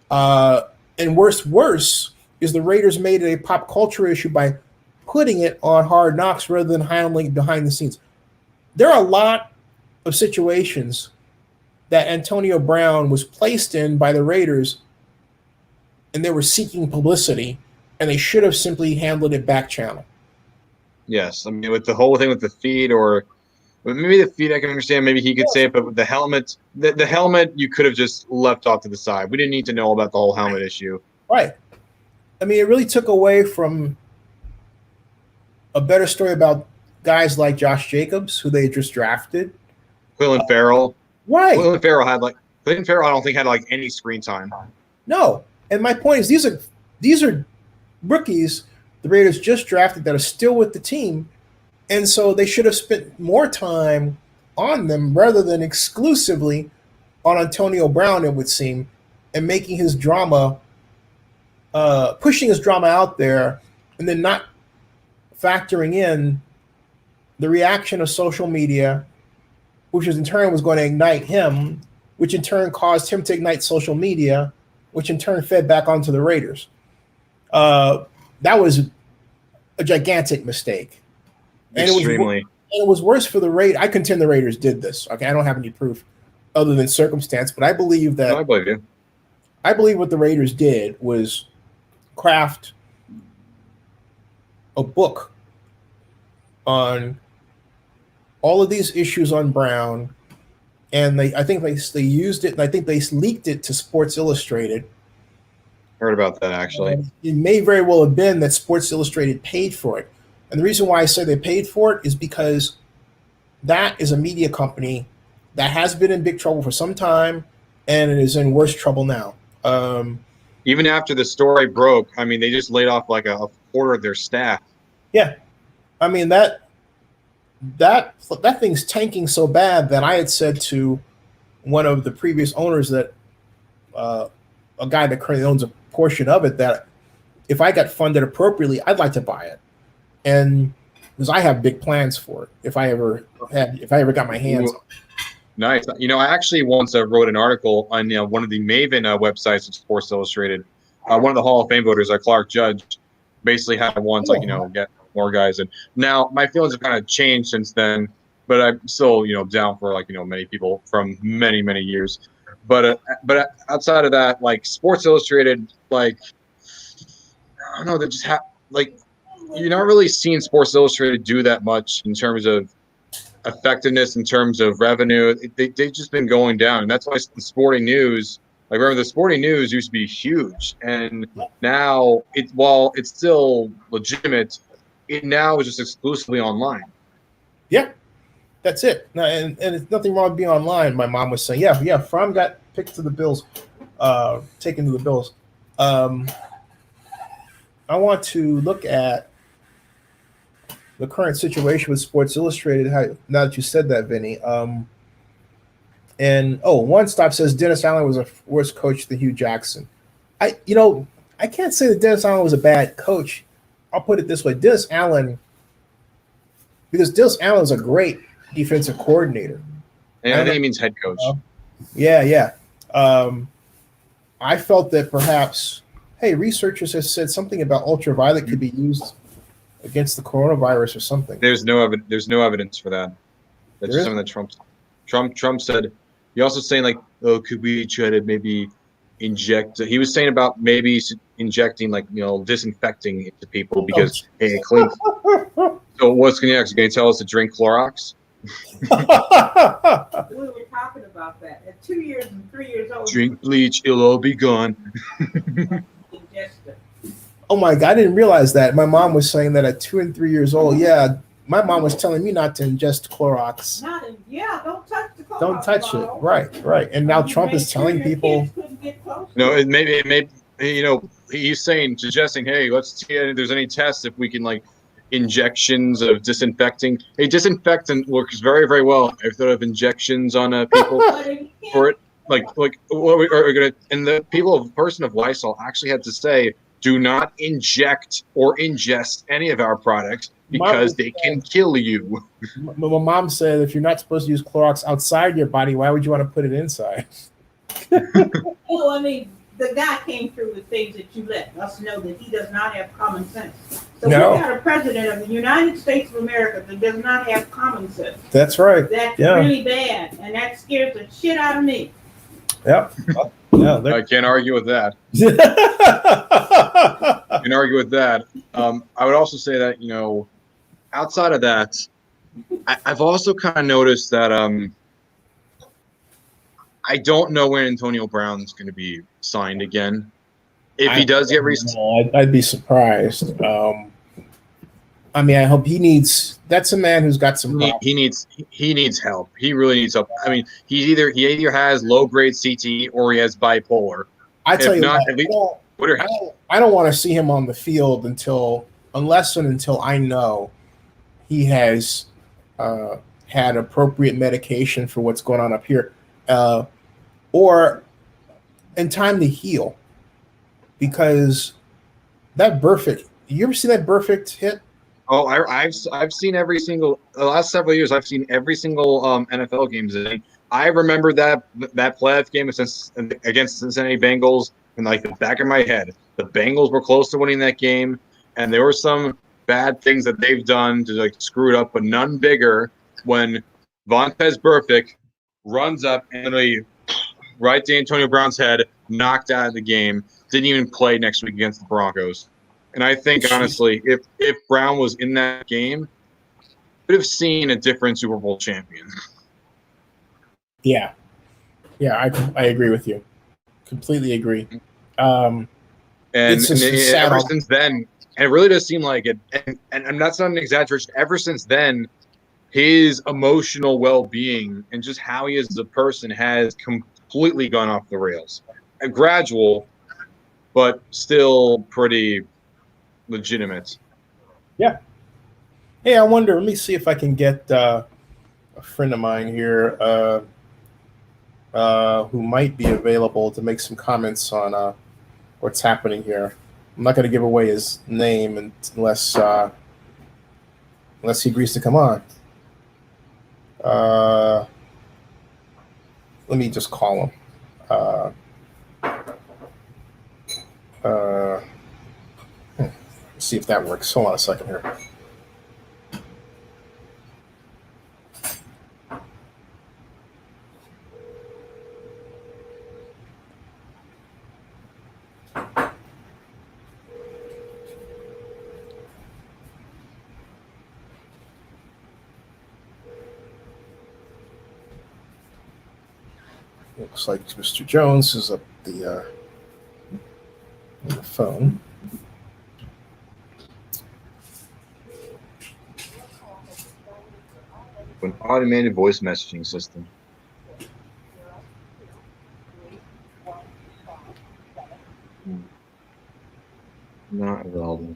And worse is the Raiders made it a pop culture issue by putting it on Hard Knocks rather than handling it behind the scenes. There are a lot of situations that Antonio Brown was placed in by the Raiders, and they were seeking publicity, and they should have simply handled it back channel. Yes, I mean, with the whole thing with the feed, or maybe the feed I can understand, maybe he could say it, but with the helmet, the helmet you could have just left off to the side. We didn't need to know about the whole helmet issue. Right. I mean, it really took away from a better story about guys like Josh Jacobs, who they had just drafted. Clelin Ferrell. Right. Clelin Ferrell, I don't think had any screen time. No. And my point is, these are rookies the Raiders just drafted that are still with the team. And so they should have spent more time on them rather than exclusively on Antonio Brown, it would seem, and making his drama, pushing his drama out there, and then not factoring in the reaction of social media, which in turn was going to ignite him, which in turn caused him to ignite social media, which in turn fed back onto the Raiders. That was a gigantic mistake. And extremely. It was worse for the Raiders. I contend the Raiders did this. Okay, I don't have any proof other than circumstance, but I believe that. No, I believe you. I believe what the Raiders did was craft a book on all of these issues on Brown, and I think they used it, and I think they leaked it to Sports Illustrated. Heard about that, actually. It may very well have been that Sports Illustrated paid for it. And the reason why I say they paid for it is because that is a media company that has been in big trouble for some time, and it is in worse trouble now. Even after the story broke, I mean, they just laid off like a quarter of their staff. Yeah. I mean, that thing's tanking so bad that I had said to one of the previous owners that a guy that currently owns a portion of it, that if I got funded appropriately, I'd like to buy it. And because I have big plans for it, if I ever got my hands on it. Nice. I actually once wrote an article on one of the Maven websites of Sports Illustrated. One of the Hall of Fame voters, Clark Judge, basically had once get more guys. And now my feelings have kind of changed since then, but I'm still down for many people from many years. But outside of that, Sports Illustrated, I don't know, they just have you're not really seeing Sports Illustrated do that much in terms of effectiveness, in terms of revenue. They've just been going down, and that's why the sporting news. Remember, the sporting news used to be huge, and now while it's still legitimate, it now is just exclusively online. Yeah, that's it. No, and it's nothing wrong with being online. My mom was saying, yeah. Fromm got picked to the Bills, taken to the Bills. I want to look at the current situation with Sports Illustrated. Now that you said that, Vinny, And One Stop says Dennis Allen was a worse coach than Hugh Jackson. I can't say that Dennis Allen was a bad coach. I'll put it this way: Dennis Allen is a great defensive coordinator. And I think he means head coach. Yeah. I felt that perhaps, researchers have said something about ultraviolet could be used against the coronavirus or something. There's no evidence for that. That's just something that Trump said. He also saying like, could we try to maybe inject? He was saying about maybe injecting disinfecting into people because it cleans. So what's going to next? Going to tell us to drink Clorox? We were talking about that. At 2 years and 3 years old. Drink bleach, it'll all be gone. Oh my God, I didn't realize that. My mom was saying that at 2 and 3 years old. Yeah, my mom was telling me not to ingest Clorox. Don't touch the Clorox. Don't touch it. Right. And now Trump is telling people. No, it may suggesting, hey, let's see if there's any tests if we can injections of disinfecting. A disinfectant works very, very well. I've thought of injections on people for it. And the person of Lysol actually had to say, do not inject or ingest any of our products because they can kill you. My mom said if you're not supposed to use Clorox outside your body, why would you want to put it inside? Well, I mean, the guy came through with things that you let us know that he does not have common sense. So we got a president of the United States of America that does not have common sense. That's right. That's really bad, and that scares the shit out of me. Yep. I can't argue with that. I would also say that, outside of that, I've also kind of noticed that I don't know when Antonio Brown's going to be signed again. If he does get re-signed, I'd be surprised. I hope he needs. That's a man who's got some. He needs help. He really needs help. I mean, he either has low grade CTE or he has bipolar. I tell you what, I don't want to see him on the field until I know he has had appropriate medication for what's going on up here, or in time to heal. Because that Burfict, you ever see that Burfict hit? Oh, I've seen every single the last several years. I've seen every single NFL games. I remember that playoff game against Cincinnati Bengals in the back of my head. The Bengals were close to winning that game, and there were some bad things that they've done to screw it up, but none bigger when Vontaze Burfict runs up and right to Antonio Brown's head, knocked out of the game. Didn't even play next week against the Broncos. And I think, honestly, if Brown was in that game, would have seen a different Super Bowl champion. Yeah, I agree with you. Completely agree. And ever since then, and it really does seem like it, and that's not an exaggeration, ever since then, his emotional well-being and just how he is as a person has completely gone off the rails. A gradual, but still pretty legitimate. Yeah. Hey, I wonder, let me see if I can get a friend of mine here who might be available to make some comments on what's happening here. I'm not going to give away his name unless he agrees to come on. Let me just call him. Let's see if that works. Hold on a second here. Looks like Mr. Jones is up the phone. An automated voice messaging system. Not available.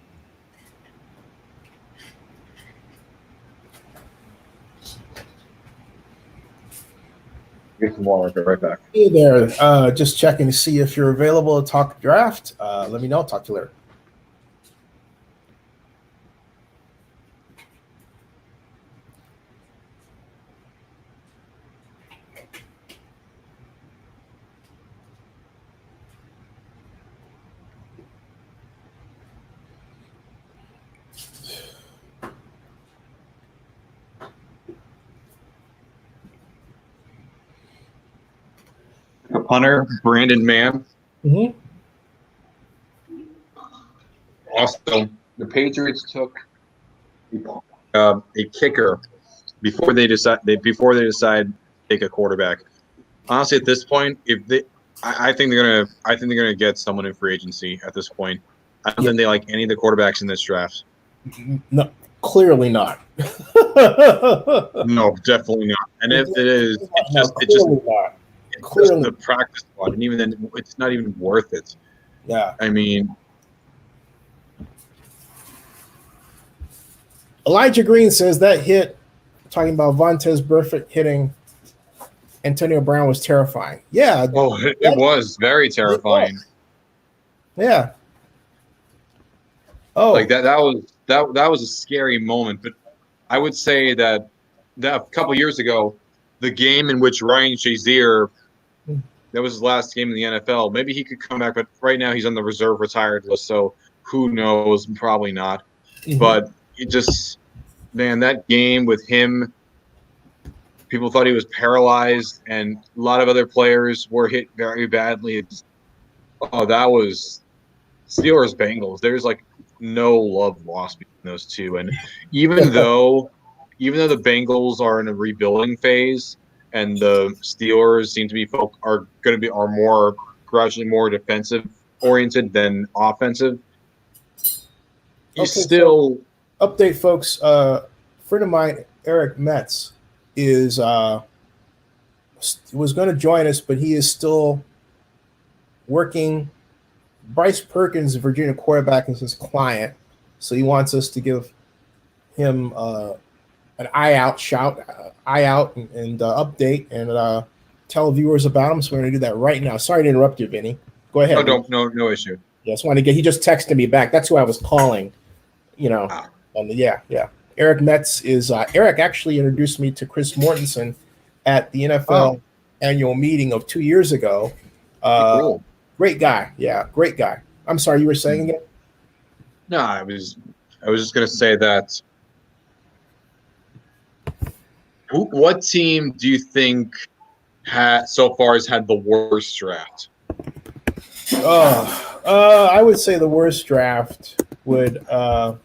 Get some water. I'll be right back. Hey there. Just checking to see if you're available to talk draft. Let me know. Talk to you later. Punter, Brandon Mann. Mm-hmm. Also, the Patriots took a kicker before they decide to take a quarterback. Honestly, at this point, I think they're gonna get someone in free agency at this point. I don't think they like any of the quarterbacks in this draft. No, clearly not. No, definitely not. And if it is, Clearly not. It's just the practice squad, and even then, it's not even worth it. Yeah. I mean, Elijah Green says that hit, talking about Vontaze Burfict hitting Antonio Brown, was terrifying. Yeah. Oh, it was very terrifying. Yeah. Oh, like that was a scary moment. But I would say that a couple years ago, the game in which Ryan Shazier, that was his last game in the NFL. Maybe he could come back, but right now he's on the reserve retired list, so who knows? Probably not. Mm-hmm. But it just, man, that game with him, people thought he was paralyzed, and a lot of other players were hit very badly. That was Steelers Bengals. There's like no love lost between those two, and even though the Bengals are in a rebuilding phase, and the Steelers seem to be are more gradually more defensive oriented than offensive. So update, folks. Friend of mine, Eric Metz, was going to join us, but he is still working. Bryce Perkins, Virginia quarterback, is his client, so he wants us to give him an eye out and update and tell viewers about him. So we're going to do that right now. Sorry to interrupt you, Vinny. Go ahead. Oh, no issue. Just want to he just texted me back. That's who I was calling. Yeah. Eric Metz is Eric actually introduced me to Chris Mortensen at the NFL annual meeting of 2 years ago. Cool. Great guy. Yeah, great guy. I'm sorry, you were saying again? No, I was just going to say that. What team do you think so far has had the worst draft? I would say the worst draft would I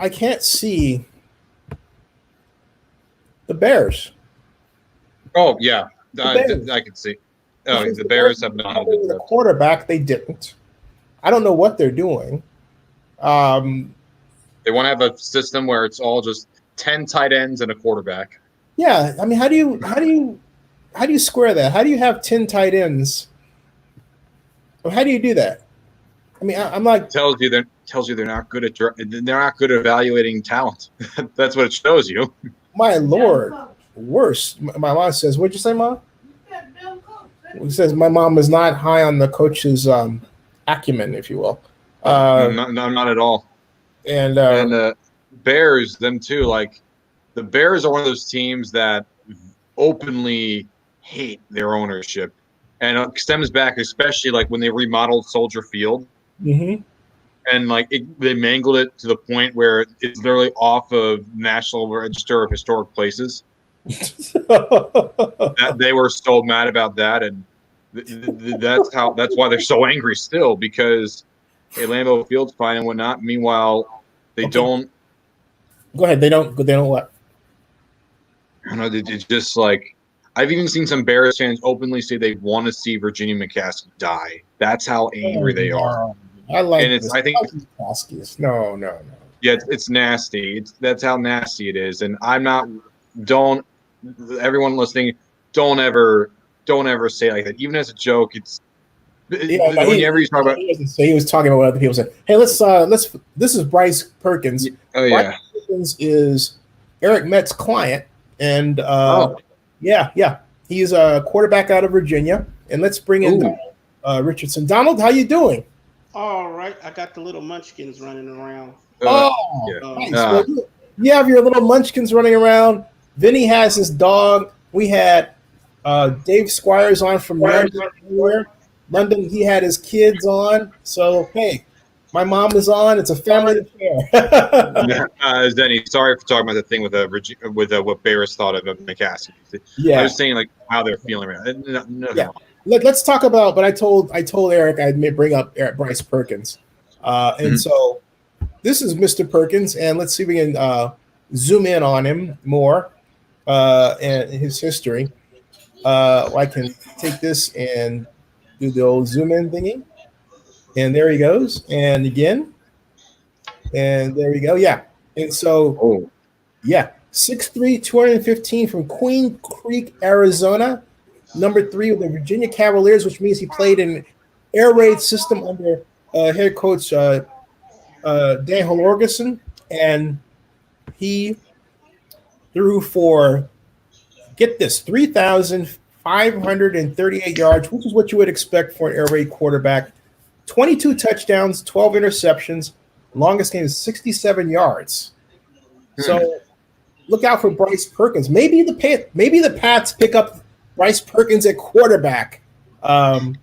can't see the Bears. Oh yeah, I can see. Oh, the Bears have not had the quarterback. They didn't. I don't know what they're doing. They want to have a system where it's all just 10 tight ends and a quarterback. Yeah, I mean, how do you square that? How do you have 10 tight ends? Or how do you do that? I mean, I'm like tells you they're not good at evaluating talent. That's what it shows you. My Lord, worse. My mom says, "What'd you say, Mom?" It says my mom is not high on the coach's acumen, if you will. Not at all. And Bears, them too. Like the Bears are one of those teams that openly hate their ownership, and it stems back, especially like when they remodeled Soldier Field. Mm-hmm. And they mangled it to the point where it's literally off of National Register of Historic Places. That they were so mad about that, and that's why they're so angry still, because Lambeau Field's fine and whatnot. Meanwhile, they don't. Go ahead. They don't what? I don't know. It's just like I've even seen some Bears fans openly say they want to see Virginia McCaskey die. That's how angry they are. I like and it's. I think McCaskies. No. Yeah, it's nasty. That's how nasty it is. And I'm not. Don't everyone listening. Don't ever say like that. Even as a joke, it's. Whenever you talk about, he was talking about what other people said. Hey, let's. This is Bryce Perkins. Oh yeah. Bryce Perkins is Eric Metz's client, and Oh. yeah, he's a quarterback out of Virginia. And let's bring in Ooh. Donald Richardson. Donald, how you doing? All right, I got the little munchkins running around. Oh, yeah. nice. Well, you have your little munchkins running around. Vinny has his dog. We had Dave Squires on from London. He had his kids on. So, hey, my mom is on. It's a family affair. Denny, sorry for talking about the thing with what Barris thought of McCaskey. Yeah. I was saying like how they're feeling right now. Yeah. Let's talk about. But I told Eric I'd bring up Bryce Perkins, and so this is Mr. Perkins, and let's see if we can zoom in on him more and his history. I can take this and do the old zoom in thingy, and there he goes, and again, and there we go. Yeah, and so yeah, 6'3", 215 from Queen Creek, Arizona. Number 3 with the Virginia Cavaliers, which means he played in air raid system under head coach Dan Holorgeson, and he threw for, get this, 3,538 yards, which is what you would expect for an air raid quarterback. 22 touchdowns, 12 interceptions. Longest game is 67 yards. So look out for Bryce Perkins. Maybe the Pats pick up Bryce Perkins at quarterback. Eric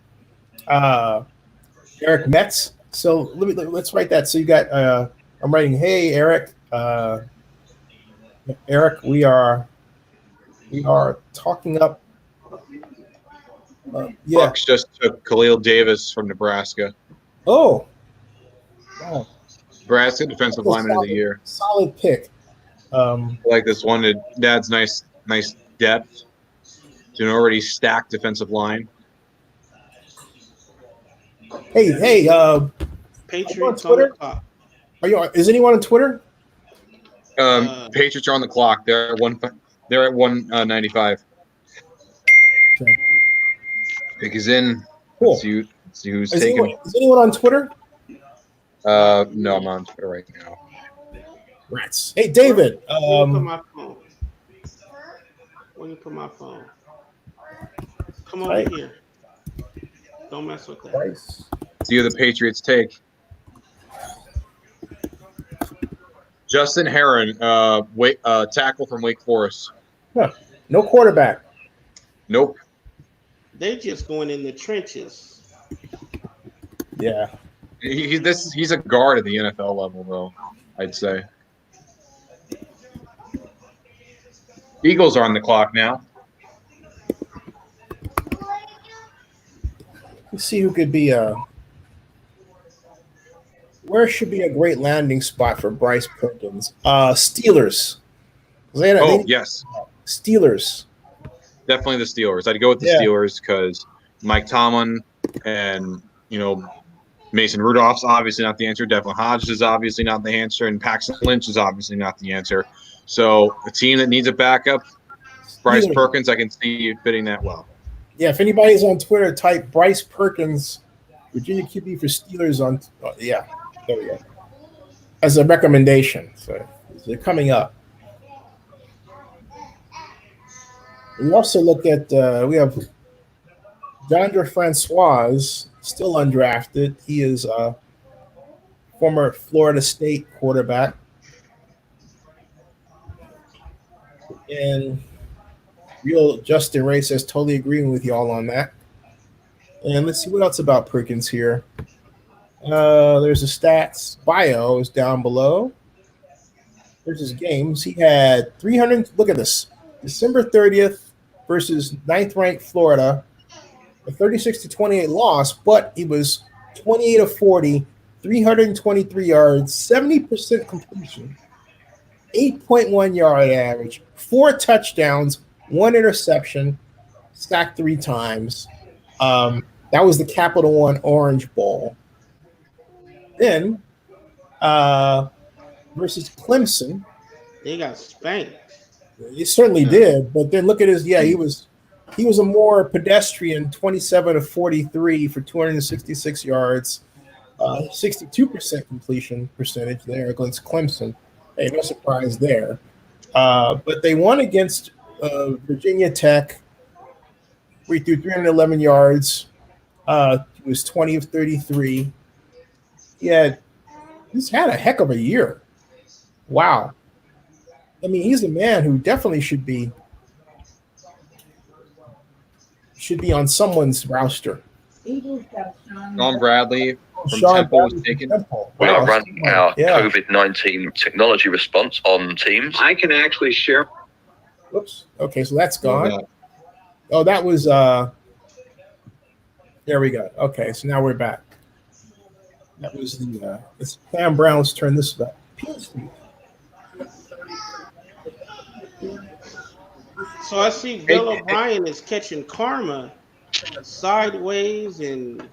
Metz. So let's write that. So you got I'm writing, hey Eric. Eric, we are talking up. Bucks just took Khalil Davis from Nebraska. Oh. Nebraska defensive lineman of the year. Solid pick. I like this one. Dad's nice depth to an already stacked defensive line. Hey, Patriots on Twitter? Is anyone on Twitter? Patriots are on the clock. They're at 195. Okay. Pick is in. Cool. Let's see who's taking. Is anyone on Twitter? No, I'm on Twitter right now. Rats. Hey, David. Where you put my phone? Come over here. Don't mess with that. Nice. See who the Patriots take. Justin Herron, tackle from Wake Forest. Huh. No quarterback. Nope. They're just going in the trenches. Yeah. He's a guard at the NFL level, though, I'd say. Eagles are on the clock now. Let's see who could be where should be a great landing spot for Bryce Perkins? Steelers. Yes. Steelers. Definitely the Steelers. I'd go with the Steelers because Mike Tomlin and, Mason Rudolph's obviously not the answer. Devlin Hodges is obviously not the answer. And Paxton Lynch is obviously not the answer. So a team that needs a backup, Bryce Perkins, I can see fitting that well. Yeah, if anybody's on Twitter, type Bryce Perkins, Virginia QB for Steelers on. There we go. As a recommendation, so they're coming up. We also look at we have Deondre Francois, still undrafted. He is a former Florida State quarterback, and real Justin Ray says totally agreeing with y'all on that. And let's see what else about Perkins here. There's the stats. Bio is down below. There's his games. He had 300. Look at this. December 30th versus 9th-ranked Florida. A 36-28 loss, but he was 28 of 40, 323 yards, 70% completion, 8.1 yard average, 4 touchdowns, 1 interception, sacked 3 times. That was the Capital One Orange Bowl. Then versus Clemson. They got spanked. He certainly did, but then look at his. Yeah, he was a more pedestrian 27 of 43 for 266 yards, 62% completion percentage there against Clemson. Hey, no surprise there. But they won against Virginia Tech. We threw 311 yards. He was 20 of 33. He's had a heck of a year. Wow. I mean, he's a man who definitely should be on someone's roster. Eagles got Sean Bradley from Sean Temple was Bradley from taken. Temple. We Wow, are running our yeah. COVID-19 technology response on Teams. I can actually share. Whoops. Okay, so that's Oh, gone. yeah. Oh, that was there we go. Okay, so now we're back. That was it's Sam Brown's turn. This is that. So I see Bill O'Brien is catching karma sideways, and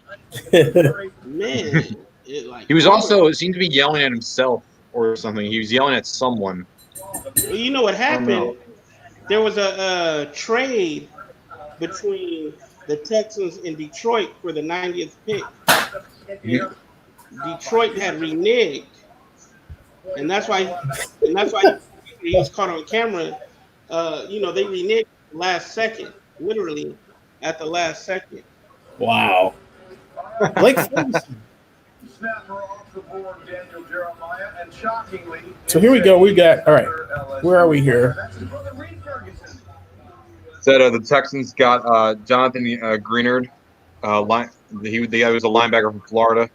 man, He was also seemed to be yelling at himself or something. He was yelling at someone. Well, you know what happened? There was a trade between the Texans and Detroit for the 90th pick. Detroit had reneged, and that's why he was caught on camera. They reneged at the last second, literally at the last second. Wow. Blake Ferguson. Snapper off the board, Daniel Jeremiah, and shockingly. So here we go. We got all right. Where are we here? Said the Texans got Jonathan Greenard. The guy was a linebacker from Florida.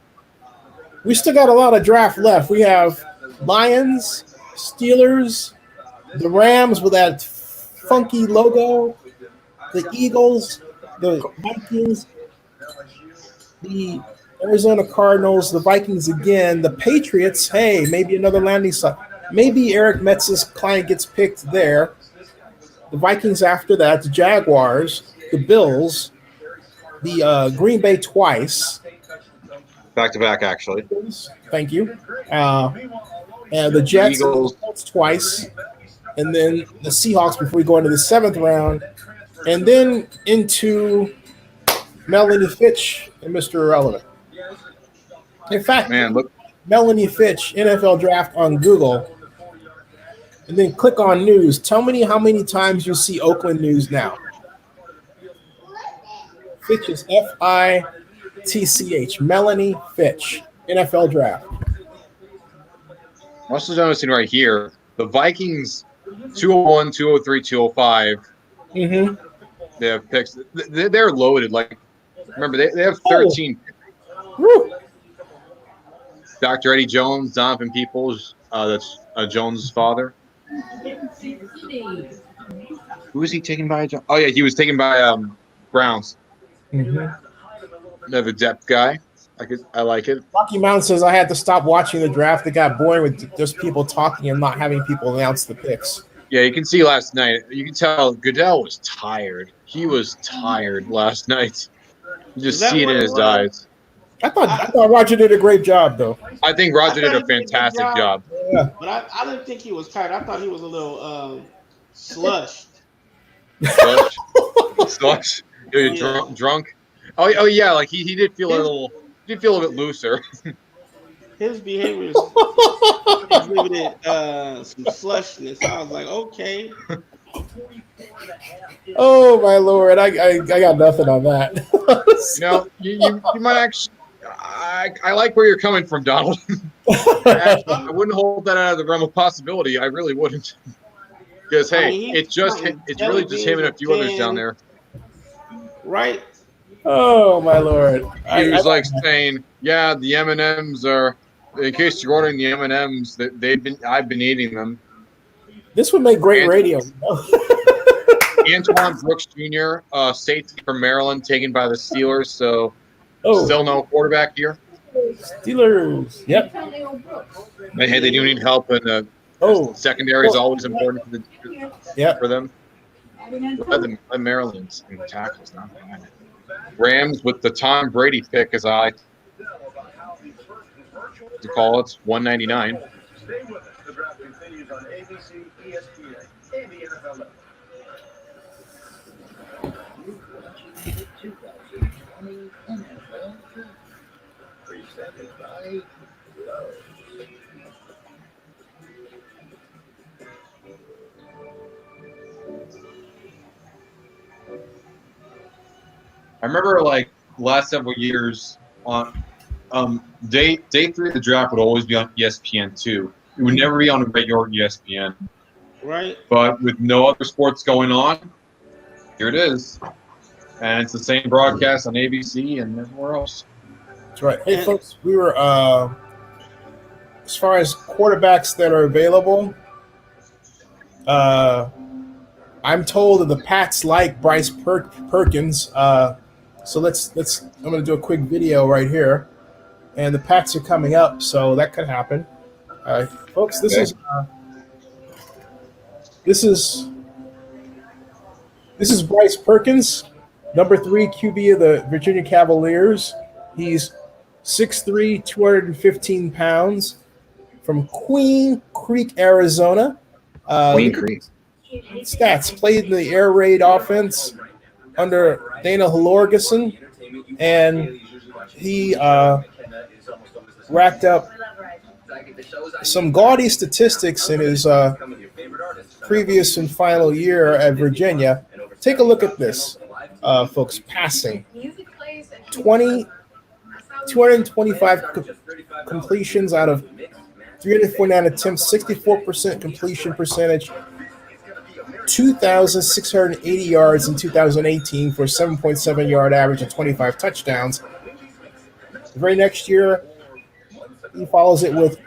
We still got a lot of draft left. We have Lions, Steelers, the Rams with that funky logo, the Eagles, the Vikings, the Arizona Cardinals, the Vikings again, the Patriots. Hey, maybe another landing site. Maybe Eric Metz's client gets picked there. The Vikings after that, the Jaguars, the Bills, the Green Bay twice. Back to back, actually. Thank you. And the Jets, Eagles twice. And then the Seahawks before we go into the 7th round. And then into Melanie Fitch and Mr. Irrelevant. In fact, look. Melanie Fitch, NFL draft on Google. And then click on news. Tell me how many times you see Oakland news now. Fitch is F-I-T-C-H. Melanie Fitch, NFL draft. Also noticing right here, the Vikings 201, 203, 205. Mm-hmm. They have picks. They're loaded. Like, remember, they have 13. Woo. Dr. Eddie Jones, Donovan Peoples, that's Jones' father. Who is he taken by? Oh, yeah, he was taken by Browns. Mm-hmm. Another depth guy. I like it. Rocky Mountain says, I had to stop watching the draft. It got boring with just people talking and not having people announce the picks. Yeah, you can see last night. You can tell Goodell was tired. He was tired last night. You just see it in his eyes. I thought Roger did a great job, though. I think Roger did a fantastic job. Yeah. But I didn't think he was tired. I thought he was a little slushed. Slush? Drunk? Oh yeah, like he did feel a bit looser. His behavior exhibited some slushness. I was like, okay. Oh my Lord, I got nothing on that. You might actually. I like where you're coming from, Donald. I wouldn't hold that out of the realm of possibility. I really wouldn't. Because hey, it's really just him and a few others down there. Right. Oh my Lord. He was like saying, "Yeah, the M&Ms are. In case you're ordering the M&Ms, I've been eating them." This would make great radio. Antoine Brooks Jr., safety from Maryland, taken by the Steelers. So still no quarterback here. Steelers. Yep. Hey, they do need help, and secondary is always important for them. The Maryland's in tackles, not bad. Rams with the Tom Brady pick, as I to call it, 199. Stay with us. The draft continues on ABC, ESPN, and the NFL Network. Presented by Lowe's. I remember like last several years on day 3 of the draft would always be on ESPN2. It would never be on regular ESPN. Right. But with no other sports going on, here it is. And it's the same broadcast on ABC and everywhere else. That's right. Hey, folks, we were, as far as quarterbacks that are available, I'm told that the Pats like Bryce Perkins. So let's. I'm going to do a quick video right here, and the Pats are coming up, so that could happen. Folks, this is Bryce Perkins, number 3 QB of the Virginia Cavaliers. He's 6'3", 215 pounds, from Queen Creek, Arizona. Queen Creek. Stats: played in the air raid offense under Dana Halorgeson, and he racked up some gaudy statistics in his previous and final year at Virginia. Take a look at this, folks. Passing 225 completions out of 349 attempts, 64% completion percentage, 2,680 yards in 2018 for a 7.7-yard average and 25 touchdowns. The very next year, he follows it with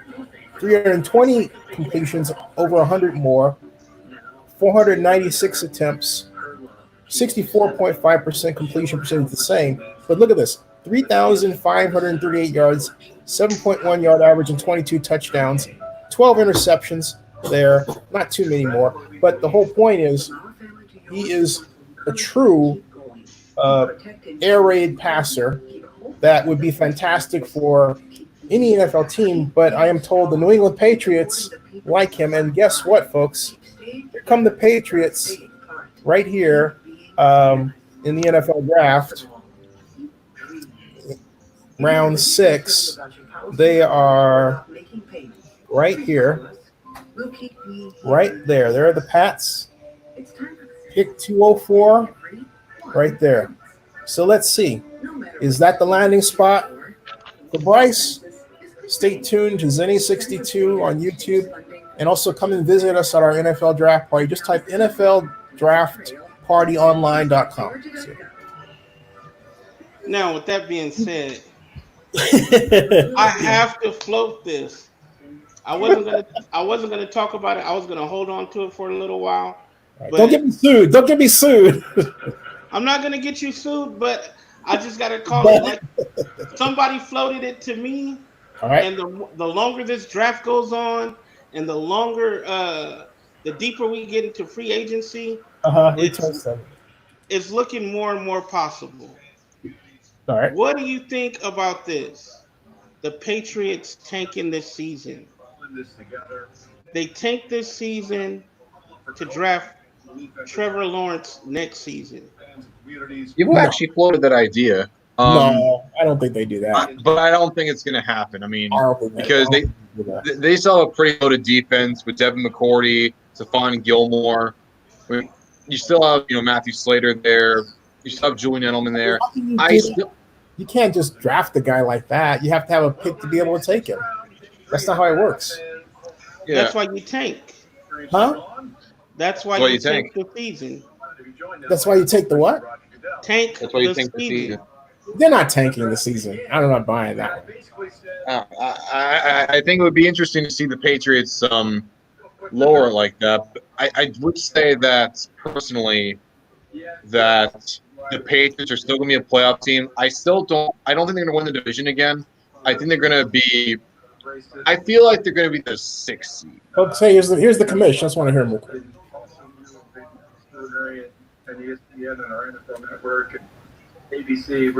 320 completions, over 100 more, 496 attempts, 64.5% completion percentage, the same. But look at this, 3,538 yards, 7.1-yard average and 22 touchdowns, 12 interceptions there, not too many more. But the whole point is he is a true air raid passer that would be fantastic for any NFL team, but I am told the New England Patriots like him. And guess what, folks? Here come the Patriots right here in the NFL draft, round 6. They are right here, right there. There are the Pats, pick 204, right there. So let's see. Is that the landing spot for Bryce? Stay tuned to Zenny62 on YouTube, and also come and visit us at our NFL Draft Party. Just type NFLDraftPartyOnline.com. Now, with that being said, I have to float this. I wasn't gonna talk about it. I was gonna hold on to it for a little while. But don't get me sued. Don't get me sued. I'm not gonna get you sued, but I just gotta call it. Like somebody floated it to me. All right. And the longer this draft goes on, and the longer, the deeper we get into free agency, it's looking more and more possible. All right. What do you think about this? The Patriots tanking this season. They tanked this season to draft Trevor Lawrence next season. People actually floated that idea. No, I don't think they do that. But I don't think it's going to happen. I mean, because they still have a pretty loaded defense with Devin McCourty, Stephon Gilmore. I mean, you still have Matthew Slater there. You still have Julian Edelman there. You can't just draft a guy like that. You have to have a pick to be able to take him. That's not how it works. Yeah. That's why you tank. Huh? That's why you tank the season. That's why you take the what? Tank. That's why you tank the season. They're not tanking the season. I'm not buying that one. I think it would be interesting to see the Patriots lower like that. I would say that personally that the Patriots are still going to be a playoff team. I don't think they're going to win the division again. I think they're going to be – I feel like they're going to be the 6th seed. Folks, hey, here's the commission. I just want to hear them real quick. And ESPN and our NFL Network and ABC,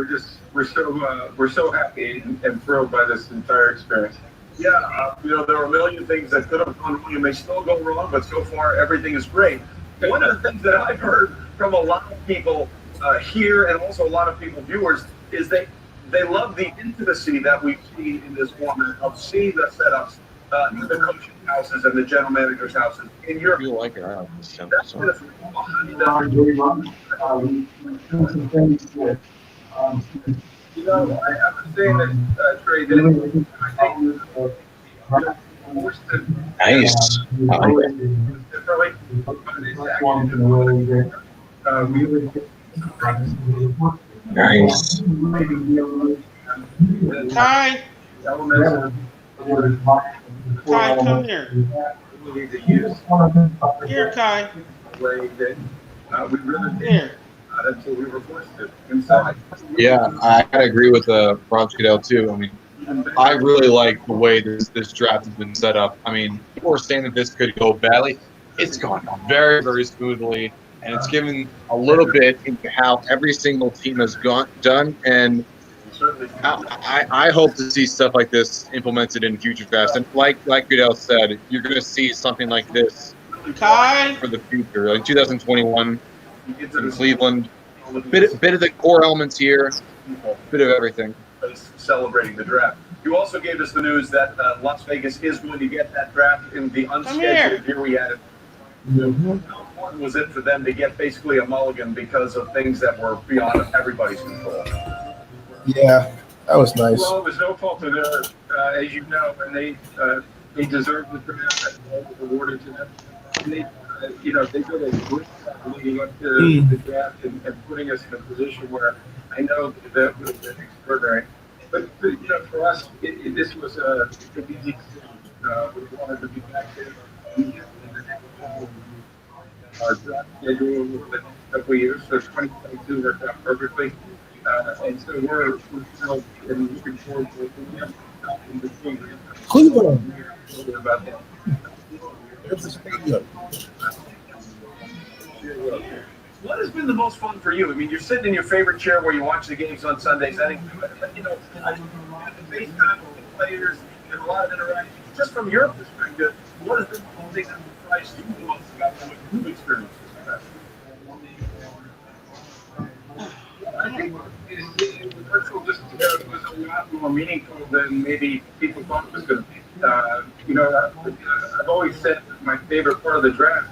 we're so happy and thrilled by this entire experience. Yeah, there are a million things that could have gone wrong and may still go wrong, but so far everything is great. One of the things that I've heard from a lot of people here and also a lot of people viewers is they love the intimacy that we see in this format of seeing the setups in the coaching houses and the general managers' houses in Europe. You like it? You know, I was saying that, Trey, that I think forced to Nice. differently, but it's actually Nice. Kai, elements Kai, come here. ability to use Here, Kai. the way that we really did Here. not until we were forced to. And so Yeah, I gotta agree with Bronx Goodell too. I mean, I really like the way this draft has been set up. I mean, people were saying that this could go badly. It's gone very, very smoothly, and it's given a little bit into how every single team has done. And I hope to see stuff like this implemented in future drafts. And like Goodell said, you're going to see something like this Kai for the future, like 2021 in Cleveland. Bit of the core elements here, bit of everything. Celebrating the draft. You also gave us the news that Las Vegas is going to get that draft in the unscheduled year we had it. How important was it for them to get basically a mulligan because of things that were beyond everybody's control? Yeah, that was nice. Well, it was no fault of theirs, as you know, and they deserved the draft that was awarded to them. And they, they did a great job leading up to the draft and putting us in a position where I know that would have been extraordinary. But for us, this was an easy decision. We wanted to be back there. Our draft schedule over the next couple of years, so 2022 worked out perfectly. And so we're still looking forward to it. In between. Cleveland. About that. It's a stadium. What has been the most fun for you? I mean, you're sitting in your favorite chair where you watch the games on Sundays. I think, I the FaceTime with the players and a lot of interaction. Just from your perspective, what has been the thing that surprised you the most about what you've experienced this past? I think the virtual just was a lot more meaningful than maybe people thought it was going to be. I've always said that my favorite part of the draft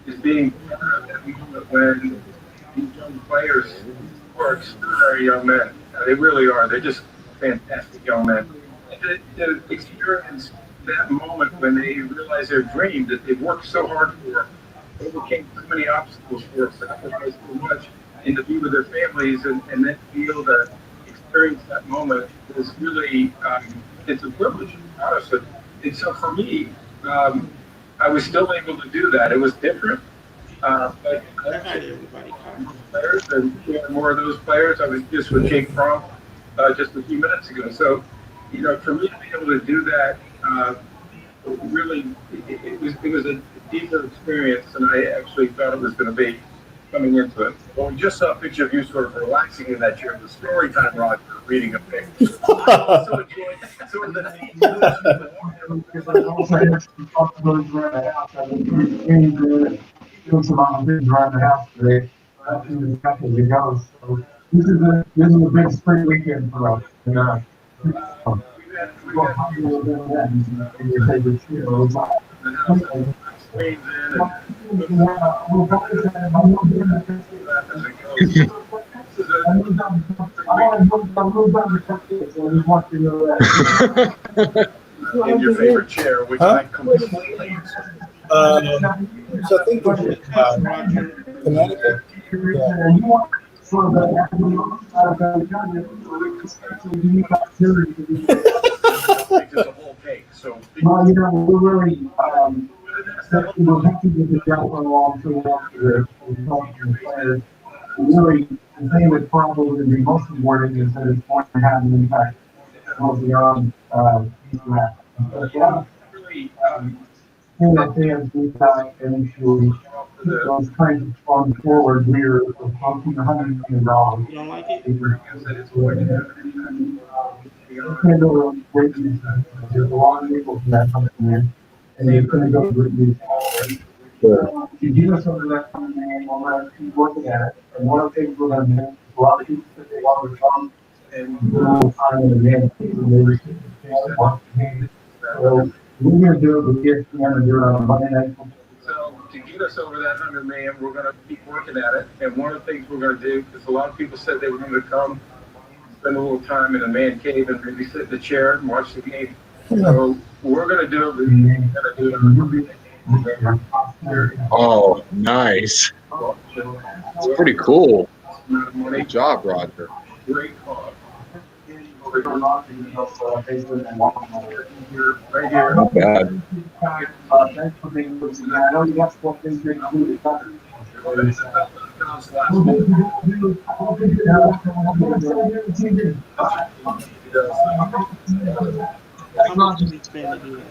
is being part of that moment when these young players are extraordinary young men. They really are. They're just fantastic young men. And to experience that moment when they realize their dream that they've worked so hard for, overcame so many obstacles for, sacrificed so much, and to be with their families and then be able to experience that moment is really, it's a privilege, honestly. And so for me, I was still able to do that. It was different, but players and more of those players. I was just with Jake Fromm just a few minutes ago. So, for me to be able to do that, really, it was a deeper experience than I actually thought it was going to be coming into it. Well, we just saw a picture of you sort of relaxing in that chair. The story time, Roger, reading a pic. So enjoyed sort of the Doing some other things around the house today. So this is a big spring weekend for us. And, your favorite show. In your favorite chair, which I completely. So I think Connecticut. Well, we're really we're happy with the draft for a long time. Really, the thing that probably would be most important is that it's going to have an impact on beyond draft. Fans we got initially those kinds of funds forward, we're approaching $100 million. You don't like it? There's a lot of people from that coming in, and they're going to go with these. You give us some of that coming in, we'll keep working at it. And one of the things we're going to do, a lot of people that they want to come and we'll find an advantage. So we're going to do it with ESPN and do it on Monday night. So to get us over that $100 million, we're going to keep working at it. And one of the things we're going to do, because a lot of people said they were going to come spend a little time in a man cave and maybe sit in the chair and watch the game. So we're going to do it. Oh, nice. It's pretty cool. Good job, Roger. Great cause. Not bad. Thanks for being with me. I know you got some things to include. How much did we spend to do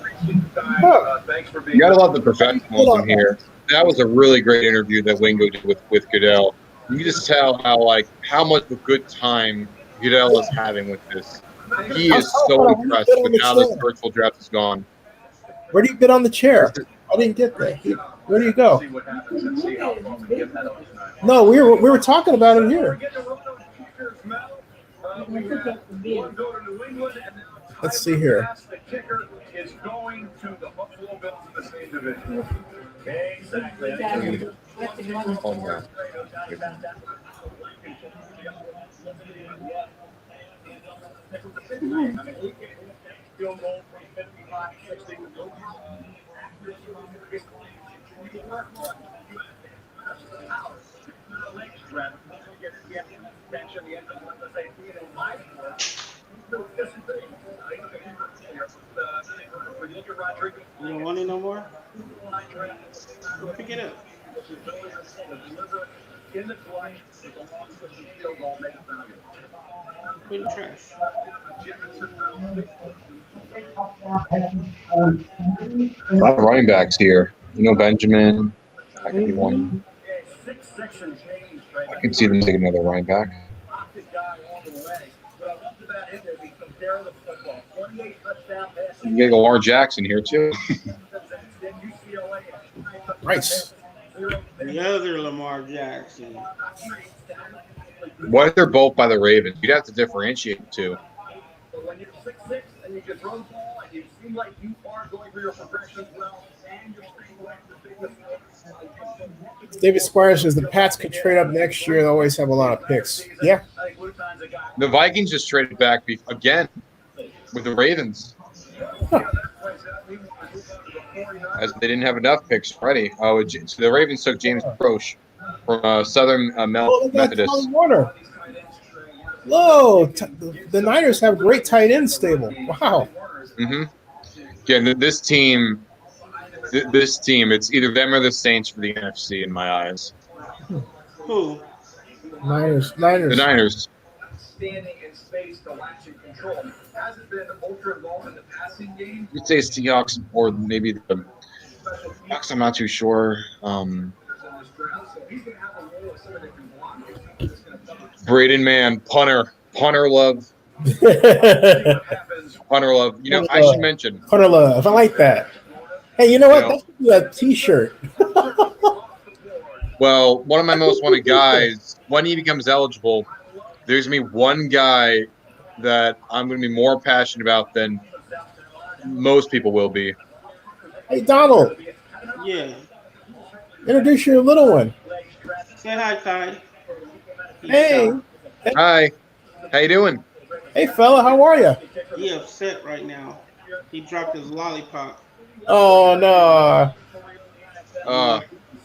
that? Thanks for being You gotta love the professionals in here. That was a really great interview that Wingo did with Goodell. You can just tell how much of a good time Goodell is having with this. He is so impressed with how this virtual draft has gone. Where do you get on the chair? I didn't get that. Where do you go? No, we were talking about it here. Let's see here. The kicker is going to the Buffalo Bills in the same division. Exactly. You don't want it no more? Pick it up. Put it in the trash. A lot of running backs here. Benjamin. That could be one. I could see them taking another running back. You get Lamar Jackson here too. Nice. The other Lamar Jackson. What if they're both by the Ravens? You'd have to differentiate the two. When you're 6'6" and you can throw the ball and you seem like you are going through your progressions well and you're staying away from the biggest. David Squires says the Pats could trade up next year. They always have a lot of picks. Yeah. The Vikings just traded back again with the Ravens. As they didn't have enough picks already. So the Ravens took James Proche from Southern Methodist. Holly Warner. Whoa, the Niners have a great tight end stable. Wow. Mm-hmm. Yeah, this team, it's either them or the Saints for the NFC in my eyes. Who? Niners. The Niners. Standing in space to latch and control. Hasn't been ultra involved in the passing game. You'd say Seahawks or maybe the Bucks. I'm not too sure. Braden Mann, punter love. Punter love. I should mention. Punter love. I like that. Hey, you know what? That should be a T-shirt. Well, one of my most wanted guys, when he becomes eligible, there's going to be one guy that I'm going to be more passionate about than most people will be. Hey, Donald. Yeah. Introduce your little one. Say hi, Ty. Hey. Hi. How you doing? Hey, fella. How are you? He upset right now. He dropped his lollipop. Oh, no.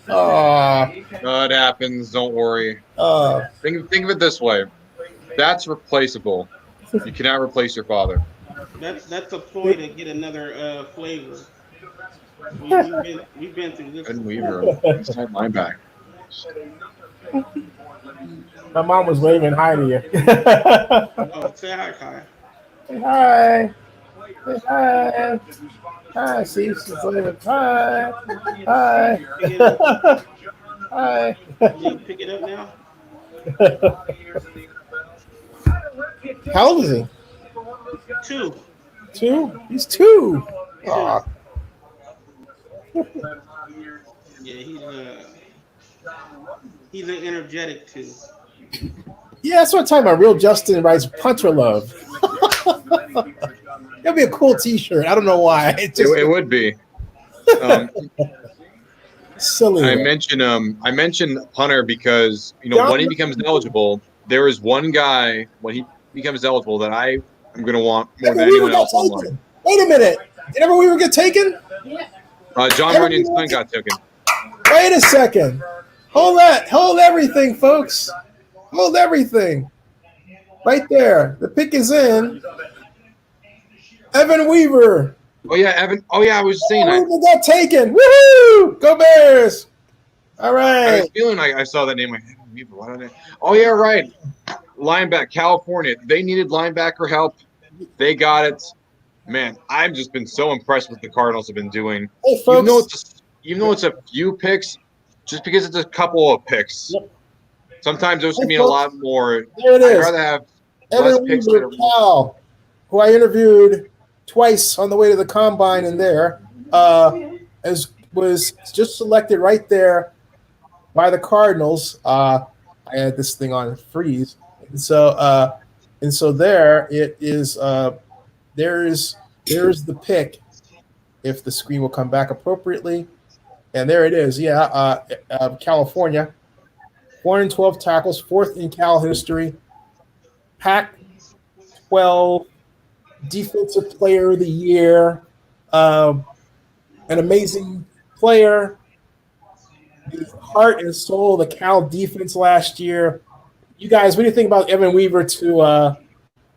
It happens. Don't worry. Think of it this way. That's replaceable. You cannot replace your father. That's a ploy to get another flavor. We've been through this. Couldn't leave her inside linebacker. My mom was waving hi to you. Oh, say hi, Kai. Say hi. Say hi. Hi, see, she's waving hi. Hi. Hi. You pick it up now? How old is he? 2. 2? He's 2. Aw. Yeah, he's an energetic 2. Yeah, that's what I'm talking about. Real Justin writes punter love. That'd be a cool T-shirt. I don't know why. It would be. Silly. I mentioned punter because when he becomes eligible, there is one guy when becomes eligible that I am going to want more than Evan Weaver anyone got else online. taken. Wait a minute. Did Evan Weaver get taken? John Evan Runyon's Weaver- son got taken. Wait a second. Hold that. Hold everything, folks. Hold everything. Right there. The pick is in. Evan Weaver. Oh yeah, Evan. Oh yeah, I was saying Evan Weaver got taken. Woohoo! Go Bears. All I right. was feeling like I saw that name. Like, Evan Weaver. Why don't I? Oh yeah, right. Linebacker, California. They needed linebacker help. They got it. Man, I've just been so impressed with the Cardinals have been doing. Hey, folks. Even though it's a few picks, just because it's a couple of picks. Yep. Sometimes those Hey, can mean folks. a lot more. There it I'd is. rather have less Evan picks that Weaver, are more. Cal, who I interviewed twice on the way to the combine in there, was just selected right there by the Cardinals. I had this thing on freeze, and so there it is. There's the pick. If the screen will come back appropriately, and there it is. Yeah, California, 412 tackles, fourth in Cal history. Pac-12 Defensive Player of the Year, an amazing player, the heart and soul of the Cal defense last year. You guys, what do you think about Evan Weaver to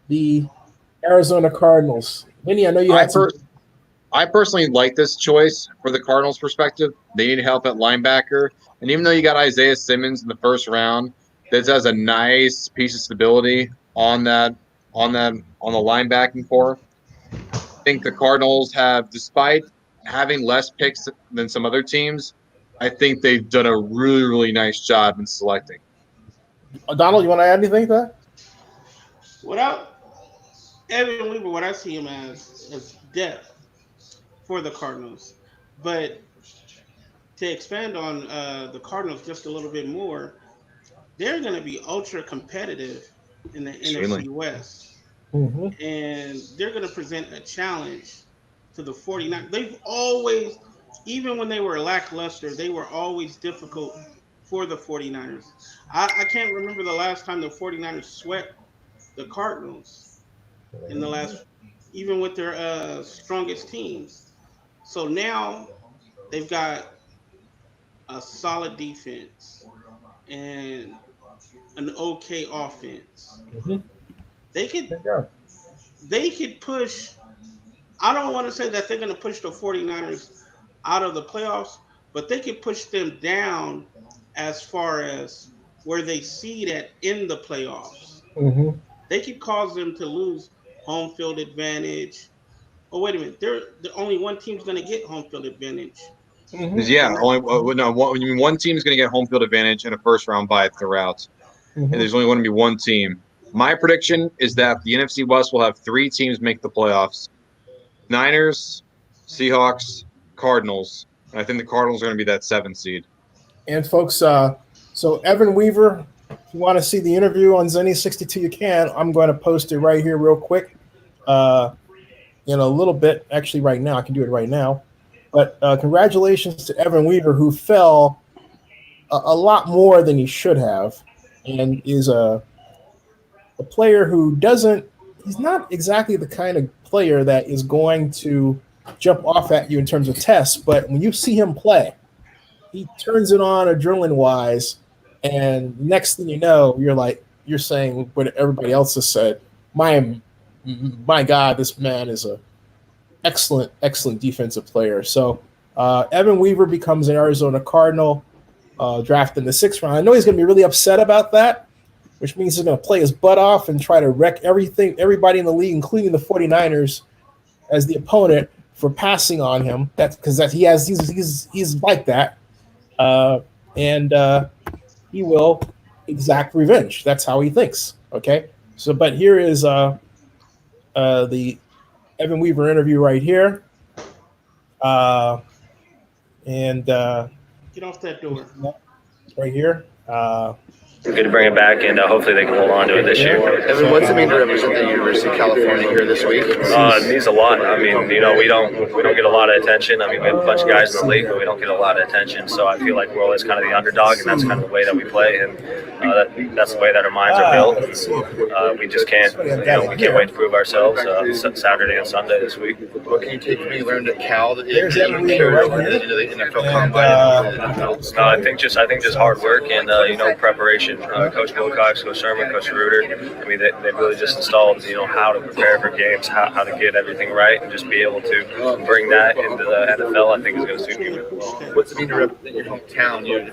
the Arizona Cardinals? Vinny, I know you had some. I personally like this choice for the Cardinals' perspective. They need help at linebacker, and even though you got Isaiah Simmons in the first round, this has a nice piece of stability on the linebacking core. I think the Cardinals have, despite having less picks than some other teams, I think they've done a really, really nice job in selecting. Donald, you want to add anything to that? Without Evan Weaver, what I see him as depth for the Cardinals. But to expand on the Cardinals just a little bit more, they're going to be ultra competitive in the NFC West. Mm-hmm. And they're going to present a challenge to the 49ers. They've always, even when they were lackluster, they were always difficult for the 49ers. I can't remember the last time the 49ers swept the Cardinals in the last, even with their strongest teams. So now they've got a solid defense and an okay offense. Mm-hmm. They could push. I don't want to say that they're going to push the 49ers out of the playoffs, but they could push them down as far as where they seed at in the playoffs. Mm-hmm. They could cause them to lose home field advantage. Oh, wait a minute. The only one team's going to get home field advantage. Mm-hmm. Yeah, one team's going to get home field advantage and a first round bye throughout, Mm-hmm. and there's only going to be one team. My prediction is that the NFC West will have 3 teams make the playoffs: Niners, Seahawks, Cardinals. And I think the Cardinals are going to be that 7th seed. And folks, so Evan Weaver, if you want to see the interview on Zenny 62, you can. I'm going to post it right here real quick. In a little bit, actually right now. I can do it right now. But congratulations to Evan Weaver, who fell a lot more than he should have, and is a player who he's not exactly the kind of player that is going to jump off at you in terms of tests, but when you see him play, he turns it on adrenaline-wise, and next thing you know, you're saying what everybody else has said. My God, this man is a excellent defensive player. So Evan Weaver becomes an Arizona Cardinal, drafted in the 6th round. I know he's going to be really upset about that, which means he's going to play his butt off and try to wreck everybody in the league, including the 49ers, as the opponent for passing on him. That's because he's like that, and he will exact revenge. That's how he thinks. Okay, so but here is the Evan Weaver interview right here, and get off that door right here. Good to bring it back, and hopefully they can hold on to it this year. Evan, what's it mean to represent the University of California here this week? It means a lot. I mean, we don't get a lot of attention. I mean, we have a bunch of guys in the league, but we don't get a lot of attention. So I feel like we're always kind of the underdog, and that's kind of the way that we play, and that's the way that our minds are built. And, we just can't, we can't wait to prove ourselves Saturday and Sunday this week. What can you take from you learned at Cal that you carry over into the NFL Combine? I think just hard work and preparation. Coach Wilcox, Coach Sherman, Coach Reuter. I mean, they really just installed how to prepare for games, how to get everything right, and just be able to bring that into the NFL. I think is going to suit you. What's it mean to represent your hometown? Where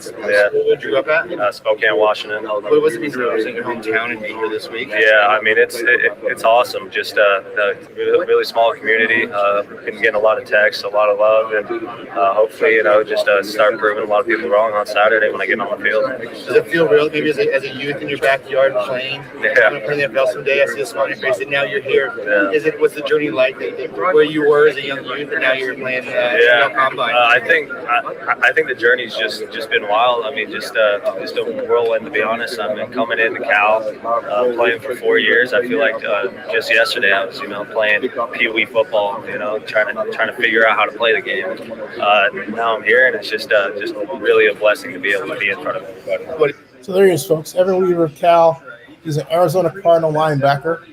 did you grow up at? Spokane, Washington. What's it mean to represent your hometown and be here this week? Yeah, I mean it's awesome. Just a really small community. Been getting a lot of texts, a lot of love, and hopefully just start proving a lot of people wrong on Saturday when I get on the field. Does it feel real? Maybe as a youth in your backyard playing. Yeah. I'm playing the NFL someday. I see a smile on your face, and now you're here. Yeah. What's the journey like? Where you were as a young youth, and now you're playing NFL Combine. I think the journey's just been wild. I mean, just a whirlwind, to be honest. I mean, coming into Cal, playing for 4 years. I feel like just yesterday I was playing Pee Wee football. Trying to figure out how to play the game. Now I'm here, and it's just really a blessing to be able to be in front of everybody. So there he is, folks. Evan Weaver of Cal. He's an Arizona Cardinal linebacker.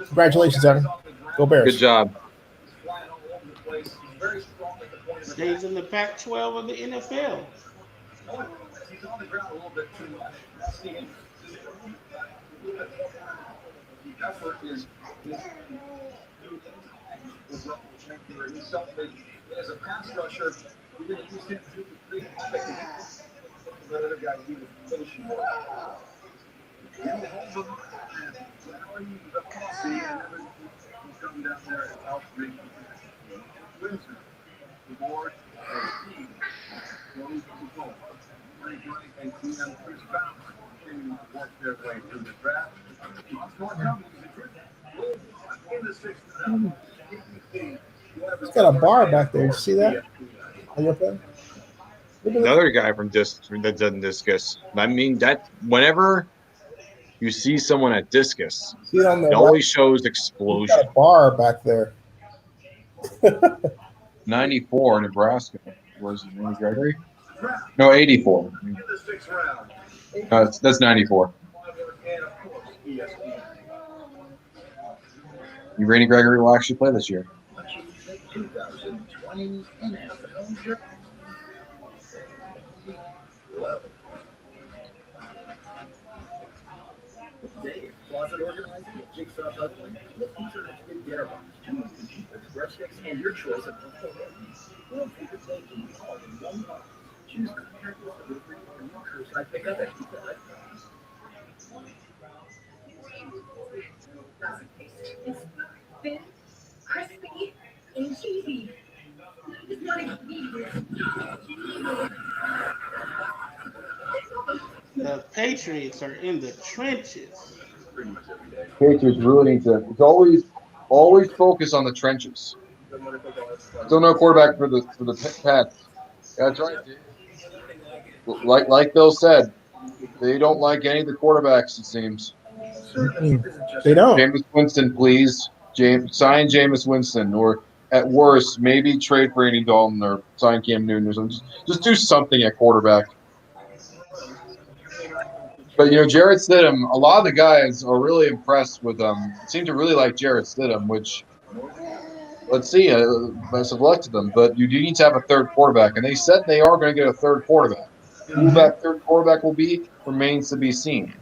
Congratulations, Evan. Go Bears. Good job. Stays in the Pac-12 of the NFL. He's on the ground a little bit too much. The effort is something as a pass rusher, you're going to use him to do the other guy even finishing more. You hold them, allowing the posse, and then come down there and help bring Windsor. The board and Steve goes to the goal. Frank Wright and Clem Chris Bauer continue to work their way through the draft. In the sixth round. He's got a bar back there. You see that? Are you up there? Another guy from that doesn't discus. I mean, that whenever you see someone at discus, it always shows explosion. He's got a bar back there. 94, Nebraska. Where's Randy Gregory? No, 84. No, that's 94. Randy Gregory will actually play this year. 2020 NFL. Dave, closet organizing, jigsaw puzzling, the future that you can get around. Compete with breadsticks and your choice of we'll keep it safe and all in one box. Choose contactless delivery or your curbside pickup at Pizza Hut. It's thin, crispy, and cheesy. It's not even The Patriots are in the trenches. Patriots really need to. It's always focus on the trenches. Still no quarterback for the Pats. That's right. Like Bill said, they don't like any of the quarterbacks. It seems. They don't. Jameis Winston, please. Sign Jameis Winston, or at worst, maybe trade for Andy Dalton or sign Cam Newton or something. Just do something at quarterback. But, Jarrett Stidham, a lot of the guys are really impressed with seem to really like Jarrett Stidham, which, let's see, best of luck to them. But you do need to have a third quarterback, and they said they are going to get a third quarterback. Who that third quarterback will be remains to be seen.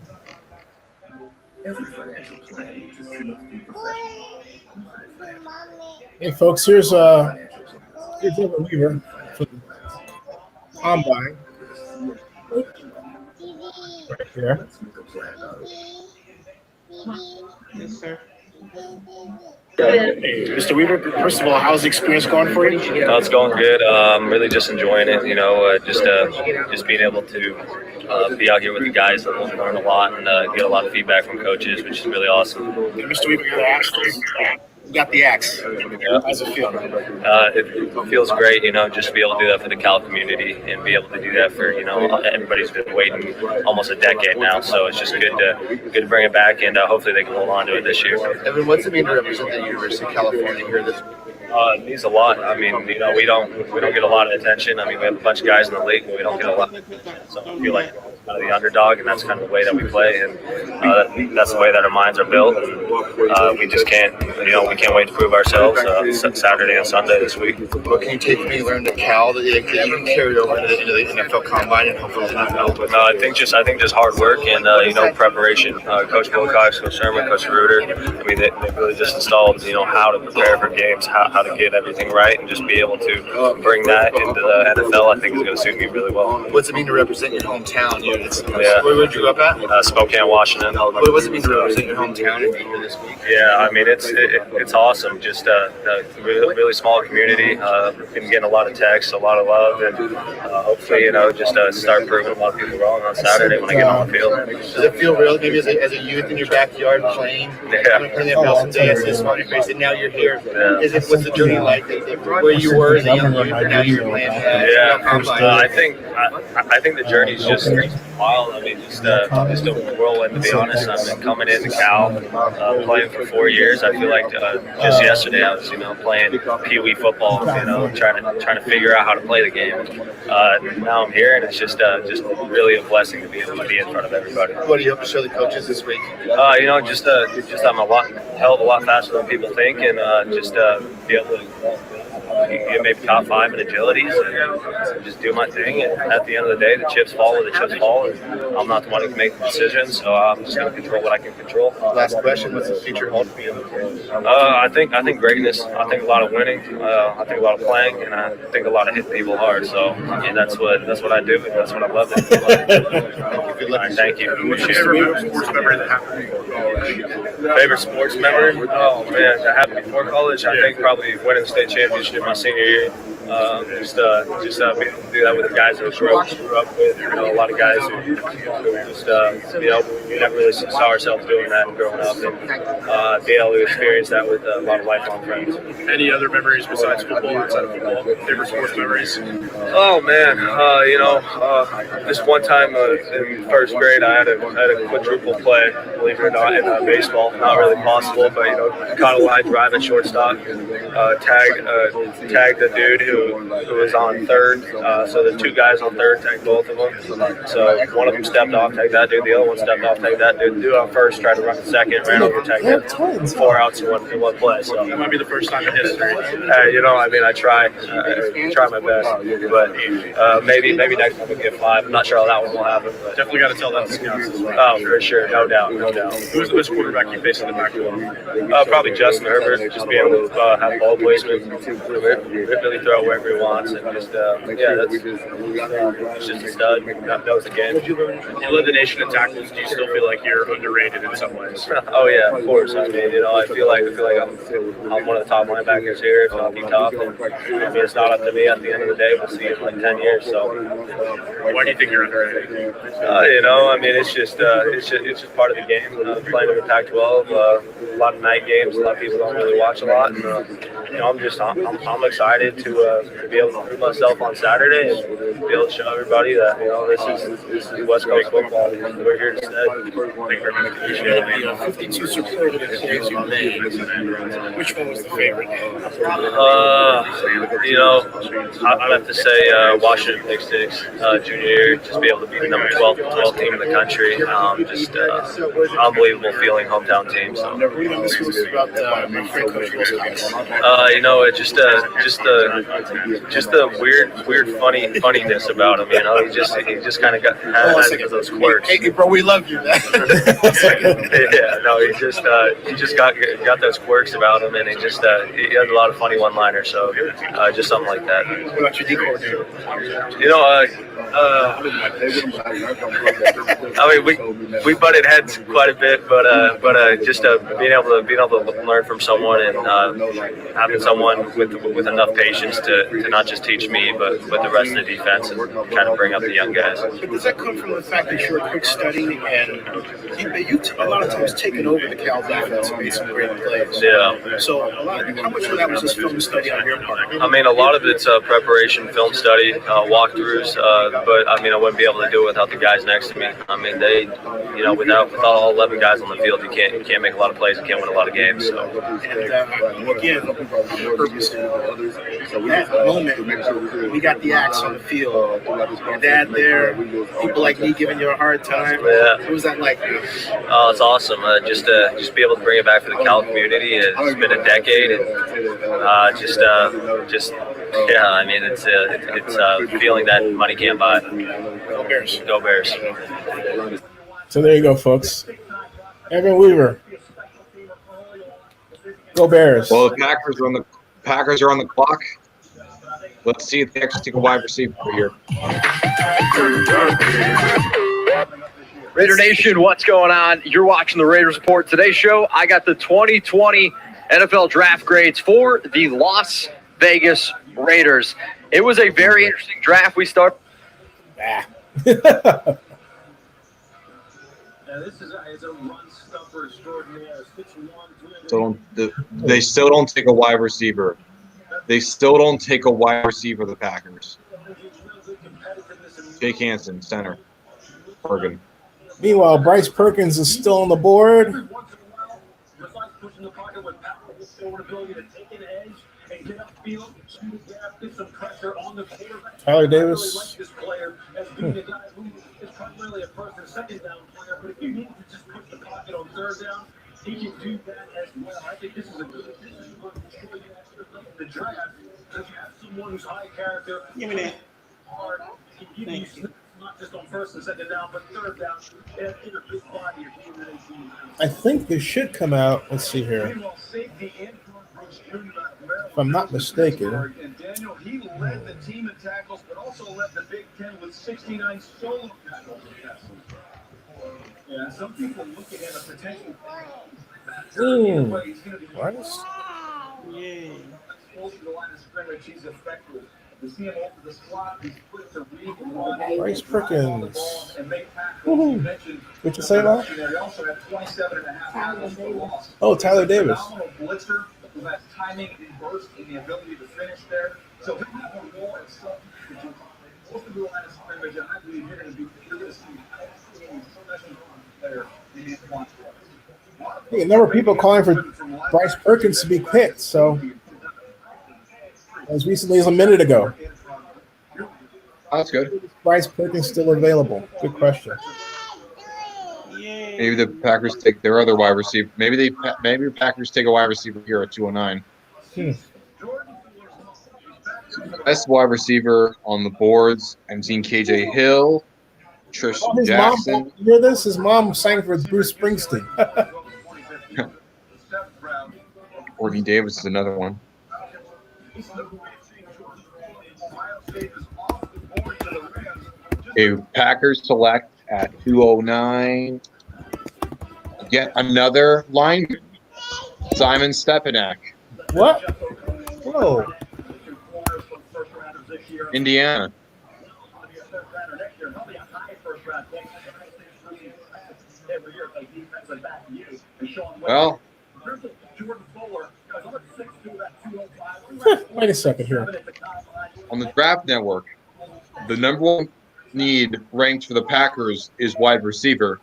Hey, folks, here's Evan Weaver for the Combine. Right there. Yes, sir. Mr. Weaver, first of all, how's the experience going for you? No, it's going good. Really just enjoying it. Just being able to be out here with the guys and learn a lot and get a lot of feedback from coaches, which is really awesome. Mr. Weaver, you're asked got the axe. Yeah. How's it feel? It feels great, just to be able to do that for the Cal community and be able to do that for, everybody's been waiting almost a decade now. So it's just good to bring it back, and hopefully they can hold on to it this year. Evan, what's it mean to represent the University of California here this week? It means a lot. I mean, we don't get a lot of attention. I mean, we have a bunch of guys in the league, but we don't get a lot. So I feel like we're kind of the underdog, and that's kind of the way that we play, and that's the way that our minds are built. And we just can't, we can't wait to prove ourselves Saturday and Sunday this week. What can you take from you learned at Cal that you can carry over into the NFL Combine and hopefully the NFL? I think just hard work and preparation. Coach Wilcox, Coach Sherman, Coach Reuter. I mean, they really just installed how to prepare for games, how to get everything right, and just be able to bring that into the NFL. I think is going to suit me really well. What's it mean to represent your hometown? Yeah. Where would you grow up at? Spokane, Washington. What does it mean to represent your hometown and be here this week? Yeah, I mean it's awesome. Just a really small community. Been getting a lot of texts, a lot of love, and hopefully just start proving a lot of people wrong on Saturday when I get on the field. Does it feel real? Maybe as a youth in your backyard playing, putting up some days, this on your face, and now you're here. Yeah. What's the journey like? Where you were as a young youth, and now you're playing. I think the journey's just wild. I mean, just a whirlwind, to be honest. I've been coming into Cal, playing for 4 years. I feel like just yesterday I was, playing Pee Wee football, trying to figure out how to play the game. Now I'm here, and it's just really a blessing to be able to be in front of everybody. What do you hope to show the coaches this week? Just I'm a hell of a lot faster than people think, and just be able to get maybe top 5 in agility, and just do my thing. And at the end of the day, the chips fall where the chips fall, and I'm not the one who can make the decisions, so I'm just going to control what I can control. Last question: what's the future hold for you? I think greatness. I think a lot of winning. I think a lot of playing, and I think a lot of hitting people hard. So that's what I do, and that's what I love to do. Good luck. Thank you. What's your favorite sports memory that happened before college? Favorite sports memory? Oh man, that happened before college. I think probably winning the state championship my senior year. Just being able to do that with the guys that I grew up with. A lot of guys who just we never really saw ourselves doing that growing up, and be able to experience that with a lot of lifelong friends. Any other memories besides football, outside of football? Favorite sports memories? Oh man, this one time in first grade, I had a quadruple play, believe it or not, in baseball. Not really possible, but caught a line drive at shortstop, tagged the dude who was on third. So the two guys on third tagged both of them. So one of them stepped off, tagged that dude. The other one stepped off, tagged that dude. The dude on first tried to run second, ran over, tagged him. 4 outs in one play. So that might be the first time in history. I try my best, but maybe next time we get 5. I'm not sure how that one will happen. But definitely got to tell that to scouts as well. Oh, for sure, no doubt. Who's the best quarterback you faced in the Pac-12? Probably Justin Herbert. Just being able to have ball placement, really throw wherever he wants, and just it's just a stud. Knows the game. You led the nation in tackles. Do you still feel like you're underrated in some ways? Oh yeah, of course. I mean, I feel like I'm one of the top linebackers here, if not the top. And, I mean, it's not up to me at the end of the day. We'll see in like 10 years. So why do you think you're underrated? I mean, it's just part of the game. Playing in the Pac-12, a lot of night games. A lot of people don't really watch a lot, and I'm excited to be able to prove myself on Saturday and be able to show everybody that this is West Coast football. We're here to stay. The 52 superlative plays you made. Which one was the favorite? I'd have to say Washington Pick Six junior year. Just be able to be the number 12 team in the country. Just unbelievable feeling, hometown team. So. This was about my friend Coach Wilcox. Just the weird funniness about him. He just kind of has those quirks. Hey, bro, we love you, man. Yeah, no, he just got those quirks about him, and he has a lot of funny one-liners. So just something like that. What about your D coordinator? We butted heads quite a bit, but just being able to learn from someone and having someone with enough patience to not just teach me, but the rest of the defense and kind of bring up the young guys. But does that come from the fact that you're a quick study and you a lot of times taking over the Cal defense and made some great plays? Yeah. So how much of that was just film study on your part? I mean, a lot of it's preparation, film study, walkthroughs. But I mean, I wouldn't be able to do it without the guys next to me. I mean, they, you know, without all 11 guys on the field, you can't make a lot of plays, you can't win a lot of games. So. And again, purpose that moment, we got the axe on the field. Your dad there, people like me giving you a hard time. Yeah. What was that like? Oh, it's awesome. Just be able to bring it back for the Cal community. It's been a decade, and yeah. I mean, it's a feeling that money can't buy. Go Bears. Go Bears. So there you go, folks. Evan Weaver. Go Bears. Well, the Packers are on the clock. Let's see if they actually take a wide receiver here. Raider Nation, what's going on? You're watching the Raiders Report. Today's show, I got the 2020 NFL draft grades for the Las Vegas Raiders. It was a very interesting draft. We start. They still don't take a wide receiver. They still don't take a wide receiver, the Packers. Jake Hansen, center. Oregon. Meanwhile, Bryce Perkins is still on the board. Tyler Davis. He can do that as well. I think this is a good the draft. If you have someone who's high character, give me that. Hard, he can use not just on first and second down, but third down in a big body. I think this should come out. Let's see here. If I'm not mistaken. And Daniel, he led the team in tackles, but also led the Big Ten with 69 solo tackles. Yeah, some people look at him as potential. What? Yeah. Close to the line of scrimmage, he's effective. To see him over the slot, he's quick to read and run. Bryce Perkins. And make tackles. You mentioned. What'd you say now? He also had 27.5 tackles for loss. Oh, Tyler Davis. Phenomenal blitzer who has timing and burst and the ability to finish there. So he'll have a role at some close to the line of scrimmage, and I believe you're going to see special player in his one. Hey, a number of people calling for Bryce Perkins to be picked, so as recently as a minute ago. Oh, that's good. Is Bryce Perkins still available? Good question. Maybe the Packers take their other wide receiver. Maybe the Packers take a wide receiver here at 209. Best wide receiver on the boards. I'm seeing KJ Hill, Tristan Jackson. Mom, you hear this? His mom sang for Bruce Springsteen. Courtney Davis is another one. Okay, Packers select at 209. Yet another lineman, Simon Stepanek. What? Whoa. Indiana. Well, wait a second here. On the Draft Network, the number one need ranked for the Packers is wide receiver,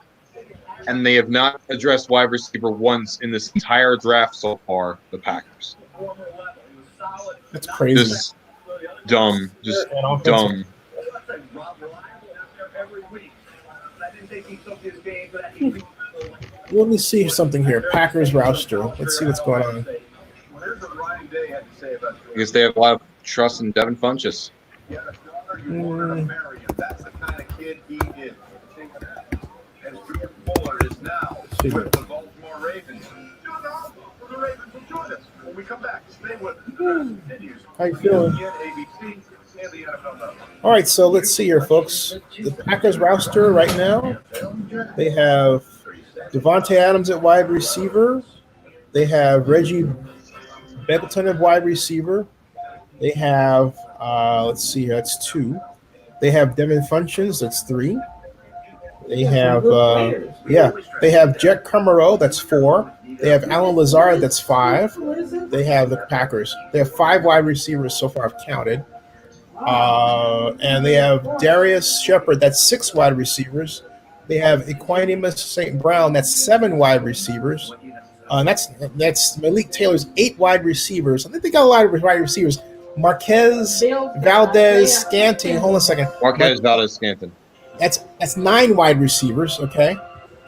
and they have not addressed wide receiver once in this entire draft so far, the Packers. That's crazy. Just dumb. Just dumb. Let me see something here. Packers roster. Let's see what's going on. Because they have a lot of trust in Devin Funchess. That's the kind of kid he is. As Jordan Fuller is now with the Baltimore Ravens. The Ravens will join us when we come back. Stay with us. How you feeling? ABC and the NFL. All right, so let's see here, folks. The Packers roster right now, they have Devontae Adams at wide receiver. They have Reggie Beckleton at wide receiver. They have let's see here, that's 2. They have Devin Funchins, that's 3. They have they have Jet Camaro, that's 4. They have Alan Lazard, that's 5. They have the Packers. They have 5 wide receivers so far I've counted. And they have Darius Shepard, that's 6 wide receivers. They have Equanimus St. Brown, that's 7 wide receivers. That's Malik Taylor's 8 wide receivers. I think they got a lot of wide receivers. Marquez Valdez Scanting. Hold on a second. Marquez Valdez Scanting. That's 9 wide receivers. Okay,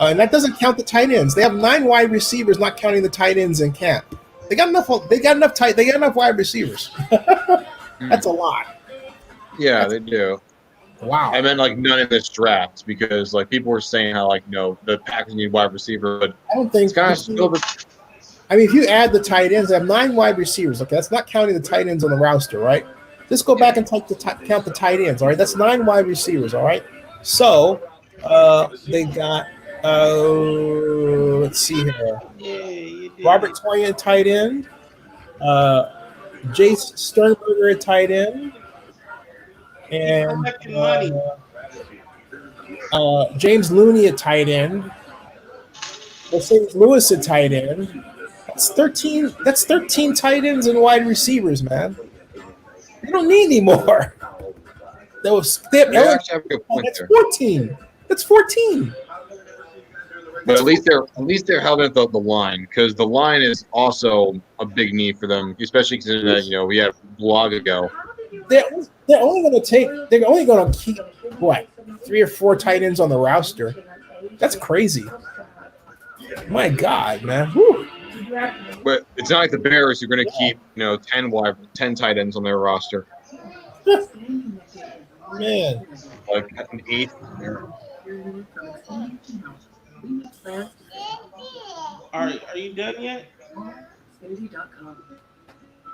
and that doesn't count the tight ends. They have 9 wide receivers, not counting the tight ends in camp. They got enough. They got enough wide receivers. That's a lot. Yeah, they do. Wow. I meant like none in this draft because like people were saying how like the Packers need wide receiver, but I don't think it's kind of still. I mean, if you add the tight ends, they have 9 wide receivers. Okay, that's not counting the tight ends on the roster, right? Just go back and count the tight ends. All right, that's 9 wide receivers. All right, so they got let's see here. Robert Toyan tight end, Jace Sternberger tight end, and James Looney at tight end. Mercedes Lewis at tight end. That's 13. That's 13 tight ends and wide receivers, man. They don't need any more. That's 14. That's 14. But at least they're held at the line because the line is also a big need for them, especially considering that we had blog ago. They're only going to keep what 3 or 4 tight ends on the roster. That's crazy. My God, man. Whew. But it's not like the Bears are going to keep 10 tight ends on their roster. Man, like an 8. Are you done yet?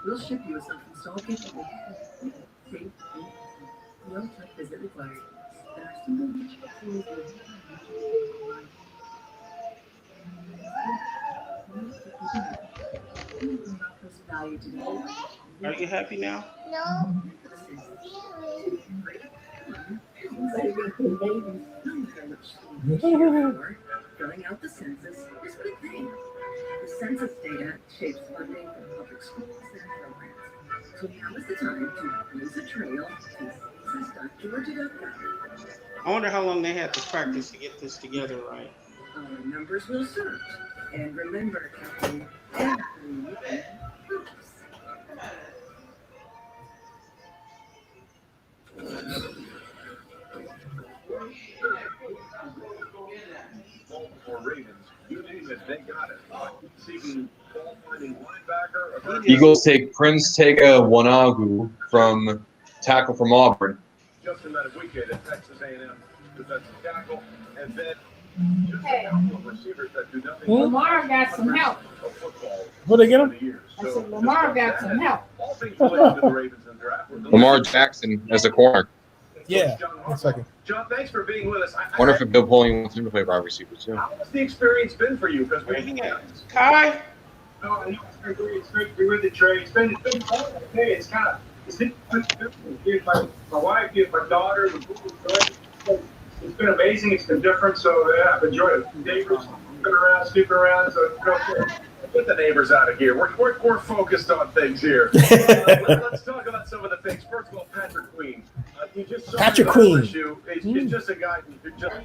We'll ship you a self-installed kit. No tech visit required. There are single digital tools Are you happy now? No. Filling out the census is a good thing. The census data shapes funding for public schools and programs. So now is the time to use a trail to census.georgia.gov. I wonder how long they had to practice to get this together right. Our numbers will surge. And remember, Captain, everything helps. Baltimore Ravens, you name it, they got it. Seeking ball-finding linebacker. Eagles take Prince Tega Wanagu from tackle from Auburn. Just about a weekend at Texas A&M defensive tackle, and then just a couple of receivers that do nothing. Lamar got some help. Who they get him? I said Lamar got some help. All things related to the Ravens and draft. Lamar Jackson as a corner. Yeah, 1 second. John, thanks for being with us. I wonder if Bill Polian wants him to play wide receiver too. How has the experience been for you? Because Kai? No, it's great to be with you, Trey. It's been fun. Hey, it's been my wife, my daughter, it's been amazing. It's been different. So yeah, I've enjoyed it. Neighbors sleeping around. So get the neighbors out of here. We're focused on things here. Let's talk about some of the things. First of all, Patrick Queen. You just saw Patrick Queen. He's just a guy who just.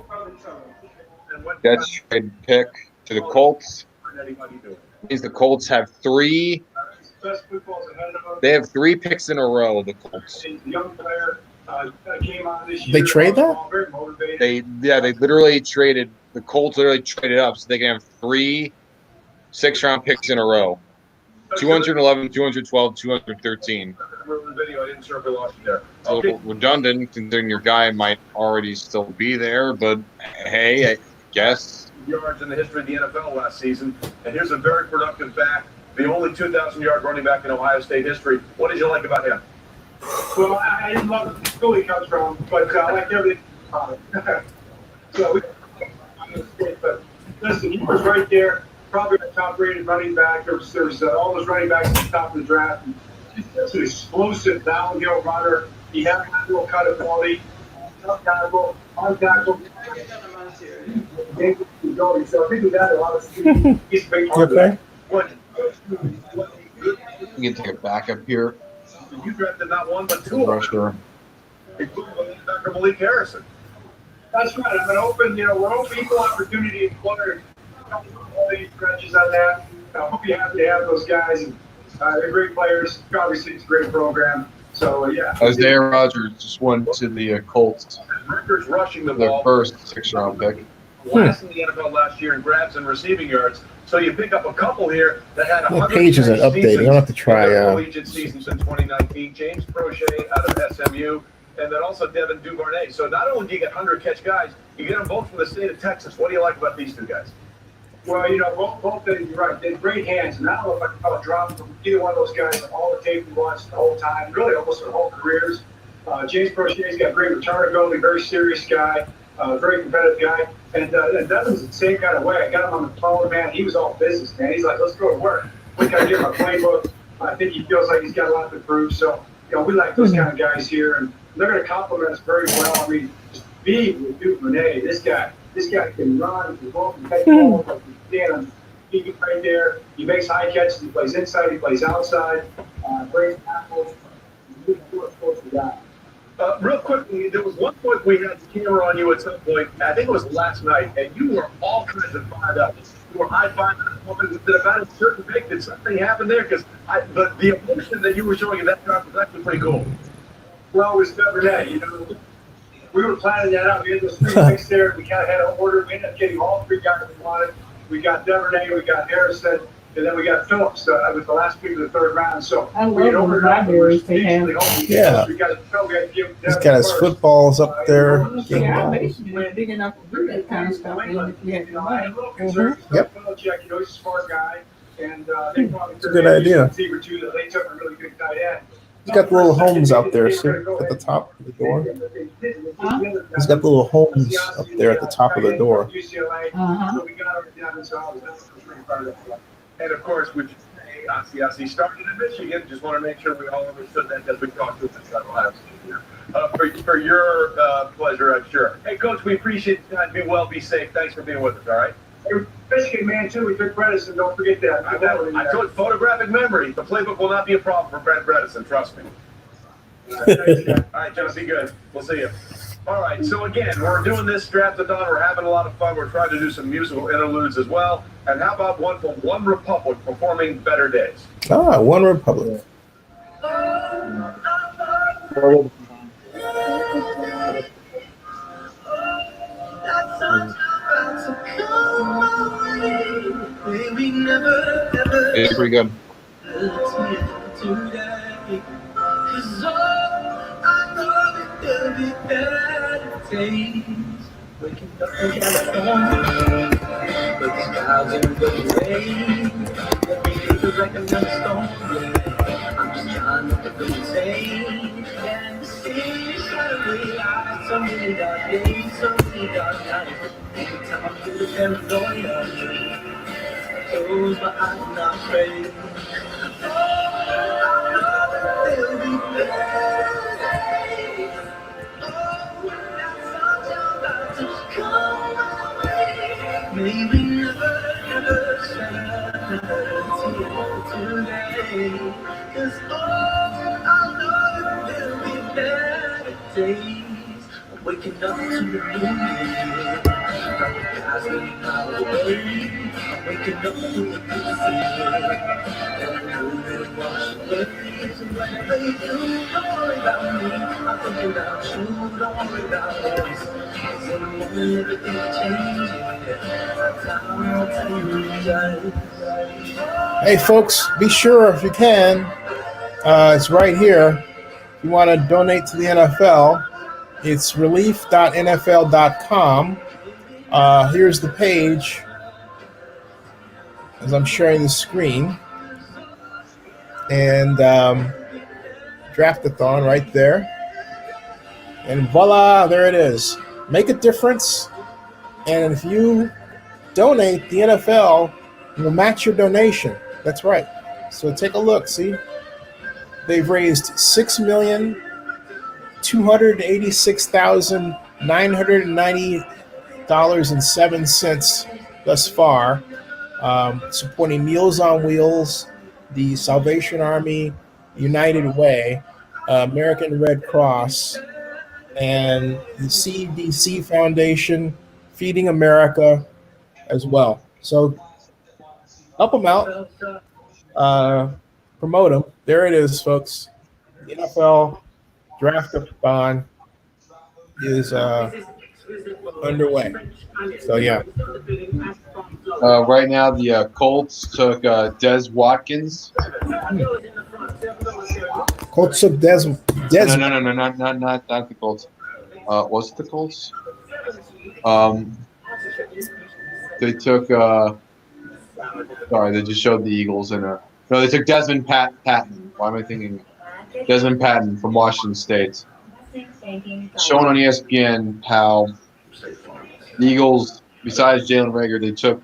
That's trade pick to the Colts. Means the Colts have 3. They have 3 picks in a row. The Colts. Young player came on this year. They trade that? They literally traded. The Colts literally traded up so they can have 3 6-round picks in a row. 211, 212, 213. It's a little redundant considering your guy might already still be there, but hey, I guess. Yards in the history of the NFL last season, and here's a very productive back, the only 2,000-yard running back in Ohio State history. What did you like about him? Well, I didn't love the school he comes from, but I liked everything about it. But listen, he was right there. Probably a top-rated running back. There's all those running backs at the top of the draft. Just an explosive downhill runner. He has a little cut of quality. Tough tackle, on tackle. So I think we got a lot of he's a big part of that. You can take it back up here. You drafted not one but two. Rusher. Dr. Malik Harrison. That's right. I'm an open, we're open equal opportunity employer. All these stretches on that. I hope you're happy to have those guys. And, they're great players. Obviously, it's a great program. So, yeah. Isaiah Rodgers just went to the Colts. Rutgers rushing the Their ball. first 6th-round pick. Last in the NFL last year in grabs and receiving yards. So you pick up a couple here that had The page isn't updated. You don't have to try. collegiate seasons in 2019. James Prochet out of SMU, and then also Devin Duvernay. So not only do you get 100-catch guys, you get them both from the state of Texas. What do you like about these two guys? Well, both things, you're right. They have great hands. And I don't know if I can drop from either one of those guys all the tape we watched the whole time, really almost their whole careers. James Prochet's got great return ability, very serious guy, very competitive guy. And Devin's the same kind of way. I got him on the phone, man. He was all business, man. He's like, let's go to work. We got to get my playbook. I think he feels like he's got a lot to prove. So, we like those kind of guys here. And they're going to complement us very well. I mean, just being with Duvernay, this guy can run, he can go, he can take balls, like he stand on his feet right there. He makes high catches. He plays inside. He plays outside. Great tackles. He's a guy. Real quickly, there was one point we had the camera on you at some point. I think it was last night, and you were all kinds of fired up. You were high-fiving woman about a certain pick. Did something happen there? Because the emotion that you were showing in that drop was actually pretty cool. Well, it was Duvernay. We were planning that out. We had those three picks there. We kind of had an order. We ended up getting all three guys we wanted. We got Duvernay, we got Harrison, and then we got Phillips with the last pick of the third round. So we had ordered up. Yeah. He's got his footballs up there. Yeah, we're big enough to do that kind of stuff. Yep. He's a smart guy. And it's a good idea. He's got the little homes out there, see, at the top of the door. He's got the little homes up there at the top of the door. And of course, which Asiasi started in Michigan. Just want to make sure we all understood that as we talked to him at Ohio State here. For your pleasure, I'm sure. Hey, Coach, we appreciate the time. Be well, be safe. Thanks for being with us, all right? Michigan, man, too. We took Bredesen. Don't forget that. I told photographic memory. The playbook will not be a problem for Brent Bredesen. Trust me. All right, John, be good. We'll see you. All right, so again, we're doing this Draft-a-thon. We're having a lot of fun. We're trying to do some musical interludes as well. And how about one from One Republic performing Better Days? One Republic. It's pretty good. Waking up in California, but the clouds in the rain. Let me feel like another storm. I'm just trying not to feel insane. And see suddenly light, so many dark days, so many dark nights. Every time I feel the paranoia, I close my eyes and I pray. Oh, I know that there'll be better days. Maybe never shine today. 'Cause I know that there'll be better days. I'm waking up to the new year. Guys getting out of the way. I'm waking up to the good feeling. And I know they'll wash away. So whenever you do, don't worry about me. I'm thinking about you, don't worry about us. 'Cause in the morning everything changes. Hey, folks, be sure if you can, it's right here. If you want to donate to the NFL, it's relief.nfl.com. Here's the page as I'm sharing the screen. And Draft-a-thon right there. And voila, there it is. Make a difference. And if you donate, the NFL will match your donation. That's right. So take a look. See? they've raised $6,286,990.07 thus far, supporting Meals on Wheels, the Salvation Army, United Way, American Red Cross, and the CDC Foundation, Feeding America as well. So help them out, promote them. There it is, folks. The NFL Draft-a-thon is underway. So yeah. Right now, the Colts took Des Watkins. Colts took Des. No, not the Colts. Was it the Colts? They took. Sorry, they just showed the Eagles and no, they took Desmond Patton. Why am I thinking Desmond Patton from Washington State? Showing on ESPN how the Eagles, besides Jalen Reagor, they took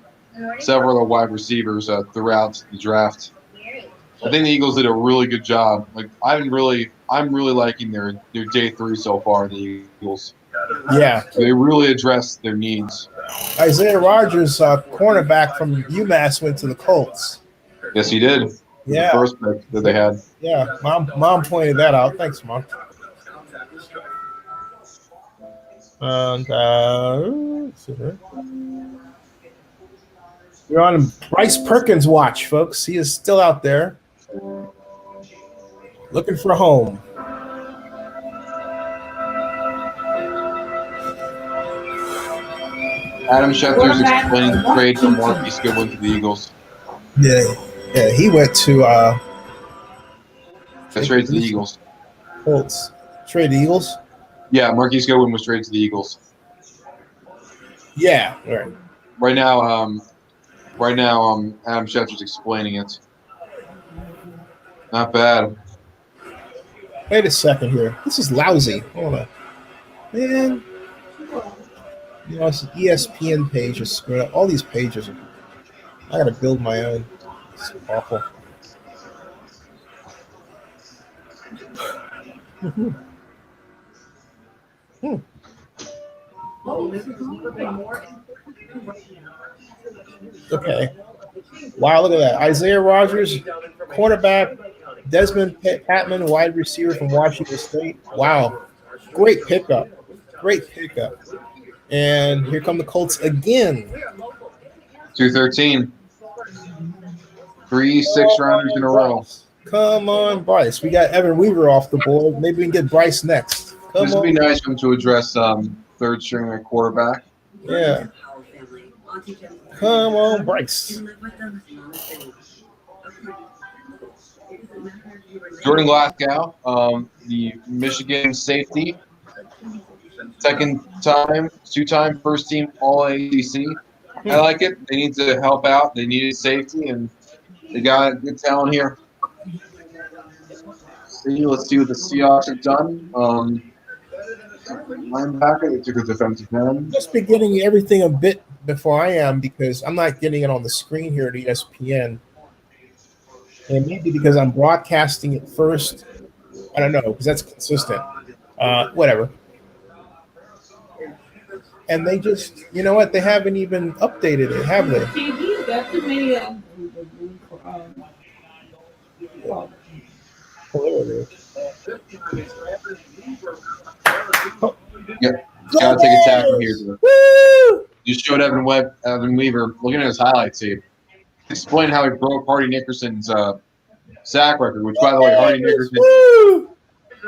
several other wide receivers throughout the draft. I think the Eagles did a really good job. Like I'm really liking their day 3 so far. The Eagles, yeah, they really addressed their needs. Isaiah Rodgers, cornerback from UMass, went to the Colts. Yes, he did. Yeah, the first pick that they had. Yeah, mom pointed that out. Thanks, Mom. And we're on Bryce Perkins' watch, folks. He is still out there looking for a home. Adam Schefter's explaining the trade from Marquise Goodwin to the Eagles. Yeah, he went to trade to the Eagles. Colts. Trade the Eagles? Yeah, Marquise Goodwin was traded to the Eagles. Yeah, right. Right now, Adam Schefter's explaining it. Not bad. Wait a second here. This is lousy. Hold on. Man. You know, it's an ESPN page. All these pages. I got to build my own. It's awful. Okay. Wow, look at that. Isaiah Rodgers, quarterback. Desmond Patman, wide receiver from Washington State. Wow. Great pickup. And here come the Colts again. 213. 3 6-rounders in a row. Come on, Bryce. We got Evan Weaver off the board. Maybe we can get Bryce next. This would be nice for him to address third string at quarterback. Yeah. Come on, Bryce. Jordan Glasgow, the Michigan safety. Two-time first team All-ACC. I like it. They need to help out. They needed safety, and they got good talent here. Let's see what the Seahawks have done. Linebacker, they took a defensive end. Just be getting everything a bit before I am because I'm not getting it on the screen here at ESPN. And maybe because I'm broadcasting it first. I don't know, because that's consistent. Whatever. And they just, you know what? They haven't even updated it, have they? He's got too many Yep. Gotta take a tackle here. Just showed Evan Weaver looking at his highlights tape. Explain how he broke Hardy Nickerson's sack record, which, by the way, Hardy Nickerson,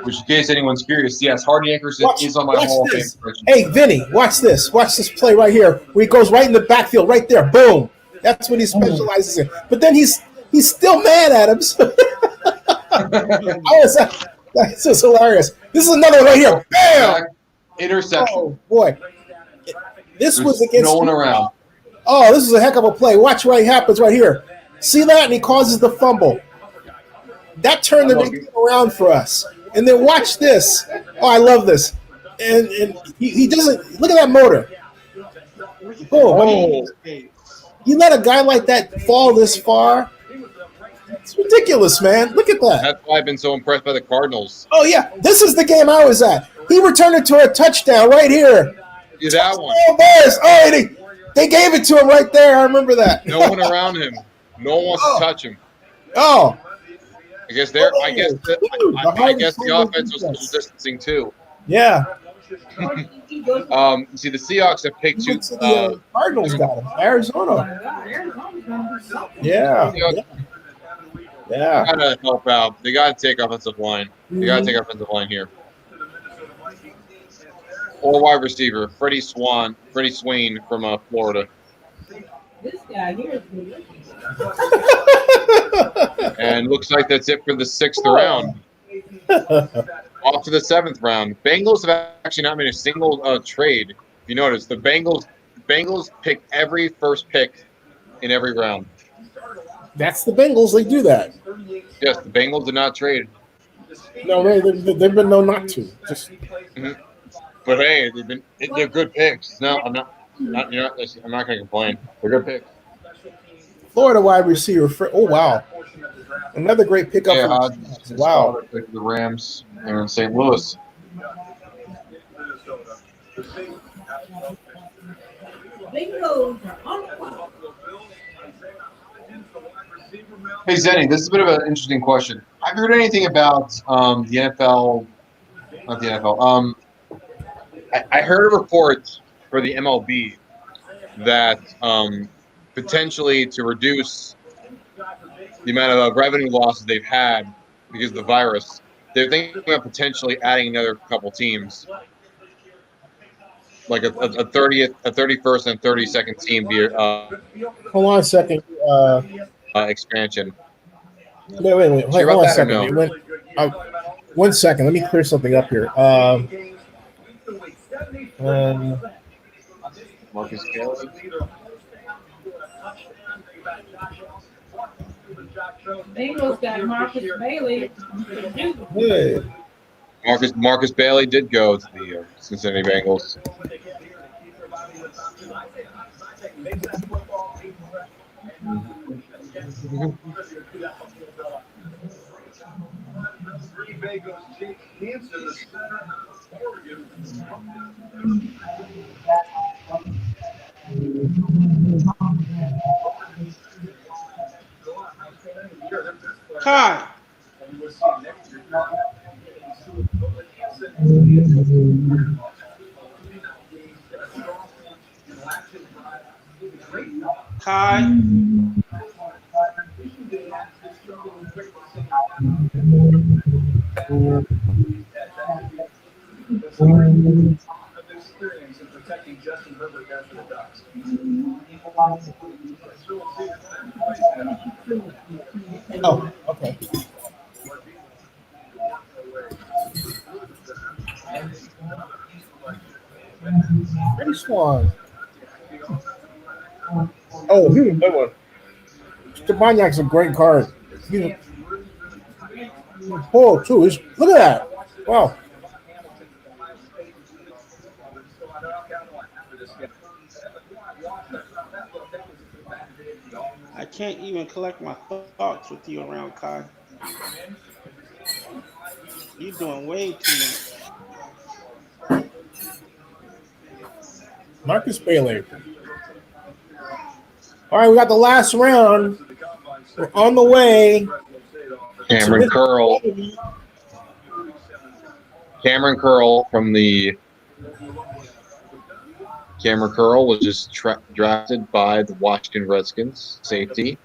which in case anyone's curious, yes, Hardy Nickerson is on my Hall of Fame. Hey, Vinny, watch this. Watch this play right here where he goes right in the backfield, right there. Boom. That's what he specializes in. But then he's still mad at him. That's just hilarious. This is another one right here. Bam! Interception. Oh, boy. This was against no one around. Oh, this is a heck of a play. Watch what happens right here. See that? And he causes the fumble. That turned the game around for us. And then watch this. Oh, I love this. And he doesn't – look at that motor. Boom. You let a guy like that fall this far, It's ridiculous, man. Look at that. That's why I've been so impressed by the Cardinals. Oh, yeah. This is the game I was at. He returned it to a touchdown right here. Yeah, that one. Oh, Bears. Oh, they gave it to him right there. I remember that. No one around him. No one wants to touch him. Oh. I guess the offense was social distancing too. Yeah. See, the Seahawks have picked two. The Cardinals got him. Arizona. Yeah. Yeah. They gotta help out. They gotta take offensive line. They gotta take offensive line here. Or wide receiver, Freddie Swain from Florida. This guy here is And looks like that's it for the 6th round. Off to the 7th round. Bengals have actually not made a single trade. If you notice, the Bengals pick every first pick in every round. That's the Bengals. They do that. Yes, the Bengals did not trade. No, they've been known not to. Just. Mm-hmm. But hey, they're good picks. No, I'm not going to complain. They're good picks. Florida wide receiver. Oh wow, another great pickup. Yeah, wow. The Rams are in St. Louis. Hey Zenny, this is a bit of an interesting question. Have you heard anything about the NFL? Not the NFL. I heard a report for the MLB that potentially to reduce the amount of revenue losses they've had because of the virus, they're thinking about potentially adding another couple teams, like a 30th, a 31st, and 32nd team. Hold on a second. Expansion. Wait. Hold on a second. No? 1 second. Let me clear something up here. Marcus Bailey. Bengals got Marcus Bailey. Hey. Marcus Bailey did go to the Cincinnati Bengals. Kai. Kai. Experience in protecting Justin Herbert there for the Ducks. Oh, okay. Freddie Swain. Oh, good one. Stepaniak's a great card. He's pull too. Look at that. Wow. I can't even collect my thoughts with you around, Kai. You're doing way too much. Marcus Bailey. All right, we got the last round. We're on the way. Cameron Curl from the Cameron Curl was just drafted by the Washington Redskins, safety.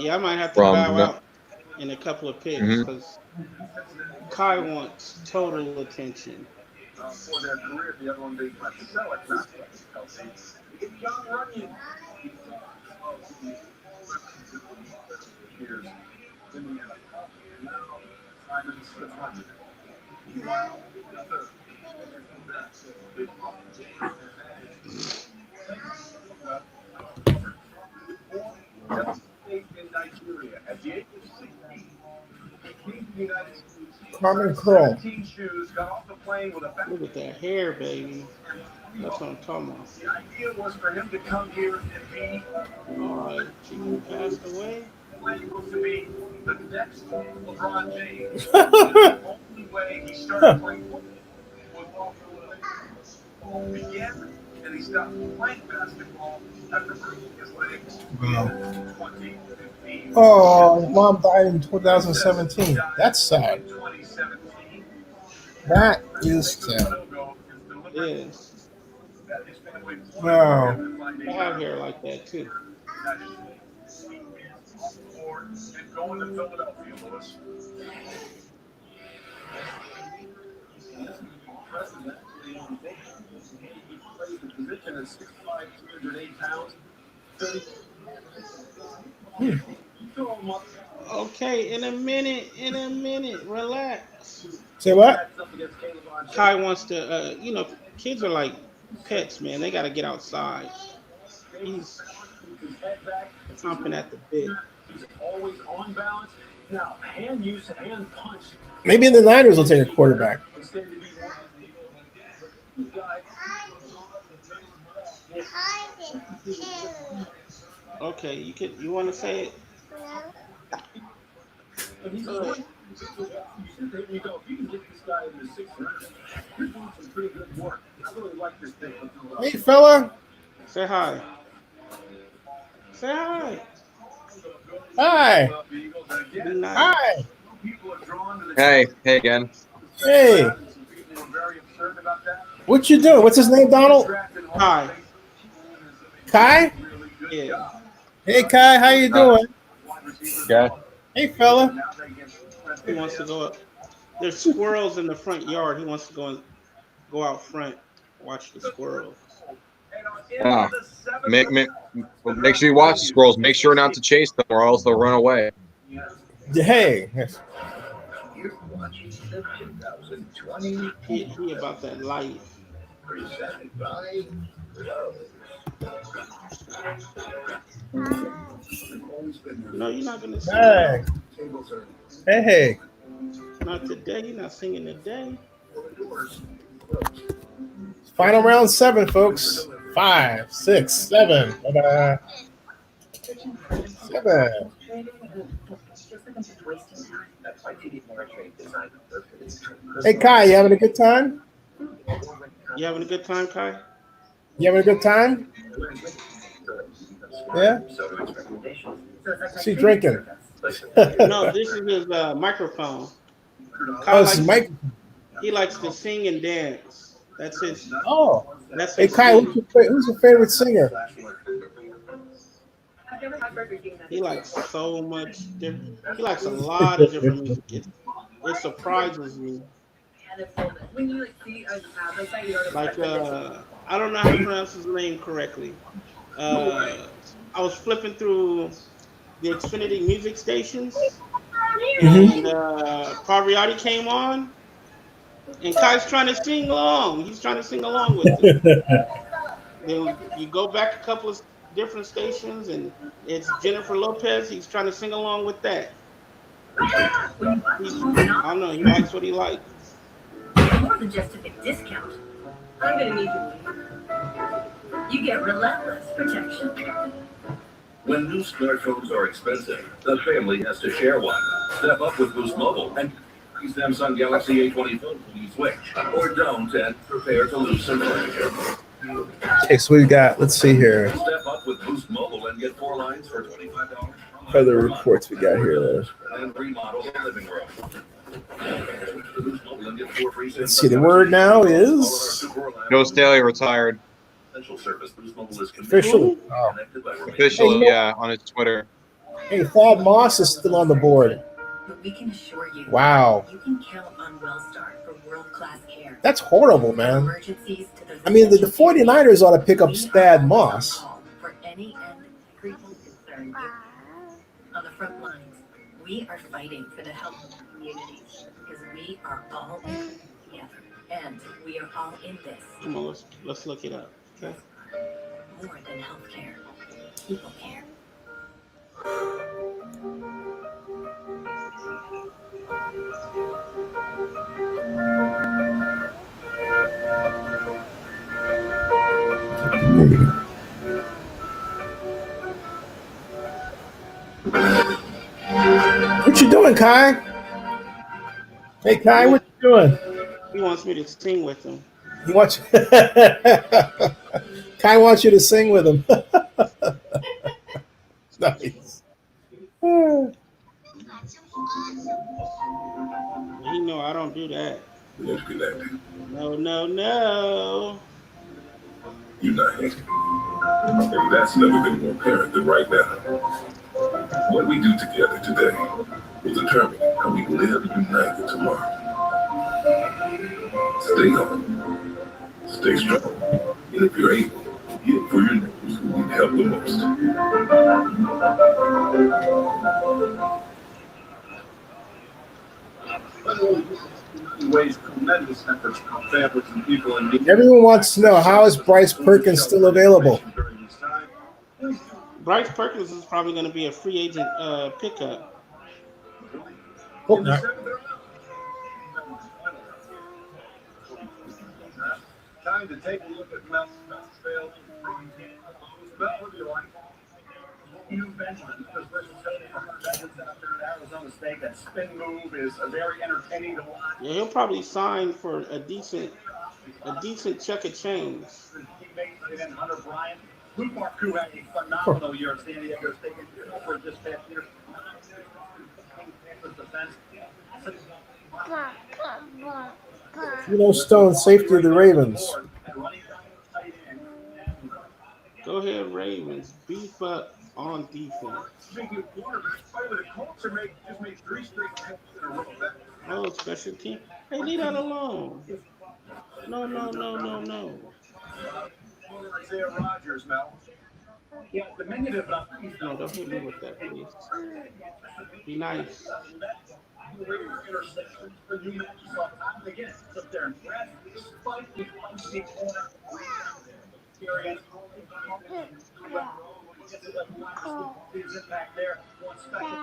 Yeah, I might have to bow out in a couple of picks because Kai wants total attention. For their career, the other one being Selleck, not healthy. John Runyon. Here's Indiana. Now, Simon Smith. Cameron Curl. Look at that hair, baby. That's what I'm talking about. The idea was for him to come here and be. All right, she passed away. claimed was to be the next LeBron James. The only way he started playing football was while Philadelphia began, and he stopped playing basketball after breaking his legs in 2015. Oh, mom died in 2017. That's sad. That is sad. Yes. Wow. I have hair like that too. And going to Philadelphia, Lewis. He plays the position at 6'5", 208 pounds. Okay, in a minute, relax. Say what? Kai wants to, kids are like pets, man. They got to get outside. He's chomping at the bit. He's always on balance. Now, hand use, hand punch. Maybe the Niners will take a quarterback. Okay, you want to say it? You know, if you can get this guy in the 6 round, you're doing some pretty good work. I really like this thing. Hey, fella. Say hi. Say hi. Hi. Hi. Hey again. Hey. What you doing? What's his name, Donald? Hi. Kai? Yeah. Hey, Kai. How you doing? Yeah. Hey, fella. He wants to go up. There's squirrels in the front yard. He wants to go out front, watch the squirrels. Yeah. Make sure you watch the squirrels. Make sure not to chase them, or else they'll run away. Hey. He about that light. No, you're not gonna sing. Hey. Not today. You're not singing today. Final round 7, folks. 5, 6, 7. 7. Hey, Kai, you having a good time? You having a good time, Kai? You having a good time? Yeah? She drinking. No, this is his microphone. He likes to sing and dance. That's his. Oh. That's hey, his Kai, thing. who's your favorite singer? He likes so much different. He likes a lot of different music. It surprises me. Like I don't know how to pronounce his name correctly. I was flipping through the Xfinity music stations, and Parvati came on, and Kai's trying to sing along. He's trying to sing along with it. Then you go back a couple of different stations, and it's Jennifer Lopez. He's trying to sing along with that. I don't know. He likes what he likes. More than just a big discount. I'm gonna need you. You get relentless protection. When new smartphones are expensive, the family has to share one. Step up with Boost Mobile and use Samsung Galaxy A20 phone when you switch. Or don't and prepare to lose some furniture. Okay, so we got, let's see here. Step up with Boost Mobile and get 4 lines for $25. What other reports we got here? And remodel the living room. Let's see, the word now is Joe Staley retired. Officially. Oh. Officially, yeah, on his Twitter. Hey, Thad Moss is still on the board. But we can assure you, wow. You can count on WellStar for world-class care. That's horrible, man. I mean, the 49ers ought to pick up Thad Moss. For any and every concern. On the front lines, we are fighting for the health of the communities because we are all in together, and we are all in this. Come on, let's look it up. Okay. More than healthcare, people care. Kai. Hey, Kai, what you doing? He wants me to sing with him. He wants Kai wants you to sing with him. Nice. He know I don't do that. Disconnected. No, no, no. You're not hating. And that's never been more apparent than right now. What we do together today will determine how we live united tomorrow. Stay home. Stay strong. And if you're able, get for your neighbors who need help the most. Ways tremendous efforts from families and people in need. Everyone wants to know, how is Bryce Perkins still available? Bryce Perkins is probably going to be a free agent pickup. Hope not. Time to take a look at Mel's failed. Mel, what do you like? Benjamin, because versatility from Benjamin's out there at Arizona State. That spin move is very entertaining to watch. Yeah, he'll probably sign for a decent chunk of change. And then Hunter Bryant. Luke Marcoux had a phenomenal year at San Diego State for this past year. Stone, safety of the Ravens. Go ahead, Ravens. Beef up on defense. Oh, special team. Hey, leave that alone. No, no, no, no, no. Isaiah Rodgers, Mel. Yeah, diminutive. No, don't hit me with that, please. Be nice. Impact there. One special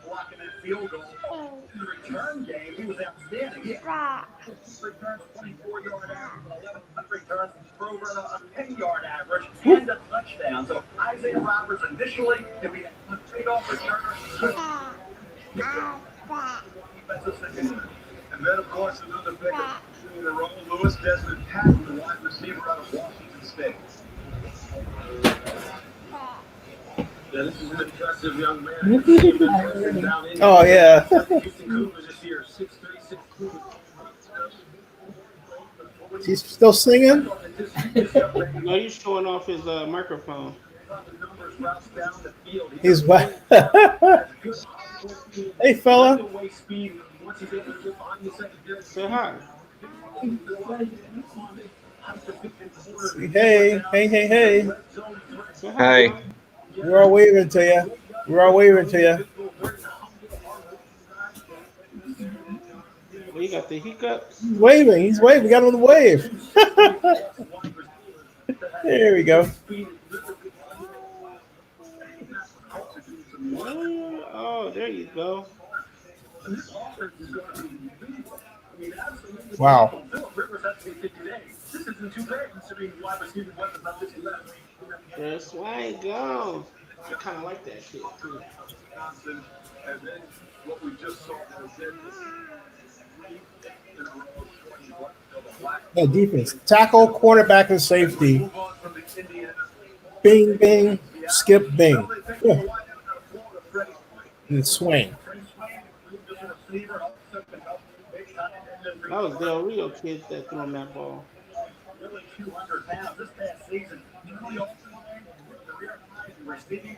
blocking that field goal. In the return game, he was outstanding. Yeah. Returns 24-yard average, 11 returns for over a 10-yard average, and a touchdown. So Isaiah Roberts initially, if we had a trade-off returner. And then, of course, another pickup in a row. Lewis Desmond Patton, the wide receiver out of Washington State. Yeah, this is an impressive young man. Oh, yeah. He's still singing? No, he's showing off his microphone. He's what? Hey, fella. Say hi. Hey, hey, hey, hey. Say Hey. hi. We're all waving to you. We're all waving to you. Well, you got the hiccups. He's waving. He's waving. We got him on the wave. There we go. Oh, there you go. Wow. That's why I go. I kind of like that shit too. And then what we just saw was Yeah, defense. Tackle, quarterback, and safety. Bing, bing, skip, bing. Yeah. And swing. That was Del Rio kids that threw him that ball. Really 200 pounds this past season. Receiving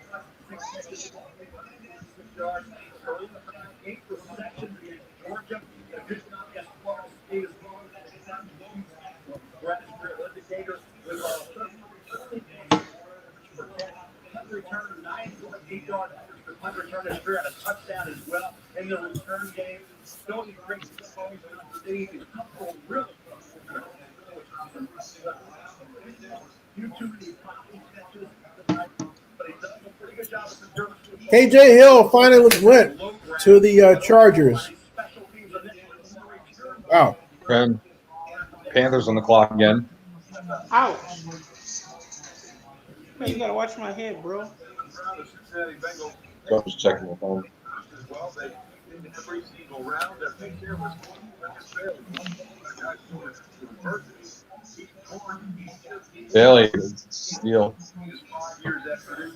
6 yards, 8 receptions against Georgia. A good job against Florida State as well. Indicators with return 9.8-yard average for punt return this year, and a touchdown as well in the return game. Don't bring really KJ Hill finally went to the Chargers. Wow. Panthers on the clock again. Ouch. Man, you gotta watch my head, bro. So I was checking the phone. in every single round. Their pick here was Bailey, steal. 5 years at Purdue,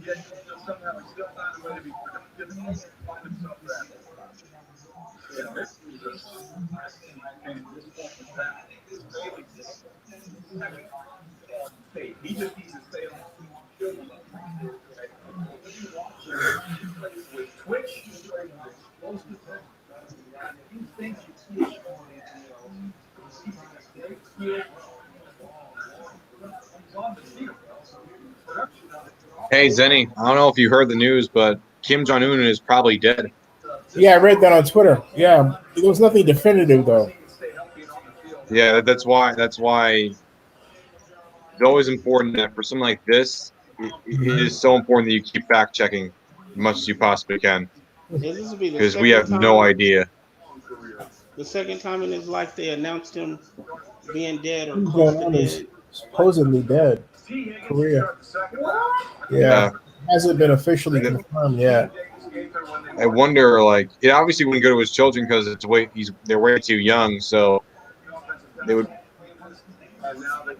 yet somehow he still found a way to be productive and find himself back. Yeah, this is and this point was back. He just needs to stay on with Twitch. Hey, Zenny, I don't know if you heard the news, but Kim Jong-un is probably dead. Yeah, I read that on Twitter. Yeah, there was nothing definitive though. Yeah, that's why it's always important that for something like this, it is so important that you keep fact checking as much as you possibly can, Yeah, this will be the because we second have no time. idea. The second time in his life they announced him being dead or Kim close to Jong-un is dead. supposedly dead. Korea. Yeah, hasn't been officially confirmed yet. I wonder, like, it obviously wouldn't go to his children because they're way too young. So they would.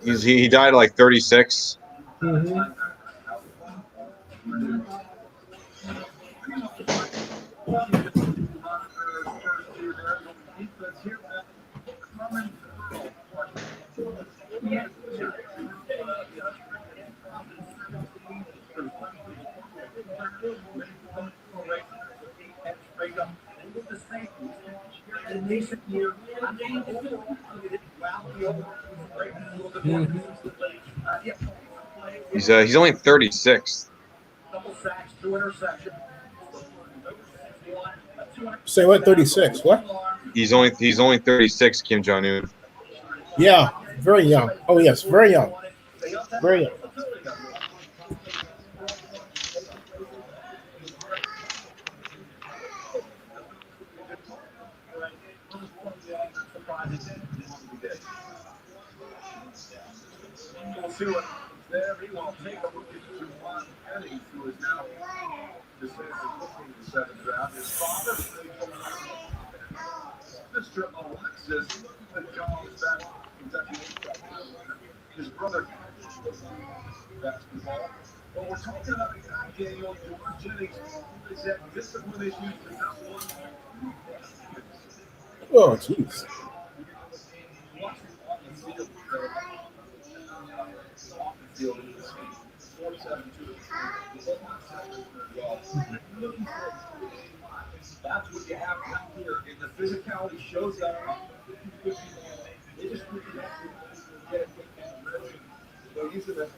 He died at like 36. Mm-hmm. He's only 36. Say what? 36. What? He's only 36. Kim Jong-un. Yeah, very young. Oh yes, very young. Very young. We'll see what there. Meanwhile, take a look at Juwan Jennings, who is now descended in the seventh round. His father, Mr. Alexis, the Jones back Kentucky. His brother, basketball. But we're talking about a guy, Daniel, Juwan Jennings, who has had discipline issues for not one. Oh jeez. That's what you have down here, and the physicality shows that. They just they're using this.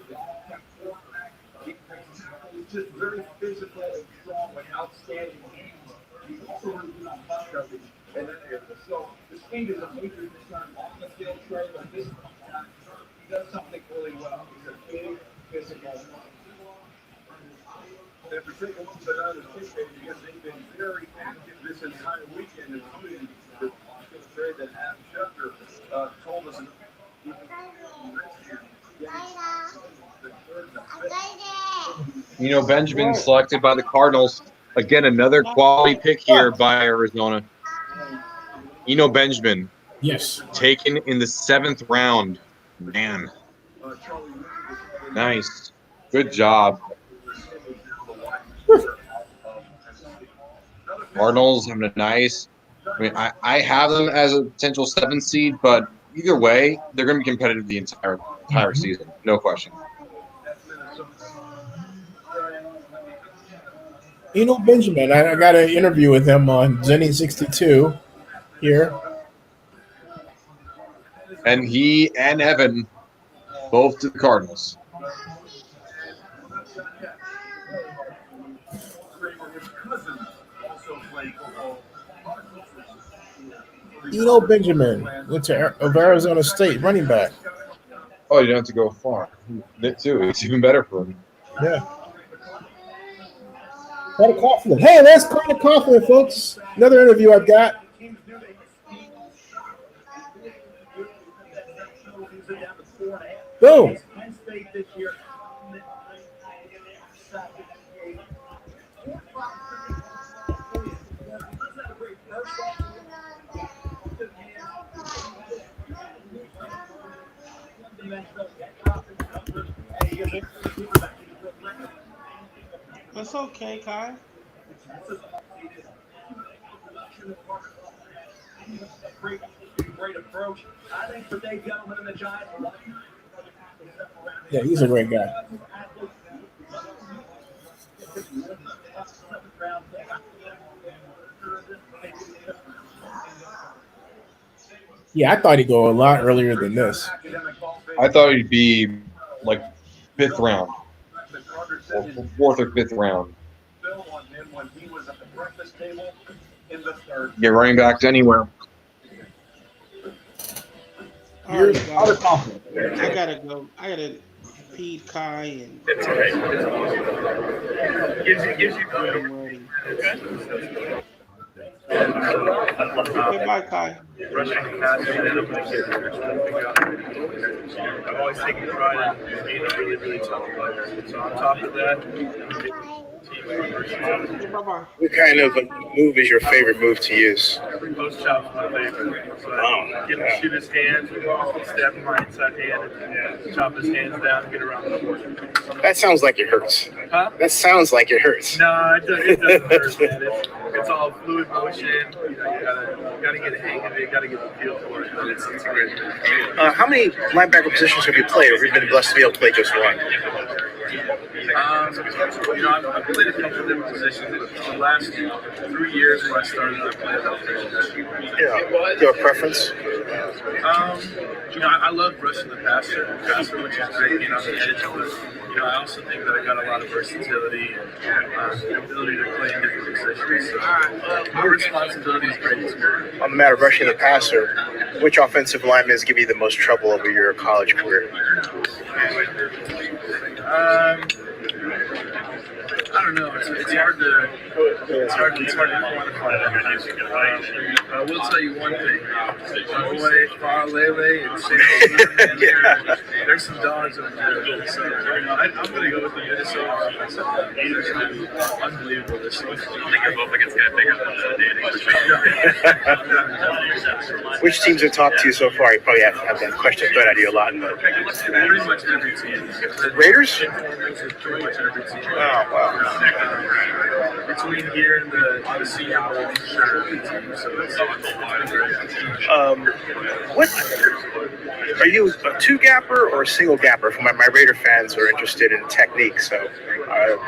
He's just very physical and strong with outstanding hands. He's also really good on push coverage in that area. So the speed is a major concern on the field, Trey, but this he does something really well. He's a big physical. If we take a look at the kick game, because they've been very active this entire weekend, including the trade that Adam Schefter told us. Benjamin selected by the Cardinals. Again, another quality pick here by Arizona. Benjamin. Yes. Taken in the 7th round. Man. Nice. Good job. Cardinals having a nice. I have them as a potential 7th seed, but either way, they're going to be competitive the entire season. No question. Benjamin, I got an interview with him on Zenny 62 here. And he and Evan both to the Cardinals. Benjamin of Arizona State, running back. Oh, you don't have to go far. That too. It's even better for him. Yeah. Carter Coughlin. Hey, that's Carter Coughlin, folks. Another interview I've got. Boom. That's okay, Kai. Great approach. I think for Dave Gettleman and the Giants. Yeah, he's a great guy. Yeah, I thought he'd go a lot earlier than this. I thought he'd be like 5th round, or 4th or 5th round. Get running backs anywhere. All right, guys. I gotta go. I gotta feed Kai and. Gives you Okay, bye, Kai. I've always taken pride in being a really, really tough player. So on top of that, What kind of move is your favorite move to use? every post chop's my favorite. So get him to shoot his hands, step in my inside hand, and chop his hands down and get around the board. That sounds like it hurts. Huh? That sounds like it hurts. No, it doesn't hurt, man. It's all fluid motion. You gotta get a hang of it. You gotta get the feel for it. But it's great. How many linebacker positions have you played, or have you been blessed to be able to play just one? I've played a couple of different positions. But the last 3 years when I started, I played about positions. Yeah. Do you have a preference? I love rushing the passer, which is great being on the edge. But I also think that I got a lot of versatility and the ability to play in different positions. So more responsibility is great experience. On the matter of rushing the passer, which offensive linemen has given you the most trouble over your college career? I don't know. It's hard to quantify that. I will tell you one thing. My boy Farlele and Sam, there's some dogs over there. So I'm going to go with the Minnesota offensive line. They're going to be unbelievable this season. I think you're both against guys bigger than Which teams have talked to you so far? You probably have that question thrown at you a lot. But pretty much every team. Raiders? Pretty much every team. Oh, wow. Between here and the Senior Bowl, for sure. So it's what are you, a two-gapper or a single-gapper? For my Raider fans who are interested in technique. So,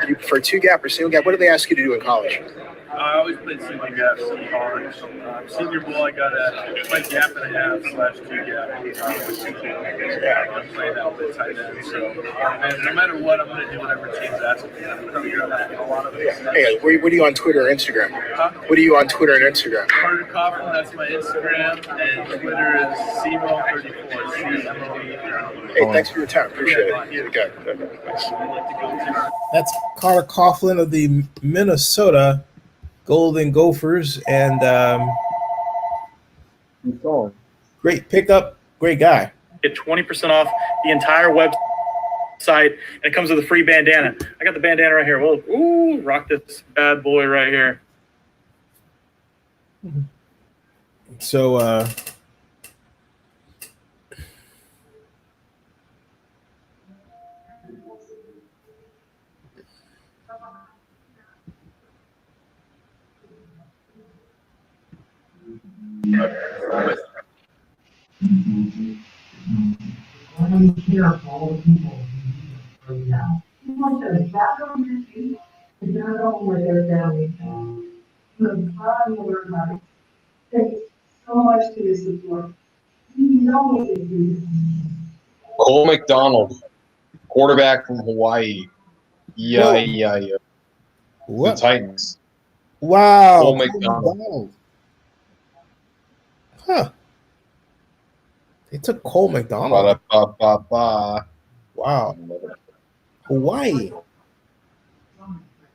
you prefer two-gap or single-gap? What do they ask you to do in college? I always played single gaps in college. Senior Bowl, I got a gap and a half / 2 gap. I'm playing out the tight end. So, and no matter what, I'm going to do whatever team's asking me. I'm probably going to a lot of it. Hey, what are you on Twitter or Instagram? Huh? What are you on Twitter and Instagram? Carter Coughlin, that's my Instagram, and Twitter is CMO34. CMO. Hey, thanks for your time. Appreciate it. Okay. That's Carter Coughlin of the Minnesota Golden Gophers, and great pickup, great guy. Get 20% off the entire website, and it comes with a free bandana. I got the bandana right here. Well, ooh, rock this bad boy right here. So, Cole McDonald, quarterback from Hawaii. Yeah. What? The Titans. Wow. Cole McDonald. Huh. They took Cole McDonald. Ba-da-ba-ba-ba. Wow. Hawaii.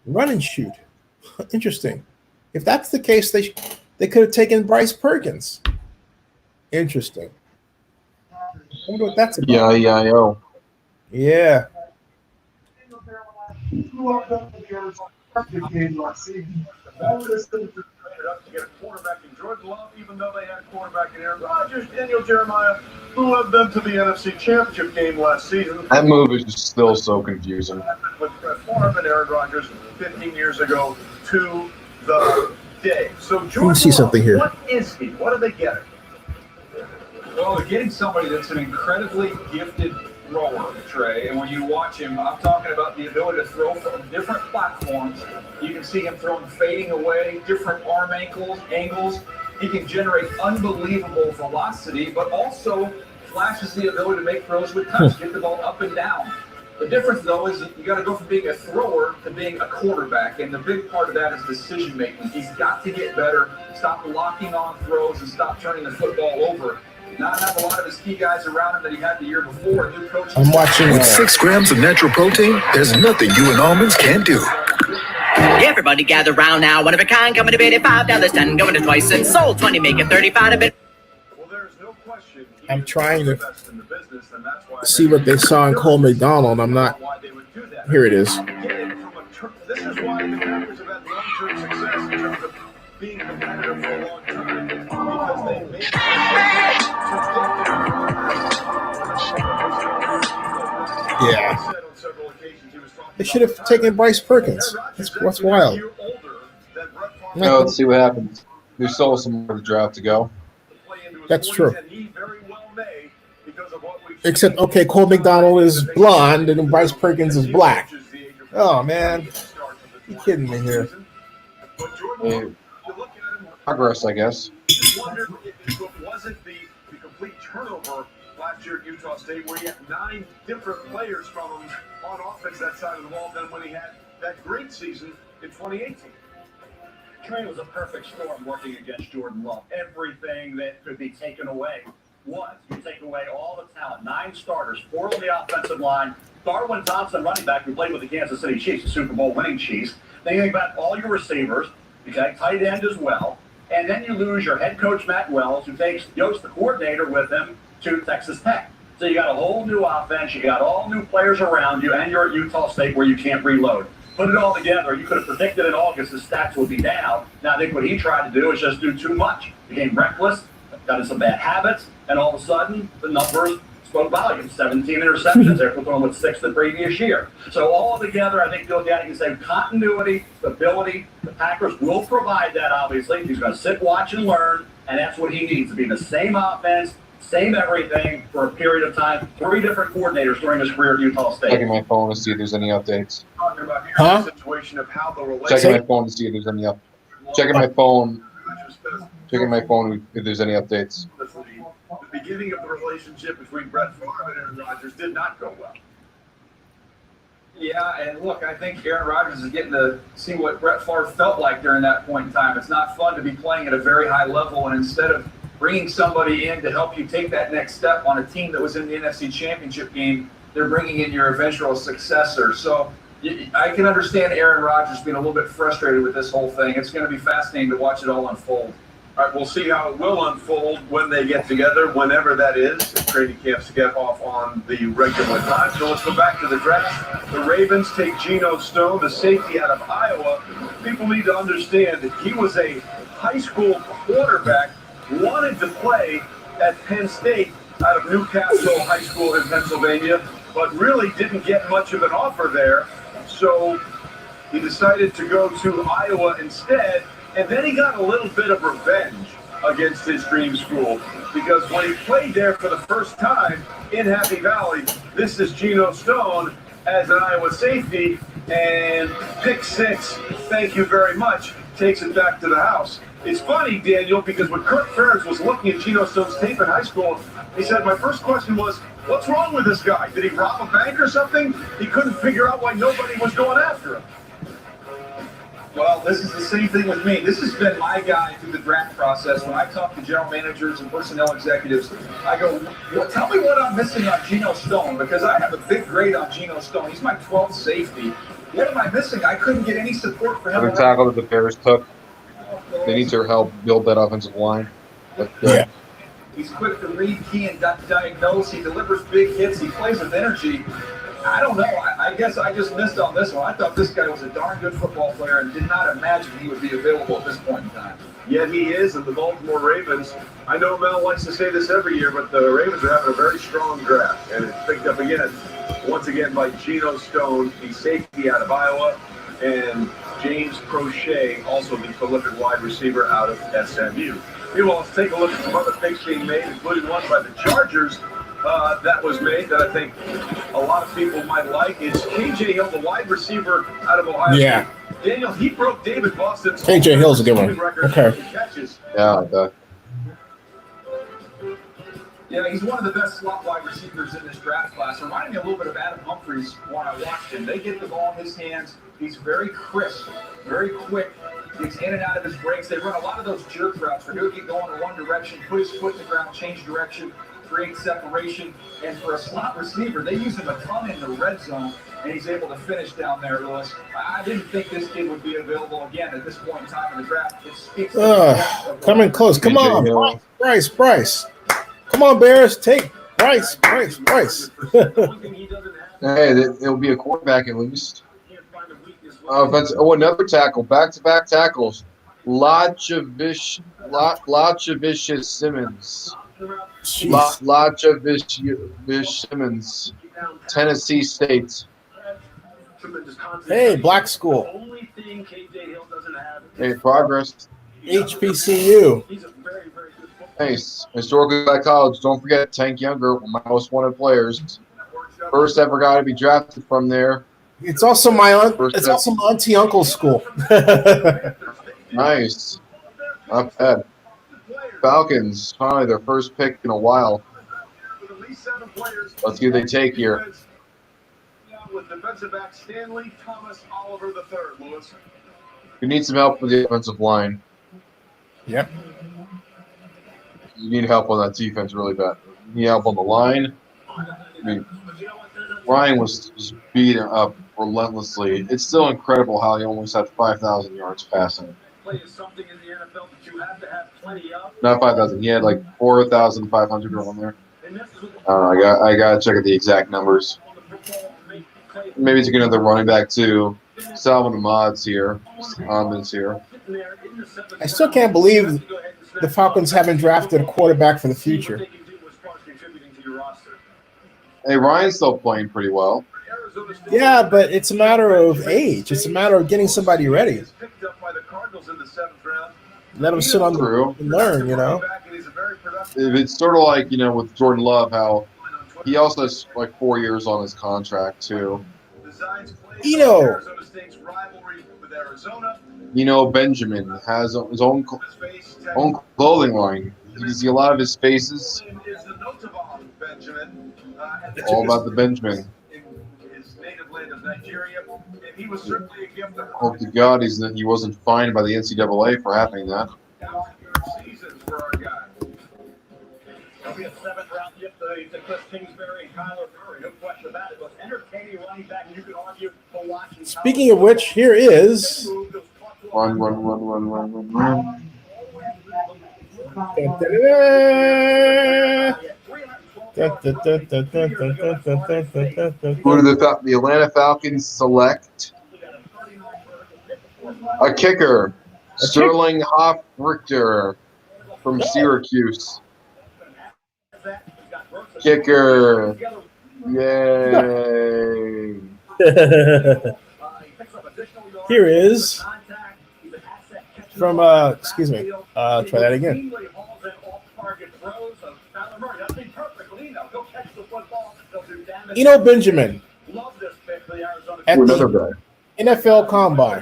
Run and shoot. Interesting. If that's the case, they could have taken Bryce Perkins. Interesting. I wonder what that's about. Yeah. Yeah. traded up to get a quarterback in Jordan Love, even though they had a quarterback in Aaron Rodgers, Daniel Jeremiah, who led them to the NFC Championship game last season. That move is just still so confusing. With Brett Favre and Aaron Rodgers 15 years ago to the day. So Jordan Let me see something here. What is he? What are they getting? Well, they're getting somebody that's an incredibly gifted thrower, Trey. And when you watch him, I'm talking about the ability to throw from different platforms. You can see him throwing fading away, different arm angles. He can generate unbelievable velocity, but also flashes the ability to make throws with touch, get the ball up and down. The difference, though, is you got to go from being a thrower to being a quarterback, and the big part of that is decision making. He's got to get better, stop locking on throws, and stop turning the football over. Not have a lot of his key guys around him that he had the year before. New coach. I'm watching. With 6 grams of natural protein, there's nothing you and almonds can't do. Everybody gather round now. One of a kind, coming to bid at $5, 10, going to twice and sold 20, make it 35 a bit. I'm trying to see what they saw in Cole McDonald. I'm not. Here it is. This is why the Packers have had long-term success in terms of being competitive for a long time, because they make Yeah. They should have taken Bryce Perkins. That's wild. No, let's see what happens. There's still some more of the draft to go. That's true. Except, okay, Cole McDonald is blonde and Bryce Perkins is black. Oh, man. You kidding me here? Hey, progress, I guess. I wonder if it wasn't the complete turnover last year at Utah State, where he had 9 different players from him on offense that side of the ball, than when he had that great season in 2018. Trey was a perfect storm working against Jordan Love. Everything that could be taken away was. You take away all the talent. 9 starters, 4 on the offensive line. Darwin Thompson, running back, who played with the Kansas City Chiefs, the Super Bowl winning Chiefs. Then you think about all your receivers, okay, tight end as well. And then you lose your head coach, Matt Wells, who takes Yost, the coordinator, with him to Texas Tech. So you got a whole new offense, you got all new players around you, and you're at Utah State where you can't reload. Put it all together, you could have predicted in August the stats would be down. Now I think what he tried to do is just do too much. Became reckless, got into some bad habits, and all of a sudden the numbers spoke volumes. 17 interceptions there, put on with 6 the previous year. So all together, I think you look at it and say continuity, stability. The Packers will provide that, obviously. He's going to sit, watch, and learn, and that's what he needs, to be the same offense, same everything for a period of time. 3 different coordinators during his career at Utah State. Checking my phone to see if there's any updates. Huh? Checking my phone to see if there's any updates. Checking my phone if there's any updates. The beginning of the relationship between Brett Favre and Aaron Rodgers did not go well. Yeah, and look, I think Aaron Rodgers is getting to see what Brett Favre felt like during that point in time. It's not fun to be playing at a very high level, and instead of bringing somebody in to help you take that next step on a team that was in the NFC Championship game, they're bringing in your eventual successor. So I can understand Aaron Rodgers being a little bit frustrated with this whole thing. It's going to be fascinating to watch it all unfold. All right, we'll see how it will unfold when they get together, whenever that is. Training camps get off on the regular time. So let's go back to the draft. The Ravens take Geno Stone, the safety out of Iowa. People need to understand that he was a high school quarterback, wanted to play at Penn State out of Newcastle High School in Pennsylvania, but really didn't get much of an offer there. So he decided to go to Iowa instead. And then he got a little bit of revenge against his dream school, because when he played there for the first time in Happy Valley, this is Geno Stone as an Iowa safety, and pick 6, thank you very much, takes it back to the house. It's funny, Daniel, because when Kirk Ferentz was looking at Geno Stone's tape in high school, he said, my first question was, what's wrong with this guy? Did he rob a bank or something? He couldn't figure out why nobody was going after him. Well, this is the same thing with me. This has been my guy through the draft process. When I talk to general managers and personnel executives, I go, well, tell me what I'm missing on Geno Stone, because I have a big grade on Geno Stone. He's my 12th safety. What am I missing? I couldn't get any support for him. The tackle that the Bears took, they need to help build that offensive line. But, yeah. He's quick to read, key, and diagnose. He delivers big hits. He plays with energy. I don't know. I guess I just missed on this one. I thought this guy was a darn good football player and did not imagine he would be available at this point in time. yet he is, and the Baltimore Ravens. I know Mel likes to say this every year, but the Ravens are having a very strong draft, and it's picked up again, once again, by Geno Stone, the safety out of Iowa, and James Crochet, also the prolific wide receiver out of SMU. Meanwhile, let's take a look at some other picks being made, including one by the Chargers that was made that I think a lot of people might like. It's KJ Hill, the wide receiver out of Ohio Yeah. State. Daniel, he broke David Boston's KJ Hill's a good one. Okay. catches. Yeah, Yeah, he's one of the best slot wide receivers in this draft class. Reminded me a little bit of Adam Humphries when I watched him. They get the ball in his hands. He's very crisp, very quick. Gets in and out of his breaks. They run a lot of those jerk routes where he'll get going in one direction, put his foot in the ground, change direction, create separation. And for a slot receiver, they use him a ton in the red zone, and he's able to finish down there, Lewis. I didn't think this kid would be available again at this point in time in the draft. It speaks to the depth of Coming close. Come on. Bryce. Come on, Bears. Take Bryce. Hey, it'll be a quarterback at least. Another tackle. Back-to-back tackles. Lachevicius Simmons. Lachevicius Simmons. Tennessee State. Hey, black school. Hey, progress. HBCU. Nice. Historically black college. Don't forget Tank Younger, one of my most wanted players. First ever guy to be drafted from there. It's also my auntie uncle's school. Nice. Not bad. Falcons, finally their first pick in a while. Let's see what they take here. With defensive back Stanley Thomas Oliver III, Lewis. You need some help with the offensive line. Yep. You need help on that defense really bad. You need help on the line. I mean, Ryan was just beating up relentlessly. It's still incredible how he almost had 5,000 yards passing. Not 5,000. He had like 4,500 on there. I got to check out the exact numbers. Maybe take another running back too. Salvin Ahmad's here. Ahmed's here. I still can't believe the Falcons haven't drafted a quarterback for the future. Hey, Ryan's still playing pretty well. Yeah, but it's a matter of age. It's a matter of getting somebody ready. Let them sit on the room and learn, you know. It's sort of like, you know, with Jordan Love, how he also has like 4 years on his contract too. Benjamin has his own clothing line. You can see a lot of his faces. All about the Benjamin. Hope to God he wasn't fined by the NCAA for having that. There'll be a 7th-round gift to Cliff Kingsbury and Kyler Murray. No question about it. It was entertaining running back, and you could argue for watching. Speaking of which, here is. Run. Who do the Atlanta Falcons select? A kicker, Sterling Hoff-Richter from Syracuse. Kicker. Yay. Here is from, try that again. Benjamin at another the guy. NFL Combine.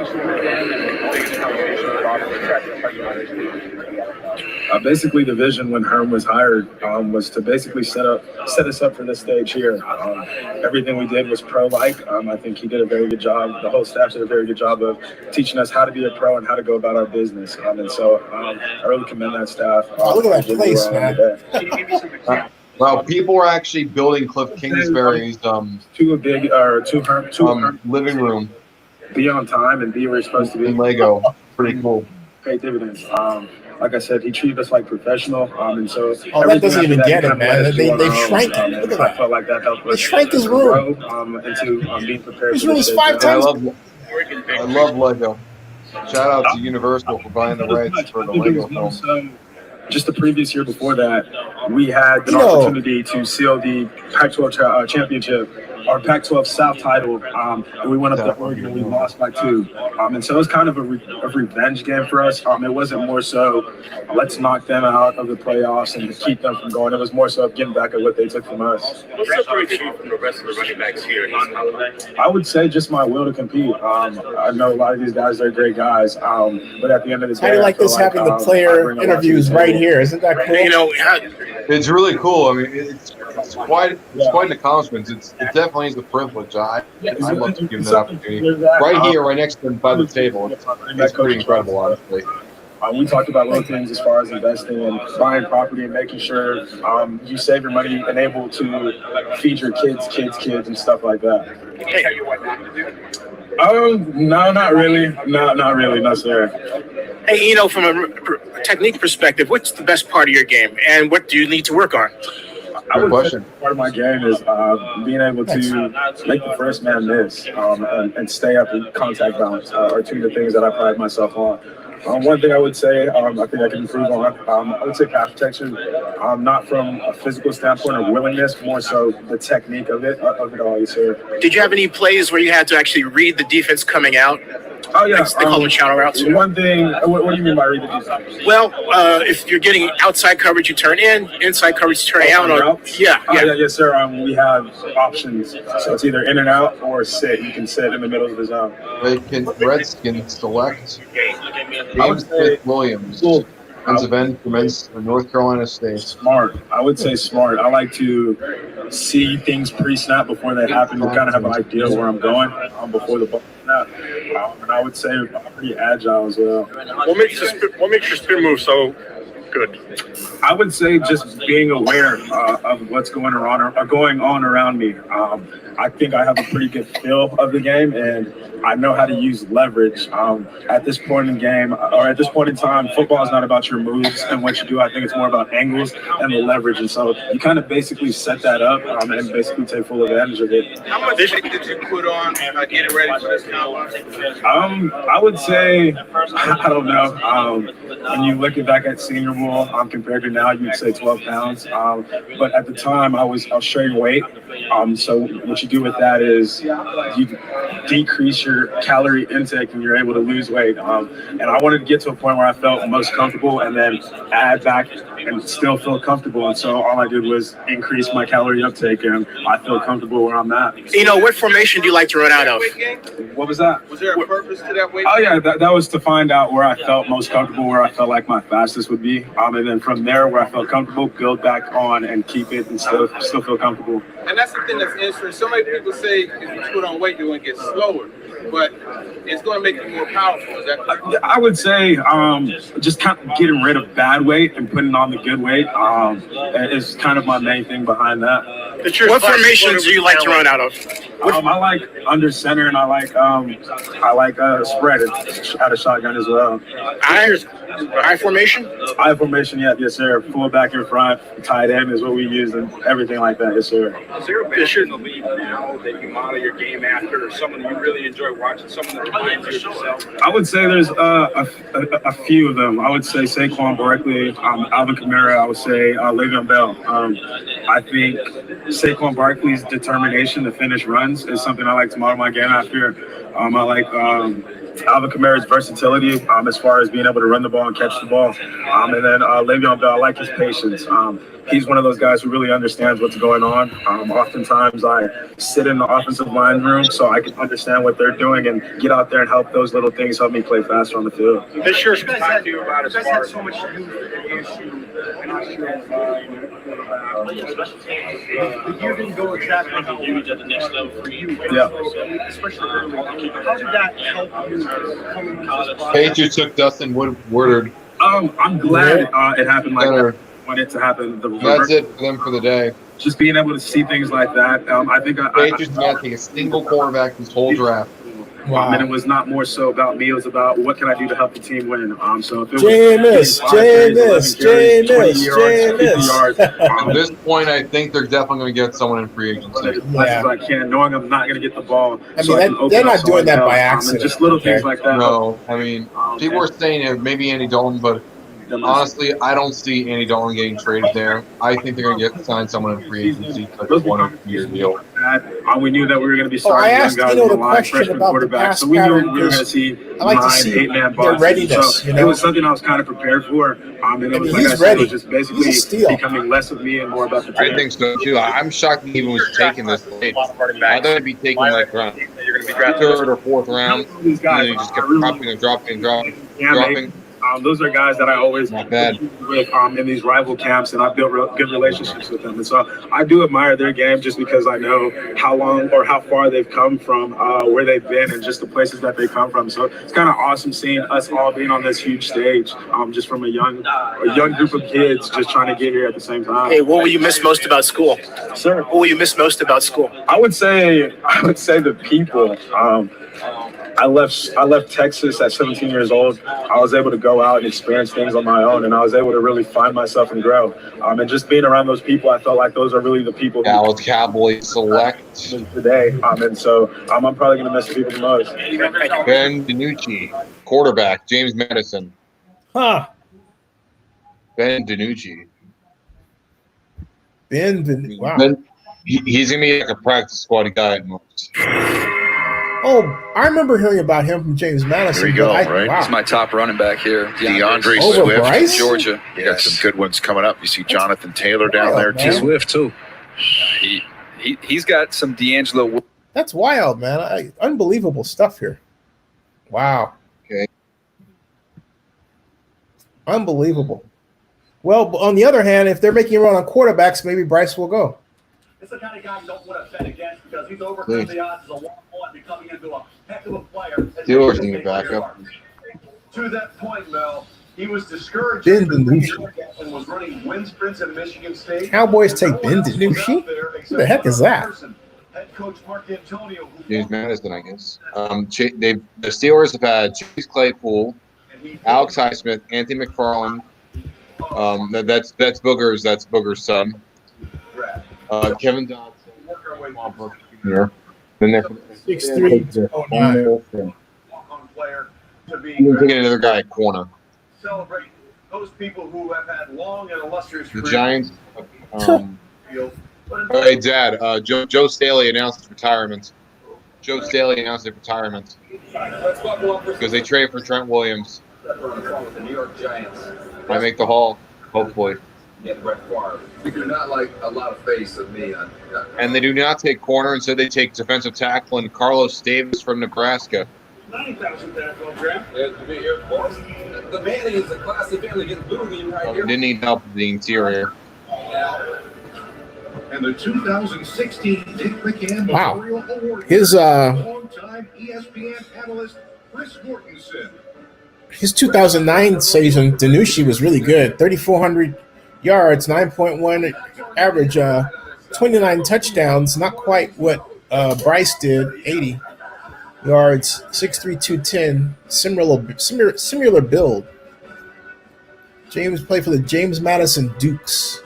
Basically, the vision when Herm was hired was to basically set us up for this stage here. Everything we did was pro-like. I think he did a very good job. The whole staff did a very good job of teaching us how to be a pro and how to go about our business. And so I really commend that staff. Look at that place, man. Well, people were actually building Cliff Kingsbury's living room. Be on time and be where you're supposed to be. In Lego. Pretty cool. Pay dividends. Like I said, he treated us like professional, and so. Oh, that doesn't even get it, man. They shrank it. Look at that. I felt like that helped us. They shrank his room. Into being prepared. His room is 5 times. I love Lego. Shout out to Universal for buying the rights for the Lego film. So, just the previous year before that, we had an opportunity to seal the Pac-12 championship, our Pac-12 South title, and we went up to Oregon and we lost by 2. And so it was kind of a revenge game for us. It wasn't more so let's knock them out of the playoffs and keep them from going. It was more so getting back at what they took from us. What separates you from the rest of the running backs here? I would say just my will to compete. I know a lot of these guys are great guys, but at the end of the day, How do you like this having the player interviews right here? Isn't that cool? You know, it's really cool. I mean, it's quite an accomplishment. It definitely is a privilege. I'd love to give them that opportunity. Right here, right next to them by the table. It's pretty incredible, honestly. We talked about little things as far as investing and buying property and making sure you save your money and able to feed your kids, and stuff like that. Hey, how you want that to do? No, not really. Not really, no, sir. Hey, you know, from a technique perspective, what's the best part of your game, and what do you need to work on? I would say part of my game is being able to make the first man miss and stay up in contact balance are two of the things that I pride myself on. One thing I would say, I think I can improve on, I would say pass protection, not from a physical standpoint or willingness, more so the technique of it all, yes, sir. Did you have any plays where you had to actually read the defense coming out? Oh, yeah. They call them shout routes. One thing, what do you mean by read the defense? Well, if you're getting outside coverage, you turn in, inside coverage, you turn out. Or, Yes, sir. We have options. So it's either in and out or sit. You can sit in the middle of the zone. Redskins select James Smith-Williams, defensive end from North Carolina State. Smart. I would say smart. I like to see things pre-snap before they happen to kind of have an idea where I'm going before the ball snap. And I would say I'm pretty agile as well. What makes your spin move so good? I would say just being aware of what's going on around me. I think I have a pretty good feel of the game, and I know how to use leverage. At this point in the game, or at this point in time, football is not about your moves and what you do. I think it's more about angles and the leverage. And so you kind of basically set that up and basically take full advantage of it. How much did you put on getting ready for this combine? I would say, I don't know. When you look back at Senior Bowl compared to now, you'd say 12 pounds. But at the time, I was straight weight. So what you do with that is you decrease your calorie intake and you're able to lose weight. And I wanted to get to a point where I felt most comfortable and then add back and still feel comfortable. And so all I did was increase my calorie uptake, and I feel comfortable where I'm at. You know, what formation do you like to run out of? What was that? Was there a purpose to that weight? Oh, yeah, that was to find out where I felt most comfortable, where I felt like my fastest would be. And then from there, where I felt comfortable, build back on and keep it and still feel comfortable. And that's the thing that's interesting. So many people say if you put on weight, you're going to get slower, but it's going to make you more powerful. Is that correct? I would say just kind of getting rid of bad weight and putting on the good weight is kind of my main thing behind that. What formations do you like to run out of? I like under center, and I like spread out of shotgun as well. I formation? I formation, yes, sir. Full back in front, tight end is what we use, and everything like that, yes, sir. Is there a picture in the league now that you model your game after, or someone you really enjoy watching, someone that reminds you of yourself? I would say there's a few of them. I would say Saquon Barkley, Alvin Kamara. I would say Le'Veon Bell. I think Saquon Barkley's determination to finish runs is something I like to model my game after. I like Alvin Kamara's versatility as far as being able to run the ball and catch the ball. And then Le'Veon Bell, I like his patience. He's one of those guys who really understands what's going on. Oftentimes I sit in the offensive line room so I can understand what they're doing and get out there and help those little things help me play faster on the field. This sure is talk to you about as far as so much youth issue, and I'm sure the year didn't go exactly how you at the next level for you. Yeah. Especially early. How did that help you coming to this process? Patriots took Dustin Woodard. I'm glad it happened like that. Want it to happen. That's it for them for the day. Just being able to see things like that. I think Patriots did not take a single quarterback this whole draft. And it was not more so about me. It was about what can I do to help the team win. So if it was At this point, I think they're definitely going to get someone in free agency. As much as I can, knowing I'm not going to get the ball. I mean, they're not doing that by accident. Just little things like that. No, I mean, people are saying maybe Andy Dalton, but honestly, I don't see Andy Dalton getting traded there. I think they're going to sign someone in free agency for like a 1-year deal. We knew that we were going to be starting young guys on the line, freshman quarterback, so we knew we were going to see 9, 8-man boxes. Readiness, so it was something I was kind of prepared for. And it was, like I said, it was just basically becoming less of me and more about the team. I think so too. I'm shocked he even was taking this late. I thought he'd be taking like around third or fourth round. And then he just kept dropping and dropping. Those are guys that I always compete with in these rival camps, and I've built good relationships with them. And so I do admire their game just because I know how long or how far they've come from, where they've been, and just the places that they come from. So it's kind of awesome seeing us all being on this huge stage, just from a young group of kids just trying to get here at the same time. Hey, what will you miss most about school? Sir, what will you miss most about school? I would say the people. I left Texas at 17 years old. I was able to go out and experience things on my own, and I was able to really find myself and grow. And just being around those people, I felt like those are really the people. Dallas Cowboys select today. And so I'm probably going to miss the people the most. Ben DiNucci, quarterback, James Madison. Huh. Ben DiNucci. Wow. He's going to be like a practice squad guy at most. Oh, I remember hearing about him from James Madison. There you go, right? Wow. He's my top running back here. DeAndre Swift Bryce? from Georgia. You got some good ones coming up. You see Jonathan Taylor down there too. Swift too. He's got some D'Angelo. That's wild, man. Unbelievable stuff here. Wow. Okay. Unbelievable. Well, on the other hand, if they're making a run on quarterbacks, maybe Bryce will go. It's the kind of guy you don't want to bet against because he's overcome the odds as a one-on-one, becoming into a heck of a player. Steelers need to back up. To that point, Mel, he was discouraged Ben DiNucci and was running wind sprints at Michigan State. Cowboys take Ben DiNucci? Who the heck is that? Head coach Mark Antonio. James Madison, I guess. The Steelers have had Chase Claypool, Alex Highsmith, Anthony McFarland. That's Booger's son. Kevin Dodson, Jr. Then they're 6'3", 09. We're taking another guy at corner. Celebrate those people who have had long and illustrious The careers. Giants. Hey, Dad. Joe Staley announced his retirement. Because they traded for Trent Williams. The New York Giants. I make the Hall, hopefully. Yeah, Brett Favre. You do not like a lot of face of me. And they do not take corner, and so they take defensive tackle and Carlos Davis from Nebraska. 90,000 tackle draft. The man is a classic family getting booty right here. Didn't need help with the interior. And the 2016 Dick McCann Memorial Award. His longtime ESPN analyst Chris Mortensen. His 2009 season, DiNucci was really good. 3,400 yards, 9.1 average, 29 touchdowns. Not quite what Bryce did, 80 yards, 6'3", 210. Similar build. James played for the James Madison Dukes.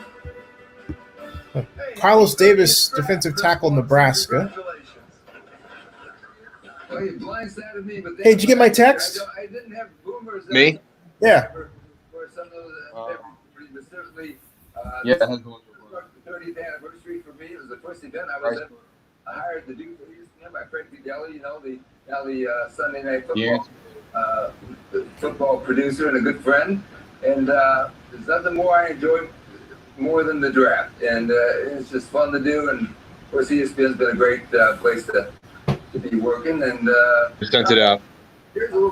Carlos Davis, defensive tackle, Nebraska. Hey, did you get my text? Me? Yeah. Yeah. 30th anniversary for me. It was the first event I was at. I hired the Duke for ESPN by Craig Fidelli, the Sunday Night Football the football producer and a good friend. And there's nothing more I enjoy more than the draft. And it's just fun to do. And of course, ESPN's been a great place to be working. And sent it out.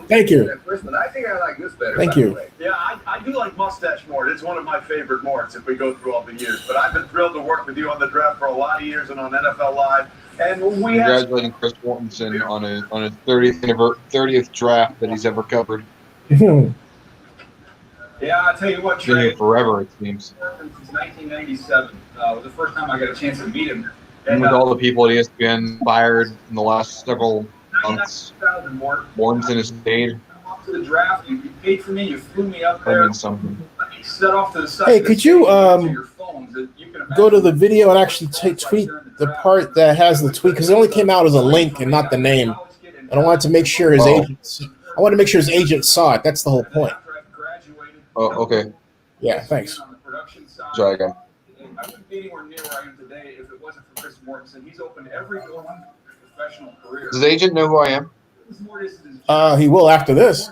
Thank you. I think I like this better. Thank you. Yeah, I do like Mustache Mort. It's one of my favorite Morts if we go through all the years. But I've been thrilled to work with you on the draft for a lot of years and on NFL Live. And we Congratulating Chris Mortensen on his 30th draft that he's ever covered. Yeah, I'll tell you what, Been Trey. here forever, it seems. Since 1997 was the first time I got a chance to meet him. And with all the people at ESPN fired in the last several months. Warrington is paid. To the draft, you paid for me, you flew me up That there. means something. Set off to the side. Hey, could you go to the video and actually tweet the part that has the tweet, because it only came out as a link and not the name. And I wanted to make sure his agent. I want to make sure his agent saw it. That's the whole point. Oh, okay. Yeah, thanks. Try again. I wouldn't be anywhere near where I am today if it wasn't for Chris Mortensen. He's opened every door to his professional career. Does the agent know who I am? He will after this.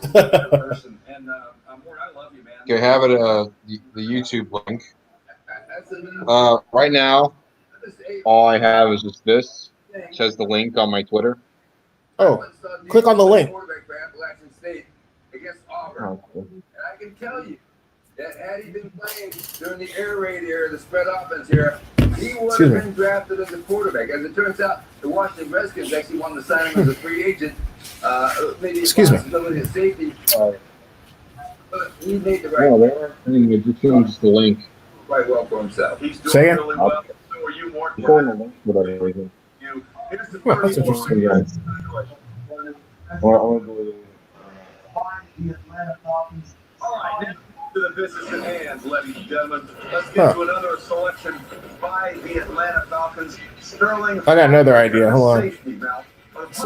Okay, have it the YouTube link. Right now, all I have is just this. It says the link on my Twitter. Oh, click on the link. Oh, cool. And I can tell you that had he been playing during the air raid era, the spread offense here, he would have been drafted as a quarterback. As it turns out, the Washington Redskins actually wanted to sign him as a free agent. Maybe Excuse me. possibility of safety. But he made the right Just change the link. quite well for himself. He's doing Say it. really well. So are you, Morton. Go on the link, but everything. Here's the Well, that's first interesting. one. I want to go with All right, now to the business at hand, ladies and gentlemen. Let's get to another selection by the Atlanta Falcons. Sterling. I got another idea. Hold on. Safety now. It's,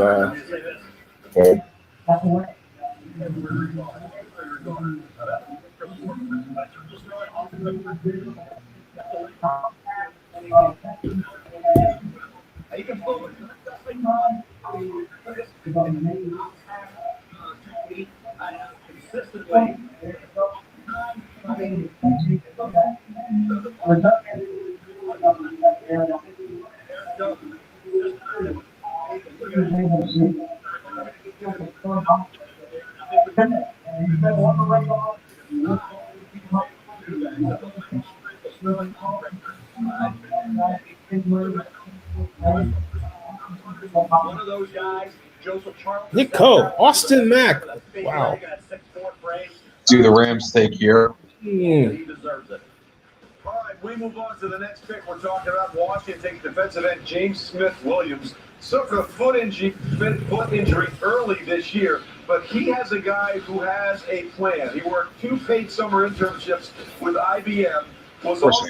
One of those guys, Joseph Charles. Nick Coe, Austin Mack. Wow. do the Rams take here. He deserves it. All right, we move on to the next pick. We're talking about Washington takes defensive end James Smith-Williams. Suffered a foot injury early this year, but he has a guy who has a plan. He worked 2 paid summer internships with IBM. Was also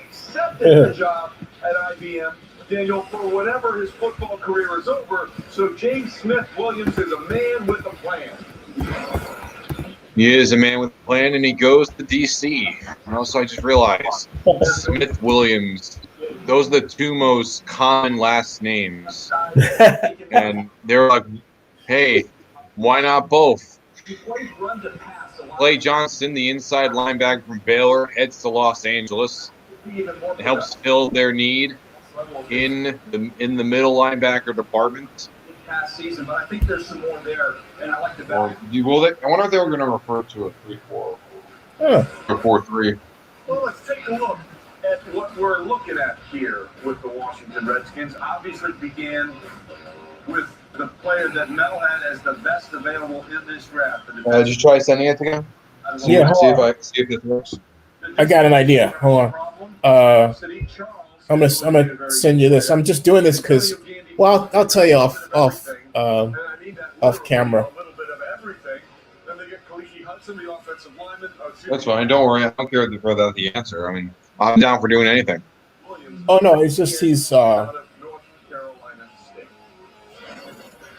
accepted the job at IBM. Daniel, for whenever his football career is over, so James Smith-Williams is a man with a plan. He is a man with a plan, and he goes to D.C. And also, I just realized Smith Williams. Those are the 2 most common last names, and they're like, "Hey, why not both?" Clay Johnson, the inside linebacker from Baylor, heads to Los Angeles. It helps fill their need in the middle linebacker department. Past season, but I think there's some more there, and I like the value. I wonder if they were going to refer to a 3-4 or 4-3. Well, let's take a look at what we're looking at here with the Washington Redskins. Obviously began with the player that Mel had as the best available in this draft. Did you try sending it again? Yeah, see if this works. I got an idea. Hold on. I'm gonna send you this. I'm just doing this because, well, I'll tell you off camera. That's fine. Don't worry. I don't care about the answer. I mean, I'm down for doing anything. Oh no, it's just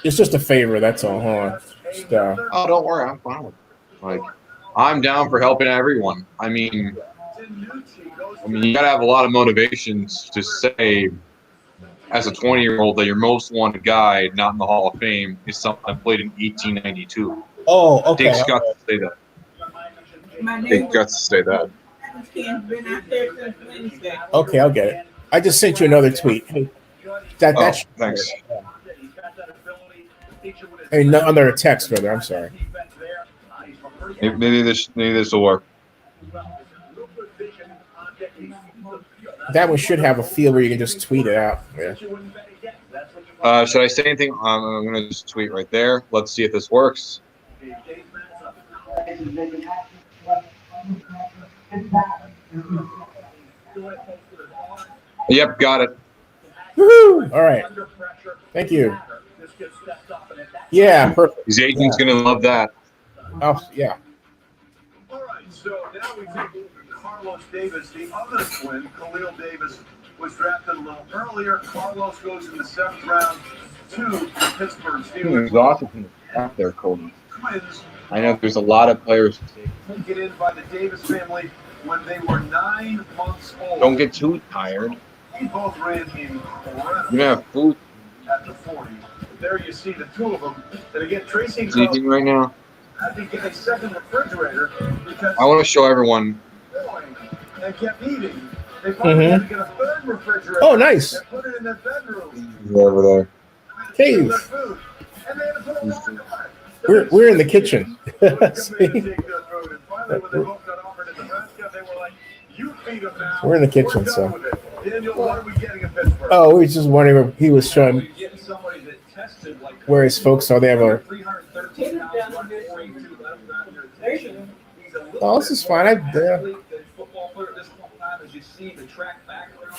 it's just a favor. That's all. Hold on. Just, oh, don't worry. I'm fine with it. Like, I'm down for helping everyone. I mean, you gotta have a lot of motivations to say, as a 20-year-old, that your most wanted guy, not in the Hall of Fame, is someone that played in 1892. Oh, okay. Dick's got to say that. Dick got to say that. Okay, I'll get it. I just sent you another tweet. Hey, that's thanks. Hey, no, under a text, brother. I'm sorry. Maybe this will work. That one should have a field where you can just tweet it out. Yeah. Should I say anything? I'm going to just tweet right there. Let's see if this works. Yep, got it. Woohoo! All right. Thank you. Yeah, perfect. His agent's Yeah. gonna love that. Oh, yeah. All right, so now we take Carlos Davis, the other twin, Khalil Davis, was drafted a little earlier. Carlos goes in the 7th round to the Pittsburgh Steelers. Exhausted from the draft there, Cody. Twins I know there's a lot of players. taken in by the Davis family when they were 9 months old. Don't get too tired. They both ran incredible You have food at the 40. There you see the two of them. And again, Tracy eating right now. had to get a second refrigerator because I want to show everyone. and kept eating. They finally had to get a third refrigerator. Oh, nice. And put it in their bedroom. Over there. Cave. Their food. And they had to put a lock on it. We're in the kitchen. Take their food. And finally, when they both got offered in Nebraska, they were like, "You feed them now. We're in the kitchen, We're done so. with it." Daniel, what are we getting in Pittsburgh? Oh, we was just wondering if he was showing where his folks are. They have a. Oh, this is fine. Football player at this point in time, as you see the track background,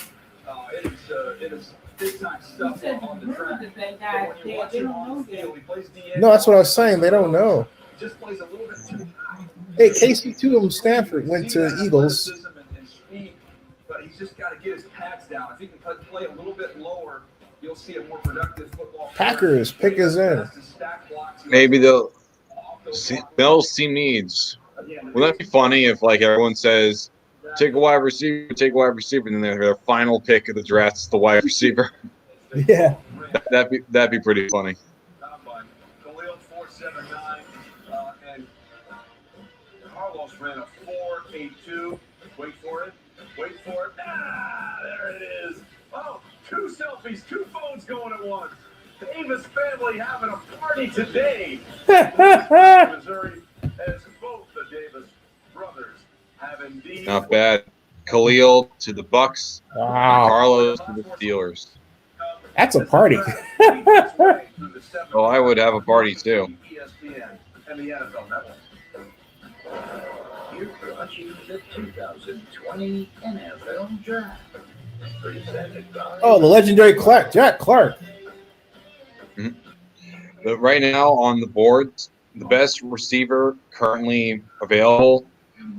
it is big time stuff on the track. But when you watch him on the field, he plays DA. No, that's what I was saying. They don't know. Just plays a little bit too high. Hey, Casey Toombs, Stanford went to Eagles. And speed, but he's just got to get his pads down. If he can play a little bit lower, you'll see a more productive football player. Packers pick is in. Maybe they'll see needs. Wouldn't that be funny if like everyone says, take a wide receiver, and then their final pick of the draft is the wide receiver? Yeah. That'd be pretty funny. Khalil 4.79, and Carlos ran a 4.82. Wait for it. Wait for it. Ah, there it is. Oh, 2 selfies, 2 phones going at once. Davis family having a party today. Missouri, as both the Davis brothers have indeed. Not bad. Khalil to the Bucks. Wow. Carlos to the Steelers. That's a party. Well, I would have a party too. ESPN and the NFL Network. You're watching the 2020 NFL Draft. Presented by Oh, the legendary Jack Clark. But right now on the boards, the best receiver currently available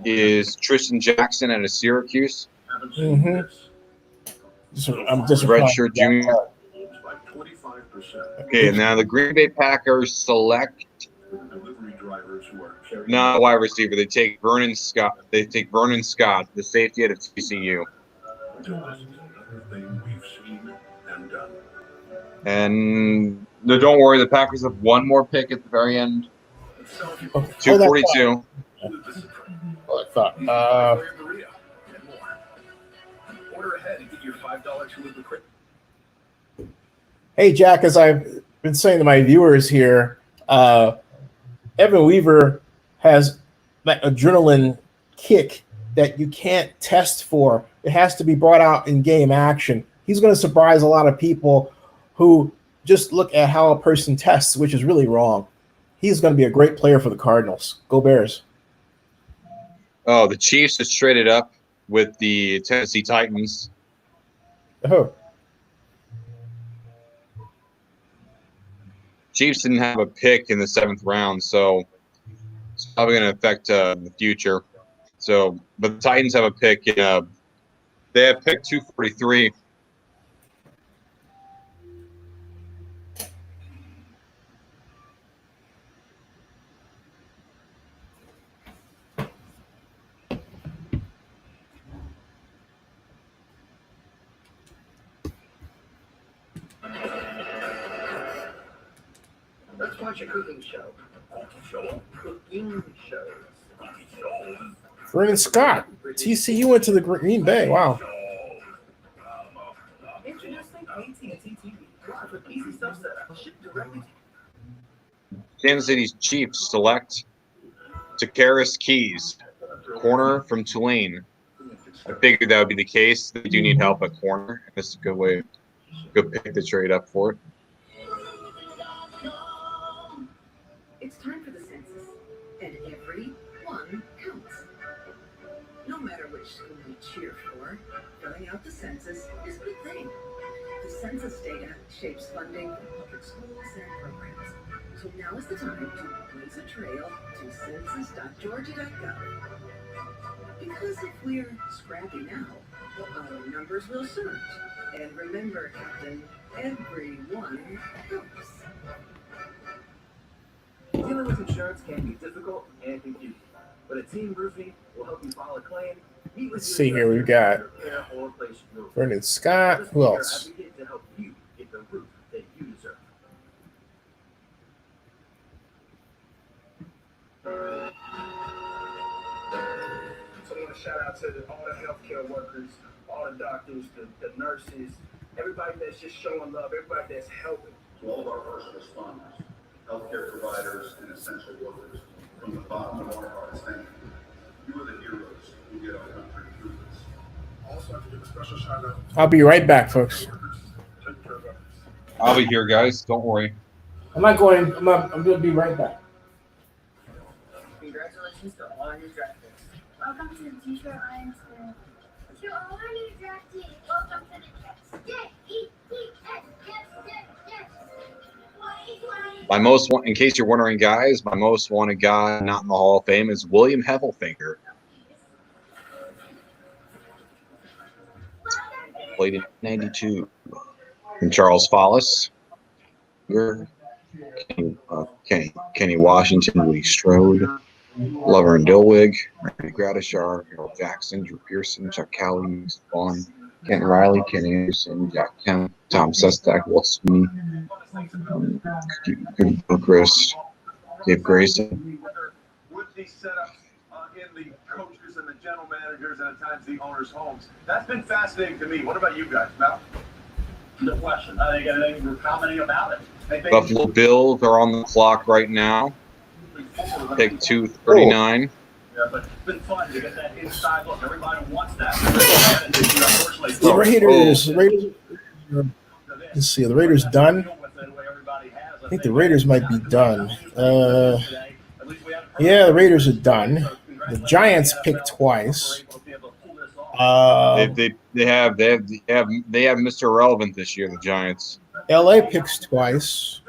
is Tristan Jackson out of Syracuse. Mm-hmm. I'm just redshirt junior. Okay, now the Green Bay Packers select not a wide receiver. They take Vernon Scott. The safety out of TCU. And don't worry, the Packers have one more pick at the very end. 242. Oh, I thought. Order ahead and get your $5 Tulip credit. Hey, Jack, as I've been saying to my viewers here, Evan Weaver has that adrenaline kick that you can't test for. It has to be brought out in game action. He's going to surprise a lot of people who just look at how a person tests, which is really wrong. He's going to be a great player for the Cardinals. Go Bears. Oh, the Chiefs just traded up with the Tennessee Titans. Oh. Chiefs didn't have a pick in the 7th round, so it's probably going to affect the future. So, but the Titans have a pick. They have pick 243. Let's watch a cooking show. Cooking shows. Vernon Scott. TCU went to the Green Bay. Wow. Introducing AT&T TV. With easy stuff setup. Shipped directly to Kansas City's Chiefs select Takaris Keys, corner from Tulane. I figured that would be the case. They do need help at corner. This is a good pick to trade up for it. It's time for the census, and every one counts. No matter which school you cheer for, filling out the census is a good thing. The Census data shapes funding for public schools and programs. So now is the time to blaze a trail to census.georgia.gov. Because if we're scrappy now, our numbers will surge. And remember, Captain, everyone helps. Dealing with insurance can be difficult and confusing, but a team roofing will help you file a claim. Let's see here. We've got Vernon Scott. Who else? To help you get the roof that you deserve. So I want to shout out to all the healthcare workers, all the doctors, the nurses, everybody that's just showing love, everybody that's helping. To all of our first responders, healthcare providers, and essential workers, from the bottom of our hearts, thank you. You are the heroes who get our country through this. Also, I have to give a special shout out. I'll be right back, folks. I'll be here, guys. Don't worry. I'm not going. I'm going to be right back. Congratulations to all your draft picks. Welcome to the T-shirt Lions School. To all our new draftees, welcome to the Jets. My most want, in case you're wondering, guys, my most wanted guy not in the Hall of Fame is William Heffelfinger. Played in '92. And Charles Follis, Kenny Washington, Lee Strode, Lover and Dillwig, Randy Gradishar, Harold Jackson, Drew Pearson, Chuck Cowley, Vaughn, Kent Riley, Ken Anderson, Jack Kemp, Tom Sestak, Walt Sweeney, Chris, Dave Grayson. With these setups in the coaches and the general managers and at times the owners' homes, that's been fascinating to me. What about you guys, Mal? No question. I think anything we're commenting about it. Buffalo Bills are on the clock right now. Pick 239. Yeah, but it's been fun to get that inside look. Everybody wants that. The Raiders. Let's see. The Raiders done. I think the Raiders might be done. Yeah, the Raiders are done. The Giants picked twice. They have Mr. Irrelevant this year. The Giants. LA picks twice.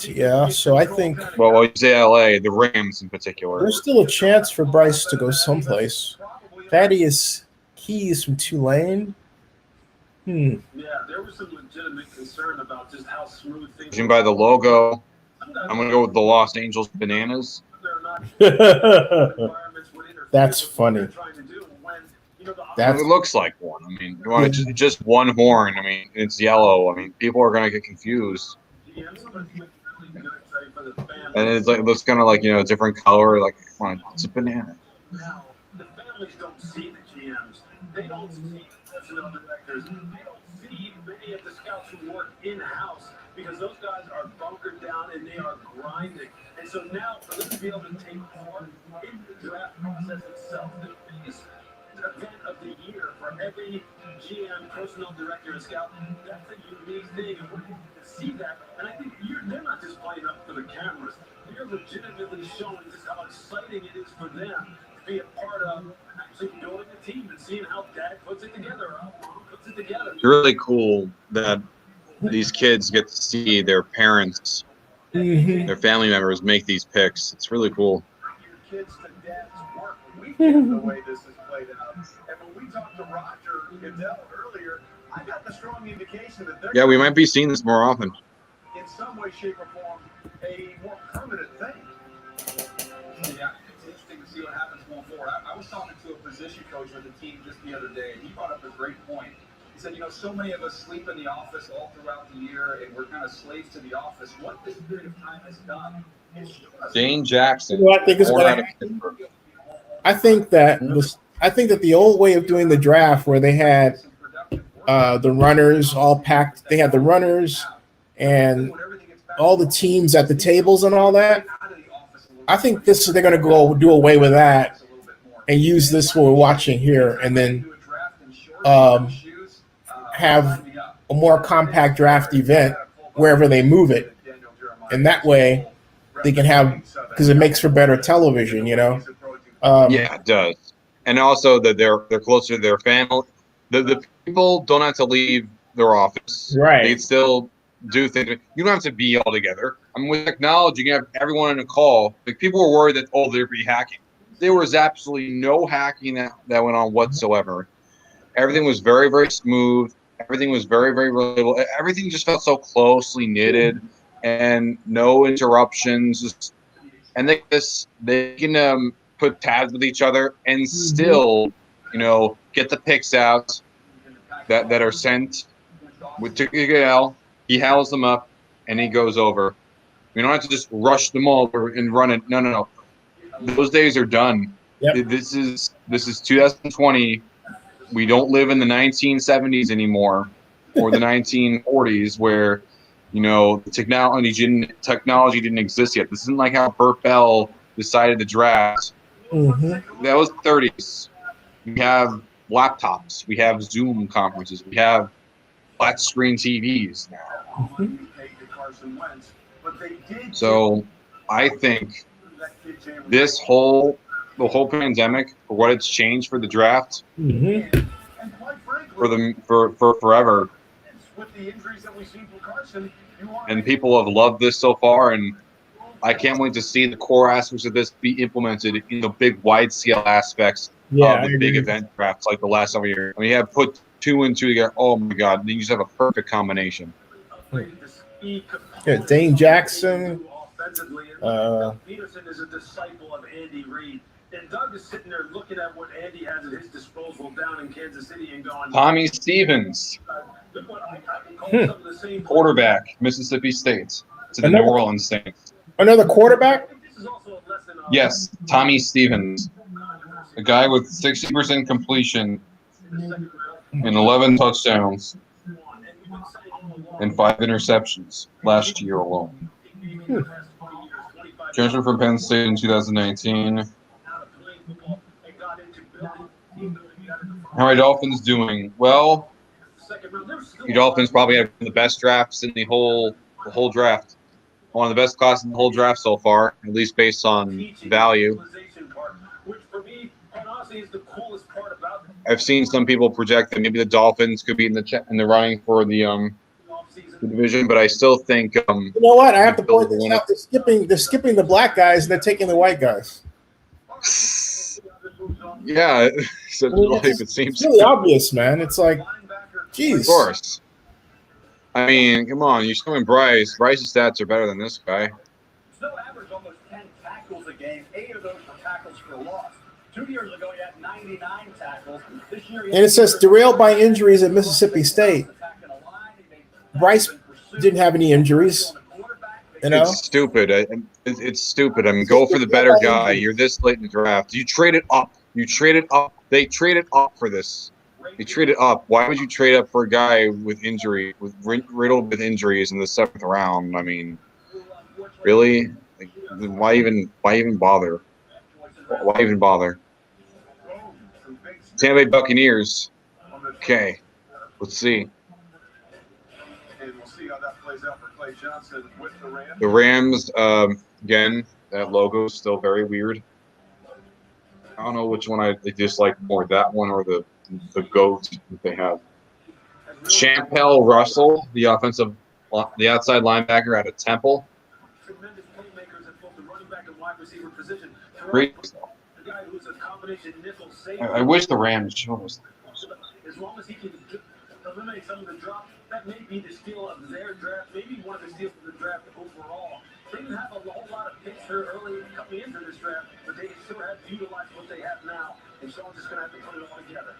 Yeah. So I think. Well, when you say LA, the Rams in particular. There's still a chance for Bryce to go someplace. Thaddeus Keys from Tulane. Yeah, there was some legitimate concern about just how smooth things. Judging by the logo, I'm gonna go with the Los Angeles Bananas. That's funny. It looks like one. I mean, you want just one horn. I mean, it's yellow. I mean, people are gonna get confused. And it's like, it looks kind of like, a different color. Like, come on, it's a banana. Now, the families don't see the GMs. They don't see the personnel directors. They don't see many of the scouts who work in-house because those guys are bunkered down and they are grinding. And so now, for them to be able to take part in the draft process itself, the biggest event of the year for every GM, personnel director, and scout, that's a unique thing. And we're going to see that. And I think they're not just playing up for the cameras. They're legitimately showing just how exciting it is for them to be a part of actually building a team and seeing how dad puts it together, or how mom puts it together. It's really cool that these kids get to see their parents, their family members make these picks. It's really cool. Your kids to dad's work. We get the way this is played out. And when we talked to Roger Goodell earlier, I got the strong indication that they're Yeah, we might be seeing this more often. in some way, shape, or form a more permanent thing. Yeah, it's interesting to see what happens going forward. I was talking to a position coach with the team just the other day, and he brought up a great point. He said, so many of us sleep in the office all throughout the year, and we're kind of slaves to the office. What this period of time has done is Dane Jackson. Well, I think that the old way of doing the draft, where they had the runners all packed, they had the runners and all the teams at the tables and all that. I think they're going to go do away with that and use this what we're watching here, and then have a more compact draft event wherever they move it, and that way they can have, because it makes for better television, Yeah, it does. And also that they're closer to their family. The people don't have to leave their office. Right. They still do things. You don't have to be all together. I mean, with technology, you can have everyone in a call. Like, people were worried that, oh, there'd be hacking. There was absolutely no hacking that went on whatsoever. Everything was very, very smooth. Everything was very, very reliable. Everything just felt so closely knitted and no interruptions. And they can put tabs with each other and still, get the picks out that are sent with L. He howls them up and he goes over. We don't have to just rush them over and run it. No. Those days are done. Yep. This is 2020. We don't live in the 1970s anymore or the 1940s where, technology didn't exist yet. This isn't like how Burt Bell decided to draft. Mm-hmm. That was the 30s. We have laptops. We have Zoom conferences. We have flat screen TVs now. So I think the whole pandemic, for what it's changed for the draft, for forever, and people have loved this so far, and I can't wait to see the core aspects of this be implemented in the big wide-scale aspects of the big event drafts like the last several years. I mean, you have put 2 and 2 together. Oh my God, then you just have a perfect combination. Yeah, Dane Jackson. Peterson is a disciple of Andy Reid. And Doug is sitting there looking at what Andy has at his disposal down in Kansas City and going, Tommy Stevens, quarterback, Mississippi State, to the New Orleans Saints. Another quarterback? Yes, Tommy Stevens, a guy with 60% completion and 11 touchdowns and 5 interceptions last year alone. Transferred from Penn State in 2019. How are Dolphins doing? Well, the Dolphins probably have the best drafts in the whole draft. One of the best classes in the whole draft so far, at least based on value. I've seen some people project that maybe the Dolphins could be in the running for the division, but I still think. You know what? I have to point this out. They're skipping the black guys and they're taking the white guys. Yeah, it seems really obvious, man. It's like, geez. Of course. I mean, come on. You're showing Bryce. Bryce's stats are better than this guy. Snow averaged almost 10 tackles a game. 8 of those were tackles for loss. 2 years ago, he had 99 tackles. This year, and it says derailed by injuries at Mississippi State. Bryce didn't have any injuries. It's stupid. It's stupid. I mean, go for the better guy. You're this late in the draft. You traded up. They traded up for this. They traded up. Why would you trade up for a guy with riddled with injuries in the 7th round? I mean, really? Like, why even bother? Why even bother? Tampa Bay Buccaneers. Okay, let's see. The Rams, again, that logo is still very weird. I don't know which one I dislike more, that one or the goat that they have. Champel Russell, the outside linebacker out of Temple. Great. I wish the Rams showed us. As long as he can eliminate some of the drops, that may be the steal of their draft, maybe one of the steals of the draft overall. They didn't have a whole lot of picks here early coming into this draft, but they still have to utilize what they have now, and someone's just going to have to put it all together.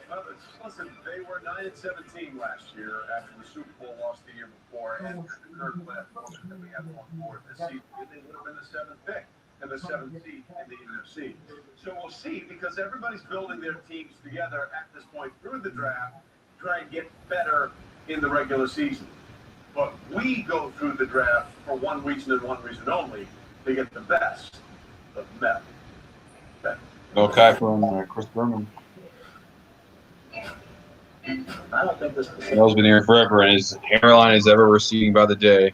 Well, listen, they were 9-17 last year after the Super Bowl loss the year before, and Kirk left that we have on board this season. They would have been the 7th pick and the 7th seed in the NFC. So we'll see, because everybody's building their teams together at this point through the draft, try and get better in the regular season. But we go through the draft for one reason and one reason only, to get the best of men. Okay, from Chris Berman. I don't think this Bell's been here forever, and his hairline is ever receding by the day.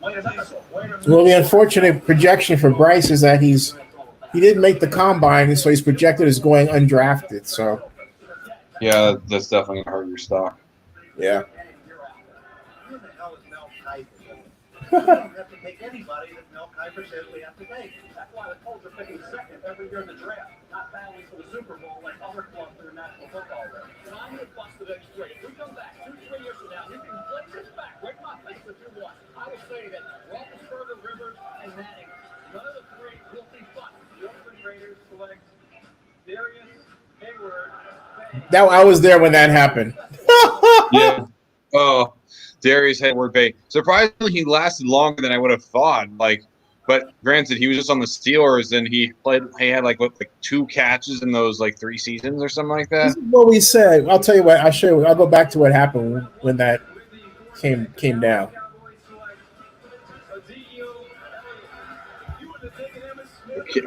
Well, the unfortunate projection for Bryce is that he didn't make the combine, and so he's projected as going undrafted. So, yeah, that's definitely gonna hurt your stock. Yeah. Who the hell is Mel Kiper? We don't have to take anybody that Mel Kiper says we have to take. That's why the Colts are picking second every year in the draft, not battling for the Super Bowl like other clubs in the National Football League. And I'm going to bust the next three. If we come back 2-3 years from now, you can place this back, break my face if you want. I will say that Roethlisberger, Rivers, and Manning, none of the three will be busts. The Oakland Raiders select Darius Hayward. That I was there when that happened. Yeah. Oh, Darius Hayward Bay. Surprisingly, he lasted longer than I would have thought. But granted, he was just on the Steelers, and he had like 2 catches in those 3 seasons or something like that. This is what we said. I'll tell you what. I'll go back to what happened when that came down.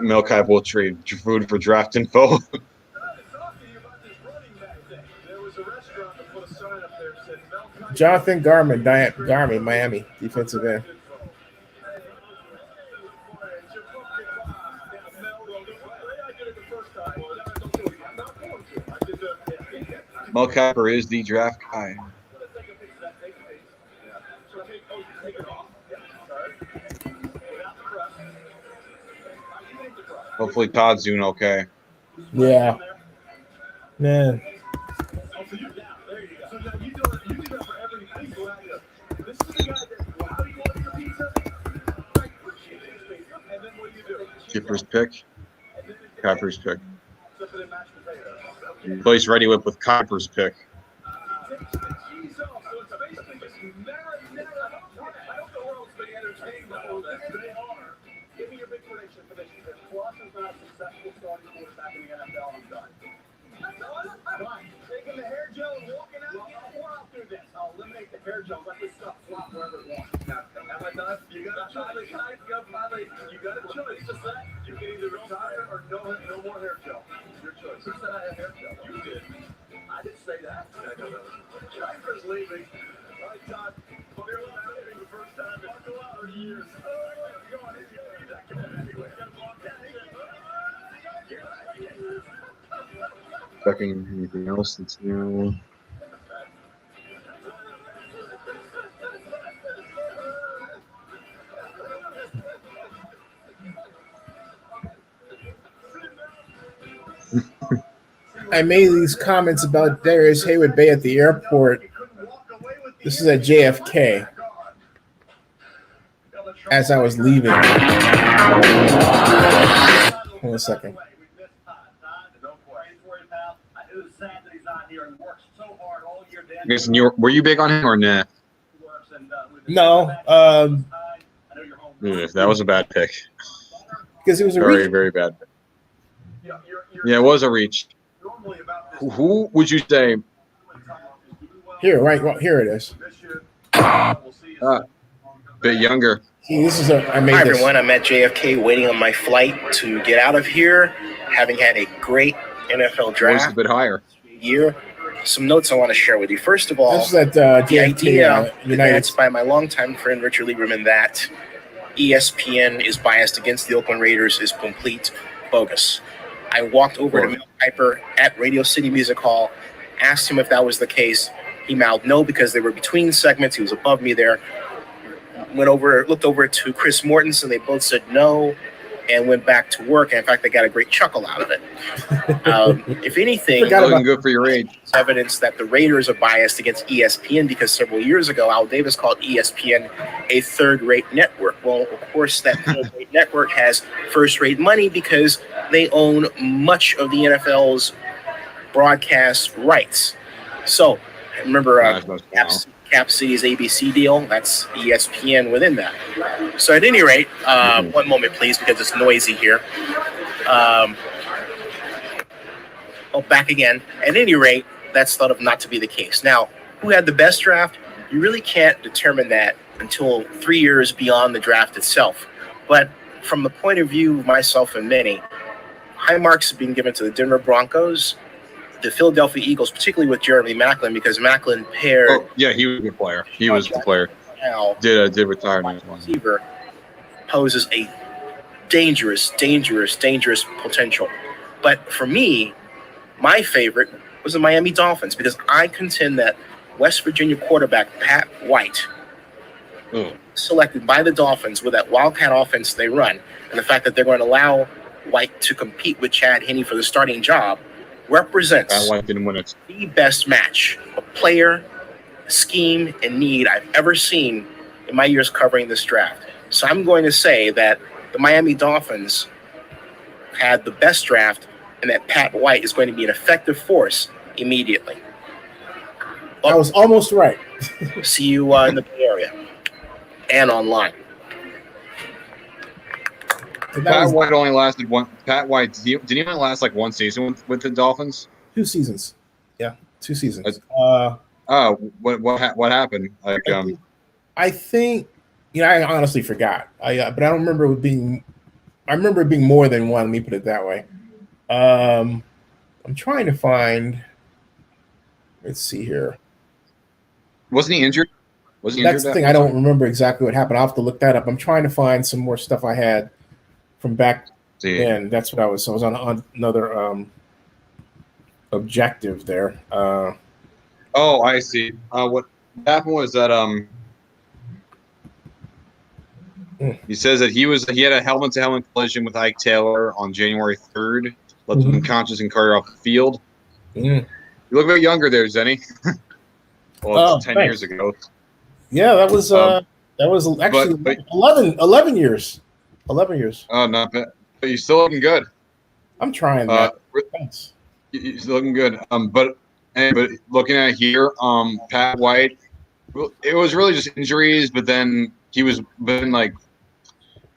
Mel Kiper will trade food for draft info. Jonathan Garmin, Miami defensive end. Mel Kiper is the draft guy. Hopefully Todd's doing okay. Yeah. Man. Kiper's pick. Kiper's pick. Place ready whip with Kiper's pick. Taking the hair gel and walking out, or I'll do this. I'll eliminate the hair gel, let this stuff flop wherever it wants. Now, am I done? You got a choice. You got a choice. Just that. You can either retire or no more hair gel. It's your choice. Who said I had hair gel? You did. I didn't say that. Kiper's leaving. All right, Todd. You're leaving the first time in 4 years. Go on, come on, anyway. Checking anything else that's new. I made these comments about Darius Hayward Bay at the airport. This is at JFK. As I was leaving. Hold on a second. Were you big on him or nah? No. That was a bad pick. Because it was a very, reach. very bad pick. Yeah, it was a reach. Who would you say? Here, right here it is. Bit younger. See, this is I made Hi, this. everyone. I'm at JFK waiting on my flight to get out of here, having had a great NFL draft. Voice a bit higher. Year. Some notes I want to share with you. First of all, This is at the JFK idea United. advanced by my longtime friend Richard Lieberman that ESPN is biased against the Oakland Raiders is complete bogus. I walked over to Mel Kiper at Radio City Music Hall, asked him if that was the case. He mouthed no because they were between segments. He was above me there. Looked over to Chris Mortensen. They both said no and went back to work. And in fact, they got a great chuckle out of it. If anything, Looking good for your age. it's evidence that the Raiders are biased against ESPN because several years ago, Al Davis called ESPN a third-rate network. Well, of course, that third-rate network has first-rate money because they own much of the NFL's broadcast rights. So, remember Cap City's ABC deal? That's ESPN within that. So at any rate, one moment, please, because it's noisy here. Back again. At any rate, that's thought of not to be the case. Now, who had the best draft? You really can't determine that until 3 years beyond the draft itself. But from the point of view of myself and many, high marks have been given to the Denver Broncos, the Philadelphia Eagles, particularly with Jeremy Maclin, because Maclin paired. Oh, yeah, he was a good player. He was the player. Now, Did retire. receiver poses a dangerous potential. But for me, my favorite was the Miami Dolphins because I contend that West Virginia quarterback Pat White, selected by the Dolphins with that Wildcat offense they run, and the fact that they're going to allow White to compete with Chad Henne for the starting job, represents Pat White didn't win it. the best match of player, scheme, and need I've ever seen in my years covering this draft. So I'm going to say that the Miami Dolphins had the best draft and that Pat White is going to be an effective force immediately. I was almost right. See you in the Bay Area and online. Pat White only lasted one. Pat White didn't even last like one season with the Dolphins. 2 seasons. Yeah, 2 seasons. What happened? Like, I think I honestly forgot. But I don't remember it being. I remember it being more than one. Let me put it that way. I'm trying to find. Let's see here. Wasn't he injured? Was he That's injured? the thing. I don't remember exactly what happened. I'll have to look that up. I'm trying to find some more stuff I had from back then. That's what I was. So I was on another objective there. Oh, I see. What happened was that he says that he had a helmet-to-helmet collision with Ike Taylor on January 3rd, left him unconscious and carried off the field. You look a bit younger there, Zenny. Well, it's 10 years ago. Yeah, that was actually 11 years. 11 years. Oh, not bad. But you're still looking good. I'm trying that. Thanks. You're still looking good. But looking at here, Pat White, it was really just injuries, but then he was like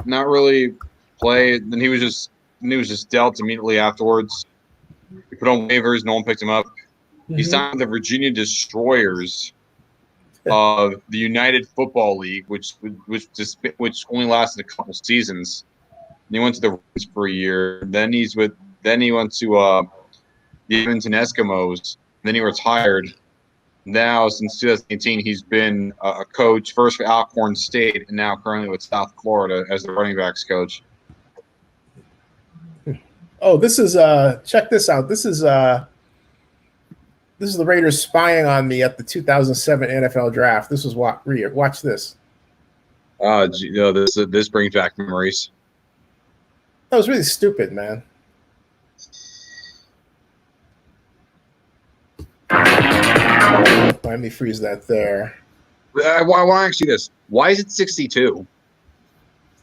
not really play. Then he was just dealt immediately afterwards. He put on waivers, no one picked him up. He signed the Virginia Destroyers of the United Football League, which only lasted a couple seasons. And he went to the Reds for a year. Then he went to the Edmonton Eskimos. Then he retired. Now, since 2018, he's been a coach first for Alcorn State and now currently with South Florida as the running backs coach. Oh, this is check this out. This is the Raiders spying on me at the 2007 NFL draft. This is watch this. This brings back memories. That was really stupid, man. Let me freeze that there. Why actually this? Why is it 62?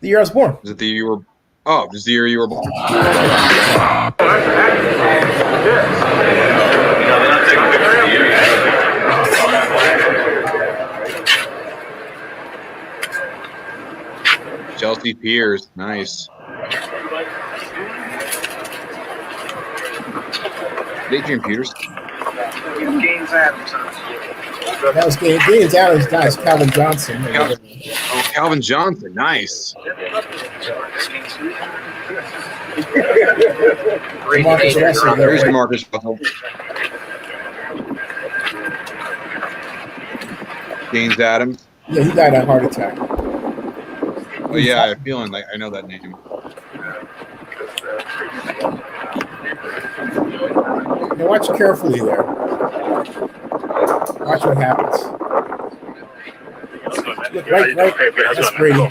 The year I was born. Is it the year you were? Oh, just the year you were born. Chelsea Piers, nice. Adrian Peters. That was Gaines Adams, guys. Calvin Johnson. Calvin Johnson, nice. There's Marcus Russell. Gaines Adams. Yeah, he died of a heart attack. Oh yeah, I'm feeling like I know that name. Now watch carefully there. Watch what happens. Look, right. That's Brady.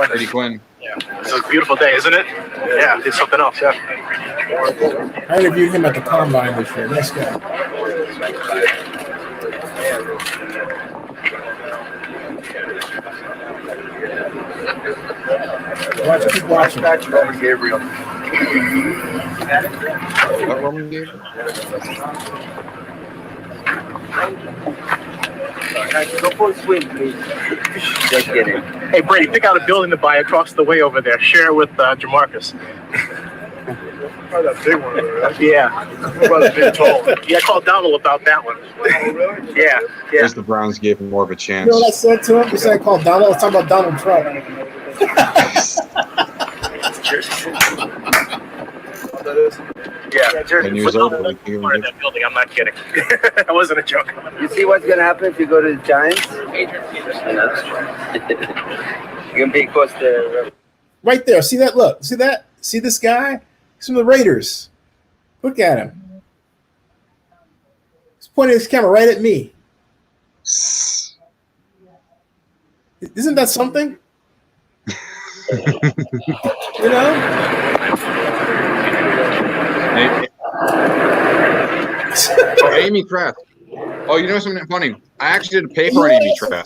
Brady Quinn. Yeah. It's a beautiful day, isn't it? Yeah, it's something else, yeah. I interviewed him at the Combine this year. Nice guy. Keep watching. Roman Gabriel. Roman Gabriel? Go for a swim, please. Just kidding. Hey, Brady, pick out a building to buy across the way over there. Share it with Jamarcus. Oh, that big one over there. Yeah. What about the big tall one? Yeah, I called Donald about that one. Oh, really? Yeah. Guess the Browns gave him more of a chance. You know what I said to him? You said I called Donald. I was talking about Donald Trump. Yeah, Jersey. 10 years old. Part of that building. I'm not kidding. That wasn't a joke. You see what's gonna happen if you go to the Giants? You're gonna be across the. Right there. See that? Look. See that? See this guy? He's from the Raiders. Look at him. He's pointing his camera right at me. Isn't that something? You know? Oh, Amy Trask. Oh, you know something funny? I actually did a paper on Amy Trask.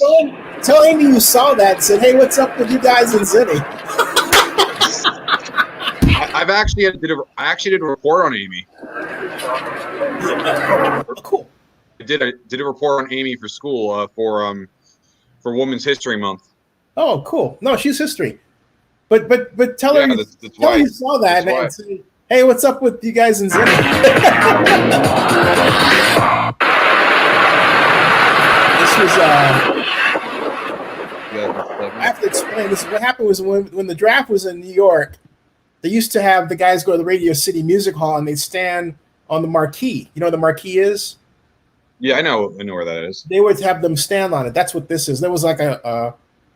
Tell Amy you saw that and said, hey, what's up with you guys in Zinni? I actually did a report on Amy. Cool. I did a report on Amy for school for Women's History Month. Oh, cool. No, she's history. But tell her that's tell her why. you saw that and say, hey, what's up with you guys in Zinni? This was I have to explain this. What happened was when the draft was in New York, they used to have the guys go to the Radio City Music Hall and they'd stand on the marquee. You know what the marquee is? Yeah, I know where that is. They would have them stand on it. That's what this is. There was like a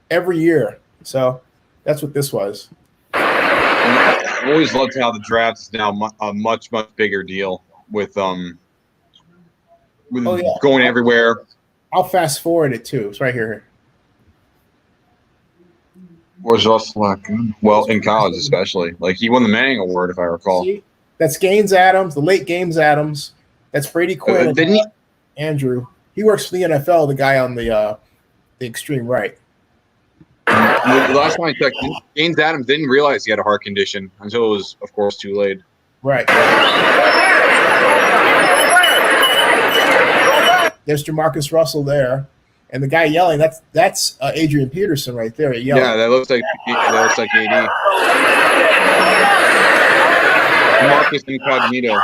every year. So that's what this was. I always loved how the draft is now a much bigger deal with going everywhere. I'll fast forward it too. It's right here. Was Russell like, well, in college especially. Like he won the Manning Award, if I recall. See? That's Gaines Adams, the late Gaines Adams. That's Brady Quinn. Andrew. He works for the NFL, the guy on the extreme right. The last time I checked, Gaines Adams didn't realize he had a heart condition until it was, of course, too late. Right. There's Jamarcus Russell there. And the guy yelling, that's Adrian Peterson right there. Yelling. Yeah, that looks like AD. Marcus Incognito.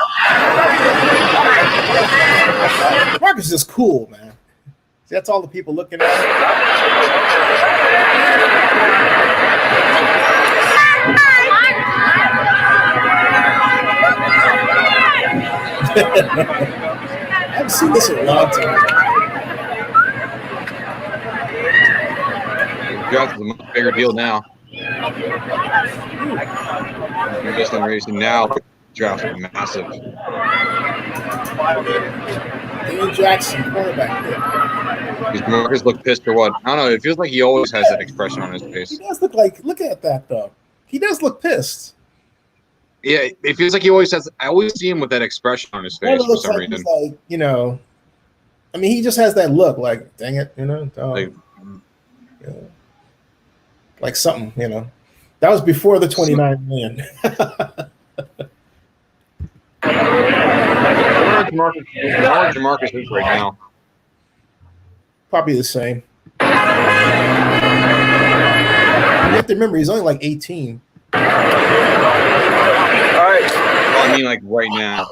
Marcus is cool, man. See, that's all the people looking at him. I haven't seen this in a long time. Draft is a much bigger deal now. You're just on racing now. Draft is massive. Ian Jackson, quarterback. Does Marcus look pissed or what? I don't know. It feels like he always has that expression on his face. He does look at that though. He does look pissed. Yeah, it feels like he always has. I always see him with that expression on his face for some reason. Like, you know, I mean, he just has that look. Like, dang it, you know. Like something, you know. That was before the 29 million. Where Jamarcus is right now? Probably the same. You have to remember, he's only like 18. All right. Well, I mean, like right now.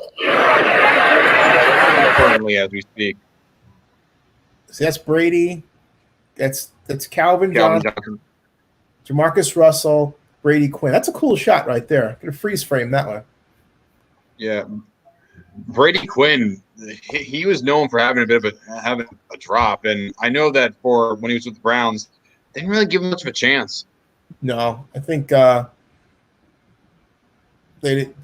Currently, as we speak. See, that's Brady. That's Calvin Johnson. Jamarcus Russell, Brady Quinn. That's a cool shot right there. Could have freeze framed that one. Yeah. Brady Quinn, he was known for having a drop, and I know that for when he was with the Browns, they didn't really give him much of a chance. No, I think they did.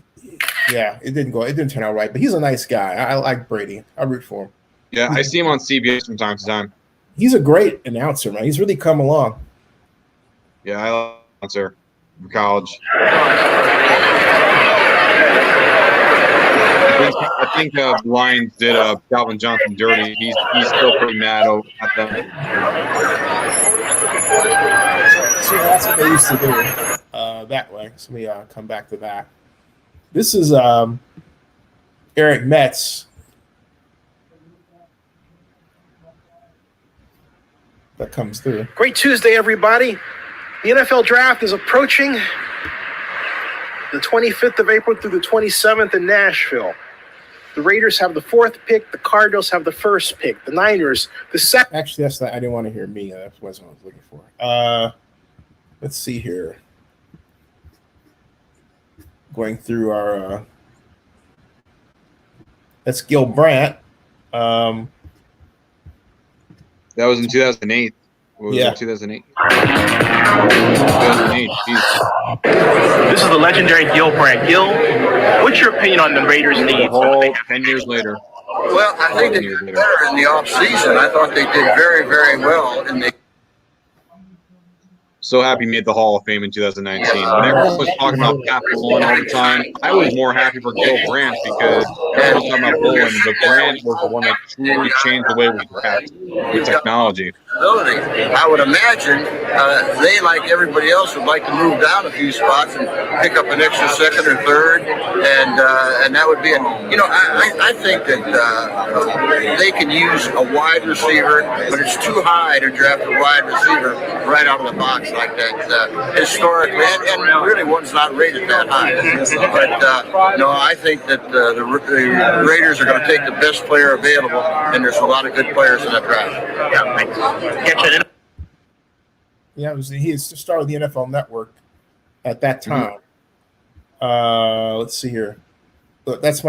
Yeah, it didn't turn out right, but he's a nice guy. I like Brady. I root for him. Yeah, I see him on CBS from time to time. He's a great announcer, man. He's really come along. Yeah, I love announcer from college. I think the Lions did Calvin Johnson dirty. He's still pretty mad at them. So that's what they used to do that way. So we come back to that. This is Eric Metz. That comes through. Great Tuesday, everybody. The NFL draft is approaching the 25th of April through the 27th in Nashville. The Raiders have the 4th pick. The Cardinals have the 1st pick. The Niners, the 2nd. Actually, that's not. I didn't want to hear me. That wasn't what I was looking for. Let's see here. Going through our. That's Gil Brandt. That was in 2008. Yeah. 2008. 2008. This is the legendary Gil Brandt. Gil, what's your opinion on the Raiders' needs? 10 years later. Well, I think they did better in the off season. I thought they did very, very well in the. So happy he made the Hall of Fame in 2019. When everyone was talking about Pat Bowlen all the time, I was more happy for Gil Brandt because everyone was talking about Bowlen, but Brandt was the one that truly changed the way we draft with technology. I would imagine they, like everybody else, would like to move down a few spots and pick up an extra second or third, and that would be it. You know, I think that they can use a wide receiver, but it's too high to draft a wide receiver right out of the box like that historically, and really one's not rated that high. But no, I think that the Raiders are going to take the best player available, and there's a lot of good players in that draft. Yeah, he was the star of the NFL Network at that time. Let's see here. That's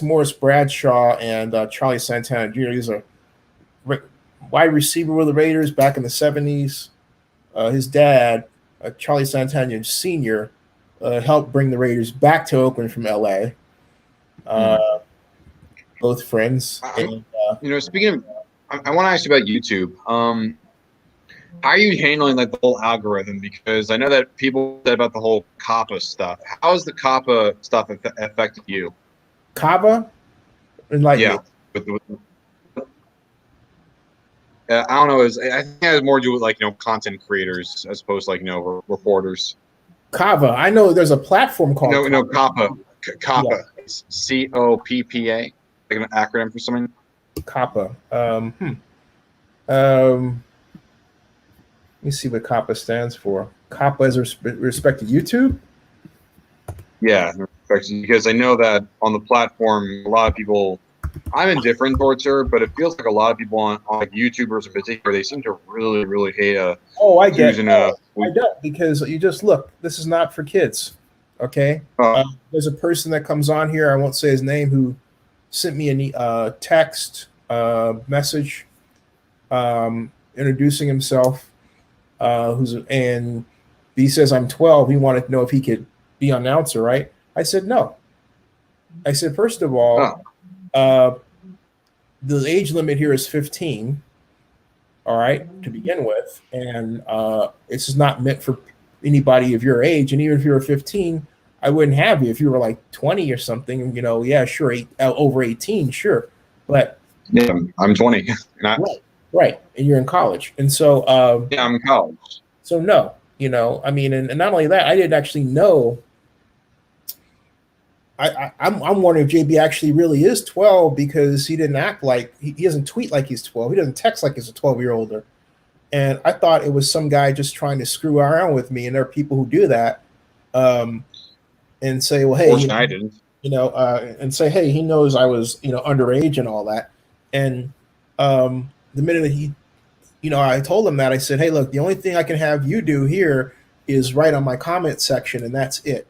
Morris Bradshaw and Charlie Santana Jr. He's a wide receiver with the Raiders back in the 70s. His dad, Charlie Santana Sr., helped bring the Raiders back to Oakland from LA. Both friends. Speaking of, I want to ask you about YouTube. How are you handling like the whole algorithm? Because I know that people said about the whole COPPA stuff. How has the COPPA stuff affected you? COPPA? Yeah. I don't know. I think it has more to do with like content creators as opposed to like reporters. COPPA. I know there's a platform called COPPA. COPPA. Yeah. It's COPPA. Like an acronym for something. COPPA. Let me see what COPPA stands for. COPPA is respect to YouTube? Yeah, because I know that on the platform, a lot of people, I'm indifferent towards her, but it feels like a lot of people on like YouTubers in particular, they seem to really, really hate I get it. I don't, because you just look, this is not for kids, okay? There's a person that comes on here, I won't say his name, who sent me a text message introducing himself. And he says I'm 12. He wanted to know if he could be an announcer, right? I said no. I said, first of all, the age limit here is 15. All right, to begin with, and this is not meant for anybody of your age. And even if you were 15, I wouldn't have you. If you were like 20 or something, yeah, sure, over 18, sure, but yeah, I'm 20. Right, and you're in college, and so yeah, I'm in college. So no, I mean, and not only that, I didn't actually know. I'm wondering if JB actually really is 12 because he didn't act like he doesn't tweet like he's 12. He doesn't text like he's a 12-year-older, and I thought it was some guy just trying to screw around with me. And there are people who do that, and say, well, hey, I didn't, and say, hey, he knows I was underage and all that, and the minute that he, I told him that, I said, hey, look, the only thing I can have you do here is write on my comment section, and that's it.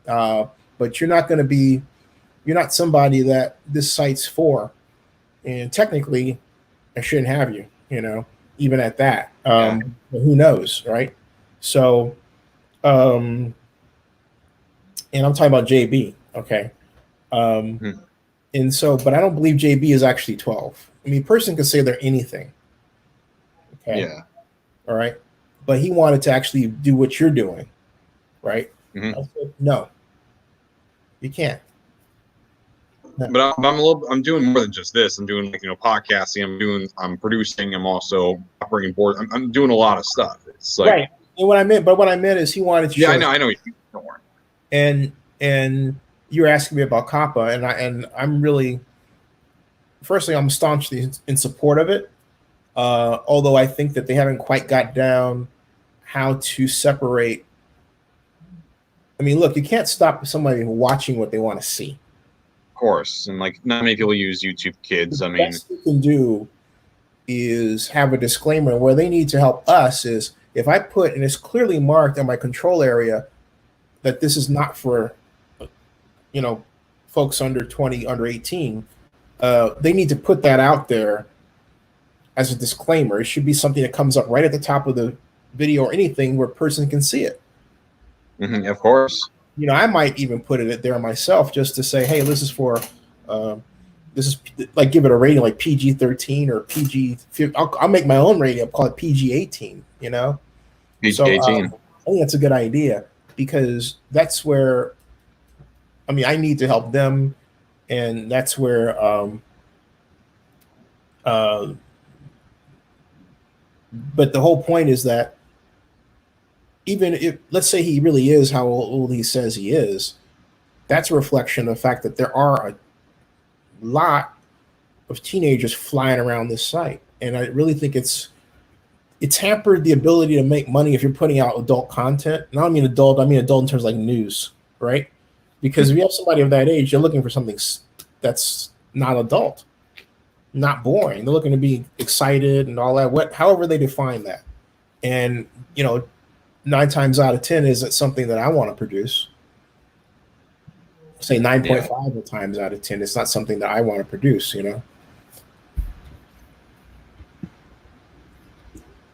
But you're not not somebody that this site's for. And technically, I shouldn't have you, even at that. But who knows, right? So, and I'm talking about JB, okay? And so, but I don't believe JB is actually 12. I mean, a person can say they're anything. Okay. Yeah. All right. But he wanted to actually do what you're doing. Right. I said, no, you can't. No. But I'm doing more than just this. I'm doing podcasting. I'm producing. I'm also operating board. I'm doing a lot of stuff. It's like, right. And what I meant is he wanted to. Yeah, I know. Don't worry. And you're asking me about COPPA, and I'm really, firstly, I'm staunchly in support of it. Although I think that they haven't quite got down how to separate. I mean, look, you can't stop somebody from watching what they want to see. Of course, and like not many people use YouTube Kids. The best you can do is have a disclaimer where they need to help us. Is if I put, and it's clearly marked on my control area, that this is not for, folks under 20, under 18. They need to put that out there as a disclaimer. It should be something that comes up right at the top of the video or anything where a person can see it. Of course. I might even put it there myself just to say, hey, this is for this is like give it a rating like PG-13 or PG. I'll make my own rating. I'll call it PG-18. You know, PG-18. I think that's a good idea because that's where. I mean, I need to help them, and that's where. But the whole point is that even if, let's say he really is how old he says he is, that's a reflection of the fact that there are a lot of teenagers flying around this site. And I really think it's hampered the ability to make money if you're putting out adult content. And I don't mean adult, I mean adult in terms of like news, right? Because if you have somebody of that age, you're looking for something that's not adult, not boring. They're looking to be excited and all that, however they define that. And, 9 times out of 10 is it something that I want to produce. Say 9.5 times out of 10, it's not something that I want to produce,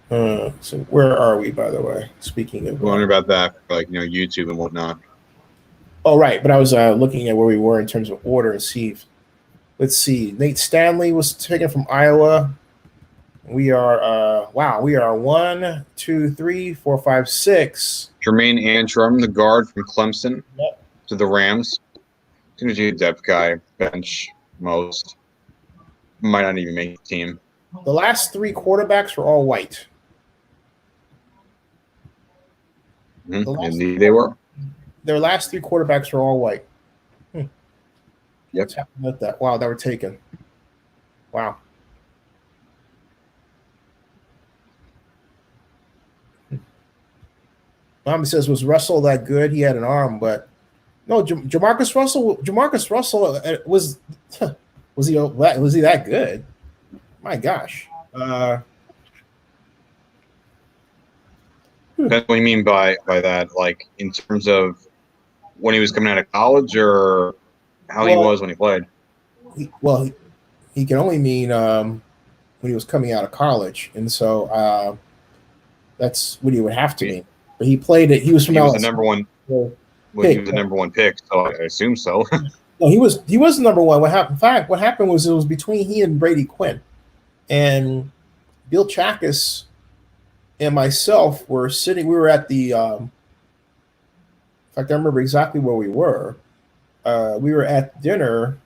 So where are we, by the way? Speaking of, wondering about that, like YouTube and whatnot. Oh, right, but I was looking at where we were in terms of order and see. Let's see. Nate Stanley was taken from Iowa. We are we are 1, 2, 3, 4, 5, 6. Jermaine Antrim, the guard from Clemson, to the Rams. Going to be a depth guy, bench most. Might not even make the team. The last 3 quarterbacks were all white. Indeed, they were. Their last 3 quarterbacks were all white. Yep. What's happening with that? Wow, they were taken. Wow. Mom says, was Russell that good? He had an arm, but no, Jamarcus Russell was he that good? My gosh. That's what you mean by that, like in terms of when he was coming out of college or how he was when he played? He can only mean when he was coming out of college, and so that's what he would have to mean. But he played it. He was from LSU. The number one. He was the number 1 pick, so I assume so. No, he was the number 1. What happened? In fact, what happened was it was between he and Brady Quinn, and Bill Chakas and myself were sitting. We were at the. In fact, I remember exactly where we were. We were at dinner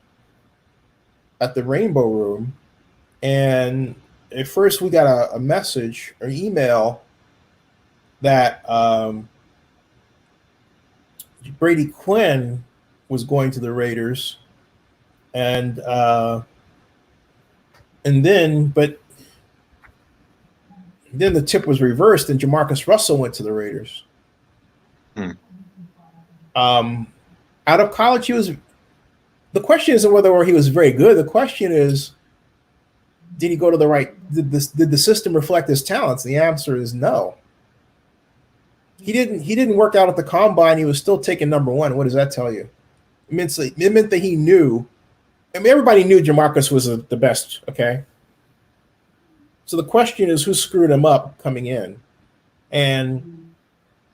at the Rainbow Room, and at first we got a message or email that Brady Quinn was going to the Raiders, and then the tip was reversed, and Jamarcus Russell went to the Raiders. Out of college, the question isn't whether he was very good. The question is, did he go to the right? Did the system reflect his talents? The answer is no. He didn't work out at the combine. He was still taking number 1. What does that tell you? It meant that he knew. I mean, everybody knew Jamarcus was the best. Okay. So the question is, who screwed him up coming in? And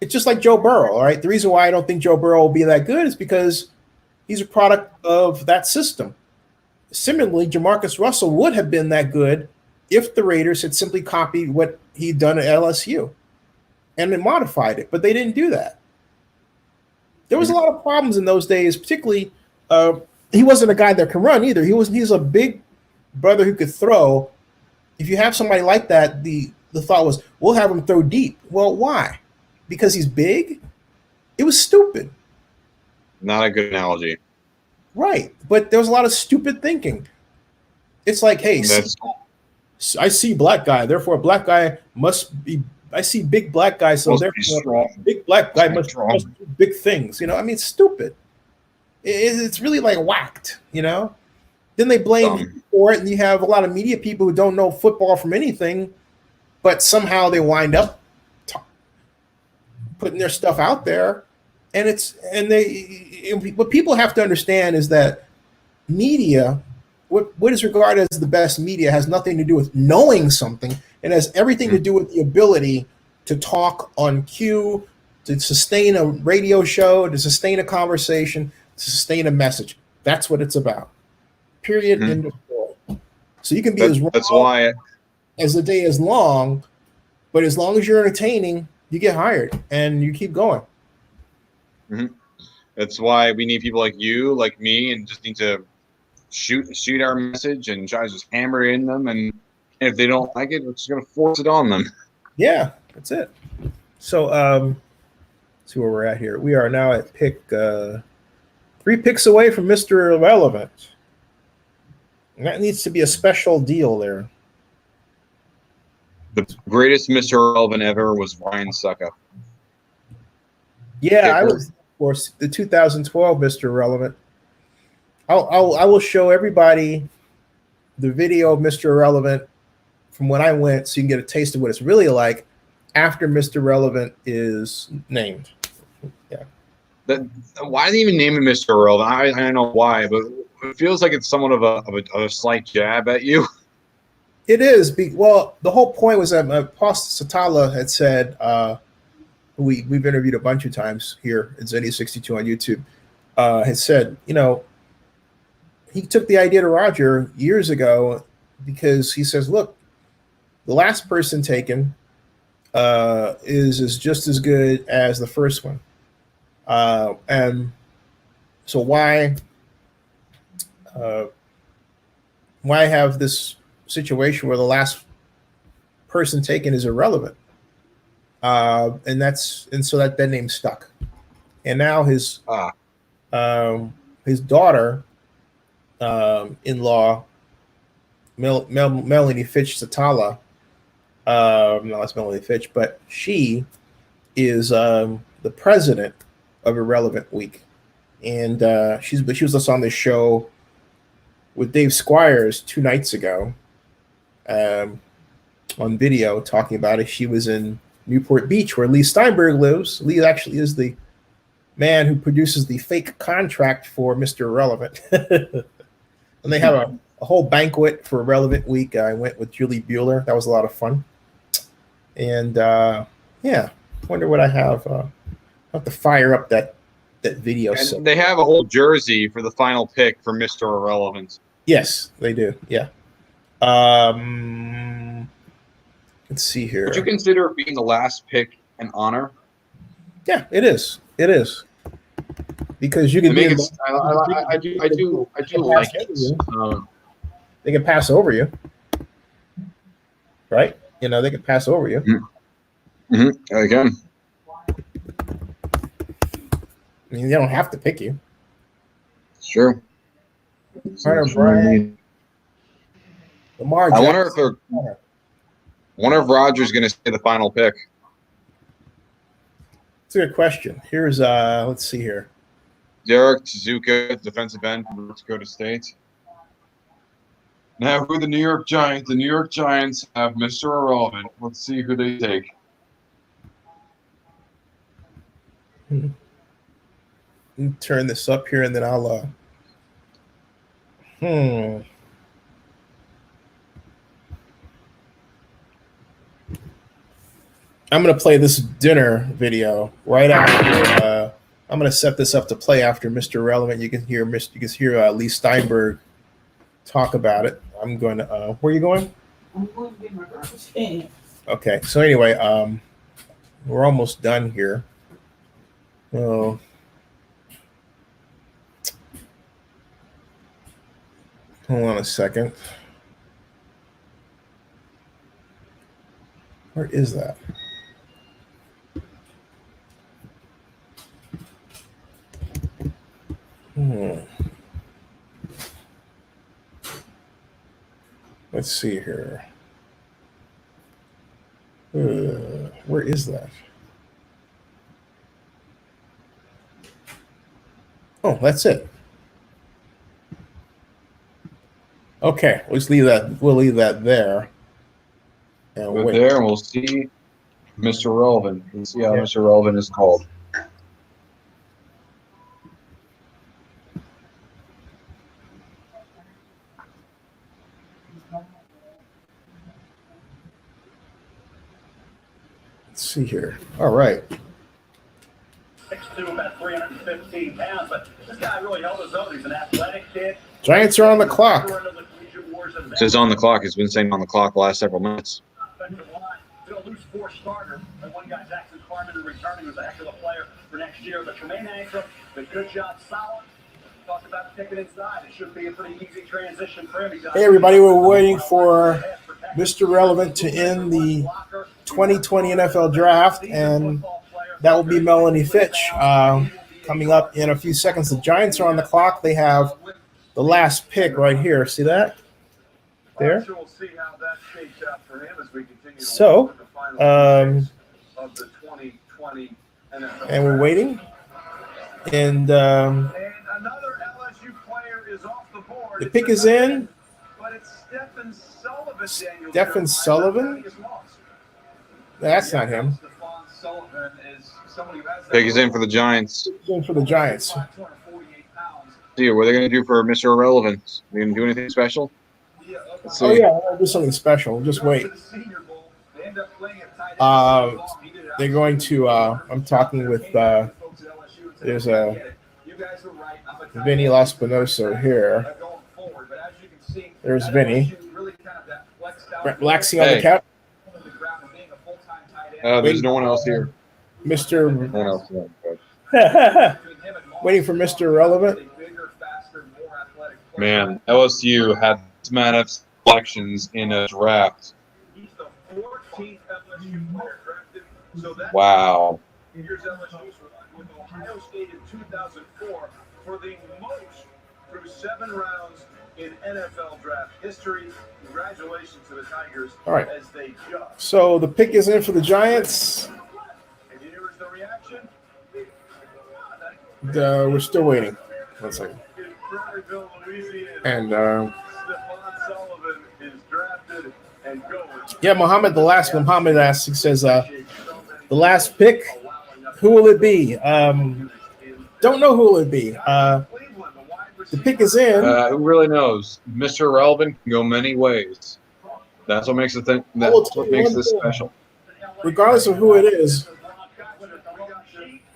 it's just like Joe Burrow. All right. The reason why I don't think Joe Burrow will be that good is because he's a product of that system. Similarly, Jamarcus Russell would have been that good if the Raiders had simply copied what he'd done at LSU and then modified it, but they didn't do that. There was a lot of problems in those days, particularly he wasn't a guy that can run either. He's a big brother who could throw. If you have somebody like that, the thought was, we'll have him throw deep. Well, why? Because he's big? It was stupid. Not a good analogy. Right. But there was a lot of stupid thinking. It's like, hey, I see black guy, therefore a black guy must be. I see big black guys, so therefore big black guy must do big things. I mean, it's stupid. It's really like whacked, Then they blame you for it, and you have a lot of media people who don't know football from anything, but somehow they wind up putting their stuff out there. And what people have to understand is that media, what is regarded as the best media, has nothing to do with knowing something. It has everything to do with the ability to talk on cue, to sustain a radio show, to sustain a conversation, to sustain a message. That's what it's about. Period. Mhm. End of story. So you can be as wrong That's why. as the day is long, but as long as you're entertaining, you get hired and you keep going. Mhm. That's why we need people like you, like me, and just need to shoot our message and try to just hammer it in them. And if they don't like it, we're just gonna force it on them. Yeah, that's it. So let's see where we're at here. We are now at pick 3 picks away from Mr. Irrelevant. And that needs to be a special deal there. The greatest Mr. Irrelevant ever was Ryan Suckup. Yeah, I Kicker. was, of course, the 2012 Mr. Irrelevant. I will show everybody the video of Mr. Irrelevant from when I went, so you can get a taste of what it's really like after Mr. Irrelevant is named. Yeah. Why do they even name him Mr. Irrelevant? I don't know why, but it feels like it's somewhat of a slight jab at you. It is. Well, the whole point was that Pastor Satala had said, we've interviewed a bunch of times here at Zenny62 on YouTube, had said, he took the idea to Roger years ago because he says, look, the last person taken is just as good as the first one. And so why have this situation where the last person taken is irrelevant? And so that name stuck. And now his daughter in-law, Melanie Fitch Satala, no, it's Melanie Fitch, but she is the president of Irrelevant Week. And she was just on this show with Dave Squires 2 nights ago on video talking about it. She was in Newport Beach, where Lee Steinberg lives. Lee actually is the man who produces the fake contract for Mr. Irrelevant. And they have a whole banquet for Irrelevant Week. I went with Julie Bueller. That was a lot of fun. And yeah, wonder what I have. I'll have to fire up that video. And they have a whole jersey for the final pick for Mr. Irrelevant. Yes, they do. Yeah. Let's see here. Would you consider being the last pick an honor? Yeah, it is. It is. Because you can I do like it. They can pass over you, right? They can pass over you. Mm-hmm. Again, I mean, they don't have to pick you. Sure. Hunter Bryant, Lamar Jackson. I wonder if Roger's going to say the final pick. It's a good question. Here's let's see here. Derek Tsuzuka, defensive end from North Dakota State. Now, who the New York Giants? The New York Giants have Mr. Irrelevant. Let's see who they take. Let me turn this up here, and then I'll. I'm going to play this dinner video right after. I'm going to set this up to play after Mr. Irrelevant. You can hear Lee Steinberg talk about it. I'm going to. Where are you going? I'm going to get my garbage can. Okay. So anyway, we're almost done here. Oh. Hold on a second. Where is that? Let's see here. Where is that? Oh, that's it. Okay, let's leave that. We'll leave that there. And But there, we'll see Mr. Irrelevant. Let's see how Mr. Irrelevant is called. Let's see here. All right. to about 315 pounds, but this guy really held his own. He's an athletic kid. Giants are on the clock. It says on the clock. It's been saying on the clock the last several minutes. They'll lose 4 starters. And one guy, Jackson Carmen, returning, was a heck of a player for next year. But Tremaine Anchor, the good job, solid. Talked about picking inside. It should be a pretty easy transition for him. Hey, everybody, we're waiting for Mr. Relevant to end the 2020 NFL Draft, and that will be Melanie Fitch. Coming up in a few seconds, the Giants are on the clock. They have the last pick right here. See that? There. So, and we're waiting. And the pick is in. Stephen Sullivan? That's not him. Pick is in for the Giants. In for the Giants. See, what are they going to do for Mr. Irrelevant? Are they going to do anything special? Let's see. Oh, yeah, they'll do something special. Just wait. They're going to, I'm talking with, there's a Vinny Laspinoso here. There's Vinny. Relaxing on the couch. There's no one else here. Mr. No one else. Waiting for Mr. Irrelevant. Man, LSU had this amount of selections in a draft. Wow. Here's LSU with Ohio State in 2004 for the most through 7 rounds in NFL draft history. Congratulations to the Tigers. All right. As they just. So the pick is in for the Giants. And here's the reaction. We're still waiting. 1 second. And Stephon Sullivan is drafted and going. yeah, Muhammad asks, he says, the last pick, who will it be? Don't know who will it be. The pick is in. Who really knows? Mr. Irrelevant can go many ways. That's what makes it that's what makes this special. Regardless of who it is,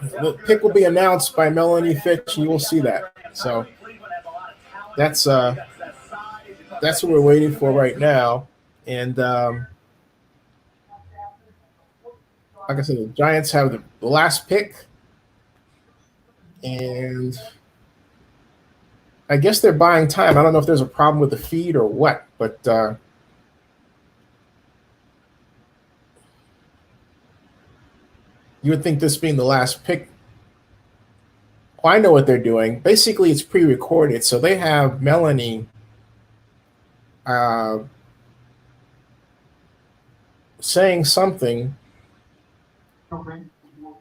the pick will be announced by Melanie Fitch, and you will see that. So that's what we're waiting for right now. And like I said, the Giants have the last pick, and I guess they're buying time. I don't know if there's a problem with the feed or what, but you would think this being the last pick. Well, I know what they're doing. Basically, it's pre-recorded, so they have Melanie saying something,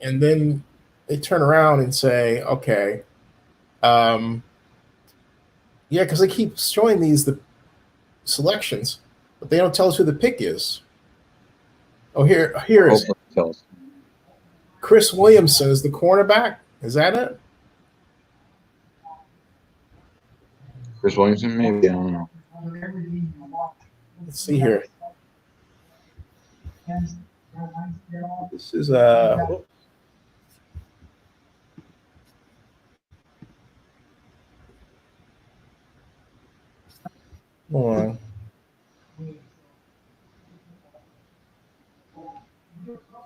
and then they turn around and say, okay, yeah, because they keep showing the selections, but they don't tell us who the pick is. Oh, here is Chris Williamson is the cornerback. Is that it? Chris Williamson, maybe. I don't know. Let's see here. This is hold on.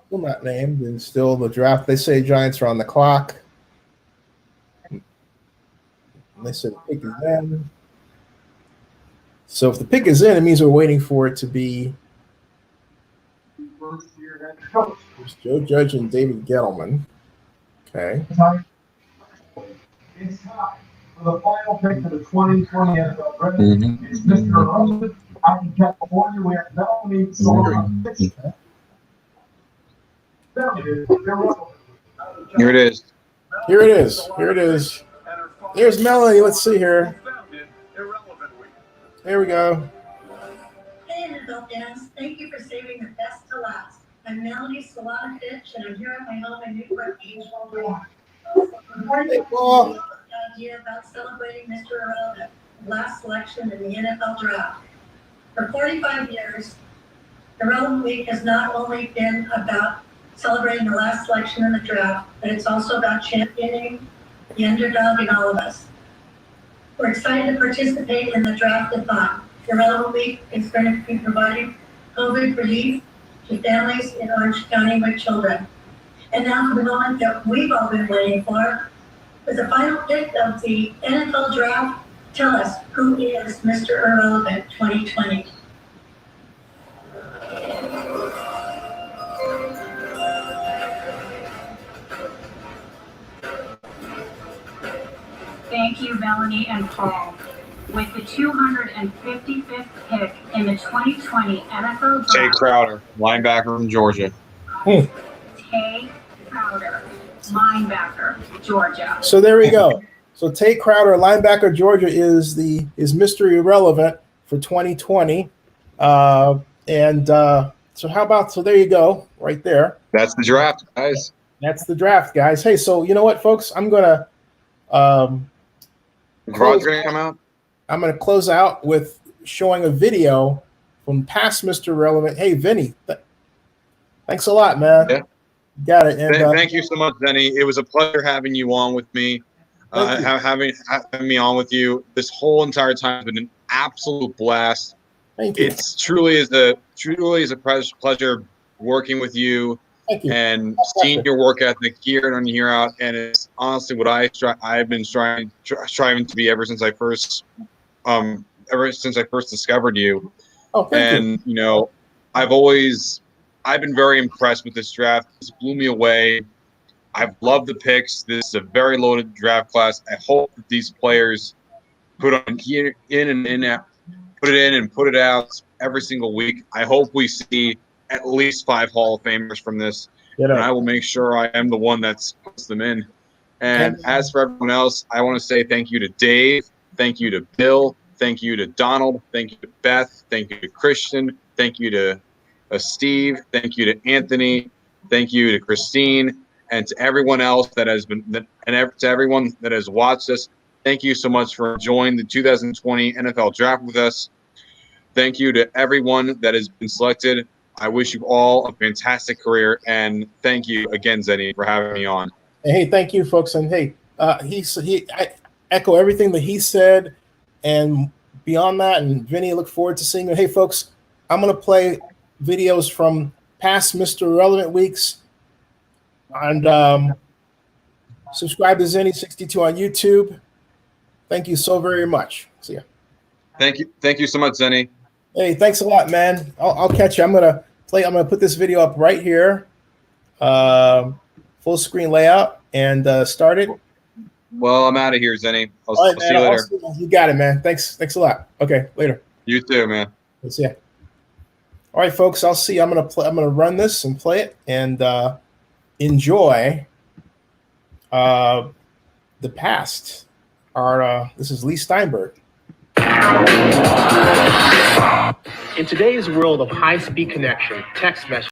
Still not named, and still the draft. They say Giants are on the clock. They said the pick is in. So if the pick is in, it means we're waiting for it to be Joe Judge and David Gettleman. Okay. It's time for the final pick for the 2020 NFL Draft. It's Mr. Irrelevant out in California. We have Melanie Sullivan. Here it is. Here it is. Here it is. There's Melanie. Let's see here. There we go. Hey, NFL fans. Thank you for saving the best to last. I'm Melanie Sullivan Fitch, and I'm here at my home in Newport Beach. Hey, Paul. Idea about celebrating Mr. Irrelevant, last selection in the NFL Draft. For 45 years, Irrelevant Week has not only been about celebrating the last selection in the draft, but it's also about championing the underdog in all of us. We're excited to participate in the draft-a-thon. Irrelevant Week is going to be providing COVID relief to families in Orange County with children. And now for the moment that we've all been waiting for, with the final pick of the NFL draft, tell us, who is Mr. Irrelevant 2020? Thank you, Melanie and Paul. With the 255th pick in the 2020 NFL Jay Draft, Crowder, linebacker from Georgia. Tay Crowder, linebacker, Georgia. So there we go. So Tate Crowder, linebacker, Georgia, is Mr. Irrelevant for 2020. So how about, so there you go, right there. That's the draft, guys. That's the draft, guys. Hey, so you know what, folks? I'm gonna Rod's gonna come out. I'm gonna close out with showing a video from past Mr. Irrelevant. Hey, Vinny, thanks a lot, man. Yeah. Got it. And Thank you so much, Denny. It was a pleasure having you on with me. Having me on with you this whole entire time has been an absolute blast. Thank you. It's truly is a pleasure working with you, and seeing your work ethic year in and year out. And it's honestly what I've been striving to be ever since I first discovered you. Oh, thank you. You know, I've been very impressed with this draft. This blew me away. I've loved the picks. This is a very loaded draft class. I hope that these players put it in and put it out every single week. I hope we see at least 5 Hall of Famers from this, and I will make sure I am the one that puts them in. And as for everyone else, I want to say thank you to Dave, thank you to Bill, thank you to Donald, thank you to Beth, thank you to Christian, thank you to Steve, thank you to Anthony, thank you to Christine, and to everyone else that has been, and to everyone that has watched us. Thank you so much for enjoying the 2020 NFL Draft with us. Thank you to everyone that has been selected. I wish you all a fantastic career, and thank you again, Zenny, for having me on. Hey, thank you, folks. And hey, I echo everything that he said, and beyond that. And Vinny, look forward to seeing you. Hey, folks, I'm going to play videos from past Mr. Irrelevant weeks, and subscribe to Zenny62 on YouTube. Thank you so very much. See ya. Thank you so much, Zenny. Hey, thanks a lot, man. I'll catch you. I'm gonna put this video up right here, full screen layout, and start it. Well, I'm out of here, Zenny. I'll see you later. You got it, man. Thanks a lot. Okay, later. You too, man. See ya. All right, folks. I'll see you. I'm gonna run this and play it and enjoy the past. This is Lee Steinberg. In today's world of high-speed connection, text message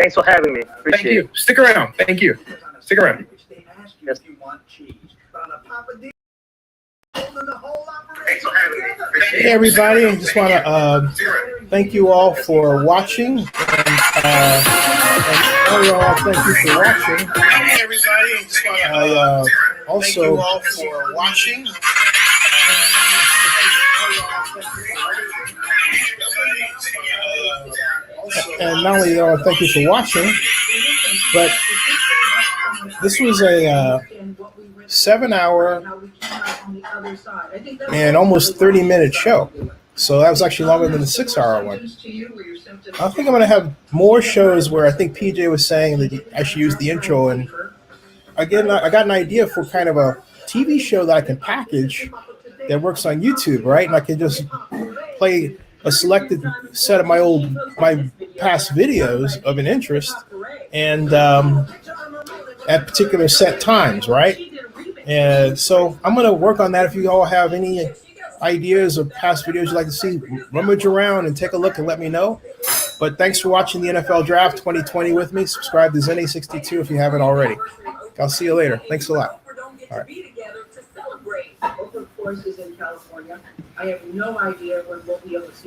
Thanks for having me. Thank Appreciate you. Stick around. Thank you. Stick around. Yes. Hey everybody, I just want to thank you all for watching, and all y'all, thank you for watching. Hey everybody, I just want to Also, thank you all for watching. and not only thank you for watching, but this was a 7-hour and almost 30-minute show. So that was actually longer than the 6-hour one. I think I'm going to have more shows where I think PJ was saying that I should use the intro. And again, I got an idea for kind of a TV show that I can package that works on YouTube, right? And I can just play a selected set of my past videos of an interest, and at particular set times, right? And so I'm going to work on that. If you all have any ideas of past videos you'd like to see, rummage around and take a look and let me know. But thanks for watching the NFL Draft 2020 with me. Subscribe to Zenny62 if you haven't already. I'll see you later. Thanks a lot. All right. Open courses in California. I have no idea when we'll be able to see